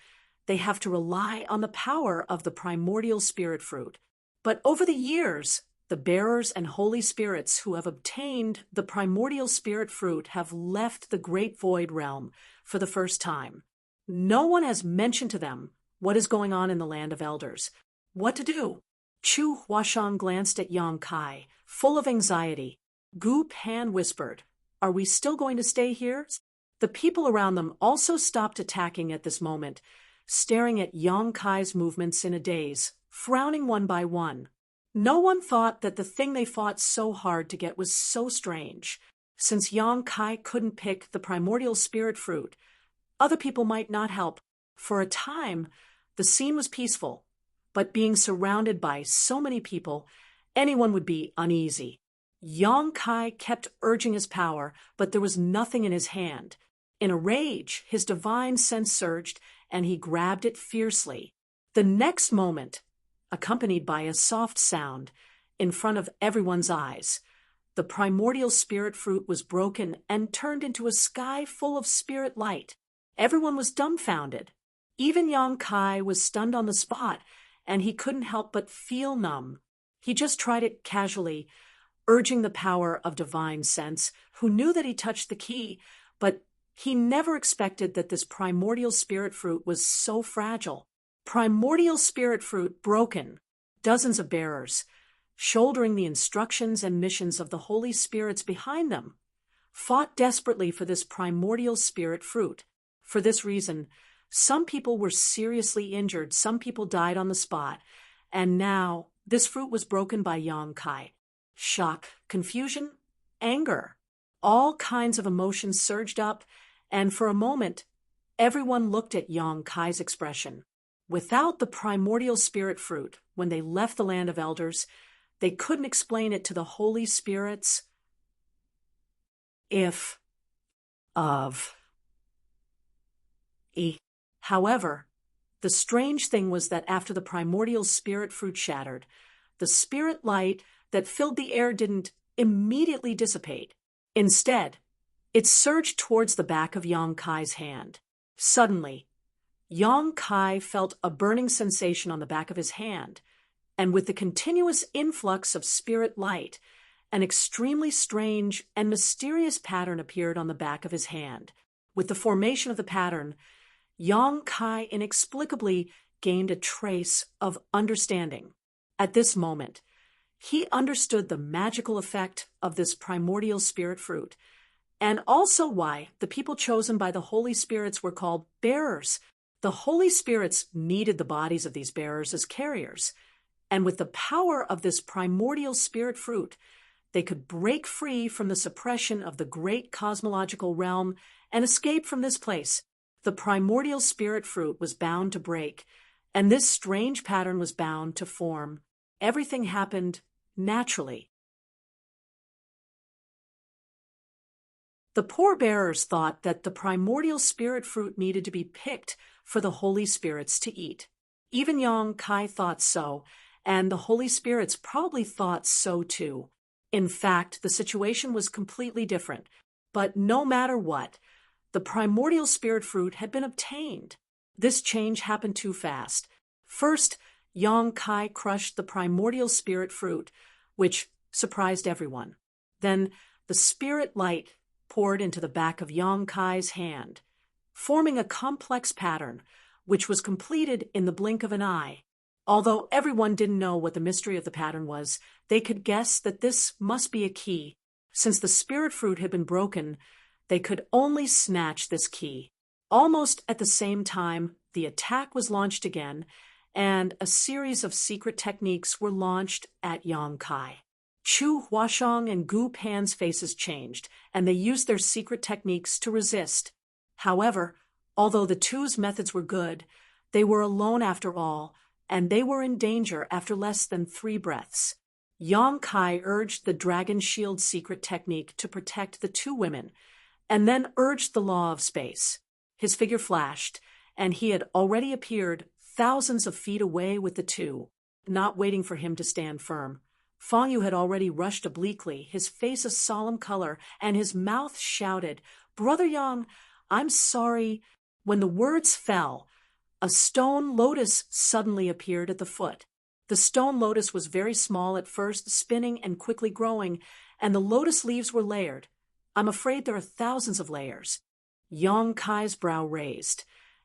they have to rely on the power of the primordial spirit fruit. But over the years, the bearers and holy spirits who have obtained the primordial spirit fruit have left the Great Void realm for the first time. No one has mentioned to them what is going on in the land of elders. What to do? Chu Huashang glanced at Yang Kai, full of anxiety. Gu Pan whispered, "Are we still going to stay here?" The people around them also stopped attacking at this moment, staring at Yang Kai's movements in a daze, frowning one by one. No one thought that the thing they fought so hard to get was so strange. Since Yang Kai couldn't pick the primordial spirit fruit, other people might not help. For a time, the scene was peaceful, but being surrounded by so many people, anyone would be uneasy. Yang Kai kept urging his power, but there was nothing in his hand. In a rage, his divine sense surged, and he grabbed it fiercely. The next moment, accompanied by a soft sound, in front of everyone's eyes, the primordial spirit fruit was broken and turned into a sky full of spirit light. Everyone was dumbfounded. Even Yang Kai was stunned on the spot, and he couldn't help but feel numb. He just tried it casually, urging the power of divine sense, who knew that he touched the key, but he never expected that this primordial spirit fruit was so fragile. Primordial spirit fruit broken. Dozens of bearers, shouldering the instructions and missions of the holy spirits behind them, fought desperately for this primordial spirit fruit. For this reason, some people were seriously injured, some people died on the spot, and now this fruit was broken by Yang Kai. Shock, confusion, anger. All kinds of emotions surged up, and for a moment, everyone looked at Yong Kai's expression. Without the primordial spirit fruit, when they left the land of elders, they couldn't explain it to the Holy Spirits if of e. However, the strange thing was that after the primordial spirit fruit shattered, the spirit light that filled the air didn't immediately dissipate. Instead, it surged towards the back of Yong Kai's hand. Suddenly, Yong Kai felt a burning sensation on the back of his hand, and with the continuous influx of spirit light, an extremely strange and mysterious pattern appeared on the back of his hand. With the formation of the pattern, Yong Kai inexplicably gained a trace of understanding. At this moment, he understood the magical effect of this primordial spirit fruit, and also why the people chosen by the Holy Spirits were called bearers. The Holy Spirits needed the bodies of these bearers as carriers, and with the power of this primordial spirit fruit, they could break free from the suppression of the great cosmological realm and escape from this place. The primordial spirit fruit was bound to break, and this strange pattern was bound to form. Everything happened naturally. The poor bearers thought that the primordial spirit fruit needed to be picked for the Holy Spirits to eat. Even Yong Kai thought so, and the Holy Spirits probably thought so too. In fact, the situation was completely different. But no matter what, the primordial spirit fruit had been obtained. This change happened too fast. First, Yong Kai crushed the primordial spirit fruit, which surprised everyone. Then, the spirit light poured into the back of Yong Kai's hand, forming a complex pattern, which was completed in the blink of an eye. Although everyone didn't know what the mystery of the pattern was, they could guess that this must be a key. Since the spirit fruit had been broken, they could only snatch this key. Almost at the same time, the attack was launched again, and a series of secret techniques were launched at Yong Kai. Chu Huashong and Gu Pan's faces changed, and they used their secret techniques to resist. However, although the two's methods were good, they were alone after all, and they were in danger after less than 3 breaths. Yong Kai urged the Dragon Shield secret technique to protect the 2 women, and then urged the law of space. His figure flashed, and he had already appeared thousands of feet away with the 2, not waiting for him to stand firm. Feng Yu had already rushed obliquely, his face a solemn color, and his mouth shouted, "Brother Yang, I'm sorry." When the words fell, a stone lotus suddenly appeared at the foot. The stone lotus was very small at first, spinning and quickly growing, and the lotus leaves were layered. I'm afraid there are thousands of layers. Yong Kai's brow raised,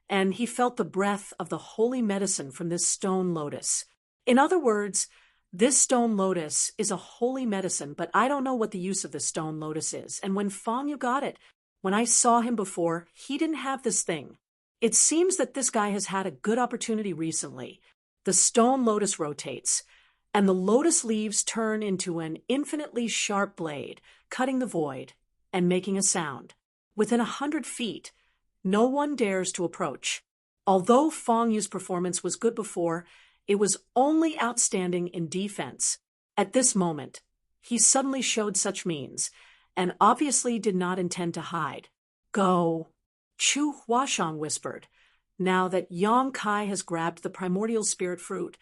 and he felt the breath of the holy medicine from this stone lotus. In other words, this stone lotus is a holy medicine, but I don't know what the use of this stone lotus is. And when Feng Yu got it, when I saw him before, he didn't have this thing. It seems that this guy has had a good opportunity recently. The stone lotus rotates, and the lotus leaves turn into an infinitely sharp blade, cutting the void and making a sound. Within 100 feet, no one dares to approach. Although Feng Yu's performance was good before, it was only outstanding in defense. At this moment, he suddenly showed such means, and obviously did not intend to hide. "Go," Chu Huashong whispered. "Now that Yong Kai has grabbed the primordial spirit fruit,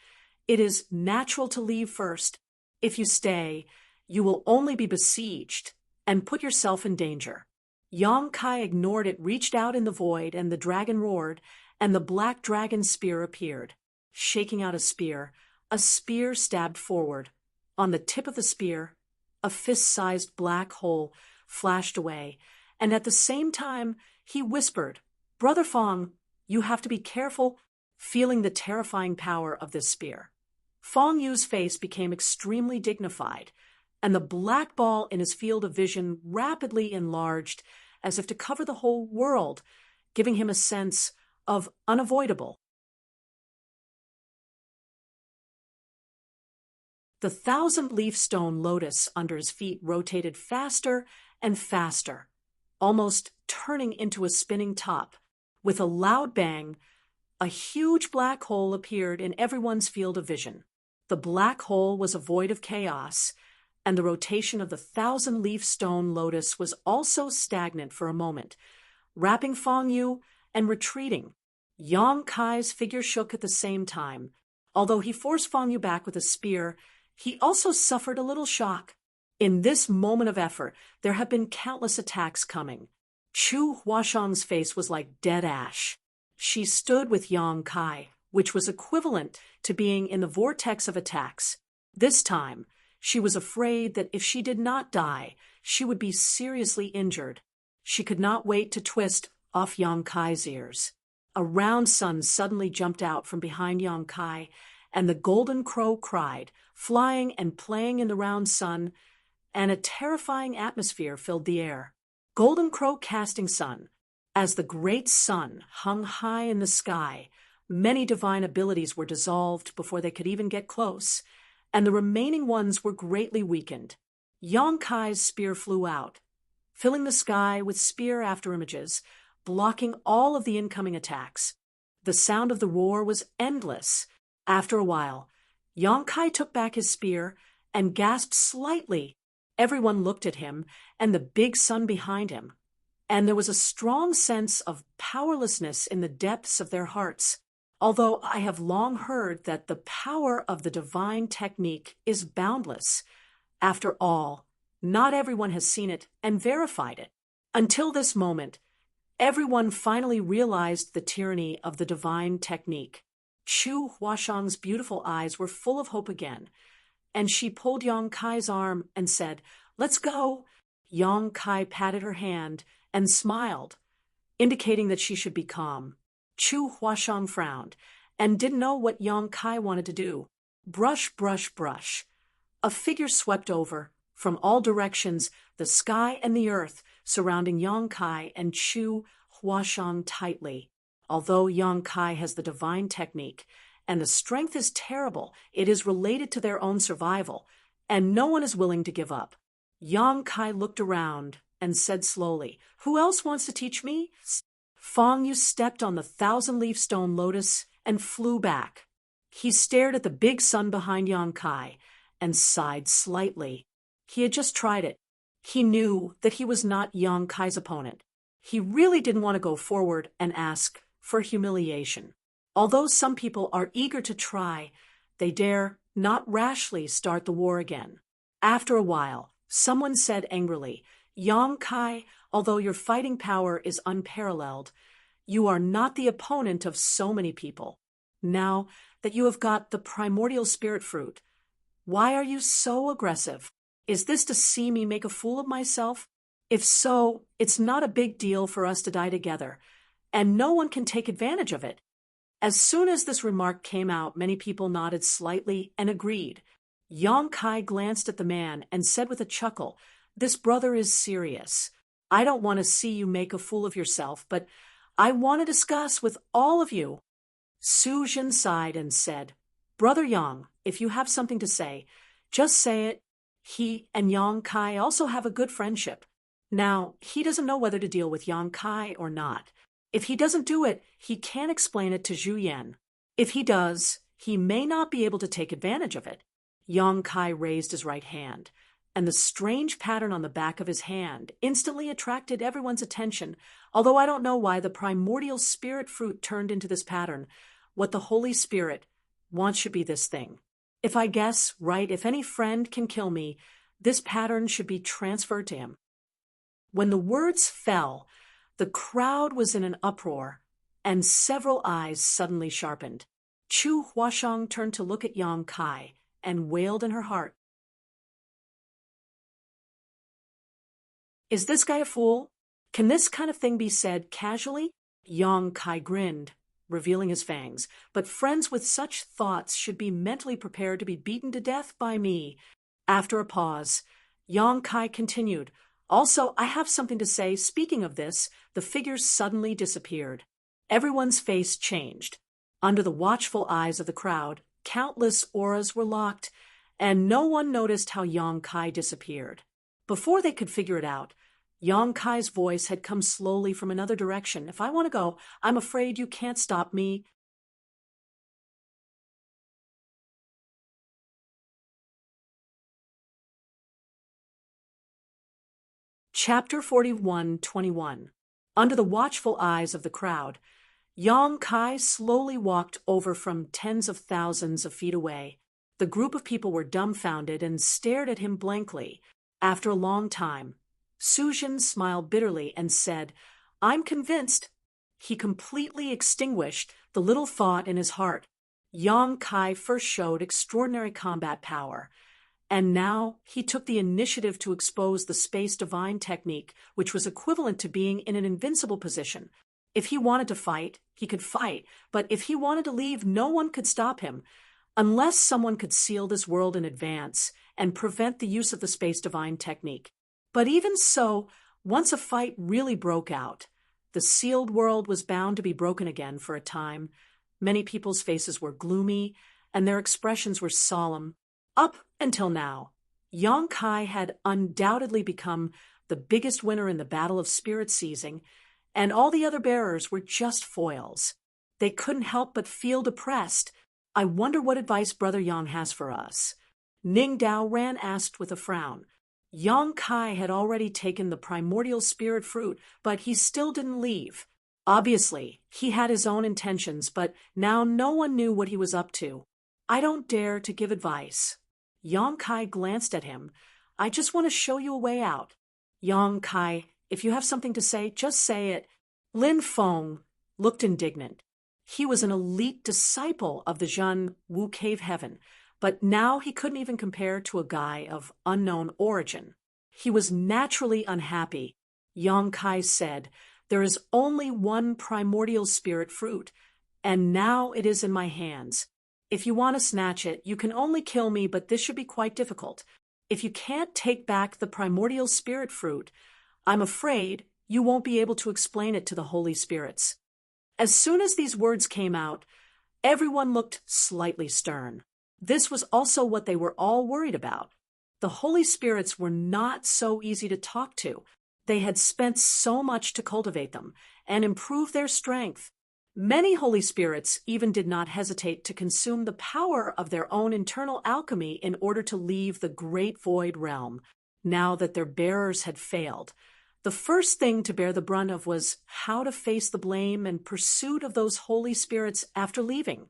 it is natural to leave first. If you stay, you will only be besieged and put yourself in danger." Yong Kai ignored it, reached out in the void, and the dragon roared, and the black dragon spear appeared. Shaking out a spear stabbed forward. On the tip of the spear, a fist-sized black hole flashed away, and at the same time, he whispered, "Brother Feng, you have to be careful," feeling the terrifying power of this spear. Feng Yu's face became extremely dignified, and the black ball in his field of vision rapidly enlarged, as if to cover the whole world, giving him a sense of unavoidable. The 1,000-leaf stone lotus under his feet rotated faster and faster. almost turning into a spinning top. With a loud bang, a huge black hole appeared in everyone's field of vision. The black hole was a void of chaos, and the rotation of the thousand-leaf stone lotus was also stagnant for a moment, wrapping Feng Yu and retreating. Yang Kai's figure shook at the same time. Although he forced Feng Yu back with a spear, he also suffered a little shock. In this moment of effort, there had been countless attacks coming. Chu Huashang's face was like dead ash. She stood with Yang Kai, which was equivalent to being in the vortex of attacks. This time, she was afraid that if she did not die, she would be seriously injured. She could not wait to twist off Yang Kai's ears. A round sun suddenly jumped out from behind Yang Kai, and the golden crow cried, flying and playing in the round sun, and a terrifying atmosphere filled the air. Golden crow casting sun. As the great sun hung high in the sky, many divine abilities were dissolved before they could even get close, and the remaining ones were greatly weakened. Yang Kai's spear flew out, filling the sky with spear after images, blocking all of the incoming attacks. The sound of the roar was endless. After a while, Yang Kai took back his spear and gasped slightly. Everyone looked at him and the big sun behind him, and there was a strong sense of powerlessness in the depths of their hearts. Although I have long heard that the power of the divine technique is boundless, after all, not everyone has seen it and verified it. Until this moment, everyone finally realized the tyranny of the divine technique. Chu Huashang's beautiful eyes were full of hope again, and she pulled Yang Kai's arm and said, "Let's go." Yang Kai patted her hand and smiled, indicating that she should be calm. Chu Huashang frowned and didn't know what Yang Kai wanted to do. Brush, brush, brush. A figure swept over, from all directions, the sky and the earth, surrounding Yang Kai and Chu Huashang tightly. Although Yang Kai has the divine technique, and the strength is terrible, it is related to their own survival, and no one is willing to give up. Yang Kai looked around and said slowly, "Who else wants to teach me?" Feng Yu stepped on the thousand-leaf stone lotus and flew back. He stared at the big sun behind Yang Kai and sighed slightly. He had just tried it. He knew that he was not Yang Kai's opponent. He really didn't want to go forward and ask for humiliation. Although some people are eager to try, they dare not rashly start the war again. After a while, someone said angrily, "Yang Kai, although your fighting power is unparalleled, you are not the opponent of so many people. Now that you have got the primordial spirit fruit, why are you so aggressive? Is this to see me make a fool of myself? If so, it's not a big deal for us to die together, and no one can take advantage of it." As soon as this remark came out, many people nodded slightly and agreed. Yang Kai glanced at the man and said with a chuckle, "This brother is serious. I don't want to see you make a fool of yourself, but I want to discuss with all of you." Su Jin sighed and said, "Brother Yang, if you have something to say, just say it." He and Yang Kai also have a good friendship. Now, he doesn't know whether to deal with Yang Kai or not. If he doesn't do it, he can't explain it to Zhu Yan. If he does, he may not be able to take advantage of it. Yang Kai raised his right hand, and the strange pattern on the back of his hand instantly attracted everyone's attention, although I don't know why the primordial spirit fruit turned into this pattern. What the Holy Spirit wants should be this thing. If I guess right, if any friend can kill me, this pattern should be transferred to him. When the words fell, the crowd was in an uproar, and several eyes suddenly sharpened. Chu Huashang turned to look at Yang Kai and wailed in her heart, "Is this guy a fool? Can this kind of thing be said casually?" Yang Kai grinned, revealing his fangs, "But friends with such thoughts should be mentally prepared to be beaten to death by me." After a pause, Yang Kai continued, "Also, I have something to say." Speaking of this, the figures suddenly disappeared. Everyone's face changed. Under the watchful eyes of the crowd, countless auras were locked, and no one noticed how Yang Kai disappeared. Before they could figure it out, Yang Kai's voice had come slowly from another direction. If I want to go, I'm afraid you can't stop me. Chapter 41:21. Under the watchful eyes of the crowd, Yang Kai slowly walked over from tens of thousands of feet away. The group of people were dumbfounded and stared at him blankly. After a long time, Sujin smiled bitterly and said, "I'm convinced." He completely extinguished the little thought in his heart. Yang Kai first showed extraordinary combat power, and now he took the initiative to expose the space divine technique, which was equivalent to being in an invincible position. If he wanted to fight, he could fight, but if he wanted to leave, no one could stop him, unless someone could seal this world in advance and prevent the use of the space divine technique. But even so, once a fight really broke out, the sealed world was bound to be broken again for a time. Many people's faces were gloomy, and their expressions were solemn. Up until now, Yang Kai had undoubtedly become the biggest winner in the battle of spirit seizing, and all the other bearers were just foils. They couldn't help but feel depressed. "I wonder what advice Brother Yang has for us?" Ning Dao Ran asked with a frown. Yang Kai had already taken the primordial spirit fruit, but he still didn't leave. Obviously, he had his own intentions, but now no one knew what he was up to. "I don't dare to give advice." Yang Kai glanced at him. "I just want to show you a way out." "Yang Kai, if you have something to say, just say it." Lin Feng looked indignant. He was an elite disciple of the Zhen Wu Cave Heaven, but now he couldn't even compare to a guy of unknown origin. He was naturally unhappy. Yang Kai said, "There is only one primordial spirit fruit, and now it is in my hands. If you want to snatch it, you can only kill me, but this should be quite difficult. If you can't take back the primordial spirit fruit, I'm afraid you won't be able to explain it to the holy spirits." As soon as these words came out, everyone looked slightly stern. This was also what they were all worried about. The holy spirits were not so easy to talk to. They had spent so much to cultivate them and improve their strength. Many holy spirits even did not hesitate to consume the power of their own internal alchemy in order to leave the great void realm. Now that their bearers had failed, the first thing to bear the brunt of was how to face the blame and pursuit of those holy spirits after leaving.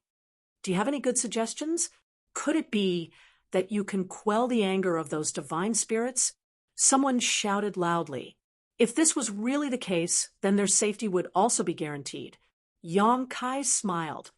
Do you have any good suggestions? Could it be that you can quell the anger of those divine spirits? Someone shouted loudly. If this was really the case, then their safety would also be guaranteed. Yang Kai smiled.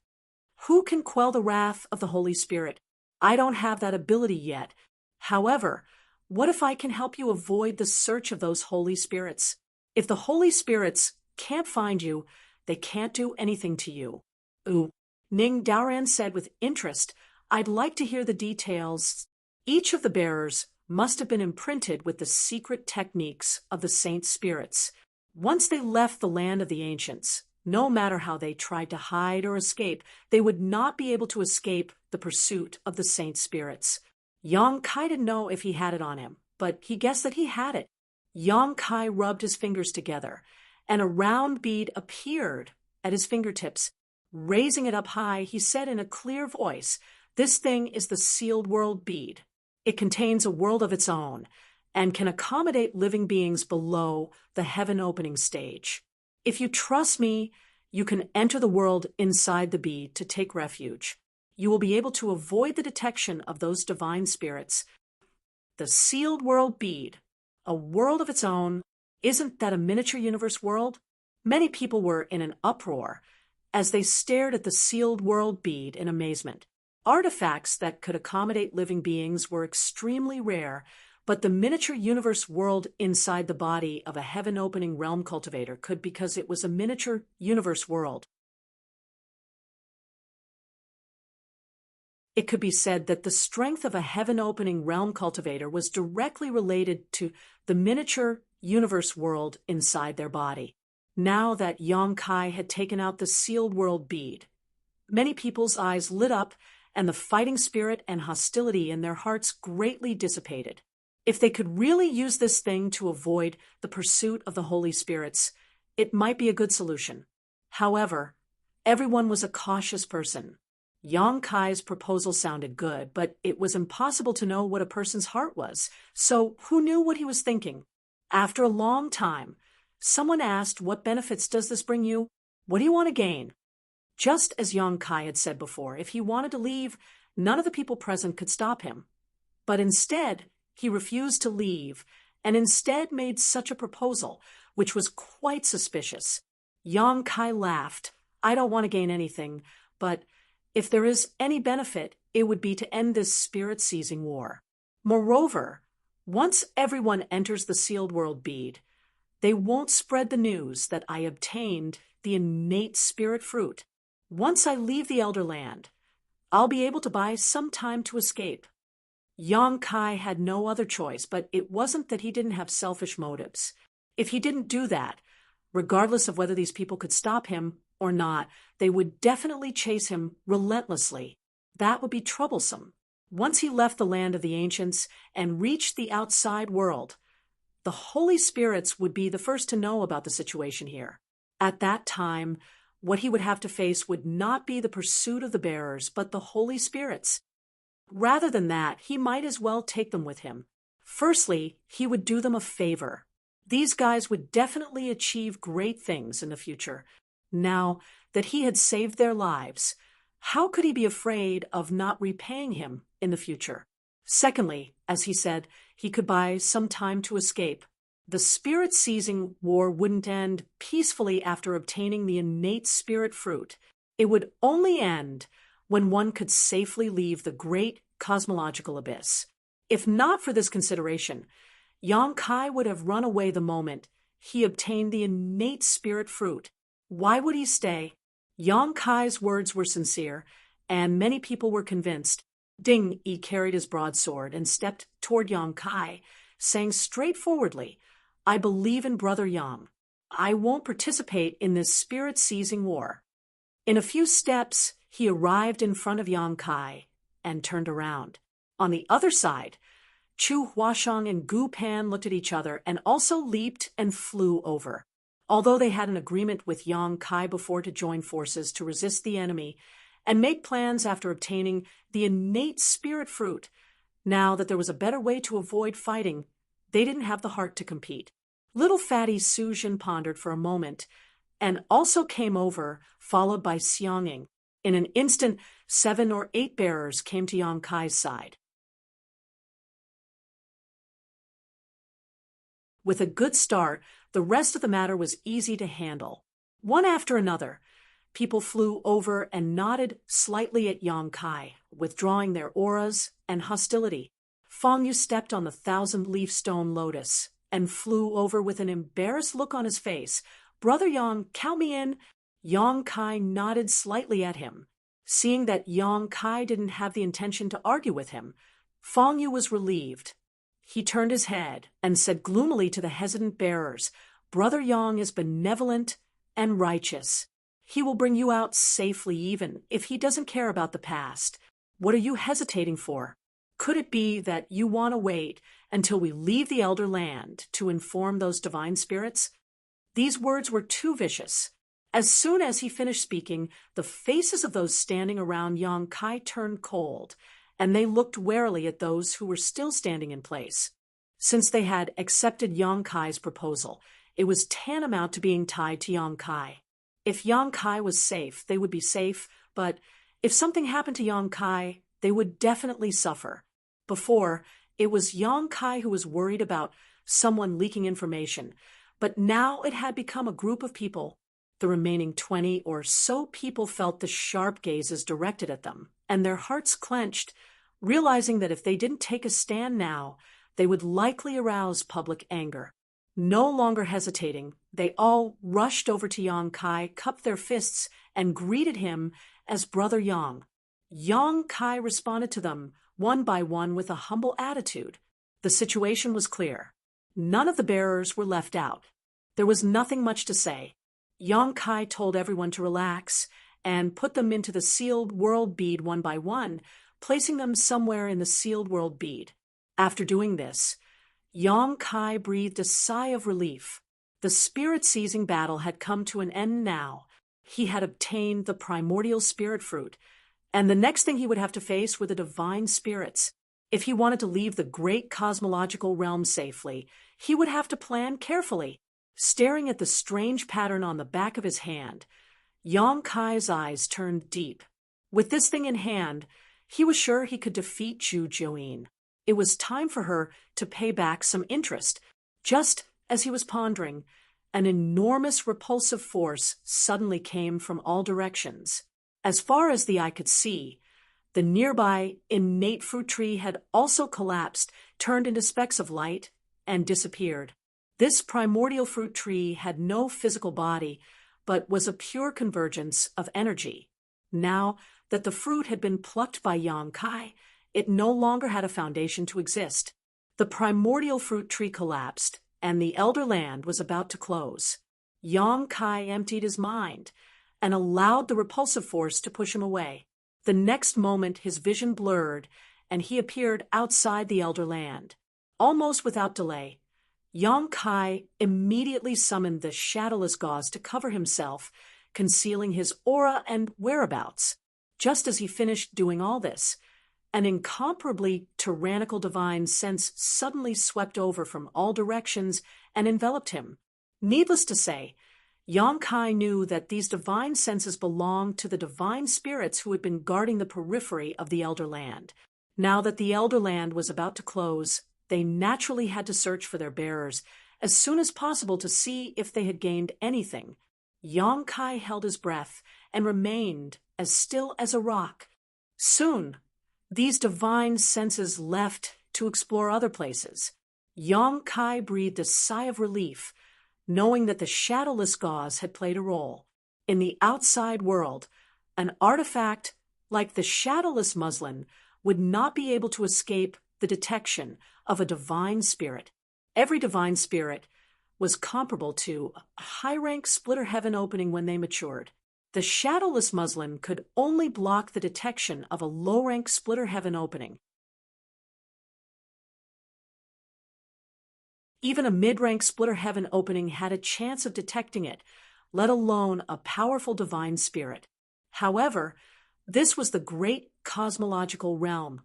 "Who can quell the wrath of the Holy Spirit? I don't have that ability yet. However, what if I can help you avoid the search of those holy spirits? If the holy spirits can't find you, they can't do anything to you." "Ooh," Ning Daoran said with interest. "I'd like to hear the details." Each of the bearers must have been imprinted with the secret techniques of the saint spirits. Once they left the land of the ancients, no matter how they tried to hide or escape, they would not be able to escape the pursuit of the saint spirits. Yang Kai didn't know if he had it on him, but he guessed that he had it. Yang Kai rubbed his fingers together, and a round bead appeared at his fingertips. Raising it up high, he said in a clear voice, "This thing is the sealed world bead. It contains a world of its own, and can accommodate living beings below the heaven opening stage. If you trust me, you can enter the world inside the bead to take refuge. You will be able to avoid the detection of those divine spirits." The sealed world bead, a world of its own, isn't that a miniature universe world? Many people were in an uproar as they stared at the sealed world bead in amazement. Artifacts that could accommodate living beings were extremely rare, but the miniature universe world inside the body of a heaven-opening realm cultivator could, because it was a miniature universe world. It could be said that the strength of a heaven-opening realm cultivator was directly related to the miniature universe world inside their body. Now that Yang Kai had taken out the sealed world bead, many people's eyes lit up and the fighting spirit and hostility in their hearts greatly dissipated. If they could really use this thing to avoid the pursuit of the Holy Spirits, it might be a good solution. However, everyone was a cautious person. Yang Kai's proposal sounded good, but it was impossible to know what a person's heart was, so who knew what he was thinking? After a long time, someone asked, "What benefits does this bring you? What do you want to gain?" Just as Yang Kai had said before, if he wanted to leave, none of the people present could stop him. But instead, he refused to leave, and instead made such a proposal, which was quite suspicious. Yang Kai laughed. "I don't want to gain anything, but if there is any benefit, it would be to end this spirit-seizing war. Moreover, once everyone enters the sealed world bead, they won't spread the news that I obtained the innate spirit fruit. Once I leave the Elder Land, I'll be able to buy some time to escape." Yang Kai had no other choice, but it wasn't that he didn't have selfish motives. If he didn't do that, regardless of whether these people could stop him or not, they would definitely chase him relentlessly. That would be troublesome. Once he left the land of the ancients and reached the outside world, the Holy Spirits would be the first to know about the situation here. At that time, what he would have to face would not be the pursuit of the bearers, but the Holy Spirits. Rather than that, he might as well take them with him. Firstly, he would do them a favor. These guys would definitely achieve great things in the future. Now that he had saved their lives, how could he be afraid of not repaying him in the future? Secondly, as he said, he could buy some time to escape. The spirit-seizing war wouldn't end peacefully after obtaining the innate spirit fruit. It would only end when one could safely leave the great cosmological abyss. If not for this consideration, Yang Kai would have run away the moment he obtained the innate spirit fruit. Why would he stay? Yang Kai's words were sincere, and many people were convinced. Ding Yi carried his broadsword and stepped toward Yang Kai, saying straightforwardly, "I believe in Brother Yang. I won't participate in this spirit-seizing war." In a few steps, he arrived in front of Yang Kai and turned around. On the other side, Chu Huashang and Gu Pan looked at each other and also leaped and flew over. Although they had an agreement with Yang Kai before to join forces to resist the enemy and make plans after obtaining the innate spirit fruit, now that there was a better way to avoid fighting, they didn't have the heart to compete. Little fatty Su Jin pondered for a moment and also came over, followed by Xiangying. In an instant, 7 or 8 bearers came to Yang Kai's side. With a good start, the rest of the matter was easy to handle. One after another, people flew over and nodded slightly at Yang Kai, withdrawing their auras and hostility. Fang Yu stepped on the 1,000-leaf stone lotus and flew over with an embarrassed look on his face. "Brother Yang, count me in." Yang Kai nodded slightly at him. Seeing that Yang Kai didn't have the intention to argue with him, Fang Yu was relieved. He turned his head and said gloomily to the hesitant bearers, "Brother Yang is benevolent and righteous. He will bring you out safely even if he doesn't care about the past. What are you hesitating for? Could it be that you want to wait until we leave the Elder Land to inform those divine spirits?" These words were too vicious. As soon as he finished speaking, the faces of those standing around Yang Kai turned cold, and they looked warily at those who were still standing in place. Since they had accepted Yang Kai's proposal, it was tantamount to being tied to Yang Kai. If Yang Kai was safe, they would be safe, but if something happened to Yang Kai, they would definitely suffer. Before, it was Yang Kai who was worried about someone leaking information, but now it had become a group of people. The remaining 20 or so people felt the sharp gazes directed at them, and their hearts clenched, realizing that if they didn't take a stand now, they would likely arouse public anger. No longer hesitating, they all rushed over to Yang Kai, cupped their fists, and greeted him as Brother Yang. Yang Kai responded to them, one by one, with a humble attitude. The situation was clear. None of the bearers were left out. There was nothing much to say. Yang Kai told everyone to relax and put them into the sealed world bead one by one, placing them somewhere in the sealed world bead. After doing this, Yong Kai breathed a sigh of relief. The spirit-seizing battle had come to an end now. He had obtained the primordial spirit fruit, and the next thing he would have to face were the divine spirits. If he wanted to leave the great cosmological realm safely, he would have to plan carefully. Staring at the strange pattern on the back of his hand, Yong Kai's eyes turned deep. With this thing in hand, he was sure he could defeat Zhu Juyin. It was time for her to pay back some interest. Just as he was pondering, an enormous repulsive force suddenly came from all directions. As far as the eye could see, the nearby innate fruit tree had also collapsed, turned into specks of light, and disappeared. This primordial fruit tree had no physical body, but was a pure convergence of energy. Now that the fruit had been plucked by Yong Kai, it no longer had a foundation to exist. The primordial fruit tree collapsed, and the elder land was about to close. Yong Kai emptied his mind and allowed the repulsive force to push him away. The next moment his vision blurred, and he appeared outside the elder land. Almost without delay, Yong Kai immediately summoned the shadowless gauze to cover himself, concealing his aura and whereabouts. Just as he finished doing all this, an incomparably tyrannical divine sense suddenly swept over from all directions and enveloped him. Needless to say, Yong Kai knew that these divine senses belonged to the divine spirits who had been guarding the periphery of the Elder Land. Now that the Elder Land was about to close, they naturally had to search for their bearers as soon as possible to see if they had gained anything. Yong Kai held his breath and remained as still as a rock. Soon, these divine senses left to explore other places. Yong Kai breathed a sigh of relief, knowing that the shadowless gauze had played a role. In the outside world, an artifact like the shadowless muslin would not be able to escape the detection of a divine spirit. Every divine spirit was comparable to a high-rank splitter heaven opening when they matured. The shadowless muslin could only block the detection of a low-rank splitter heaven opening. Even a mid-rank splitter heaven opening had a chance of detecting it, let alone a powerful divine spirit. However, this was the great cosmological realm,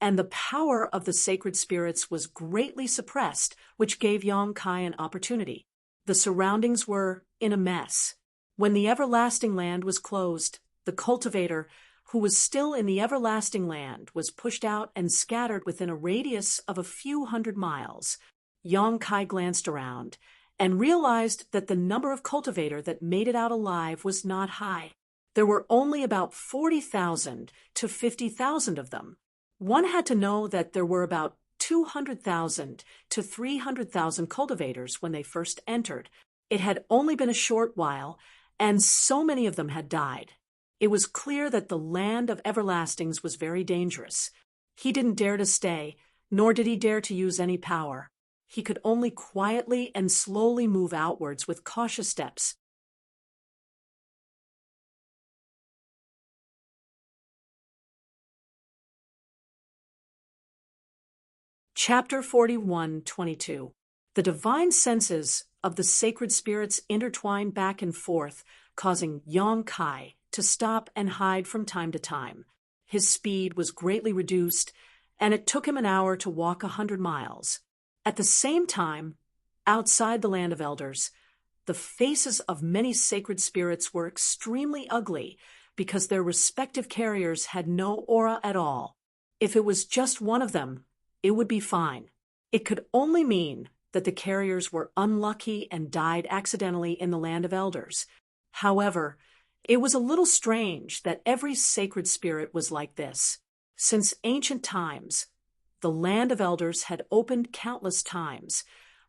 and the power of the sacred spirits was greatly suppressed, which gave Yong Kai an opportunity. The surroundings were in a mess. When the everlasting land was closed, the cultivator, who was still in the everlasting land, was pushed out and scattered within a radius of a few hundred miles. Yong Kai glanced around and realized that the number of cultivator that made it out alive was not high. There were only about 40,000 to 50,000 of them. One had to know that there were about 200,000 to 300,000 cultivators when they first entered. It had only been a short while, and so many of them had died. It was clear that the land of everlastings was very dangerous. He didn't dare to stay, nor did he dare to use any power. He could only quietly and slowly move outwards with cautious steps. Chapter 41:22. The divine senses of the sacred spirits intertwined back and forth, causing Yong Kai to stop and hide from time to time. His speed was greatly reduced, and it took him an hour to walk 100 miles. At the same time, outside the land of elders, the faces of many sacred spirits were extremely ugly because their respective carriers had no aura at all. If it was just one of them, it would be fine. It could only mean that the carriers were unlucky and died accidentally in the land of elders. However, it was a little strange that every sacred spirit was like this. Since ancient times, the land of elders had opened countless times,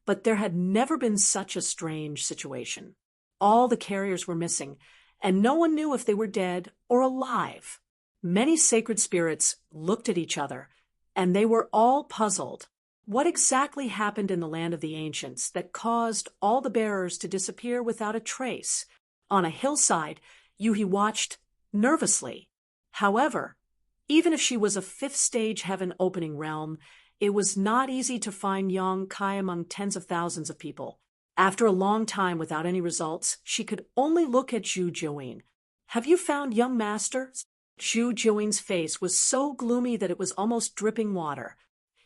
but there had never been such a strange situation. All the carriers were missing, and no one knew if they were dead or alive. Many sacred spirits looked at each other, and they were all puzzled. What exactly happened in the land of the ancients that caused all the bearers to disappear without a trace? On a hillside, Yuhi watched nervously. However, even if she was a fifth-stage heaven opening realm, It was not easy to find Yang Kai among tens of thousands of people. After a long time without any results, she could only look at Zhu Jiuyin. "Have you found young master?" Zhu Jiuyin's face was so gloomy that it was almost dripping water.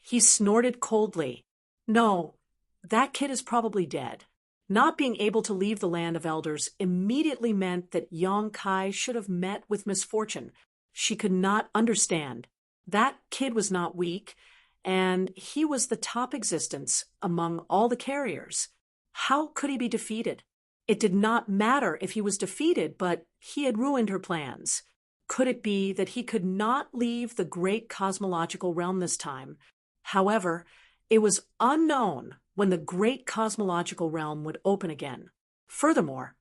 He snorted coldly. "No, that kid is probably dead." Not being able to leave the land of elders immediately meant that Yang Kai should have met with misfortune. She could not understand. That kid was not weak, and he was the top existence among all the carriers. How could he be defeated? It did not matter if he was defeated, but he had ruined her plans. Could it be that he could not leave the great cosmological realm this time? However, it was unknown when the great cosmological realm would open again. Furthermore,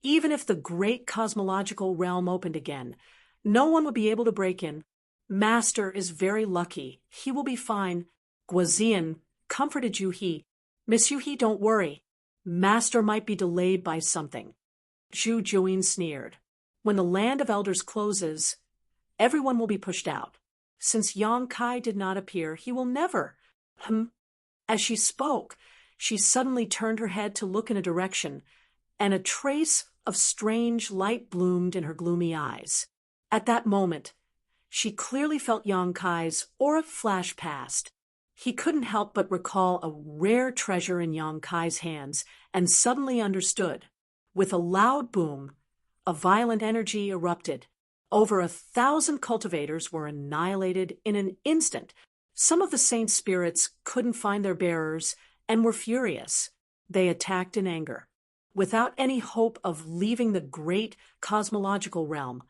even if the great cosmological realm opened again, no one would be able to break in. "Master is very lucky. He will be fine." Guozian comforted Juhi. "Miss Juhi, don't worry. Master might be delayed by something." Zhu Jiuyin sneered. "When the land of elders closes, everyone will be pushed out. Since Yang Kai did not appear, he will never." As she spoke, she suddenly turned her head to look in a direction, and a trace of strange light bloomed in her gloomy eyes. At that moment, she clearly felt Yang Kai's aura flash past. He couldn't help but recall a rare treasure in Yang Kai's hands and suddenly understood. With a loud boom, a violent energy erupted. Over 1,000 cultivators were annihilated in an instant. Some of the saint spirits couldn't find their bearers and were furious. They attacked in anger. Without any hope of leaving the great cosmological realm,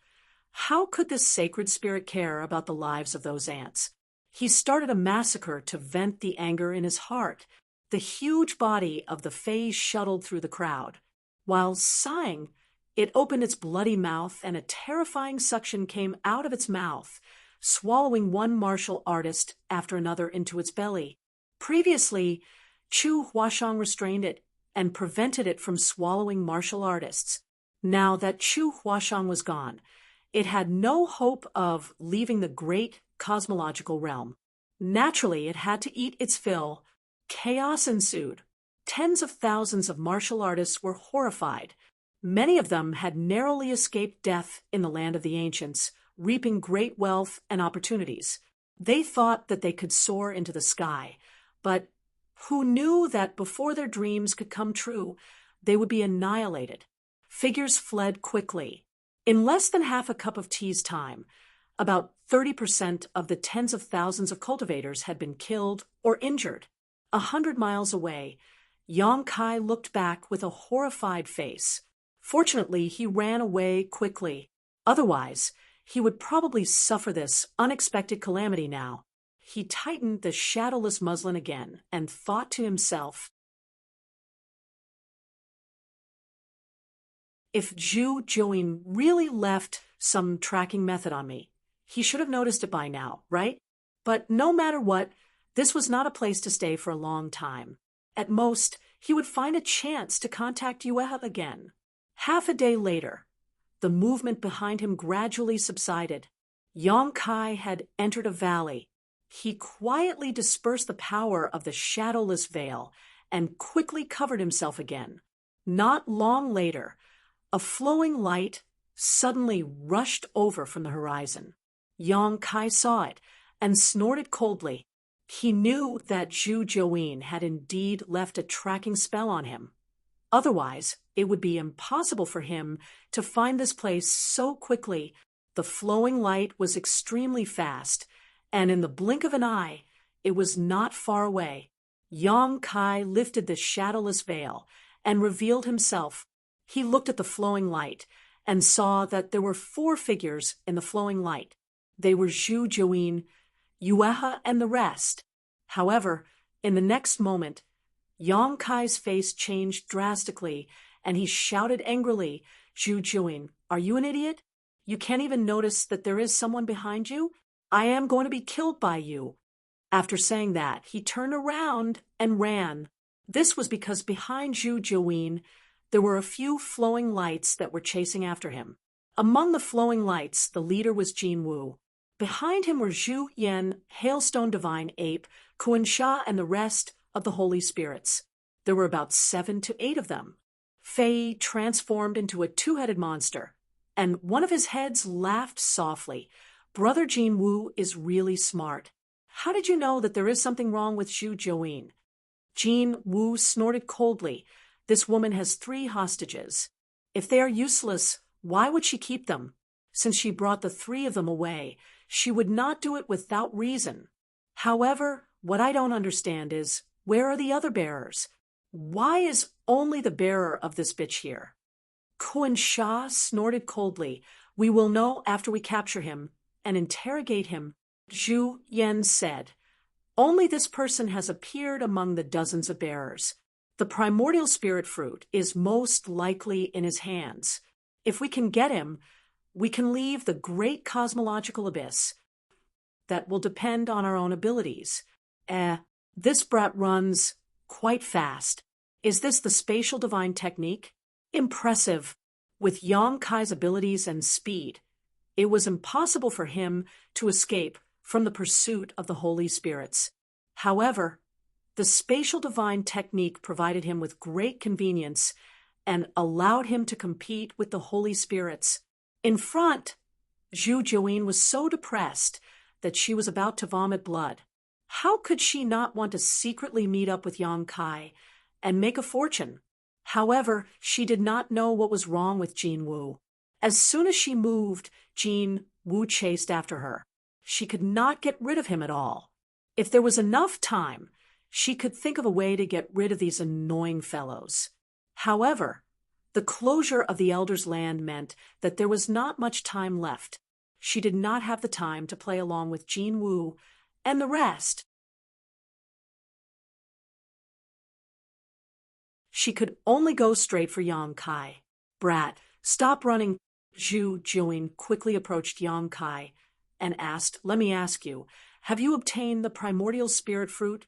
how could this sacred spirit care about the lives of those ants? He started a massacre to vent the anger in his heart. The huge body of the Fae shuttled through the crowd. While sighing, it opened its bloody mouth and a terrifying suction came out of its mouth, swallowing one martial artist after another into its belly. Previously, Chu Huashang restrained it and prevented it from swallowing martial artists. Now that Chu Huashang was gone, it had no hope of leaving the great cosmological realm. Naturally, it had to eat its fill. Chaos ensued. Tens of thousands of martial artists were horrified. Many of them had narrowly escaped death in the land of the ancients, reaping great wealth and opportunities. They thought that they could soar into the sky, but who knew that before their dreams could come true, they would be annihilated? Figures fled quickly. In less than half a cup of tea's time, about 30% of the tens of thousands of cultivators had been killed or injured. 100 miles away, Yang Kai looked back with a horrified face. Fortunately, he ran away quickly. Otherwise, he would probably suffer this unexpected calamity now. He tightened the shadowless muslin again and thought to himself, if Zhu Jiuyin really left some tracking method on me, he should have noticed it by now, right? But no matter what, this was not a place to stay for a long time. At most, he would find a chance to contact Yueha again. Half a day later, the movement behind him gradually subsided. Yang Kai had entered a valley. He quietly dispersed the power of the shadowless veil and quickly covered himself again. Not long later, a flowing light suddenly rushed over from the horizon. Yang Kai saw it and snorted coldly. He knew that Zhu Jiuyin had indeed left a tracking spell on him. Otherwise, it would be impossible for him to find this place so quickly. The flowing light was extremely fast, and in the blink of an eye, it was not far away. Yang Kai lifted the shadowless veil and revealed himself. He looked at the flowing light and saw that there were 4 figures in the flowing light. They were Zhu Jiuyin, Yueha, and the rest. However, in the next moment, Yang Kai's face changed drastically, and he shouted angrily, "Zhu Jiuyin, are you an idiot? You can't even notice that there is someone behind you? I am going to be killed by you." After saying that, he turned around and ran. This was because behind Zhu Jiuyin, there were a few flowing lights that were chasing after him. Among the flowing lights, the leader was Jin Wu. Behind him were Zhu Yen, Hailstone Divine Ape, Kuan Sha, and the rest of the Holy Spirits. There were about 7 to 8 of them. Fei transformed into a two-headed monster, and one of his heads laughed softly. Brother Jin Wu is really smart. How did you know that there is something wrong with Zhu Jiuyin? Jin Wu snorted coldly. This woman has 3 hostages. If they are useless, why would she keep them? Since she brought the 3 of them away, she would not do it without reason. However, what I don't understand is, where are the other bearers? Why is only the bearer of this bitch here? Kuan Sha snorted coldly. We will know after we capture him and interrogate him. Zhu Yen said, only this person has appeared among the dozens of bearers. The primordial spirit fruit is most likely in his hands. If we can get him, we can leave the great cosmological abyss. That will depend on our own abilities. This brat runs quite fast. Is this the spatial divine technique? Impressive. With Yang Kai's abilities and speed, it was impossible for him to escape from the pursuit of the Holy Spirits. However, the spatial divine technique provided him with great convenience and allowed him to compete with the Holy Spirits. In front, Zhu Jiuyin was so depressed that she was about to vomit blood. How could she not want to secretly meet up with Yang Kai and make a fortune? However, she did not know what was wrong with Jin Wu. As soon as she moved, Jin Wu chased after her. She could not get rid of him at all. If there was enough time, she could think of a way to get rid of these annoying fellows. However, the closure of the Elder's land meant that there was not much time left. She did not have the time to play along with Jin Wu and the rest. She could only go straight for Yang Kai. Brat, stop running. Zhu Jiuyin quickly approached Yang Kai and asked, let me ask you, have you obtained the primordial spirit fruit?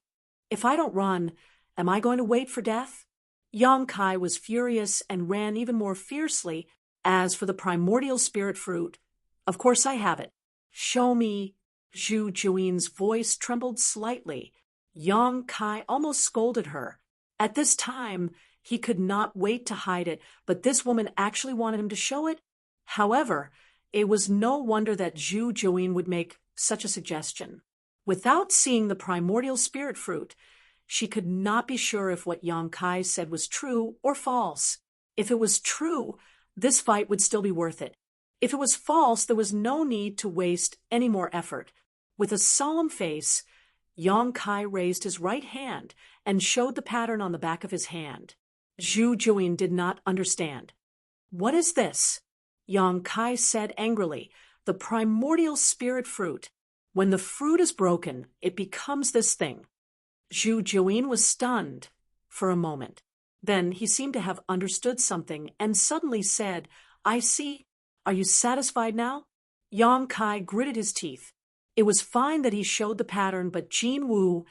If I don't run, am I going to wait for death? Yang Kai was furious and ran even more fiercely. As for the primordial spirit fruit, of course I have it. Show me. Zhu Jiuyin's voice trembled slightly. Yang Kai almost scolded her. At this time, he could not wait to hide it, but this woman actually wanted him to show it. However, it was no wonder that Zhu Jiuyin would make such a suggestion. Without seeing the primordial spirit fruit, she could not be sure if what Yang Kai said was true or false. If it was true, this fight would still be worth it. If it was false, there was no need to waste any more effort. With a solemn face, Yang Kai raised his right hand and showed the pattern on the back of his hand. Zhu Jiuyin did not understand. What is this? Yang Kai said angrily. The primordial spirit fruit. When the fruit is broken, it becomes this thing. Zhu Jiuyin was stunned for a moment. Then he seemed to have understood something and suddenly said, I see. Are you satisfied now? Yang Kai gritted his teeth. It was fine that he showed the pattern, but Jin Wu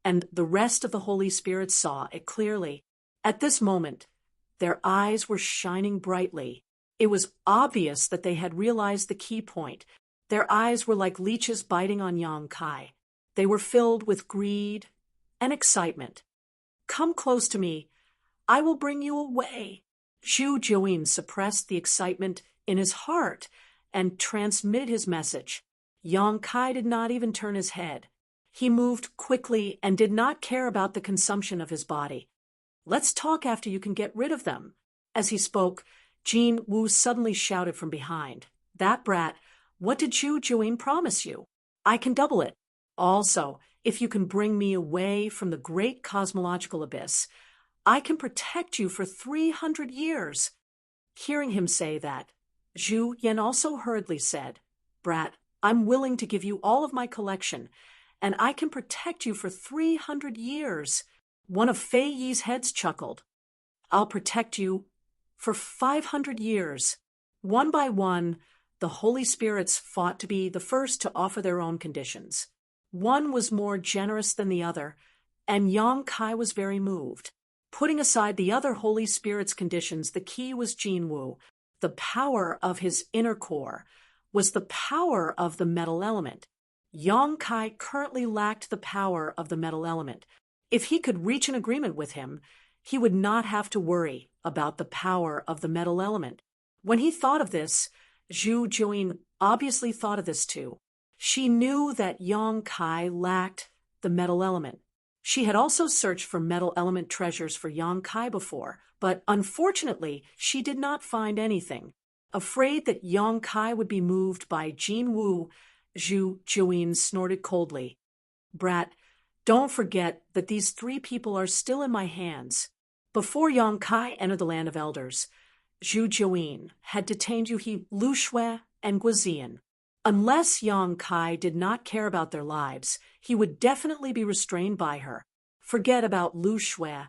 and the rest of the Holy Spirit saw it clearly. At this moment, their eyes were shining brightly. It was obvious that they had realized the key point. Their eyes were like leeches biting on Yang Kai. They were filled with greed and excitement. Come close to me. I will bring you away. Zhu Jiuyin suppressed the excitement in his heart and transmitted his message. Yang Kai did not even turn his head. He moved quickly and did not care about the consumption of his body. Let's talk after you can get rid of them. As he spoke, Jin Wu suddenly shouted from behind. That brat, what did Zhu Jiuyin promise you? I can double it. Also, if you can bring me away from the great cosmological abyss, I can protect you for 300 years. Hearing him say that, Zhu Yen also hurriedly said, Brat, I'm willing to give you all of my collection, and I can protect you for 300 years. One of Fei Yi's heads chuckled. I'll protect you for 500 years. One by one, the Holy Spirits fought to be the first to offer their own conditions. One was more generous than the other, and Yang Kai was very moved. Putting aside the other Holy Spirit's conditions, the key was Jin Wu. The power of his inner core was the power of the metal element. Yang Kai currently lacked the power of the metal element. If he could reach an agreement with him, he would not have to worry about the power of the metal element. When he thought of this, Zhu Juyin obviously thought of this too. She knew that Yang Kai lacked the metal element. She had also searched for metal element treasures for Yang Kai before, but unfortunately, she did not find anything. Afraid that Yang Kai would be moved by Jin Wu, Zhu Juyin snorted coldly. Brat, don't forget that these 3 people are still in my hands. Before Yang Kai entered the land of elders, Zhu Juyin had detained Yuhi, Lu Shui, and Guizian. Unless Yang Kai did not care about their lives, he would definitely be restrained by her. Forget about Lu Shui.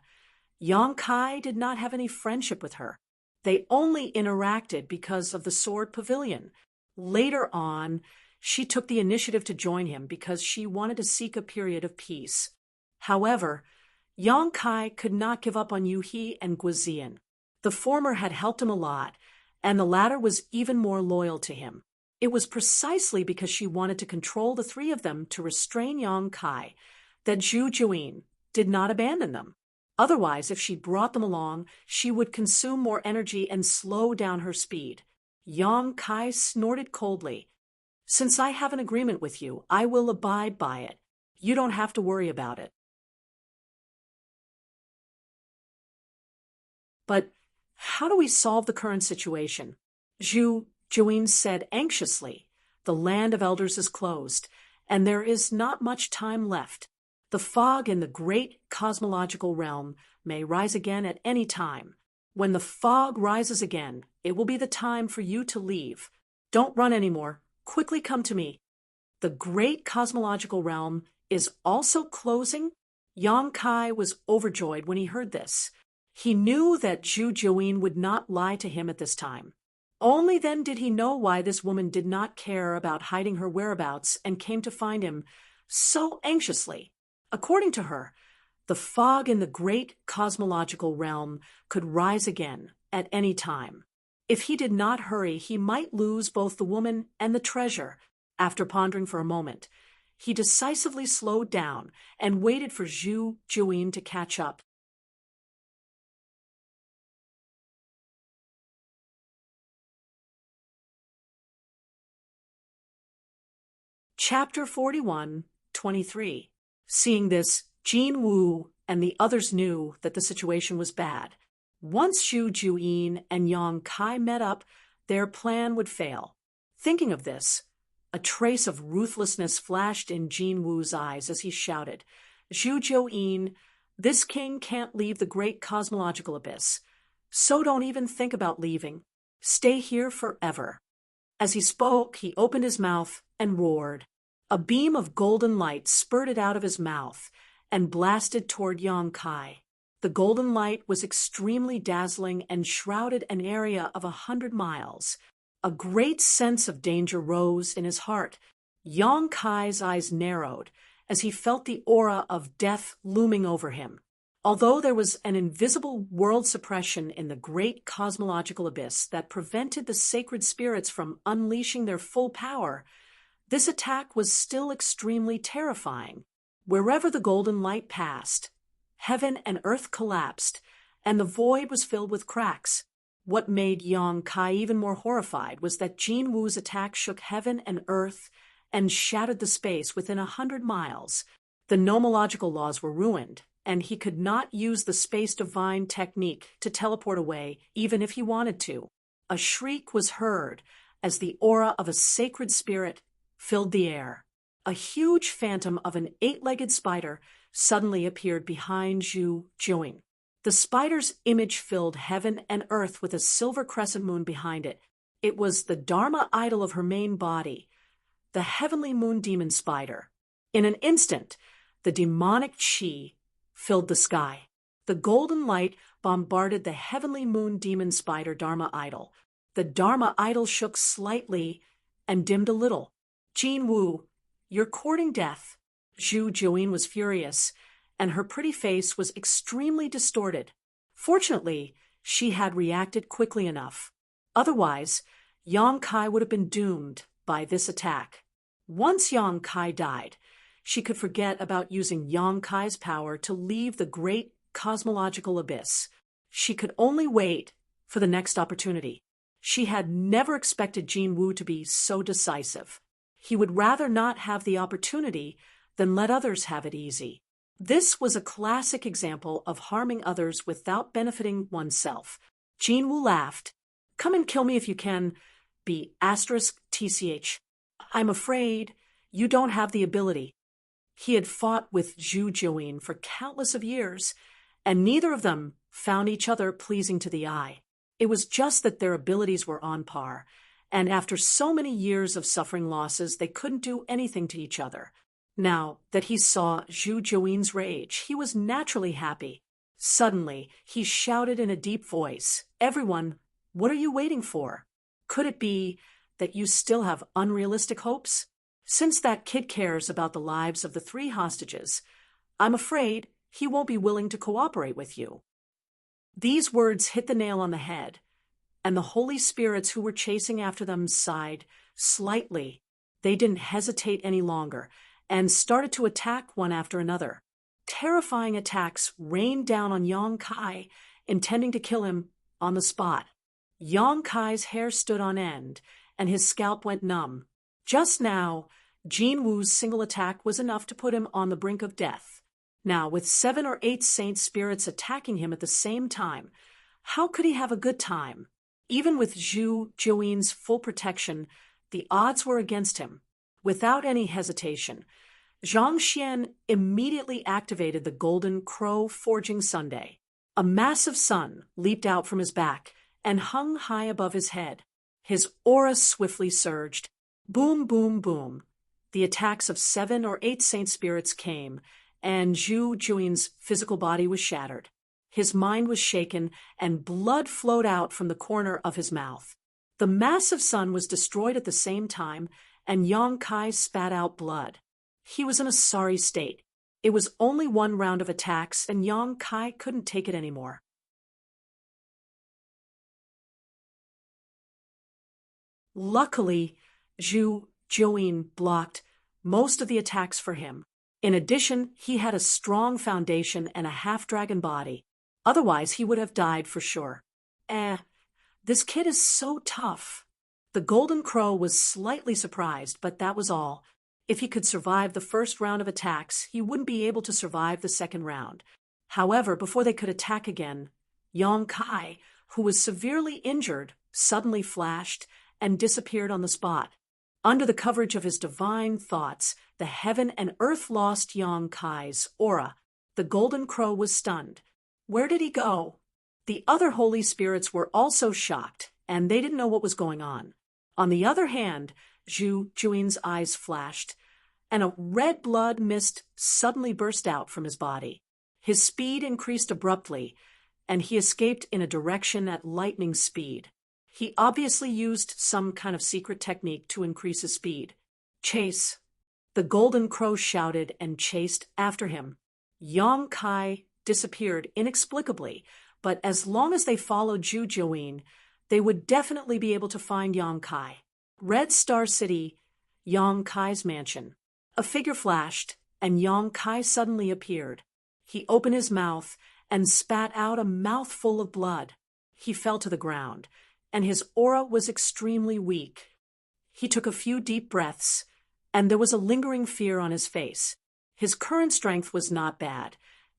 Yang Kai did not have any friendship with her. They only interacted because of the Sword Pavilion. Later on, she took the initiative to join him because she wanted to seek a period of peace. However, Yang Kai could not give up on Yuhi and Guizian. The former had helped him a lot, and the latter was even more loyal to him. It was precisely because she wanted to control the 3 of them to restrain Yang Kai that Zhu Juyin did not abandon them. Otherwise, if she brought them along, she would consume more energy and slow down her speed. Yang Kai snorted coldly. Since I have an agreement with you, I will abide by it. You don't have to worry about it. But how do we solve the current situation? Zhu Juyin said anxiously. The land of elders is closed, and there is not much time left. The fog in the great cosmological realm may rise again at any time. When the fog rises again, it will be the time for you to leave. Don't run anymore. Quickly come to me. The great cosmological realm is also closing? Yang Kai was overjoyed when he heard this. He knew that Zhu Juyin would not lie to him at this time. Only then did he know why this woman did not care about hiding her whereabouts and came to find him so anxiously. According to her, the fog in the great cosmological realm could rise again at any time. If he did not hurry, he might lose both the woman and the treasure. After pondering for a moment, he decisively slowed down and waited for Zhu Juyin to catch up. Chapter 41:23. Seeing this, Jin Wu and the others knew that the situation was bad. Once Zhu Juyin and Yang Kai met up, their plan would fail. Thinking of this, a trace of ruthlessness flashed in Jin Wu's eyes as he shouted, Zhu Juyin, this king can't leave the great cosmological abyss. So don't even think about leaving. Stay here forever. As he spoke, he opened his mouth and roared. A beam of golden light spurted out of his mouth and blasted toward Yang Kai. The golden light was extremely dazzling and shrouded an area of 100 miles. A great sense of danger rose in his heart. Yang Kai's eyes narrowed as he felt the aura of death looming over him. Although there was an invisible world suppression in the great cosmological abyss that prevented the sacred spirits from unleashing their full power, this attack was still extremely terrifying. Wherever the golden light passed, heaven and earth collapsed, and the void was filled with cracks. What made Yang Kai even more horrified was that Jin Wu's attack shook heaven and earth and shattered the space within 100 miles. The nomological laws were ruined, and he could not use the space divine technique to teleport away even if he wanted to. A shriek was heard as the aura of a sacred spirit filled the air. A huge phantom of an 8-legged spider suddenly appeared behind Zhu Juyin. The spider's image filled heaven and earth with a silver crescent moon behind it. It was the Dharma idol of her main body, the heavenly moon demon spider. In an instant, the demonic chi filled the sky. The golden light bombarded the heavenly moon demon spider Dharma idol. The Dharma idol shook slightly and dimmed a little. Jin Wu, you're courting death. Zhu Juyin was furious, and her pretty face was extremely distorted. Fortunately, she had reacted quickly enough. Otherwise, Yang Kai would have been doomed by this attack. Once Yang Kai died, she could forget about using Yang Kai's power to leave the great cosmological abyss. She could only wait for the next opportunity. She had never expected Jin Wu to be so decisive. He would rather not have the opportunity than let others have it easy. This was a classic example of harming others without benefiting oneself. Jin Wu laughed. "Come and kill me if you can, *TCH. I'm afraid you don't have the ability." He had fought with Zhu Jiuyin for countless of years, and neither of them found each other pleasing to the eye. It was just that their abilities were on par, and after so many years of suffering losses, they couldn't do anything to each other. Now that he saw Zhu Jiuyin's rage, he was naturally happy. Suddenly, he shouted in a deep voice, "Everyone, what are you waiting for? Could it be that you still have unrealistic hopes? Since that kid cares about the lives of the 3 hostages, I'm afraid he won't be willing to cooperate with you." These words hit the nail on the head, and the holy spirits who were chasing after them sighed slightly. They didn't hesitate any longer and started to attack one after another. Terrifying attacks rained down on Yang Kai, intending to kill him on the spot. Yang Kai's hair stood on end, and his scalp went numb. Just now, Jin Wu's single attack was enough to put him on the brink of death. Now, with 7 or 8 saint spirits attacking him at the same time, how could he have a good time? Even with Zhu Jiuyin's full protection, the odds were against him. Without any hesitation, Zhang Xian immediately activated the Golden Crow Forging Sunday. A massive sun leaped out from his back and hung high above his head. His aura swiftly surged. Boom, boom, boom. The attacks of 7 or 8 saint spirits came, and Zhu Jiuyin's physical body was shattered. His mind was shaken, and blood flowed out from the corner of his mouth. The massive sun was destroyed at the same time, and Yang Kai spat out blood. He was in a sorry state. It was only 1 round of attacks, and Yang Kai couldn't take it anymore. Luckily, Zhu Jiuyin blocked most of the attacks for him. In addition, he had a strong foundation and a half-dragon body. Otherwise, he would have died for sure. This kid is so tough. The Golden Crow was slightly surprised, but that was all. If he could survive the first round of attacks, he wouldn't be able to survive the second round. However, before they could attack again, Yang Kai, who was severely injured, suddenly flashed and disappeared on the spot. Under the coverage of his divine thoughts, the heaven and earth lost Yang Kai's aura. The Golden Crow was stunned. Where did he go? The other holy spirits were also shocked, and they didn't know what was going on. On the other hand, Zhu Jiuyin's eyes flashed, and a red blood mist suddenly burst out from his body. His speed increased abruptly, and he escaped in a direction at lightning speed. He obviously used some kind of secret technique to increase his speed. "Chase!" The Golden Crow shouted and chased after him. Yang Kai disappeared inexplicably, but as long as they followed Zhu Jiuyin, they would definitely be able to find Yang Kai. Red Star City, Yang Kai's mansion. A figure flashed, and Yang Kai suddenly appeared. He opened his mouth and spat out a mouthful of blood. He fell to the ground, and his aura was extremely weak. He took a few deep breaths, and there was a lingering fear on his face. His current strength was not bad,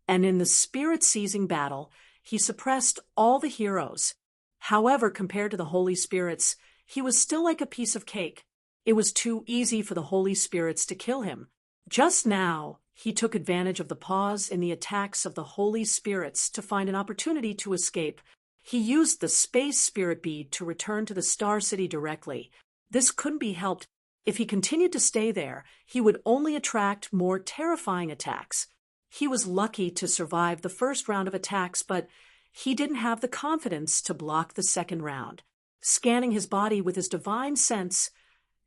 and in the spirit-seizing battle, he suppressed all the heroes. However, compared to the holy spirits, he was still like a piece of cake. It was too easy for the holy spirits to kill him. Just now, he took advantage of the pause in the attacks of the holy spirits to find an opportunity to escape. He used the space spirit bead to return to the Star City directly. This couldn't be helped. If he continued to stay there, he would only attract more terrifying attacks. He was lucky to survive the first round of attacks, but he didn't have the confidence to block the second round. Scanning his body with his divine sense,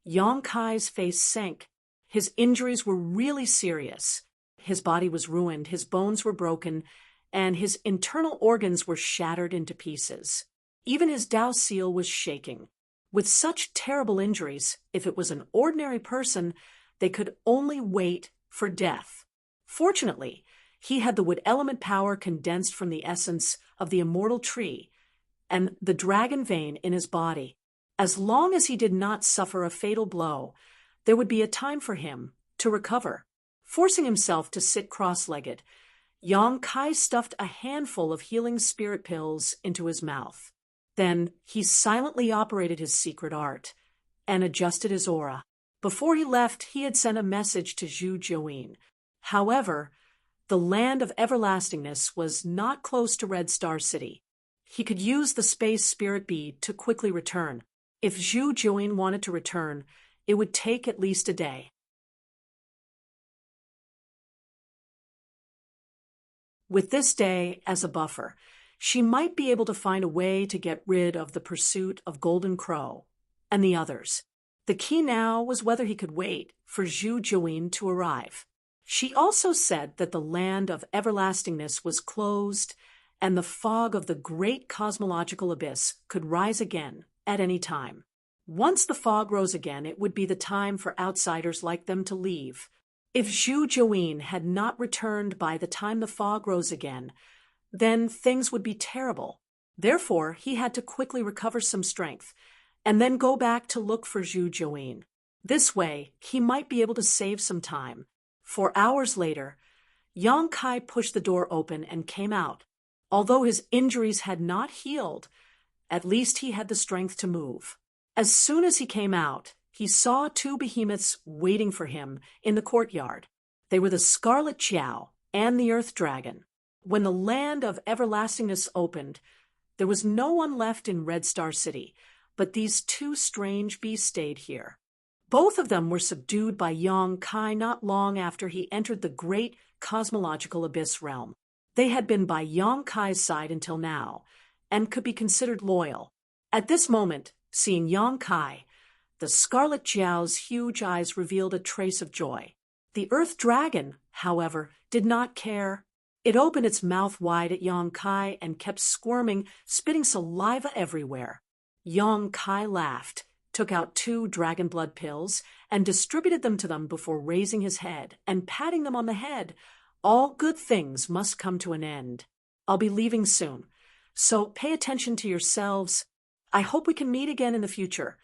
Yang Kai's face sank. His injuries were really serious. His body was ruined, his bones were broken, and his internal organs were shattered into pieces. Even his Dao seal was shaking. With such terrible injuries, if it was an ordinary person, they could only wait for death. Fortunately, he had the wood element power condensed from the essence of the immortal tree and the dragon vein in his body. As long as he did not suffer a fatal blow, there would be a time for him to recover. Forcing himself to sit cross-legged, Yang Kai stuffed a handful of healing spirit pills into his mouth. Then he silently operated his secret art and adjusted his aura. Before he left, he had sent a message to Zhu Jiuyin. However, the land of everlastingness was not close to Red Star City. He could use the space spirit bead to quickly return. If Zhu Jiuyin wanted to return, it would take at least a day. With this day as a buffer, she might be able to find a way to get rid of the pursuit of Golden Crow and the others. The key now was whether he could wait for Zhu Jiuyin to arrive. She also said that the land of everlastingness was closed and the fog of the great cosmological abyss could rise again at any time. Once the fog rose again, it would be the time for outsiders like them to leave. If Zhu Jiuyin had not returned by the time the fog rose again, then things would be terrible. Therefore, he had to quickly recover some strength and then go back to look for Zhu Jiuyin. This way, he might be able to save some time. 4 hours later, Yang Kai pushed the door open and came out. Although his injuries had not healed, at least he had the strength to move. As soon as he came out, he saw 2 behemoths waiting for him in the courtyard. They were the Scarlet Jiao and the Earth Dragon. When the land of everlastingness opened, there was no one left in Red Star City, but these 2 strange beasts stayed here. Both of them were subdued by Yang Kai not long after he entered the great cosmological abyss realm. They had been by Yang Kai's side until now, and could be considered loyal. At this moment, seeing Yang Kai, the Scarlet Jiao's huge eyes revealed a trace of joy. The Earth Dragon, however, did not care. It opened its mouth wide at Yang Kai and kept squirming, spitting saliva everywhere. Yang Kai laughed, took out 2 dragon blood pills, and distributed them to them before raising his head and patting them on the head. All good things must come to an end. I'll be leaving soon, so pay attention to yourselves. I hope we can meet again in the future.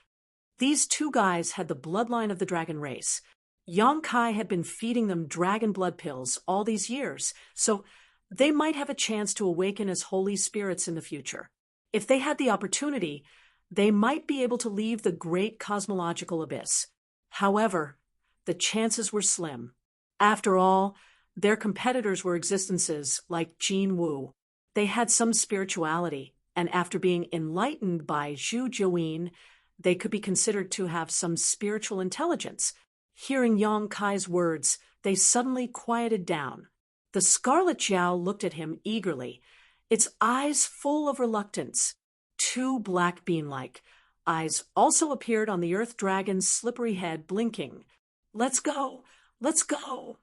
These 2 guys had the bloodline of the dragon race. Yang Kai had been feeding them dragon blood pills all these years, so they might have a chance to awaken as holy spirits in the future. If they had the opportunity, they might be able to leave the great cosmological abyss. However, the chances were slim. After all, their competitors were existences like Jin Wu. They had some spirituality, and after being enlightened by Zhu Jiuyin, they could be considered to have some spiritual intelligence. Hearing Yang Kai's words, they suddenly quieted down. The Scarlet Jiao looked at him eagerly, its eyes full of reluctance. 2 black bean-like eyes also appeared on the Earth Dragon's slippery head, blinking. Let's go! Let's go!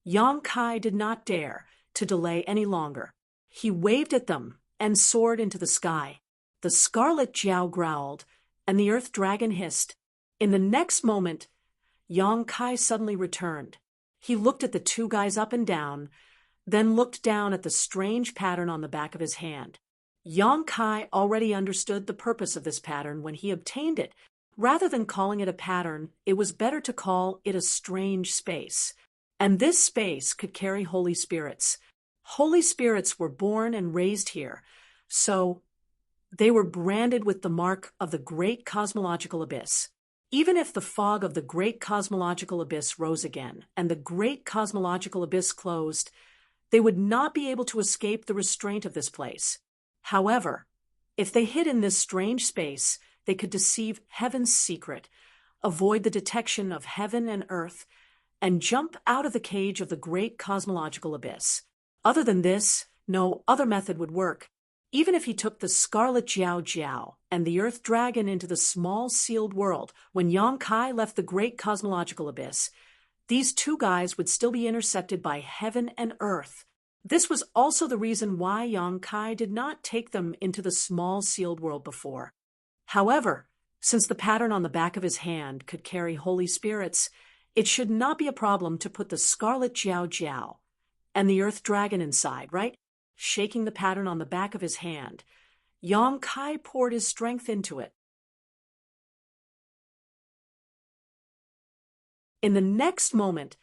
Yang Kai did not dare to delay any longer. He waved at them and soared into the sky. The Scarlet Jiao growled, and the Earth Dragon hissed. In the next moment, Yang Kai suddenly returned. He looked at the 2 guys up and down, then looked down at the strange pattern on the back of his hand. Yang Kai already understood the purpose of this pattern when he obtained it. Rather than calling it a pattern, it was better to call it a strange space. And this space could carry holy spirits. Holy spirits were born and raised here, so they were branded with the mark of the great cosmological abyss. Even if the fog of the great cosmological abyss rose again and the great cosmological abyss closed, they would not be able to escape the restraint of this place. However, if they hid in this strange space, they could deceive heaven's secret, avoid the detection of heaven and earth, and jump out of the cage of the great cosmological abyss. Other than this, no other method would work. Even if he took the Scarlet Jiao and the Earth Dragon into the small sealed world, when Yang Kai left the great cosmological abyss, these 2 guys would still be intercepted by heaven and earth. This was also the reason why Yang Kai did not take them into the small sealed world before. However, Since the pattern on the back of his hand could carry holy spirits, it should not be a problem to put the scarlet Jiao Jiao and the earth dragon inside, right? Shaking the pattern on the back of his hand, Yang Kai poured his strength into it. In the next moment,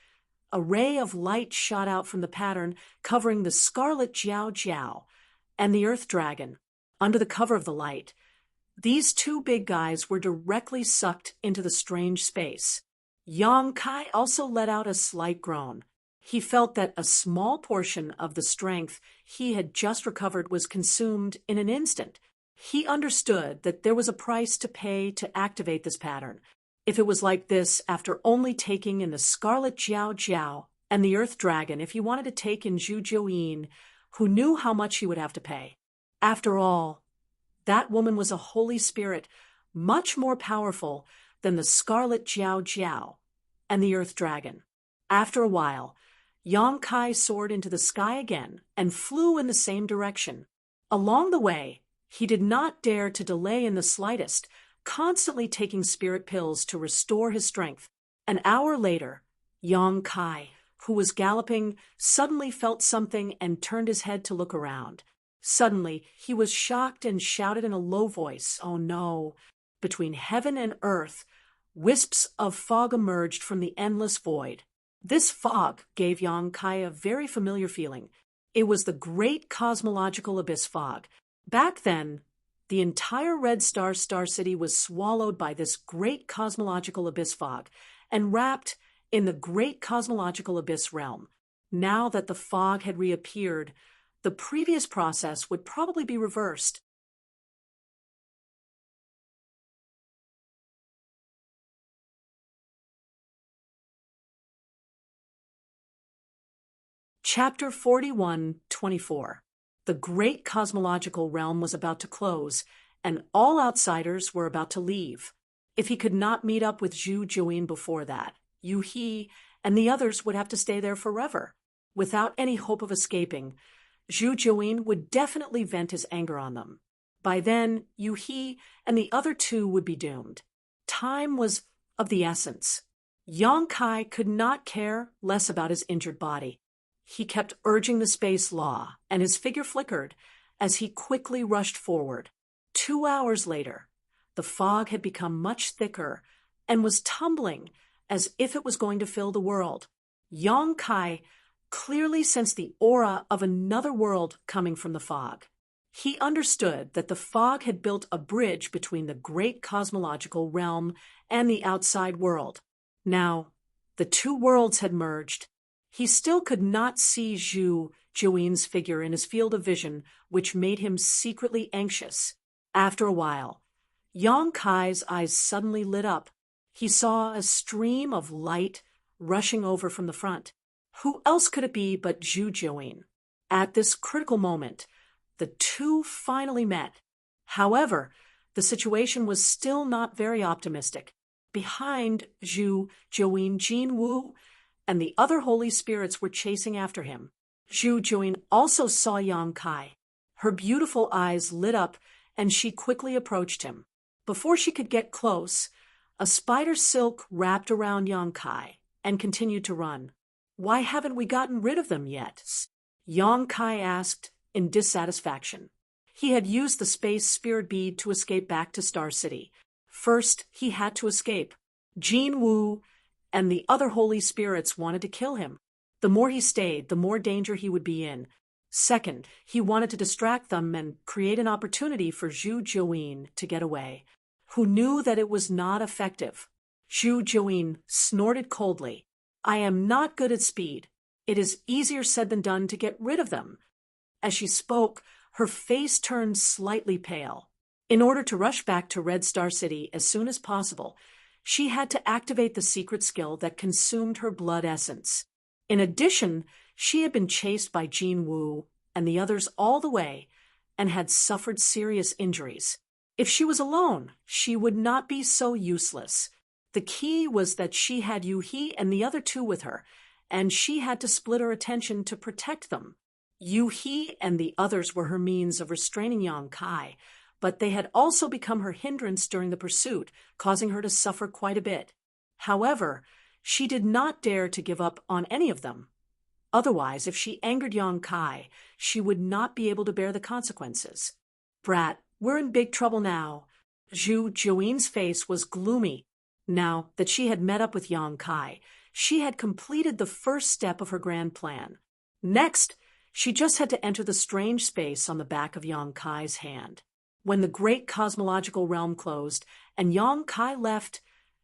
a ray of light shot out from the pattern, covering the scarlet Jiao Jiao and the earth dragon. Under the cover of the light, these two big guys were directly sucked into the strange space. Yang Kai also let out a slight groan. He felt that a small portion of the strength he had just recovered was consumed in an instant. He understood that there was a price to pay to activate this pattern. If it was like this after only taking in the scarlet Jiao Jiao and the earth dragon, if he wanted to take in Zhu Jiuyin, who knew how much he would have to pay. After all, that woman was a holy spirit, much more powerful than the scarlet Jiao Jiao and the earth dragon. After a while, Yang Kai soared into the sky again and flew in the same direction. Along the way, he did not dare to delay in the slightest, constantly taking spirit pills to restore his strength. An hour later, Yang Kai, who was galloping, suddenly felt something and turned his head to look around. Suddenly, he was shocked and shouted in a low voice, "Oh no!" Between heaven and earth, wisps of fog emerged from the endless void. This fog gave Yang Kai a very familiar feeling. It was the great cosmological abyss fog. Back then, the entire Red Star City was swallowed by this great cosmological abyss fog and wrapped in the great cosmological abyss realm. Now that the fog had reappeared, the previous process would probably be reversed. Chapter 41:24. The great cosmological realm was about to close, and all outsiders were about to leave. If he could not meet up with Zhu Jiuyin before that, Yu He and the others would have to stay there forever. Without any hope of escaping, Zhu Jiuyin would definitely vent his anger on them. By then, Yu He and the other two would be doomed. Time was of the essence. Yang Kai could not care less about his injured body. He kept urging the space law, and his figure flickered as he quickly rushed forward. 2 hours later, the fog had become much thicker and was tumbling as if it was going to fill the world. Yang Kai clearly sensed the aura of another world coming from the fog. He understood that the fog had built a bridge between the great cosmological realm and the outside world. Now, the two worlds had merged. He still could not see Zhu Jiuyin's figure in his field of vision, which made him secretly anxious. After a while, Yang Kai's eyes suddenly lit up. He saw a stream of light rushing over from the front. Who else could it be but Zhu Jiuyin? At this critical moment, the two finally met. However, the situation was still not very optimistic. Behind Zhu Jiuyin, Jin Wu and the other holy spirits were chasing after him. Zhu Jiuyin also saw Yang Kai. Her beautiful eyes lit up, and she quickly approached him. Before she could get close, a spider silk wrapped around Yang Kai and continued to run. "Why haven't we gotten rid of them yet?" Yang Kai asked in dissatisfaction. He had used the space spirit bead to escape back to Star City. First, he had to escape. Jin Wu and the other holy spirits wanted to kill him. The more he stayed, the more danger he would be in. Second, he wanted to distract them and create an opportunity for Zhu Jiuyin to get away, who knew that it was not effective. Zhu Jiuyin snorted coldly. "I am not good at speed. It is easier said than done to get rid of them." As she spoke, her face turned slightly pale. In order to rush back to Red Star City as soon as possible, she had to activate the secret skill that consumed her blood essence. In addition, she had been chased by Jin Wu and the others all the way and had suffered serious injuries. If she was alone, she would not be so useless. The key was that she had Yu He and the other two with her, and she had to split her attention to protect them. Yu He and the others were her means of restraining Yang Kai, but they had also become her hindrance during the pursuit, causing her to suffer quite a bit. However, she did not dare to give up on any of them. Otherwise, if she angered Yang Kai, she would not be able to bear the consequences. "Brat, we're in big trouble now." Zhu Jiuyin's face was gloomy. Now that she had met up with Yang Kai, she had completed the first step of her grand plan. Next, she just had to enter the strange space on the back of Yang Kai's hand. When the great cosmological realm closed and Yang Kai left,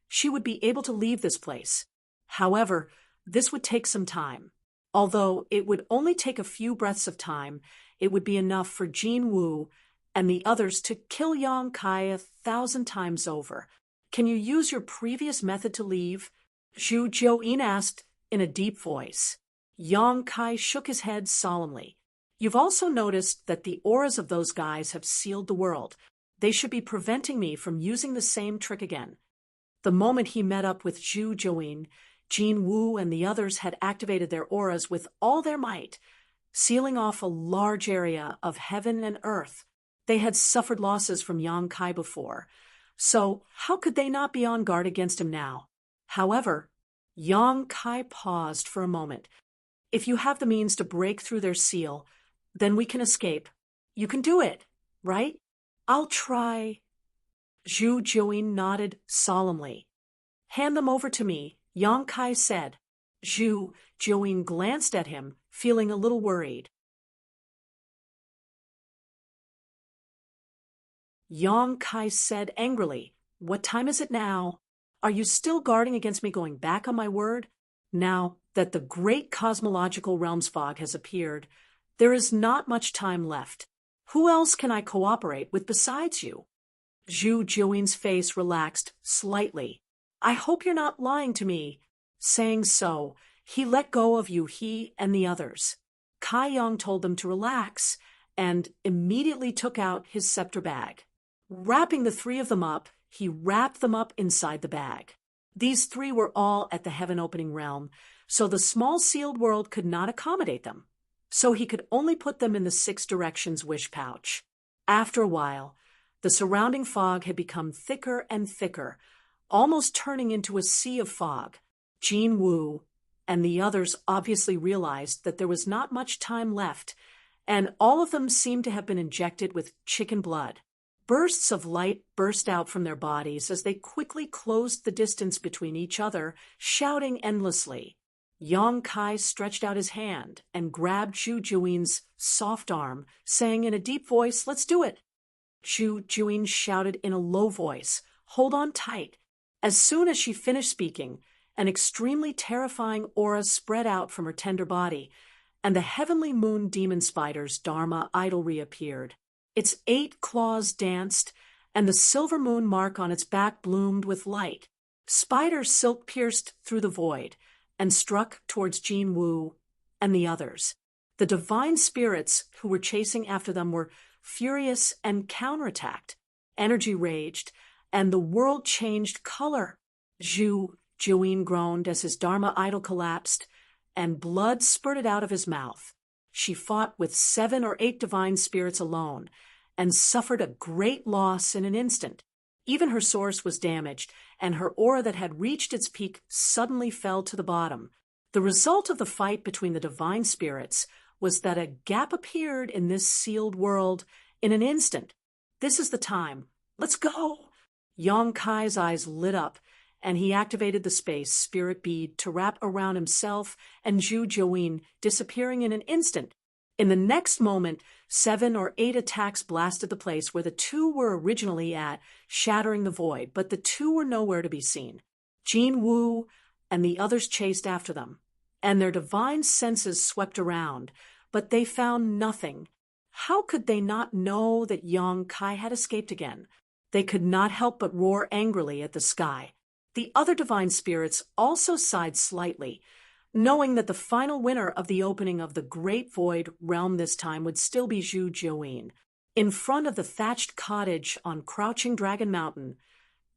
she would be able to leave this place. However, this would take some time. Although it would only take a few breaths of time, it would be enough for Jin Wu and the others to kill Yang Kai 1,000 times over. "Can you use your previous method to leave?" Zhu Jiuyin asked in a deep voice. Yang Kai shook his head solemnly. "You've also noticed that the auras of those guys have sealed the world. They should be preventing me from using the same trick again." The moment he met up with Zhu Jiuyin, Jin Wu and the others had activated their auras with all their might, sealing off a large area of heaven and earth. They had suffered losses from Yang Kai before, so how could they not be on guard against him now? However, Yang Kai paused for a moment. "If you have the means to break through their seal, then we can escape. You can do it, right?" "I'll try." Zhu Jiuyin nodded solemnly. "Hand them over to me," Yang Kai said. Zhu Jiuyin glanced at him, feeling a little worried. Yang Kai said angrily, "What time is it now? Are you still guarding against me going back on my word? Now that the great cosmological realms fog has appeared, there is not much time left. Who else can I cooperate with besides you?" Zhu Jiuyin's face relaxed slightly. "I hope you're not lying to me." Saying so, he let go of Yu He and the others. Kai Yang told them to relax and immediately took out his scepter bag. Wrapping the three of them up, he wrapped them up inside the bag. These three were all at the heaven-opening realm, so the small sealed world could not accommodate them. So he could only put them in the 6 directions wish pouch. After a while, the surrounding fog had become thicker and thicker, almost turning into a sea of fog. Jin Wu and the others obviously realized that there was not much time left, and all of them seemed to have been injected with chicken blood. Bursts of light burst out from their bodies as they quickly closed the distance between each other, shouting endlessly. Yang Kai stretched out his hand and grabbed Zhu Jiuyin's soft arm, saying in a deep voice, "Let's do it." Zhu Jiuyin shouted in a low voice, "Hold on tight." As soon as she finished speaking, an extremely terrifying aura spread out from her tender body, and the heavenly moon demon spider's Dharma idol reappeared. Its 8 claws danced, and the silver moon mark on its back bloomed with light. Spider silk pierced through the void and struck towards Jin Wu and the others. The divine spirits who were chasing after them were furious and counterattacked. Energy raged, and the world changed color. Zhu Jiuyin groaned as his Dharma idol collapsed, and blood spurted out of his mouth. She fought with 7 or 8 divine spirits alone, and suffered a great loss in an instant. Even her source was damaged, and her aura that had reached its peak suddenly fell to the bottom. The result of the fight between the divine spirits was that a gap appeared in this sealed world in an instant. "This is the time. Let's go!" Yang Kai's eyes lit up, and he activated the space spirit bead to wrap around himself and Zhu Jiuyin, disappearing in an instant. In the next moment, 7 or 8 attacks blasted the place where the 2 were originally at, shattering the void, but the 2 were nowhere to be seen. Jin Wu and the others chased after them, and their divine senses swept around, but they found nothing. How could they not know that Yang Kai had escaped again? They could not help but roar angrily at the sky. The other divine spirits also sighed slightly, knowing that the final winner of the opening of the Great Void realm this time would still be Zhu Jiuyin. In front of the thatched cottage on Crouching Dragon Mountain,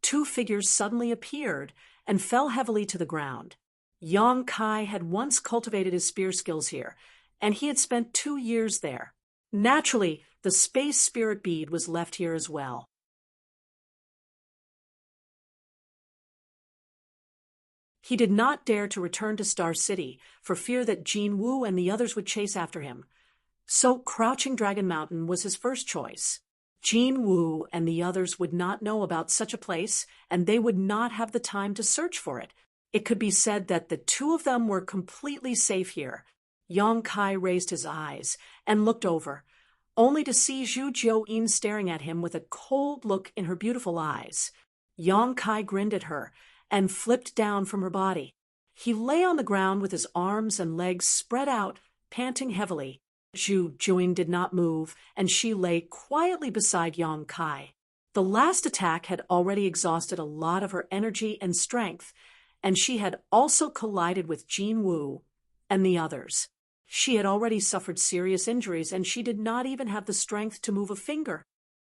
2 figures suddenly appeared and fell heavily to the ground. Yang Kai had once cultivated his spear skills here, and he had spent 2 years there. Naturally, The space spirit bead was left here as well. He did not dare to return to Star City for fear that Jin Woo and the others would chase after him. So Crouching Dragon Mountain was his first choice. Jin Woo and the others would not know about such a place, and they would not have the time to search for it. It could be said that the two of them were completely safe here. Yang Kai raised his eyes and looked over, only to see Zhu Jiuyin staring at him with a cold look in her beautiful eyes. Yang Kai grinned at her and flipped down from her body. He lay on the ground with his arms and legs spread out, panting heavily. Zhu Jiuyin did not move, and she lay quietly beside Yang Kai. The last attack had already exhausted a lot of her energy and strength, and she had also collided with Jin Woo and the others. She had already suffered serious injuries, and she did not even have the strength to move a finger.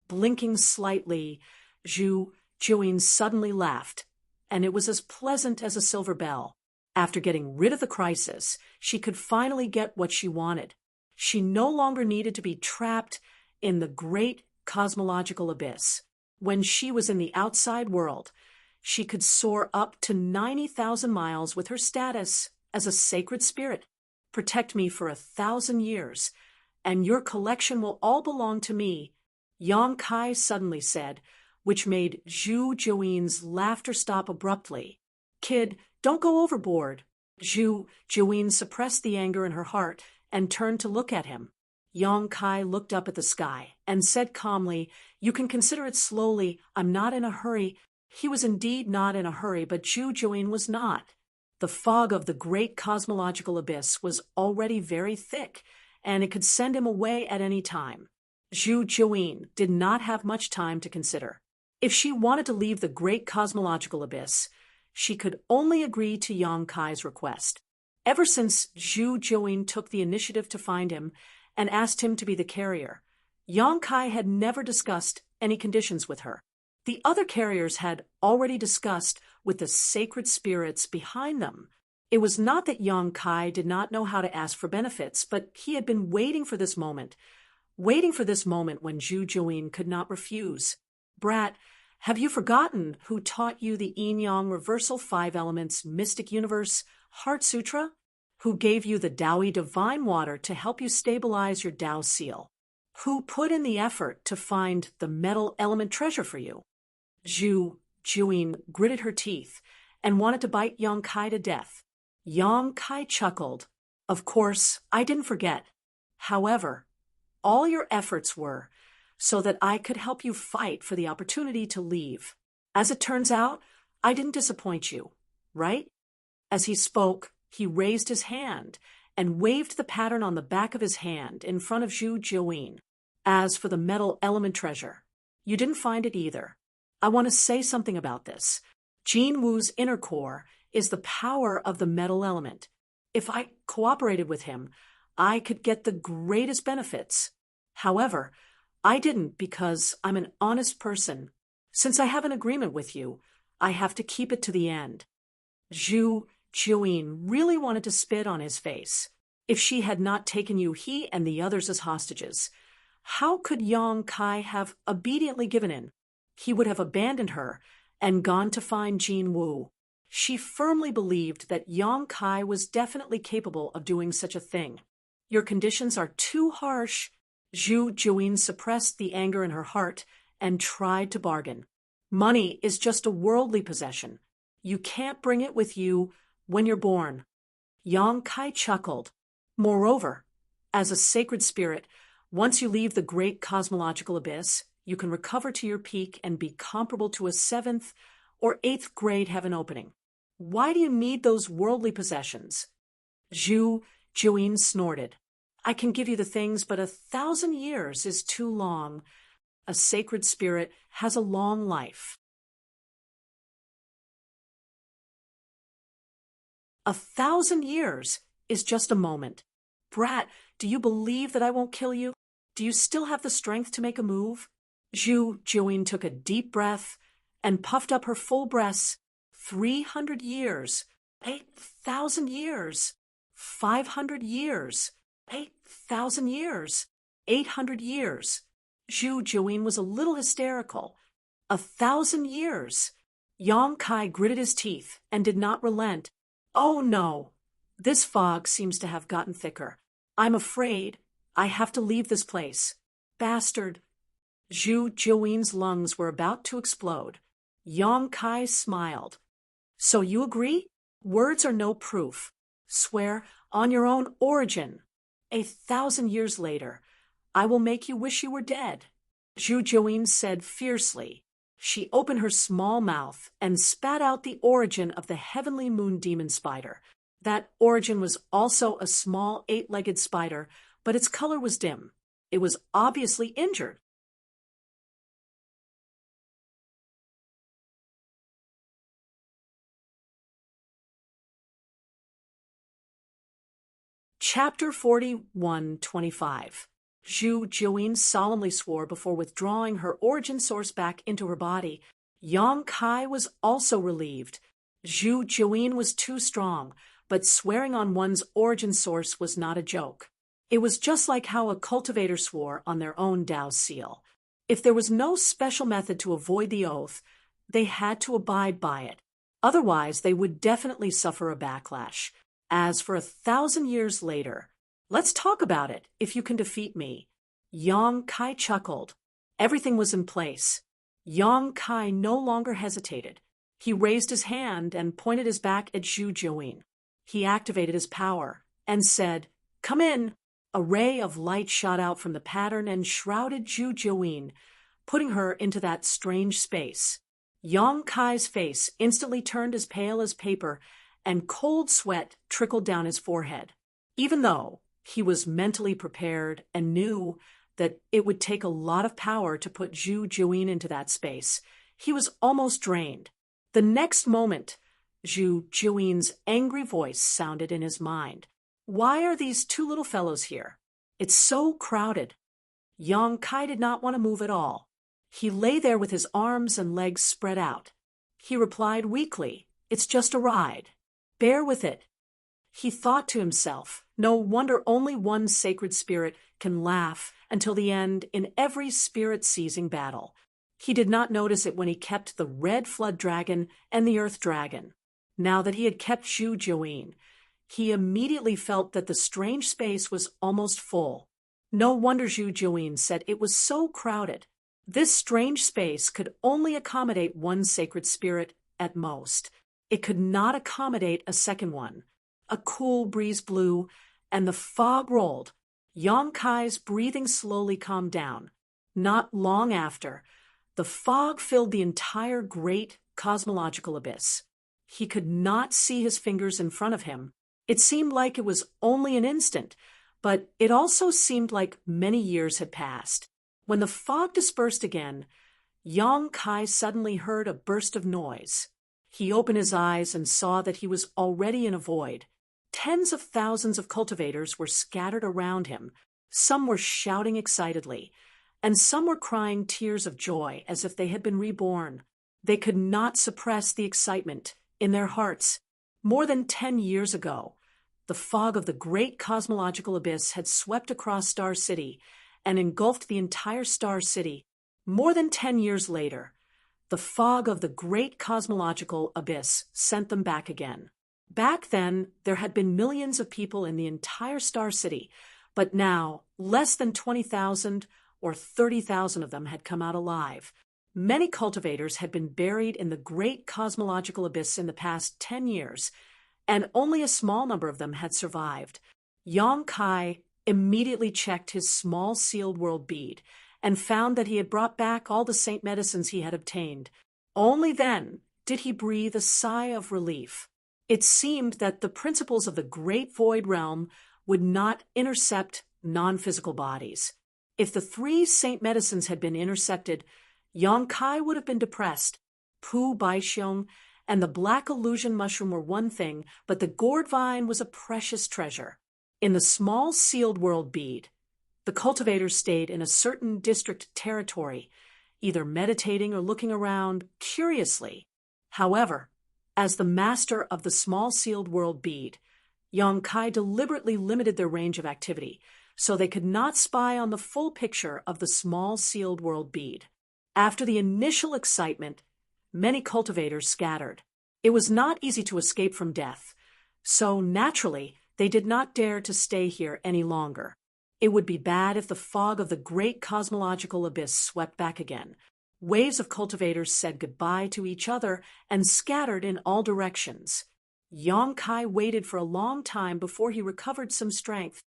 Blinking slightly, Zhu Jiuyin suddenly laughed, and it was as pleasant as a silver bell. After getting rid of the crisis, she could finally get what she wanted. She no longer needed to be trapped in the great cosmological abyss. When she was in the outside world, she could soar up to 90,000 miles with her status as a sacred spirit. Protect me for 1,000 years, and your collection will all belong to me, Yang Kai suddenly said, which made Zhu Jiuyin's laughter stop abruptly. Kid, don't go overboard. Zhu Jiuyin suppressed the anger in her heart and turned to look at him. Yang Kai looked up at the sky and said calmly, "You can consider it slowly. I'm not in a hurry." He was indeed not in a hurry, but Zhu Jiuyin was not. The fog of the great cosmological abyss was already very thick, and it could send him away at any time. Zhu Jiuyin did not have much time to consider. If she wanted to leave the great cosmological abyss, she could only agree to Yang Kai's request. Ever since Zhu Jiuyin took the initiative to find him and asked him to be the carrier, Yang Kai had never discussed any conditions with her. The other carriers had already discussed with the sacred spirits behind them. It was not that Yang Kai did not know how to ask for benefits, but he had been waiting for this moment when Zhu Jiuyin could not refuse. "Brat, have you forgotten who taught you the Yin-Yang Reversal 5 Elements Mystic Universe Heart Sutra? Who gave you the Taoyi Divine Water to help you stabilize your Tao seal? Who put in the effort to find the metal element treasure for you?" Zhu Jiuyin gritted her teeth and wanted to bite Yang Kai to death. Yang Kai chuckled. "Of course, I didn't forget. However, all your efforts were so that I could help you fight for the opportunity to leave. As it turns out, I didn't disappoint you, right?" As he spoke, he raised his hand and waved the pattern on the back of his hand in front of Zhu Jiuyin. "As for the metal element treasure, you didn't find it either. I want to say something about this. Jin Woo's inner core is the power of the metal element. If I cooperated with him, I could get the greatest benefits. However, I didn't because I'm an honest person. Since I have an agreement with you, I have to keep it to the end." Zhu Jiuyin really wanted to spit on his face. If she had not taken he and the others as hostages, how could Yang Kai have obediently given in? He would have abandoned her and gone to find Jin Woo. She firmly believed that Yang Kai was definitely capable of doing such a thing. "Your conditions are too harsh." Zhu Jiuyin suppressed the anger in her heart and tried to bargain. "Money is just a worldly possession. You can't bring it with you when you're born." Yang Kai chuckled. "Moreover, as a sacred spirit, once you leave the great cosmological abyss, you can recover to your peak and be comparable to a 7th or 8th grade heaven opening. Why do you need those worldly possessions?" Zhu Jiuyin snorted. "I can give you the things, but 1,000 years is too long. A sacred spirit has a long life." 1,000 years is just a moment. "Brat, do you believe that I won't kill you? Do you still have the strength to make a move?" Zhu Jiuyin took a deep breath and puffed up her full breasts. 300 years, 8,000 years, 500 years, 8,000 years, 800 years. Zhu Juin was a little hysterical. 1,000 years! Yang Kai gritted his teeth and did not relent. Oh no! This fog seems to have gotten thicker. I'm afraid I have to leave this place. Bastard! Zhu Juin's lungs were about to explode. Yang Kai smiled. So you agree? Words are no proof. Swear on your own origin. 1,000 years later, I will make you wish you were dead. Zhu Juin said fiercely. She opened her small mouth and spat out the origin of the heavenly moon demon spider. That origin was also a small 8-legged spider, but its color was dim. It was obviously injured. Chapter 41:25. Zhu Juin solemnly swore before withdrawing her origin source back into her body. Yang Kai was also relieved. Zhu Juin was too strong, but swearing on one's origin source was not a joke. It was just like how a cultivator swore on their own Tao seal. If there was no special method to avoid the oath, they had to abide by it. Otherwise, they would definitely suffer a backlash. As for 1,000 years later, let's talk about it, if you can defeat me. Yang Kai chuckled. Everything was in place. Yang Kai no longer hesitated. He raised his hand and pointed his back at Zhu Juin. He activated his power and said, "Come in." A ray of light shot out from the pattern and shrouded Zhu Juin, putting her into that strange space. Yang Kai's face instantly turned as pale as paper, and cold sweat trickled down his forehead. Even though he was mentally prepared and knew that it would take a lot of power to put Zhu Juin into that space, he was almost drained. The next moment, Zhu Juin's angry voice sounded in his mind. "Why are these two little fellows here? It's so crowded." Yang Kai did not want to move at all. He lay there with his arms and legs spread out. He replied weakly, "It's just a ride. Bear with it." He thought to himself, no wonder only one sacred spirit can laugh until the end in every spirit-seizing battle. He did not notice it when he kept the red flood dragon and the earth dragon. Now that he had kept Zhu Juin, he immediately felt that the strange space was almost full. No wonder Zhu Juin said it was so crowded. This strange space could only accommodate one sacred spirit at most. It could not accommodate a second one. A cool breeze blew, and the fog rolled. Yang Kai's breathing slowly calmed down. Not long after, the fog filled the entire great cosmological abyss. He could not see his fingers in front of him. It seemed like it was only an instant, but it also seemed like many years had passed. When the fog dispersed again, Yang Kai suddenly heard a burst of noise. He opened his eyes and saw that he was already in a void. Tens of thousands of cultivators were scattered around him. Some were shouting excitedly, and some were crying tears of joy as if they had been reborn. They could not suppress the excitement in their hearts. More than 10 years ago, the fog of the great cosmological abyss had swept across Star City and engulfed the entire Star City. More than 10 years later, the fog of the great cosmological abyss sent them back again. Back then, there had been millions of people in the entire Star City, but now less than 20,000 or 30,000 of them had come out alive. Many cultivators had been buried in the great cosmological abyss in the past 10 years, and only a small number of them had survived. Yang Kai immediately checked his small sealed world bead and found that he had brought back all the saint medicines he had obtained. Only then did he breathe a sigh of relief. It seemed that the principles of the great void realm would not intercept non-physical bodies. If the 3 saint medicines had been intercepted, Yang Kai would have been depressed. Pu Baixiong and the black illusion mushroom were one thing, but the gourd vine was a precious treasure. In the small sealed world bead, the cultivators stayed in a certain district territory, either meditating or looking around curiously. However, as the master of the small sealed world bead, Yang Kai deliberately limited their range of activity so they could not spy on the full picture of the small sealed world bead. After the initial excitement, many cultivators scattered. It was not easy to escape from death, so naturally they did not dare to stay here any longer. It would be bad if the fog of the great cosmological abyss swept back again. Waves of cultivators said goodbye to each other and scattered in all directions. Yong-kai waited for a long time before he recovered some strength.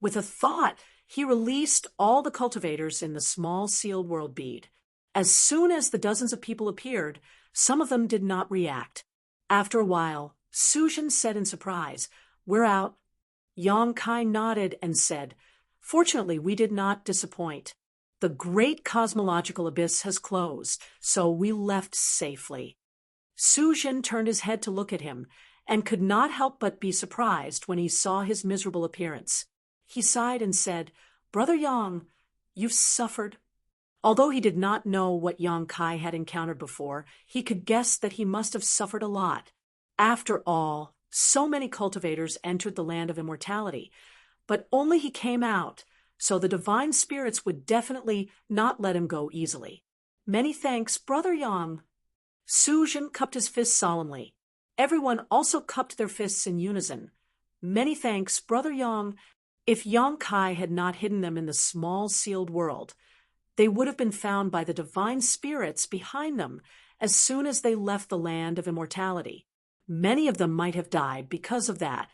With a thought, he released all the cultivators in the small sealed world bead. As soon as the dozens of people appeared, some of them did not react. After a while, Sujin said in surprise, "We're out." Yong-kai nodded and said, "Fortunately, we did not disappoint. The great cosmological abyss has closed, so we left safely." Sujin turned his head to look at him, and could not help but be surprised when he saw his miserable appearance. He sighed and said, "Brother Yang, you've suffered." Although he did not know what Yong-kai had encountered before, he could guess that he must have suffered a lot. After all, so many cultivators entered the land of immortality, but only he came out, so the divine spirits would definitely not let him go easily. "Many thanks, Brother Yang." Sujin cupped his fists solemnly. Everyone also cupped their fists in unison. "Many thanks, Brother Yang." If Yong-kai had not hidden them in the small sealed world, they would have been found by the divine spirits behind them as soon as they left the land of immortality. Many of them might have died because of that.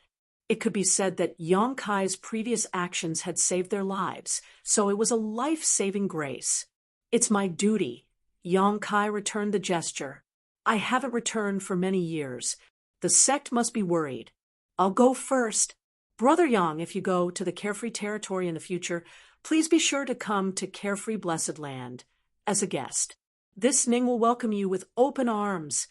It could be said that Yong-kai's previous actions had saved their lives, so it was a life-saving grace. "It's my duty." Yong-kai returned the gesture. "I haven't returned for many years. The sect must be worried. I'll go first. Brother Yang, if you go to the Carefree Territory in the future, please be sure to come to Carefree Blessed Land as a guest. This Ning will welcome you with open arms."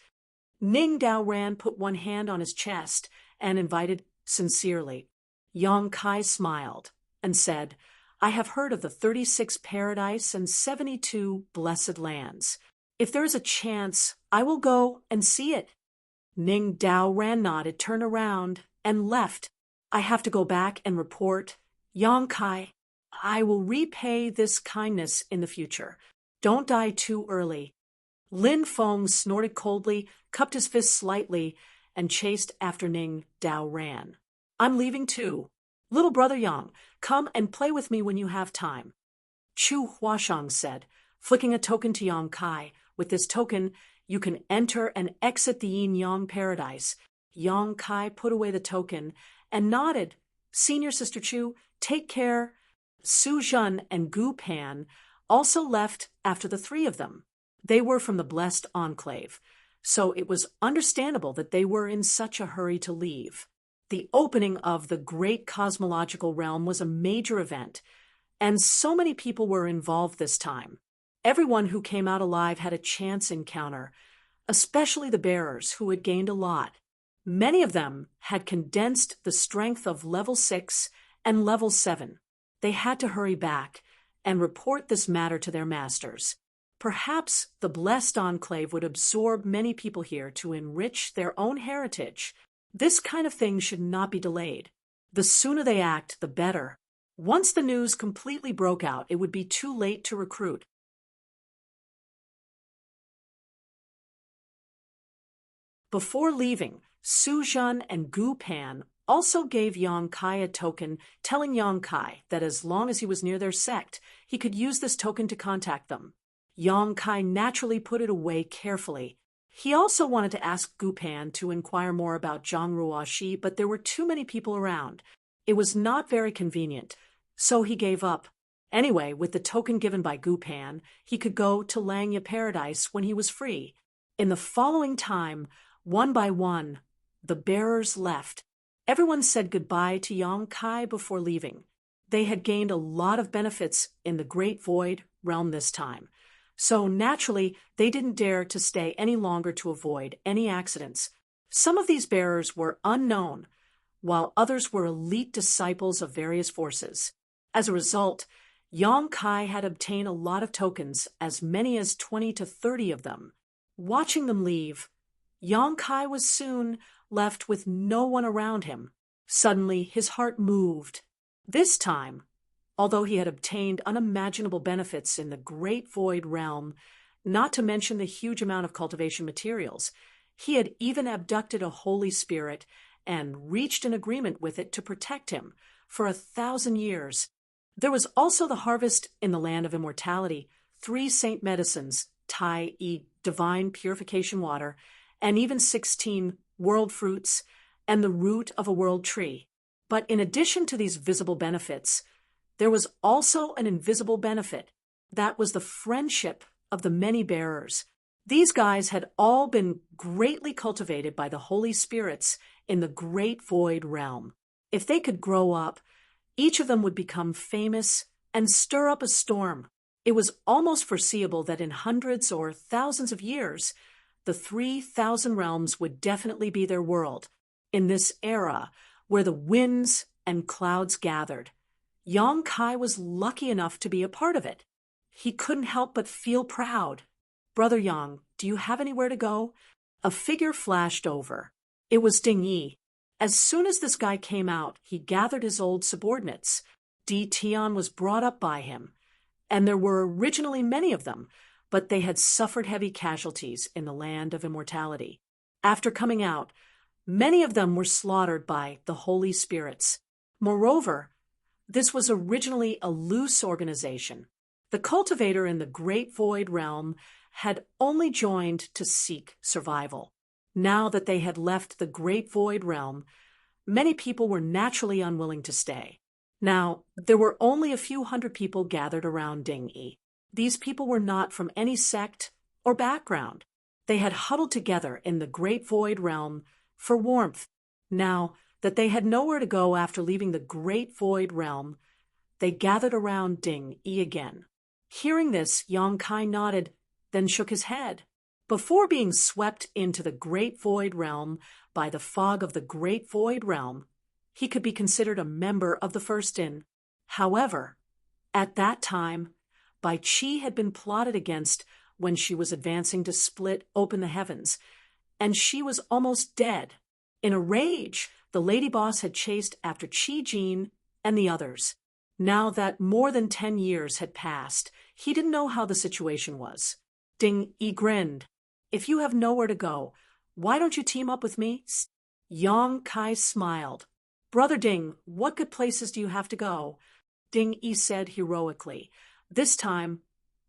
Ning Daoran put one hand on his chest and invited sincerely. Yong-kai smiled and said, "I have heard of the 36 paradise and 72 blessed lands. If there is a chance, I will go and see it." Ning Daoran nodded, turned around, and left. "I have to go back and report. Yong-kai, I will repay this kindness in the future. Don't die too early." Lin Feng snorted coldly, cupped his fist slightly, and chased after Ning Daoran. "I'm leaving too. Little brother Yang, come and play with me when you have time." Chu Huashang said, flicking a token to Yong-kai. "With this token, you can enter and exit the yin-yang paradise." Yong-kai put away the token and nodded. "Senior Sister Chu, take care." Su Jun and Gu Pan also left after the three of them. They were from the Blessed Enclave, so it was understandable that they were in such a hurry to leave. The opening of the great cosmological realm was a major event, and so many people were involved this time. Everyone who came out alive had a chance encounter, especially the bearers who had gained a lot. Many of them had condensed the strength of level 6 and level 7. They had to hurry back and report this matter to their masters. Perhaps the Blessed Enclave would absorb many people here to enrich their own heritage. This kind of thing should not be delayed. The sooner they act, the better. Once the news completely broke out, it would be too late to recruit. Before leaving, Su Jun and Gu Pan also gave Yong-kai a token, telling Yong-kai that as long as he was near their sect, he could use this token to contact them. Yong-kai naturally put it away carefully. He also wanted to ask Gu Pan to inquire more about Zhang Ruoxi, but there were too many people around. It was not very convenient, so he gave up. Anyway, with the token given by Gu Pan, he could go to Langya Paradise when he was free. In the following time, one by one, the bearers left. Everyone said goodbye to Yong-kai before leaving. They had gained a lot of benefits in the Great Void realm this time, so naturally they didn't dare to stay any longer to avoid any accidents. Some of these bearers were unknown, while others were elite disciples of various forces. As a result, Yong-kai had obtained a lot of tokens, as many as 20 to 30 of them. Watching them leave, Yong-kai was soon left with no one around him. Suddenly, his heart moved. This time, although he had obtained unimaginable benefits in the great void realm, not to mention the huge amount of cultivation materials, he had even abducted a holy spirit and reached an agreement with it to protect him for 1,000 years. There was also the harvest in the land of immortality, 3 saint medicines, divine purification water, and even 16 world fruits and the root of a world tree. But in addition to these visible benefits, there was also an invisible benefit. That was the friendship of the many bearers. These guys had all been greatly cultivated by the holy spirits in the great void realm. If they could grow up, each of them would become famous and stir up a storm. It was almost foreseeable that in hundreds or thousands of years, the 3,000 realms would definitely be their world. In this era, where the winds and clouds gathered, Yang Kai was lucky enough to be a part of it. He couldn't help but feel proud. "Brother Yang, do you have anywhere to go?" A figure flashed over. It was Ding Yi. As soon as this guy came out, he gathered his old subordinates. Di Tian was brought up by him, and there were originally many of them, but they had suffered heavy casualties in the land of immortality. After coming out, many of them were slaughtered by the holy spirits. Moreover, this was originally a loose organization. The cultivator in the great void realm had only joined to seek survival. Now that they had left the great void realm, many people were naturally unwilling to stay. Now, there were only a few hundred people gathered around Ding Yi. These people were not from any sect or background. They had huddled together in the great void realm for warmth. Now that they had nowhere to go after leaving the great void realm, they gathered around Ding Yi again. Hearing this, Yang Kai nodded, then shook his head. Before being swept into the great void realm by the fog of the great void realm, he could be considered a member of the First In. However, at that time, Bai Qi had been plotted against when she was advancing to split open the heavens, and she was almost dead. In a rage, the lady boss had chased after Qi Jin and the others. Now that more than 10 years had passed, he didn't know how the situation was. Ding Yi grinned. "If you have nowhere to go, why don't you team up with me?" Yang Kai smiled. "Brother Ding, what good places do you have to go?" Ding Yi said heroically. "This time,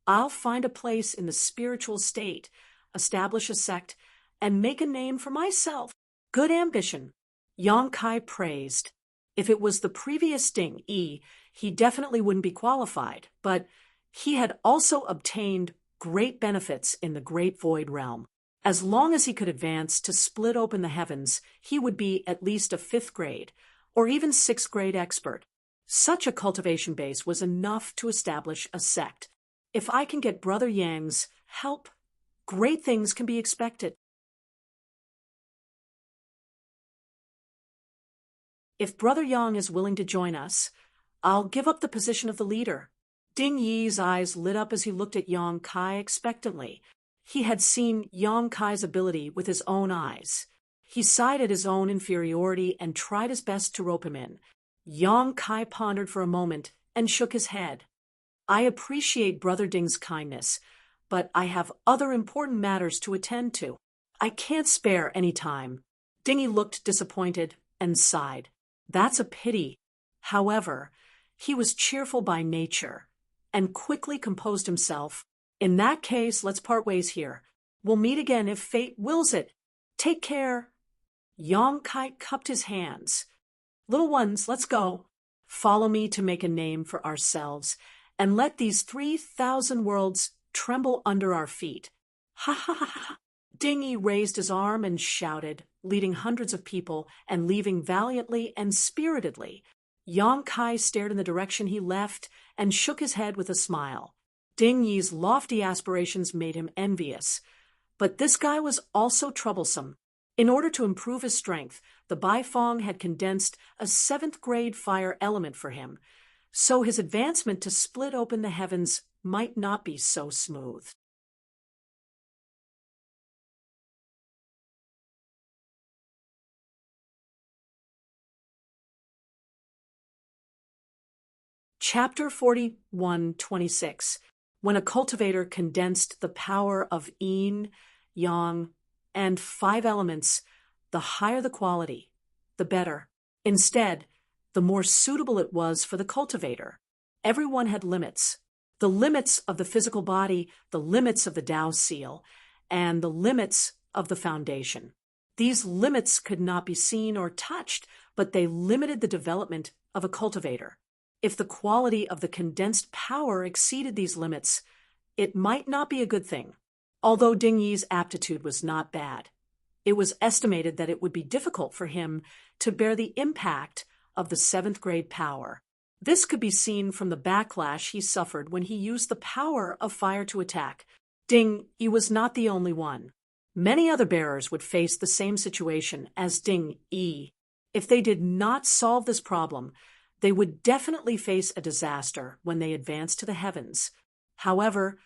I'll find a place in the spiritual state, establish a sect, and make a name for myself. Good ambition." Yang Kai praised. If it was the previous Ding Yi, he definitely wouldn't be qualified, but he had also obtained great benefits in the great void realm. As long as he could advance to split open the heavens, he would be at least a 5th grade or even 6th grade expert. Such a cultivation base was enough to establish a sect. If I can get Brother Yang's help, great things can be expected. If Brother Yang is willing to join us, I'll give up the position of the leader. Ding Yi's eyes lit up as he looked at Yang Kai expectantly. He had seen Yang Kai's ability with his own eyes. He sighed at his own inferiority and tried his best to rope him in. Yang Kai pondered for a moment and shook his head. "I appreciate Brother Ding's kindness, but I have other important matters to attend to. I can't spare any time." Ding Yi looked disappointed and sighed. "That's a pity." However, he was cheerful by nature and quickly composed himself. "In that case, let's part ways here. We'll meet again if fate wills it. Take care." Yang Kai cupped his hands. "Little ones, let's go. Follow me to make a name for ourselves, and let these 3,000 worlds tremble under our feet." Ha ha ha ha! Ding Yi raised his arm and shouted, leading hundreds of people and leaving valiantly and spiritedly. Yang Kai stared in the direction he left and shook his head with a smile. Ding Yi's lofty aspirations made him envious. But this guy was also troublesome. In order to improve his strength, the Baifeng had condensed a 7th grade fire element for him, so his advancement to split open the heavens might not be so smooth. Chapter 41:26. When a cultivator condensed the power of yin, yang, and 5 elements, the higher the quality, the better. Instead, the more suitable it was for the cultivator. Everyone had limits. The limits of the physical body, the limits of the Tao seal, and the limits of the foundation. These limits could not be seen or touched, but they limited the development of a cultivator. If the quality of the condensed power exceeded these limits, it might not be a good thing. Although Ding Yi's aptitude was not bad, it was estimated that it would be difficult for him to bear the impact of the 7th grade power. This could be seen from the backlash he suffered when he used the power of fire to attack. Ding Yi was not the only one. Many other bearers would face the same situation as Ding Yi. If they did not solve this problem, they would definitely face a disaster when they advanced to the heavens. However,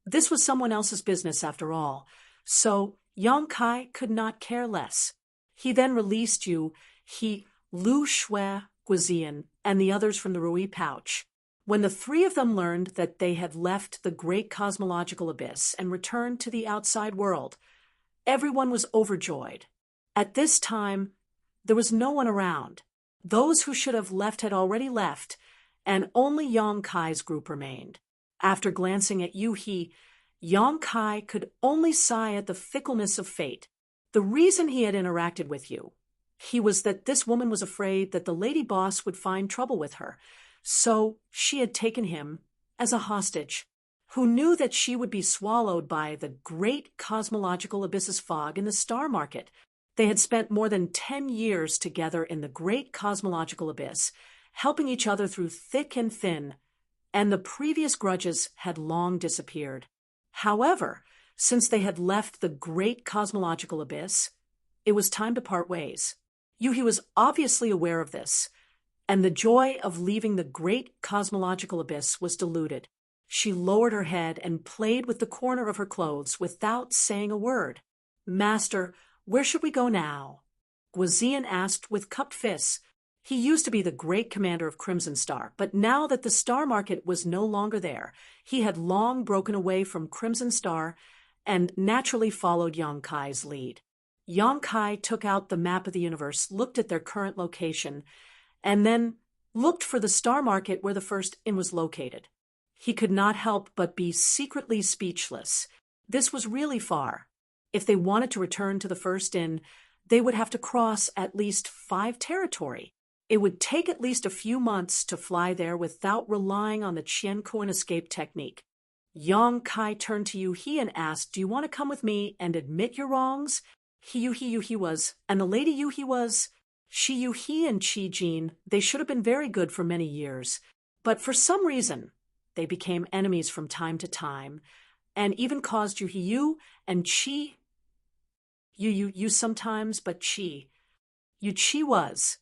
this was someone else's business after all, so Yang Kai could not care less. He then released Lu Shui, Guizian, and the others from the Rui pouch. When the 3 of them learned that they had left the great cosmological abyss and returned to the outside world, everyone was overjoyed. At this time, there was no one around. Those who should have left had already left, and only Yang Kai's group remained. After glancing at Yu He, Yang Kai could only sigh at the fickleness of fate. The reason he had interacted with he was that this woman was afraid that the lady boss would find trouble with her, so she had taken him as a hostage. Who knew that she would be swallowed by the great cosmological abyss's fog in the star market? They had spent more than 10 years together in the great cosmological abyss, helping each other through thick and thin, and the previous grudges had long disappeared. However, since they had left the great cosmological abyss, it was time to part ways. Yuhi was obviously aware of this, and the joy of leaving the great cosmological abyss was diluted. She lowered her head and played with the corner of her clothes without saying a word. "Master, where should we go now?" Guizian asked with cupped fists. He used to be the great commander of Crimson Star, but now that the star market was no longer there, he had long broken away from Crimson Star and naturally followed Yang Kai's lead. Yang Kai took out the map of the universe, looked at their current location, and then looked for the star market where the first inn was located. He could not help but be secretly speechless. This was really far. If they wanted to return to the first inn, they would have to cross at least 5 territory. It would take at least a few months to fly there without relying on the Qian coin escape technique. Yang Kai turned to Yu He and asked, "Do you want to come with me and admit your wrongs?" Yu He was, and the lady Yu He was. Yu He and Qi Jin, they should have been very good for many years, but for some reason, they became enemies from time to time, and even caused Yu and Qi. You sometimes, but Qi. Qi was.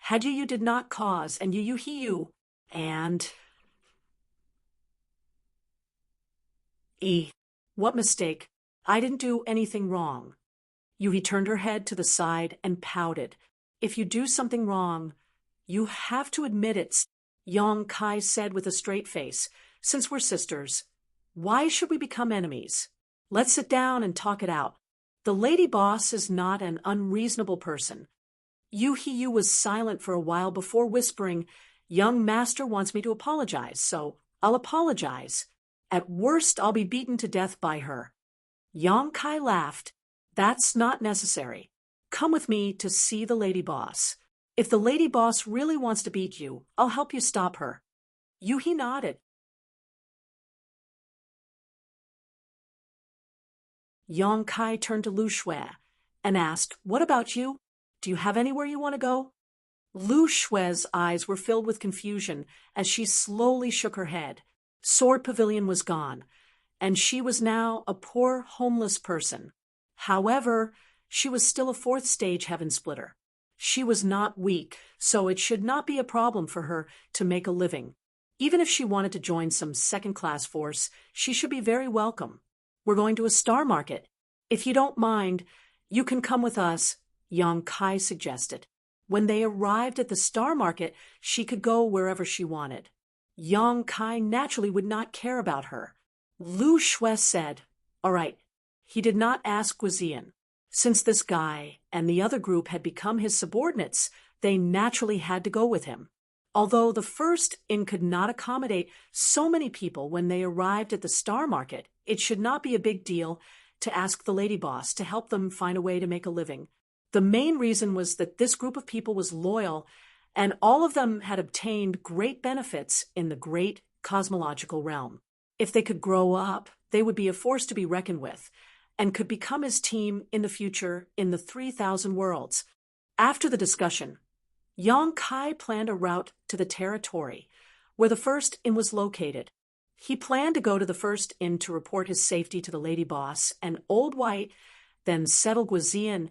Had you did not cause, and you, and... What mistake? I didn't do anything wrong. Yuhi turned her head to the side and pouted. If you do something wrong, you have to admit it, Yang Kai said with a straight face. Since we're sisters, why should we become enemies? Let's sit down and talk it out. The lady boss is not an unreasonable person. Yu was silent for a while before whispering, "Young master wants me to apologize, so I'll apologize. At worst, I'll be beaten to death by her." Yang Kai laughed. "That's not necessary. Come with me to see the lady boss. If the lady boss really wants to beat you, I'll help you stop her." Yuhi nodded. Yang Kai turned to Lu Shui and asked, "What about you? Do you have anywhere you want to go?" Lu Shui's eyes were filled with confusion as she slowly shook her head. Sword Pavilion was gone, and she was now a poor, homeless person. However, she was still a 4th stage heaven splitter. She was not weak, so it should not be a problem for her to make a living. Even if she wanted to join some second-class force, she should be very welcome. "We're going to a star market. If you don't mind, you can come with us," Yang Kai suggested. When they arrived at the star market, she could go wherever she wanted. Yang Kai naturally would not care about her. Lu Shui said, "All right." He did not ask Guizian. Since this guy and the other group had become his subordinates, they naturally had to go with him. Although the first inn could not accommodate so many people when they arrived at the Star Market, it should not be a big deal to ask the lady boss to help them find a way to make a living. The main reason was that this group of people was loyal, and all of them had obtained great benefits in the great cosmological realm. If they could grow up, they would be a force to be reckoned with, and could become his team in the future in the 3,000 worlds. After the discussion, Yang Kai planned a route to the territory, where the first inn was located. He planned to go to the first inn to report his safety to the lady boss and Old White, then settle Guizian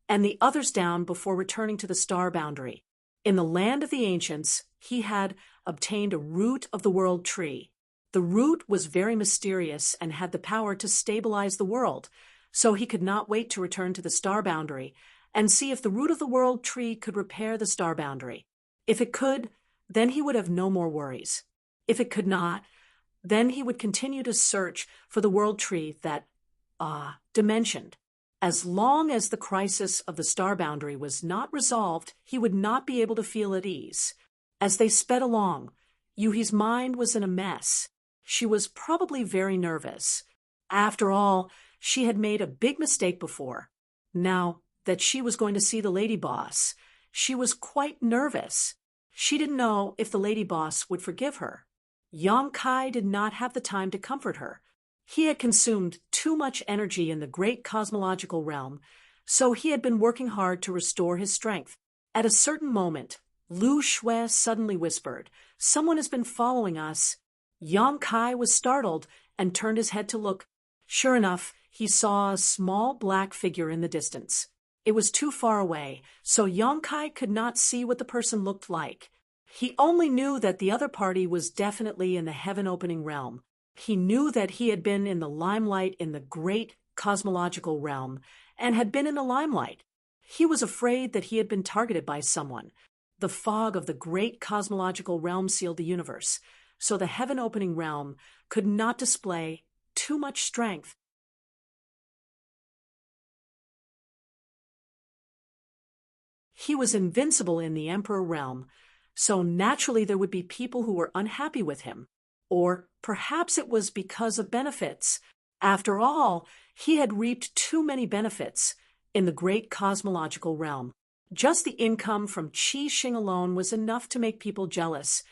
and the others down before returning to the star boundary. In the land of the ancients, he had obtained a root of the world tree. The root was very mysterious and had the power to stabilize the world, so he could not wait to return to the star boundary and see if the root of the world tree could repair the star boundary. If it could, then he would have no more worries. If it could not, then he would continue to search for the world tree that, dimensioned. As long as the crisis of the star boundary was not resolved, he would not be able to feel at ease. As they sped along, Yuhi's mind was in a mess. She was probably very nervous. After all, she had made a big mistake before. Now that she was going to see the lady boss, she was quite nervous. She didn't know if the lady boss would forgive her. Yang Kai did not have the time to comfort her. He had consumed too much energy in the great cosmological realm, so he had been working hard to restore his strength. At a certain moment, Lu Shui suddenly whispered, "Someone has been following us." Yang Kai was startled and turned his head to look. Sure enough, he saw a small black figure in the distance. It was too far away, so Yang Kai could not see what the person looked like. He only knew that the other party was definitely in the heaven-opening realm. He knew that he had been in the limelight in the great cosmological realm and had been in the limelight. He was afraid that he had been targeted by someone. The fog of the great cosmological realm sealed the universe, so the heaven-opening realm could not display too much strength. He was invincible in the Emperor realm, so naturally there would be people who were unhappy with him. Or perhaps it was because of benefits. After all, he had reaped too many benefits in the great cosmological realm. Just the income from Qi Xing alone was enough to make people jealous,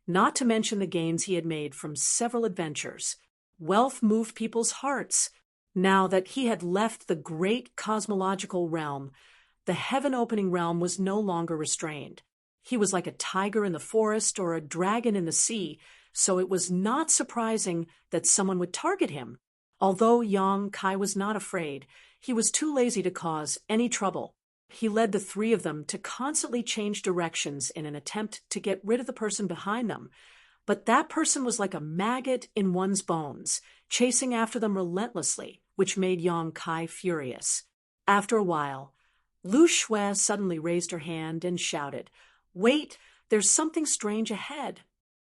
not to mention the gains he had made from several adventures. Wealth moved people's hearts. Now that he had left the great cosmological realm, the heaven-opening realm was no longer restrained. He was like a tiger in the forest or a dragon in the sea, so it was not surprising that someone would target him. Although Yang Kai was not afraid, he was too lazy to cause any trouble. He led the three of them to constantly change directions in an attempt to get rid of the person behind them. But that person was like a maggot in one's bones, chasing after them relentlessly, which made Yang Kai furious. After a while, Lu Shui suddenly raised her hand and shouted, "Wait, there's something strange ahead."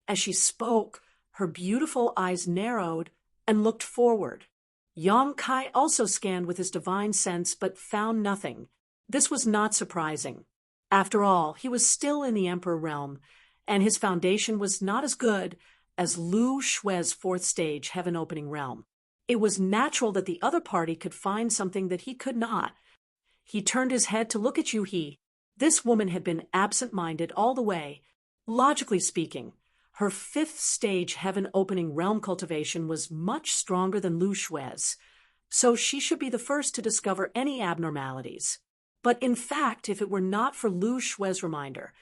As she spoke, her beautiful eyes narrowed and looked forward. Yang Kai also scanned with his divine sense but found nothing. This was not surprising. After all, he was still in the Emperor realm, and his foundation was not as good as Lu Shui's fourth stage heaven-opening realm. It was natural that the other party could find something that he could not. He turned his head to look at Yuhi. This woman had been absent-minded all the way. Logically speaking, her fifth stage heaven-opening realm cultivation was much stronger than Lu Shui's, so she should be the first to discover any abnormalities. But in fact, if it were not for Lu Shui's reminder,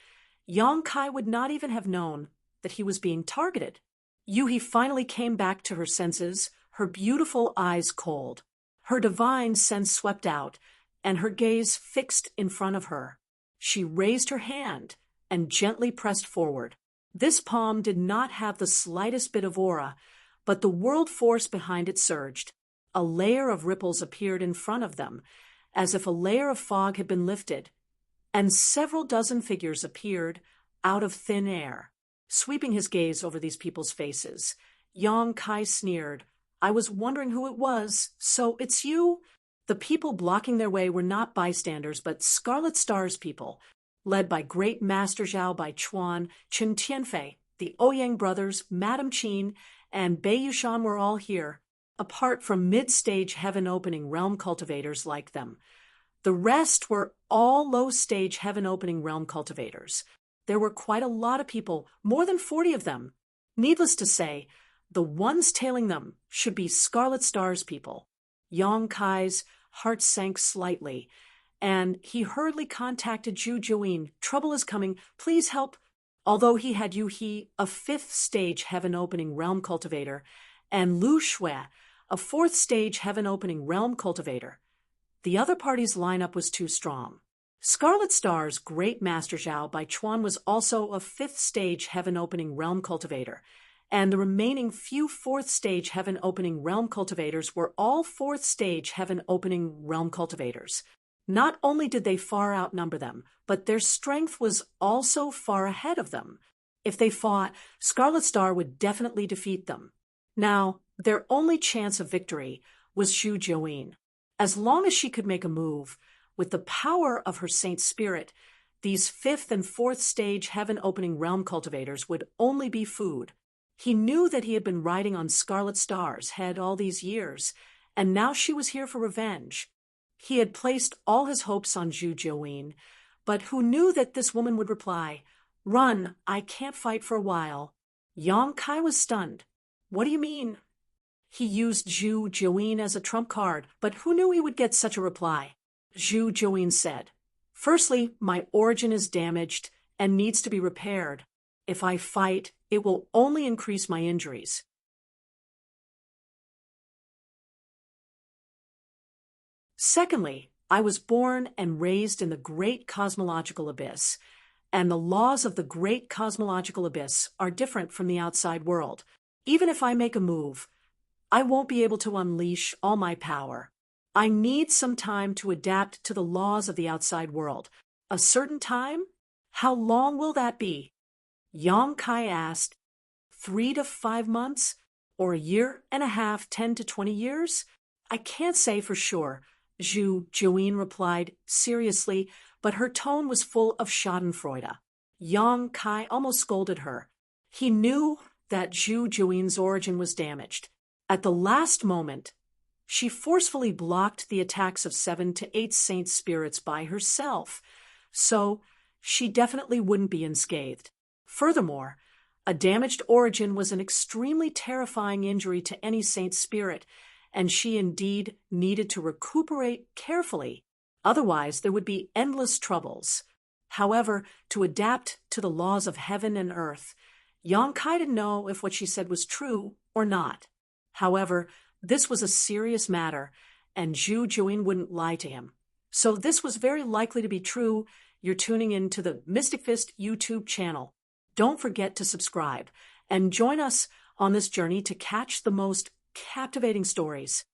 Yang Kai would not even have known that he was being targeted. Yuhi finally came back to her senses, her beautiful eyes cold. Her divine sense swept out, and her gaze fixed in front of her. She raised her hand and gently pressed forward. This palm did not have the slightest bit of aura, but the world force behind it surged. A layer of ripples appeared in front of them, as if a layer of fog had been lifted, and several dozen figures appeared out of thin air. sweeping his gaze over these people's faces. Yang Kai sneered. I was wondering who it was, so it's you? The people blocking their way were not bystanders, but Scarlet Star's people, led by Great Master Zhao Bai Chuan, Chen Tianfei, the Ouyang brothers, Madame Qin, and Bei Yushan were all here, apart from mid-stage heaven-opening realm cultivators like them. The rest were all low-stage heaven-opening realm cultivators. There were quite a lot of people, more than 40 of them. Needless to say, the ones tailing them should be Scarlet Star's people. Yang Kai's heart sank slightly, and he hurriedly contacted Zhu Jiuyin. Trouble is coming, please help. Although he had Yu He, a 5th-stage heaven-opening realm cultivator, and Lu Shui, a 4th-stage heaven-opening realm cultivator, the other party's lineup was too strong. Scarlet Star's Great Master Zhao Bai Chuan was also a 5th-stage heaven-opening realm cultivator, and the remaining few 4th-stage heaven-opening realm cultivators were all 4th-stage heaven-opening realm cultivators. Not only did they far outnumber them, but their strength was also far ahead of them. If they fought, Scarlet Star would definitely defeat them. Now, their only chance of victory was Zhu Jiuyin. As long as she could make a move, with the power of her saint spirit, these 5th and 4th stage heaven-opening realm cultivators would only be food. He knew that he had been riding on Scarlet Star's head all these years, and now she was here for revenge. He had placed all his hopes on Zhu Jiuyin, but who knew that this woman would reply, "Run, I can't fight for a while." Yang Kai was stunned. What do you mean? He used Zhu Jiuyin as a trump card, but who knew he would get such a reply? Zhu Jiuyin said, "Firstly, my origin is damaged and needs to be repaired. If I fight, it will only increase my injuries." Secondly, I was born and raised in the great cosmological abyss, and the laws of the great cosmological abyss are different from the outside world. Even if I make a move, I won't be able to unleash all my power. I need some time to adapt to the laws of the outside world. A certain time? How long will that be? Yang Kai asked. 3 to 5 months? Or a year and a half, 10 to 20 years? I can't say for sure, Zhu Jiuyin replied seriously, but her tone was full of schadenfreude. Yang Kai almost scolded her. He knew that Zhu Jiuyin's origin was damaged. At the last moment, she forcefully blocked the attacks of 7 to 8 saint spirits by herself, so she definitely wouldn't be unscathed. Furthermore, a damaged origin was an extremely terrifying injury to any saint spirit, and she indeed needed to recuperate carefully. Otherwise, there would be endless troubles. However, to adapt to the laws of heaven and earth, Yang Kai didn't know if what she said was true or not. However, this was a serious matter, and Zhu Jiuyin wouldn't lie to him. So this was very likely to be true. You're tuning in to the Mystic Fist YouTube channel. Don't forget to subscribe and join us on this journey to catch the most captivating stories.